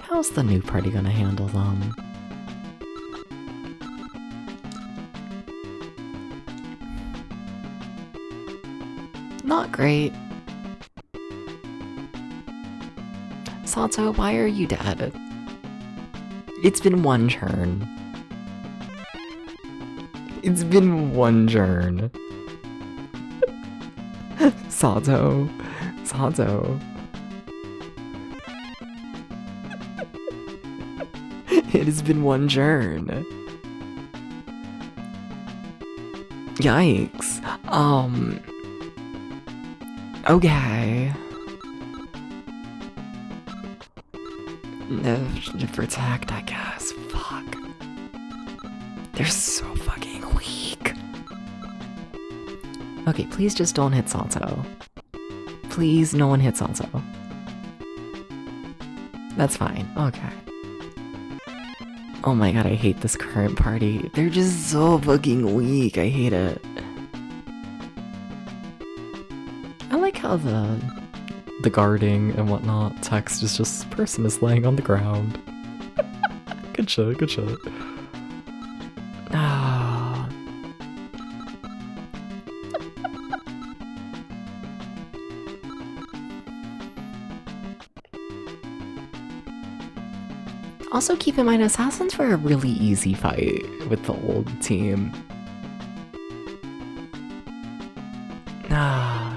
[SPEAKER 1] How's the new party gonna handle them? Not great. Sato, why are you dead? It's been one turn. It's been one turn. Sato. It has been one turn. Yikes. Okay. No, protect, I guess. Fuck. They're so fucking weak. Okay, please just don't hit Sato. Please, no one hit Sato. That's fine. Okay. Oh my god, I hate this current party. They're just so fucking weak. I hate it. I like how the guarding and whatnot text is just person is laying on the ground. Good shit, good shit. Ah. Also keep in mind, assassins were a really easy fight with the old team. Ah.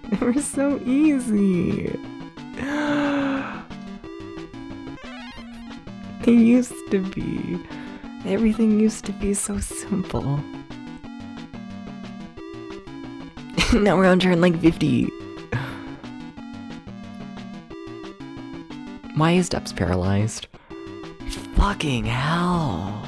[SPEAKER 1] They were so easy. They used to be. Everything used to be so simple. Now we're on turn like 50. Why is Dep's paralyzed? Fucking hell.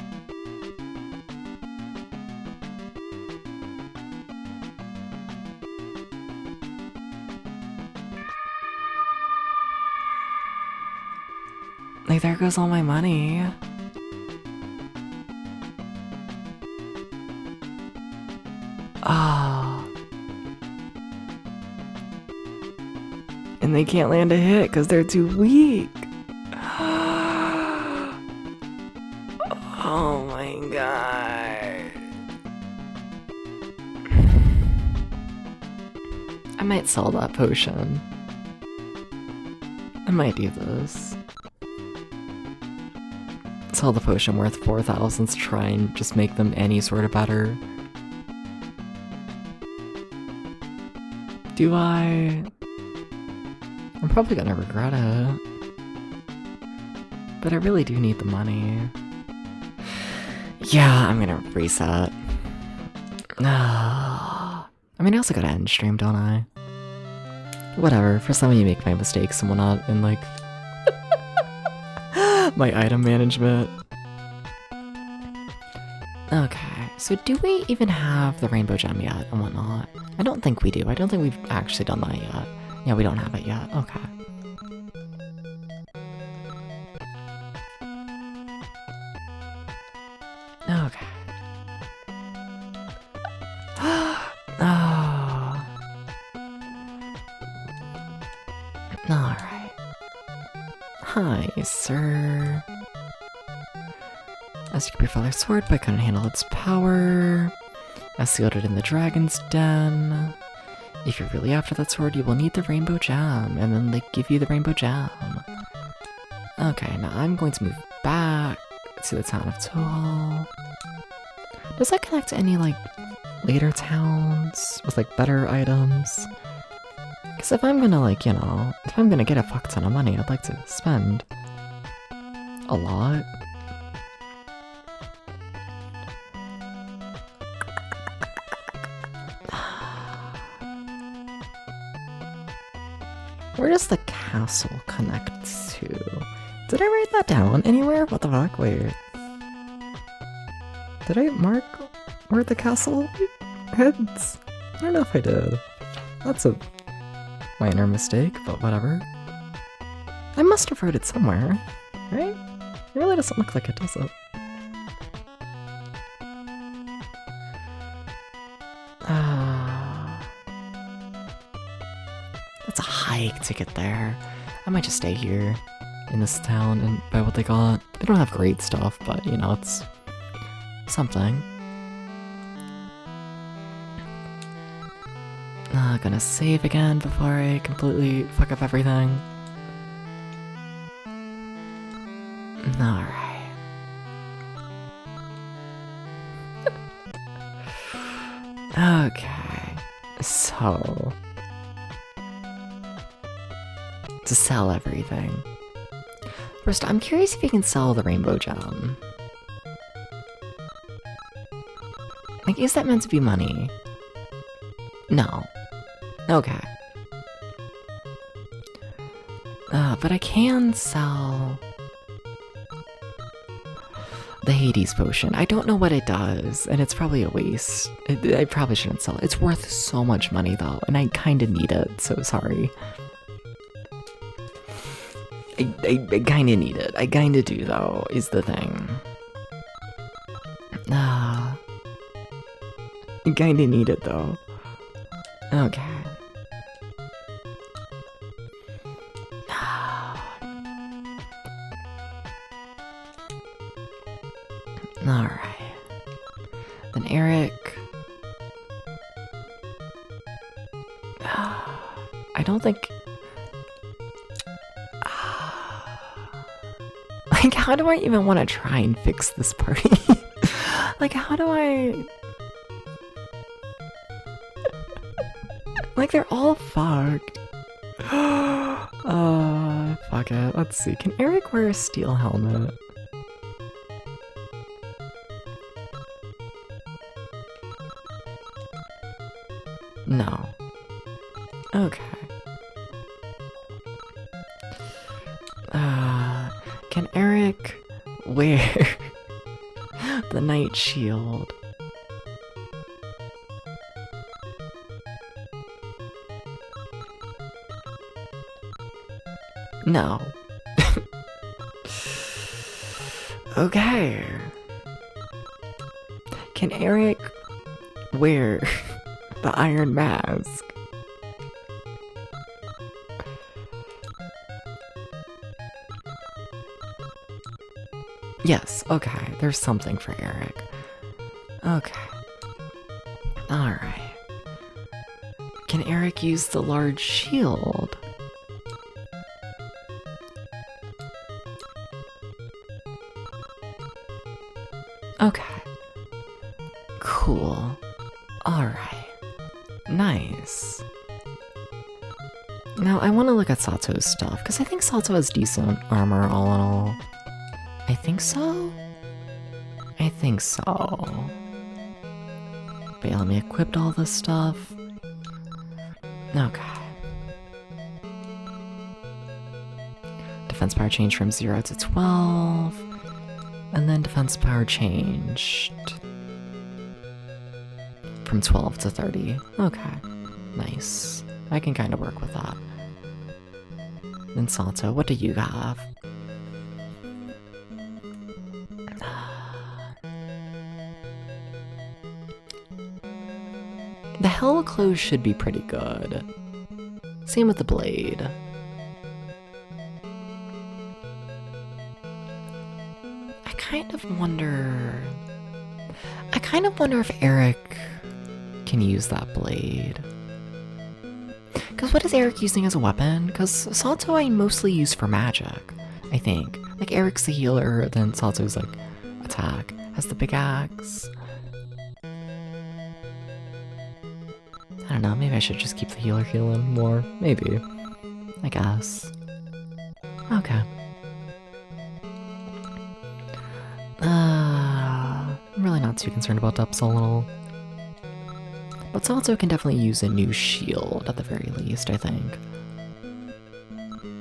[SPEAKER 1] Like, there goes all my money. Oh. And they can't land a hit because they're too weak. Oh my god. I might sell that potion. I might do this. Sell the potion worth 4,000 to try and just make them any sort of better. Do I? I'm probably gonna regret it. But I really do need the money. Yeah, I'm gonna reset. I mean, I also gotta end stream, don't I? Whatever, for some of you make my mistakes and whatnot, and like... my item management. Okay, so do we even have the rainbow gem yet and whatnot? I don't think we do. I don't think we've actually done that yet. Yeah, we don't have it yet. Okay. Okay. Oh. Alright. Hi, sir. As you keep your father's sword, but I couldn't handle its power. I sealed it in the dragon's den. If you're really after that sword, you will need the rainbow gem, and then they give you the rainbow gem. Okay, now I'm going to move back to the town of Tohal. Does that connect to any, like, later towns with, like, better items? Because if I'm gonna, like, you know, if I'm gonna get a fuck ton of money, I'd like to spend a lot. Where does the castle connect to? Did I write that down anywhere? What the fuck? Wait. Did I mark where the castle heads? I don't know if I did. That's a minor mistake, but whatever. I must have wrote it somewhere, right? It really doesn't look like it, does it? That's a hike to get there. I might just stay here in this town and buy what they got. They don't have great stuff, but you know, it's something. Gonna save again before I completely fuck up everything. Alright. Okay. So... to sell everything. First, I'm curious if you can sell the rainbow gem. Like, is that meant to be money? No. Okay. But I can sell the Hades potion. I don't know what it does, and it's probably a waste. I probably shouldn't sell it. It's worth so much money, though, and I kind of need it, so sorry. I kinda need it. I kinda do, though, is the thing. I kinda need it, though. Okay. Alright. Then Eric. I don't think. Like, how do I even want to try and fix this party? Like, how do I. Like, they're all fucked. Fuck it. Let's see. Can Eric wear a steel helmet? No. Okay. Can Eric wear the Night Shield? No. Okay. Can Eric wear the Iron Mask? Yes, okay, there's something for Eric. Okay. Alright. Can Eric use the large shield? Okay. Cool. Alright. Nice. Now, I want to look at Sato's stuff, because I think Sato has decent armor all in all. I think so? I think so. But yeah, let me equip all this stuff. Okay. Defense power changed from 0 to 12. And then defense power changed from 12 to 30. Okay. Nice. I can kind of work with that. Then Sato, what do you have? The Hell Clothes should be pretty good. Same with the blade. I kind of wonder if Eric can use that blade. Because what is Eric using as a weapon? Because Sato I mostly use for magic, I think. Like Eric's the healer, then Sato's like attack. Has the big axe. I don't know, maybe I should just keep the healer healing more. Maybe. I guess. Okay. I'm really not too concerned about Depsil. But Sato can definitely use a new shield at the very least, I think.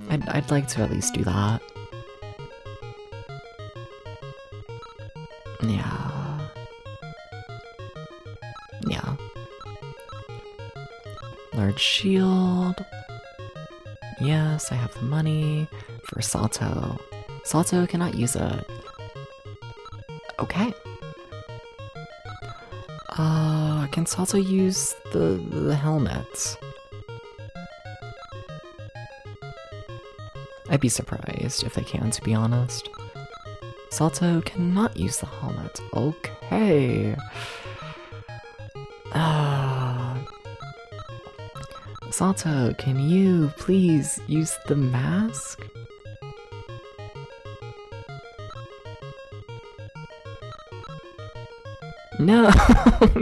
[SPEAKER 1] I'd like to at least do that. Yeah. Yeah. Large shield. Yes, I have the money for Sato. Sato cannot use it. Okay. Can Sato use the helmet? I'd be surprised if they can, to be honest. Sato cannot use the helmet. Okay. Sato, can you please use the mask? No,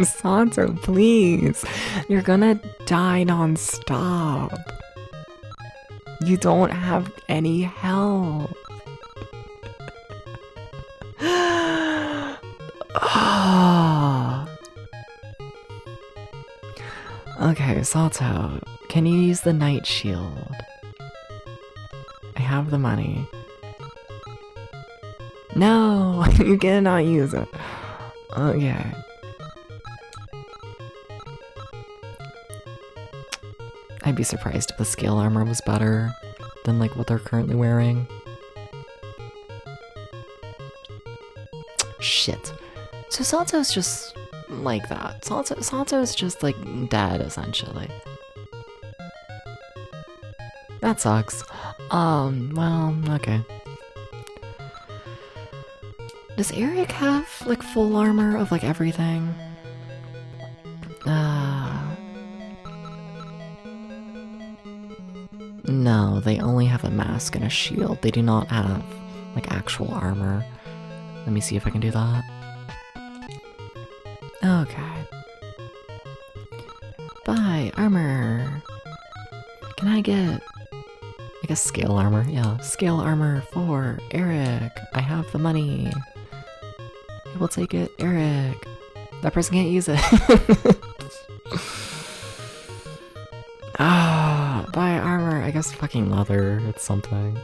[SPEAKER 1] Sato, please. You're gonna die non-stop. You don't have any help. Okay, Sato, can you use the Night Shield? I have the money. No, you cannot use it. Okay. I'd be surprised if the scale armor was better. than like what they're currently wearing. Shit. So Sato's just like that. Sato's just like dead essentially. That sucks. Well, okay. Does Eric have like full armor of like everything? No, they only have a mask and a shield. They do not have like actual armor. Let me see if I can do that. Okay. Buy armor. Can I get like a scale armor? Yeah, scale armor for Eric. I have the money. I will take it, Eric. That person can't use it. Buy armor. I guess fucking leather. It's something.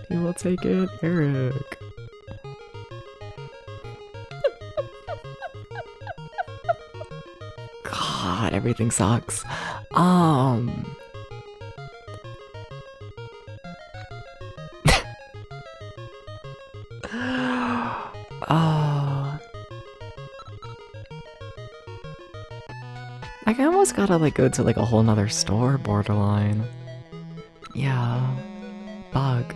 [SPEAKER 1] He will take it, Eric. God, everything sucks. Like, I almost gotta like go to like a whole nother store, borderline. Yeah. Bug.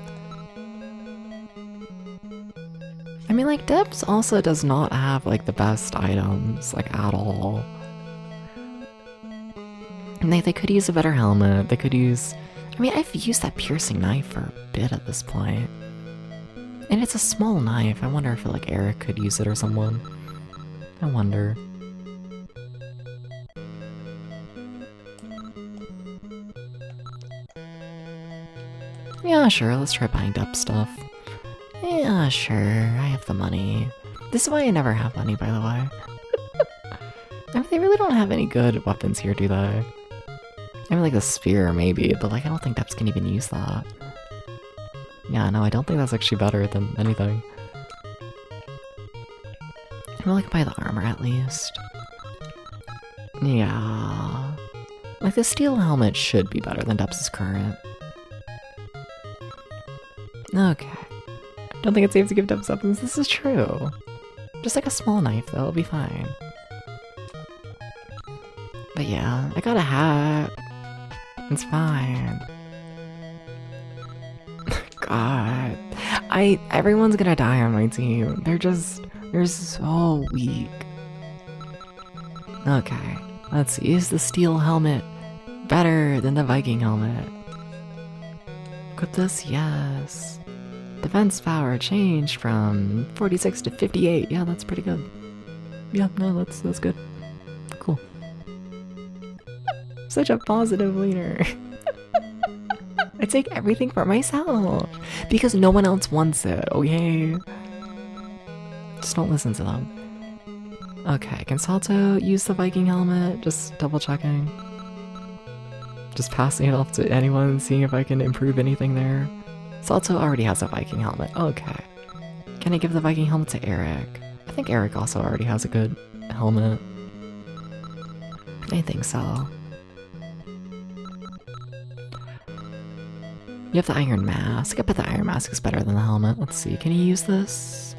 [SPEAKER 1] I mean, like, Debs also does not have like the best items, like, at all. And they could use a better helmet. They could use... I mean, I've used that piercing knife for a bit at this point. And it's a small knife. I wonder if like Eric could use it or someone. I wonder. Yeah, sure, let's try buying Debs stuff. Yeah, sure, I have the money. This is why I never have money, by the way. I mean, they really don't have any good weapons here, do they? I mean, like the spear, maybe, but like I don't think Debs can even use that. Yeah, no, I don't think that's actually better than anything. I'll like buy the armor at least. Yeah. Like the steel helmet should be better than Debs' current. Okay. Don't think it's safe to give Debs weapons. This is true. Just like a small knife, though, it'll be fine. But yeah, I got a hat. It's fine. God. Everyone's gonna die on my team. They're so weak. Okay. Let's see. Is the steel helmet better than the Viking helmet? Could this? Yes. Defense power changed from 46 to 58. Yeah, that's pretty good. Yeah, no, that's good. Cool. Such a positive leader. I take everything for myself because no one else wants it, okay? Just don't listen to them. Okay, can Salto use the Viking helmet? Just double checking. Just passing it off to anyone and seeing if I can improve anything there. Salto already has a Viking helmet. Okay. Can I give the Viking helmet to Eric? I think Eric also already has a good helmet. I think so. You have the Iron Mask. I bet the Iron Mask is better than the helmet. Let's see. Can you use this?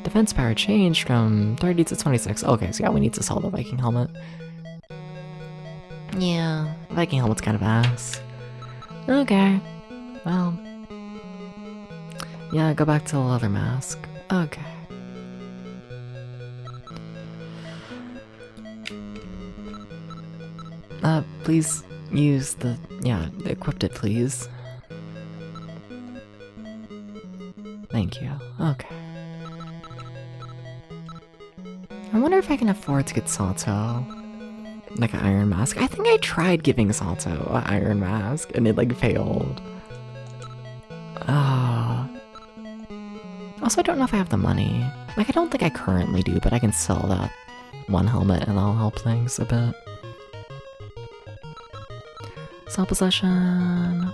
[SPEAKER 1] Defense power changed from 30 to 26. Okay, so yeah, we need to sell the Viking helmet. Yeah, Viking helmet's kind of ass. Okay. Well. Yeah, go back to the leather mask. Okay. Please use the... yeah, equipped it, please. Thank you. Okay. I wonder if I can afford to get Salto. Like an Iron Mask. I think I tried giving Salto an Iron Mask and it like failed. Also, I don't know if I have the money. Like, I don't think I currently do, but I can sell that one helmet and that'll help things a bit. Self-possession.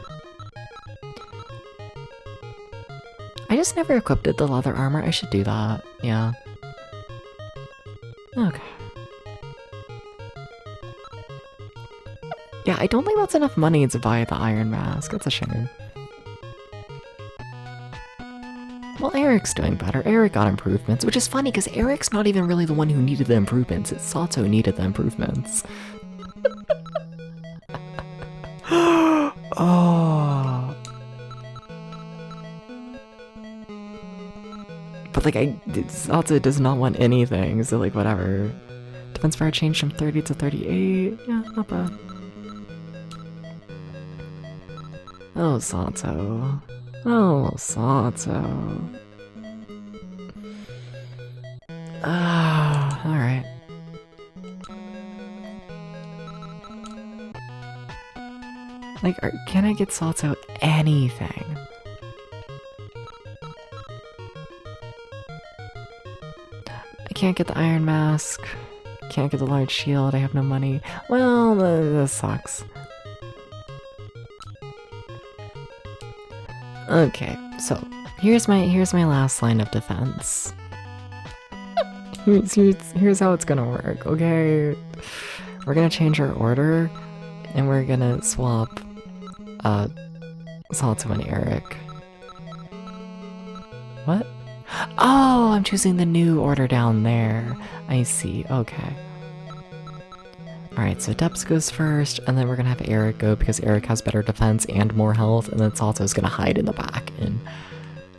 [SPEAKER 1] I just never equipped it the leather armor. I should do that. Yeah. Okay. Yeah, I don't think that's enough money to buy the Iron Mask. That's a shame. Well, Eric's doing better. Eric got improvements, which is funny because Eric's not even really the one who needed the improvements. It's Sato who needed the improvements. Oh. But like, Sato does not want anything, so like, whatever. Defense fire changed from 30 to 38. Yeah, not bad. Oh, Sato. Oh, Sato. Ah, alright. Like, can I get Sato anything? I can't get the Iron Mask. Can't get the large shield. I have no money. Well, that sucks. Okay, so here's my last line of defense. Here's how it's gonna work, okay? We're gonna change our order, and we're gonna swap Sato and Eric. What? Oh, I'm choosing the new order down there. I see, okay. Alright, so Depps goes first, and then we're gonna have Eric go because Eric has better defense and more health, and then Sato's gonna hide in the back and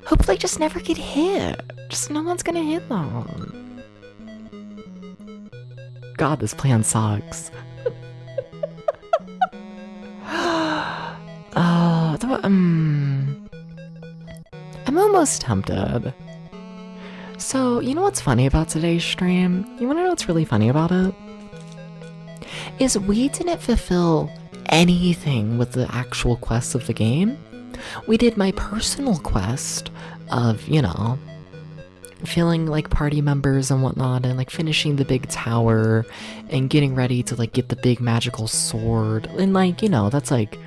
[SPEAKER 1] hopefully just never get hit. Just no one's gonna hit them. God, this plan sucks. I'm almost tempted. So, you know what's funny about today's stream? You wanna know what's really funny about it? Is we didn't fulfill anything with the actual quests of the game. We did my personal quest of, you know, feeling like party members and whatnot, and like finishing the big tower and getting ready to like get the big magical sword, and like, you know, that's like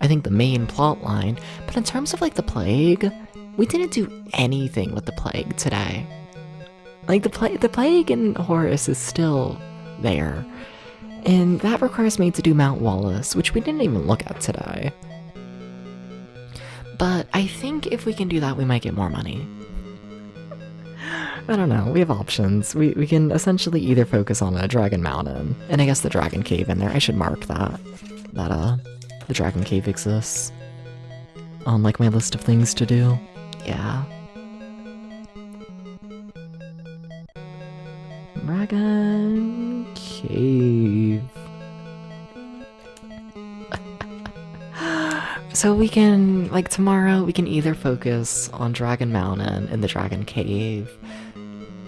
[SPEAKER 1] I think the main plot line. But in terms of like the plague, we didn't do anything with the plague today. Like the plague in Horus is still there, and that requires me to do Mount Wallace, which we didn't even look at today. But I think if we can do that, we might get more money. I don't know, we have options. We can essentially either focus on a Dragon Mountain, and I guess the Dragon Cave in there. I should mark that the Dragon Cave exists on like my list of things to do. Yeah. Dragon Cave. So we can, like tomorrow, we can either focus on Dragon Mountain and the Dragon Cave,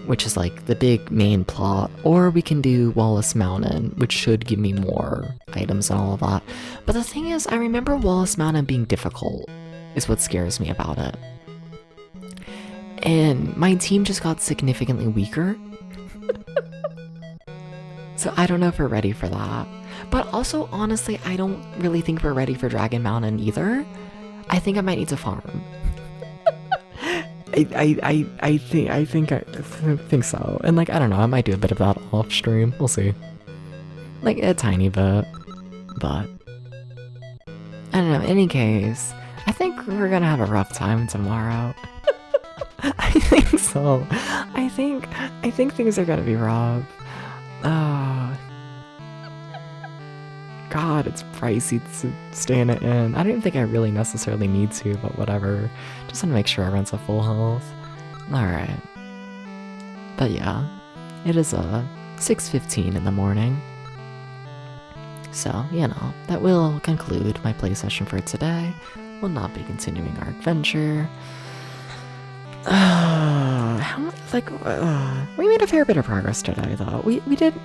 [SPEAKER 1] which is like the big main plot, or we can do Wallace Mountain, which should give me more items and all of that. But the thing is, I remember Wallace Mountain being difficult, is what scares me about it. And my team just got significantly weaker. So I don't know if we're ready for that. But also, honestly, I don't really think we're ready for Dragon Mountain either. I think I might need to farm. I think so. And like, I don't know, I might do a bit of that off stream. We'll see. Like a tiny bit. But I don't know, in any case, I think we're gonna have a rough time tomorrow. I think so. I think things are gonna be rough. God, it's pricey to stay in it in. I don't even think I really necessarily need to, but whatever. Just want to make sure everyone's at full health. Alright. But yeah, it is 6:15 in the morning. So, you know, that will conclude my play session for today. We'll not be continuing our adventure. We made a fair bit of progress today, though. We did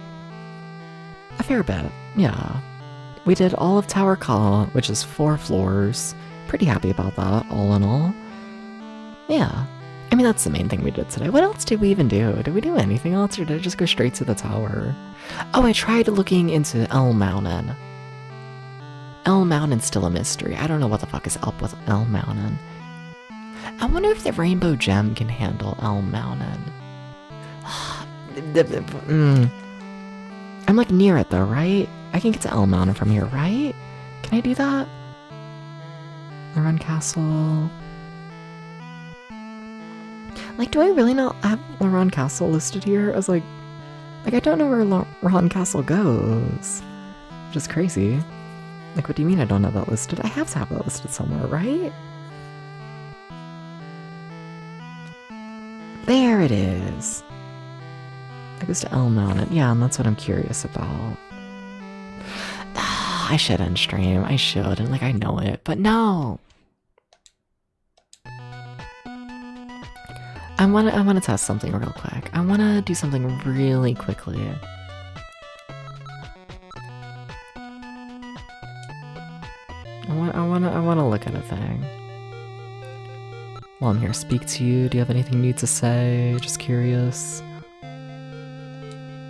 [SPEAKER 1] a fair bit, yeah. We did all of Tower Ka, which is 4 floors. Pretty happy about that, all in all. Yeah. I mean, that's the main thing we did today. What else did we even do? Did we do anything else, or did I just go straight to the tower? Oh, I tried looking into Elm Mountain. Elm Mountain's still a mystery. I don't know what the fuck is up with Elm Mountain. I wonder if the Rainbow Gem can handle Elm Mountain. I'm like near it though, right? I can get to Elm Mountain from here, right? Can I do that? Loran Castle. Like, do I really not have Loran Castle listed here? I was like I don't know where Loran Castle goes. Which is crazy. Like, what do you mean I don't have that listed? I have to have that listed somewhere, right? There it is. It goes to Elm Mountain. Yeah, and that's what I'm curious about. I should end stream. I should. And like, I know it, but no. I wanna test something real quick. I wanna do something really quickly. I wanna look at a thing. While I'm here, speak to you. Do you have anything new to say? Just curious.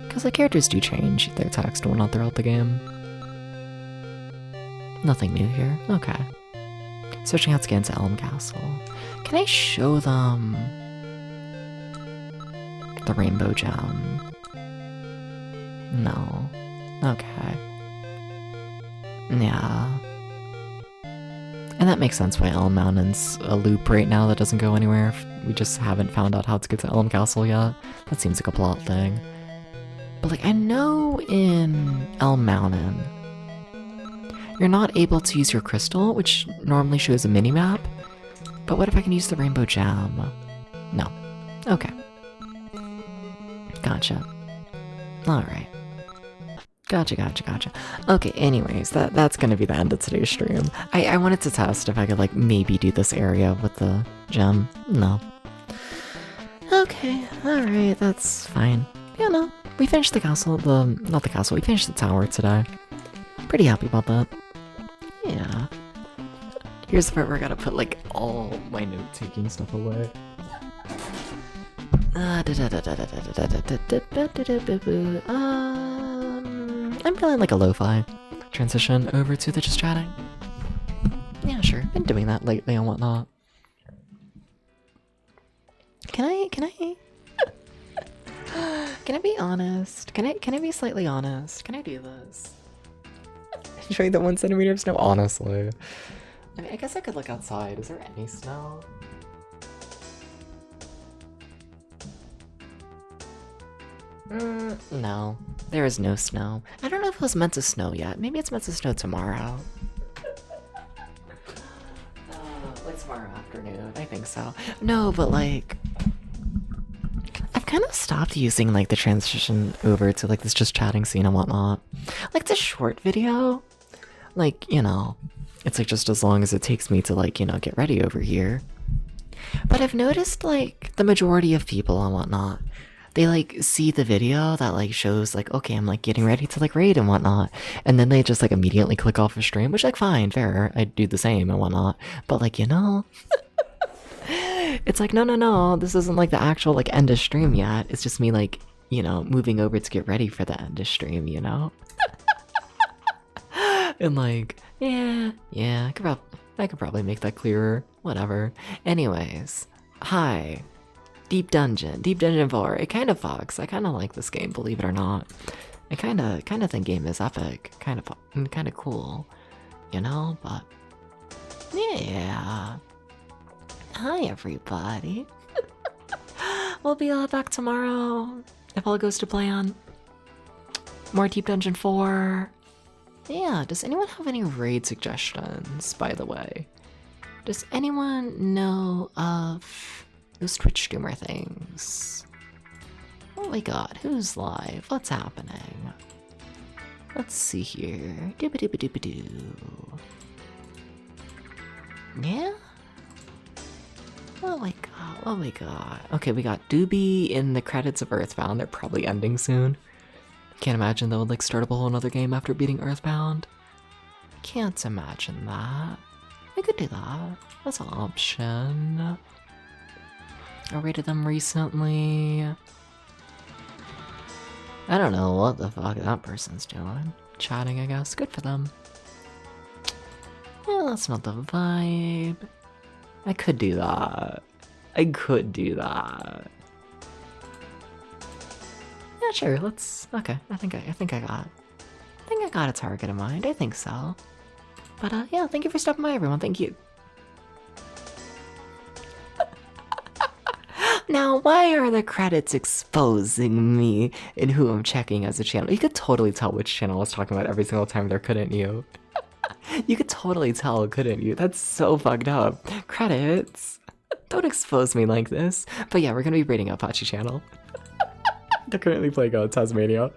[SPEAKER 1] Because the characters do change their text when not throughout the game. Nothing new here. Okay. Searching out to get into Elm Castle. Can I show them the Rainbow Gem? No. Okay. Yeah. And that makes sense why Elm Mountain's a loop right now that doesn't go anywhere. We just haven't found out how to get to Elm Castle yet. That seems like a plot thing. But like, I know in Elm Mountain, you're not able to use your crystal, which normally shows a mini-map. But what if I can use the Rainbow Gem? No. Okay. Gotcha. Alright. Gotcha. Okay, anyways, that's gonna be the end of today's stream. I wanted to test if I could, like, maybe do this area with the gem. No. Okay, alright, that's fine. Yeah, no. We finished the castle, not the castle, we finished the tower today. Pretty happy about that. Yeah. Here's the part where I gotta put, like, all my note-taking stuff away. I'm feeling like a lo-fi transition over to the just chatting. Yeah, sure. Been doing that lately and whatnot. Can I can I be honest? Can I be slightly honest? Can I do this? Enjoy the 1 centimeter of snow? Honestly. I mean, I guess I could look outside. Is there any snow? No. There is no snow. I don't know if it was meant to snow yet. Maybe it's meant to snow tomorrow. Like tomorrow afternoon. I think so. No, but like, I've kind of stopped using like the transition over to like this just chatting scene and whatnot. Like this short video, like, you know, it's like just as long as it takes me to like, you know, get ready over here. But I've noticed like the majority of people and whatnot, they like see the video that like shows like, okay, I'm like getting ready to like raid and whatnot, and then they just like immediately click off a stream, which like fine, fair, I do the same and whatnot, but like, you know, it's like no, this isn't like the actual like end of stream yet. It's just me like, you know, moving over to get ready for the end of stream, you know. And like, yeah, I could probably make that clearer. Whatever. Anyways, hi. Deep Dungeon 4. It kind of fucks. I kind of like this game, believe it or not. I kind of think game is epic. Kind of cool, you know. But yeah. Hi everybody. We'll be back tomorrow if all goes to plan. More Deep Dungeon 4. Yeah. Does anyone have any raid suggestions? By the way, does anyone know of those Twitch streamer things? What we got? Who's live? What's happening? Let's see here. Dooba-dooba-dooba-doo. Yeah? What we got? Okay, we got Doobie in the credits of Earthbound. They're probably ending soon. Can't imagine they would like start up a whole nother game after beating Earthbound. Can't imagine that. We could do that. That's an option. I rated them recently. I don't know what the fuck that person's doing. Chatting, I guess. Good for them. Yeah, that's not the vibe. I could do that. Yeah, sure. Let's. Okay. I think I got. think I got a target in mind. I think so. But yeah, thank you for stopping by, everyone. Thank you. Now, why are the credits exposing me and who I'm checking as a channel? You could totally tell which channel I was talking about every single time there, couldn't you? You could totally tell, couldn't you? That's so fucked up. Credits. Don't expose me like this. But yeah, we're gonna be raiding Apache channel. They're currently playing Tasmania.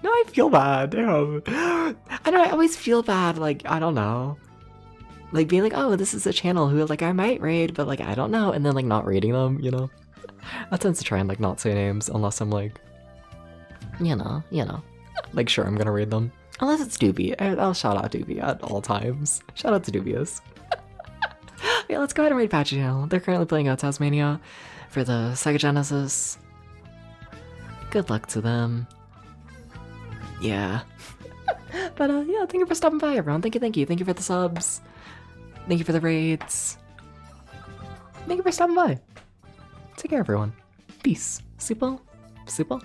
[SPEAKER 1] No, I feel bad. Damn. I know, I always feel bad, like, I don't know. Like, being like, oh, this is a channel who, like, I might raid, but, like, I don't know. And then, like, not raiding them, you know? I tend to try and, like, not say names unless I'm, like, you know. Like, sure, I'm gonna raid them. Unless it's Doobie. I'll shout out Doobie at all times. Shout out to Dubious. Yeah, let's go ahead and raid Apache channel. They're currently playing Tasmania for the Sega Genesis. Good luck to them. Yeah. But yeah, thank you for stopping by, everyone. Thank you. Thank you for the subs. Thank you for the raids. Thank you for stopping by. Take care, everyone. Peace. Sleep well. Sleep well.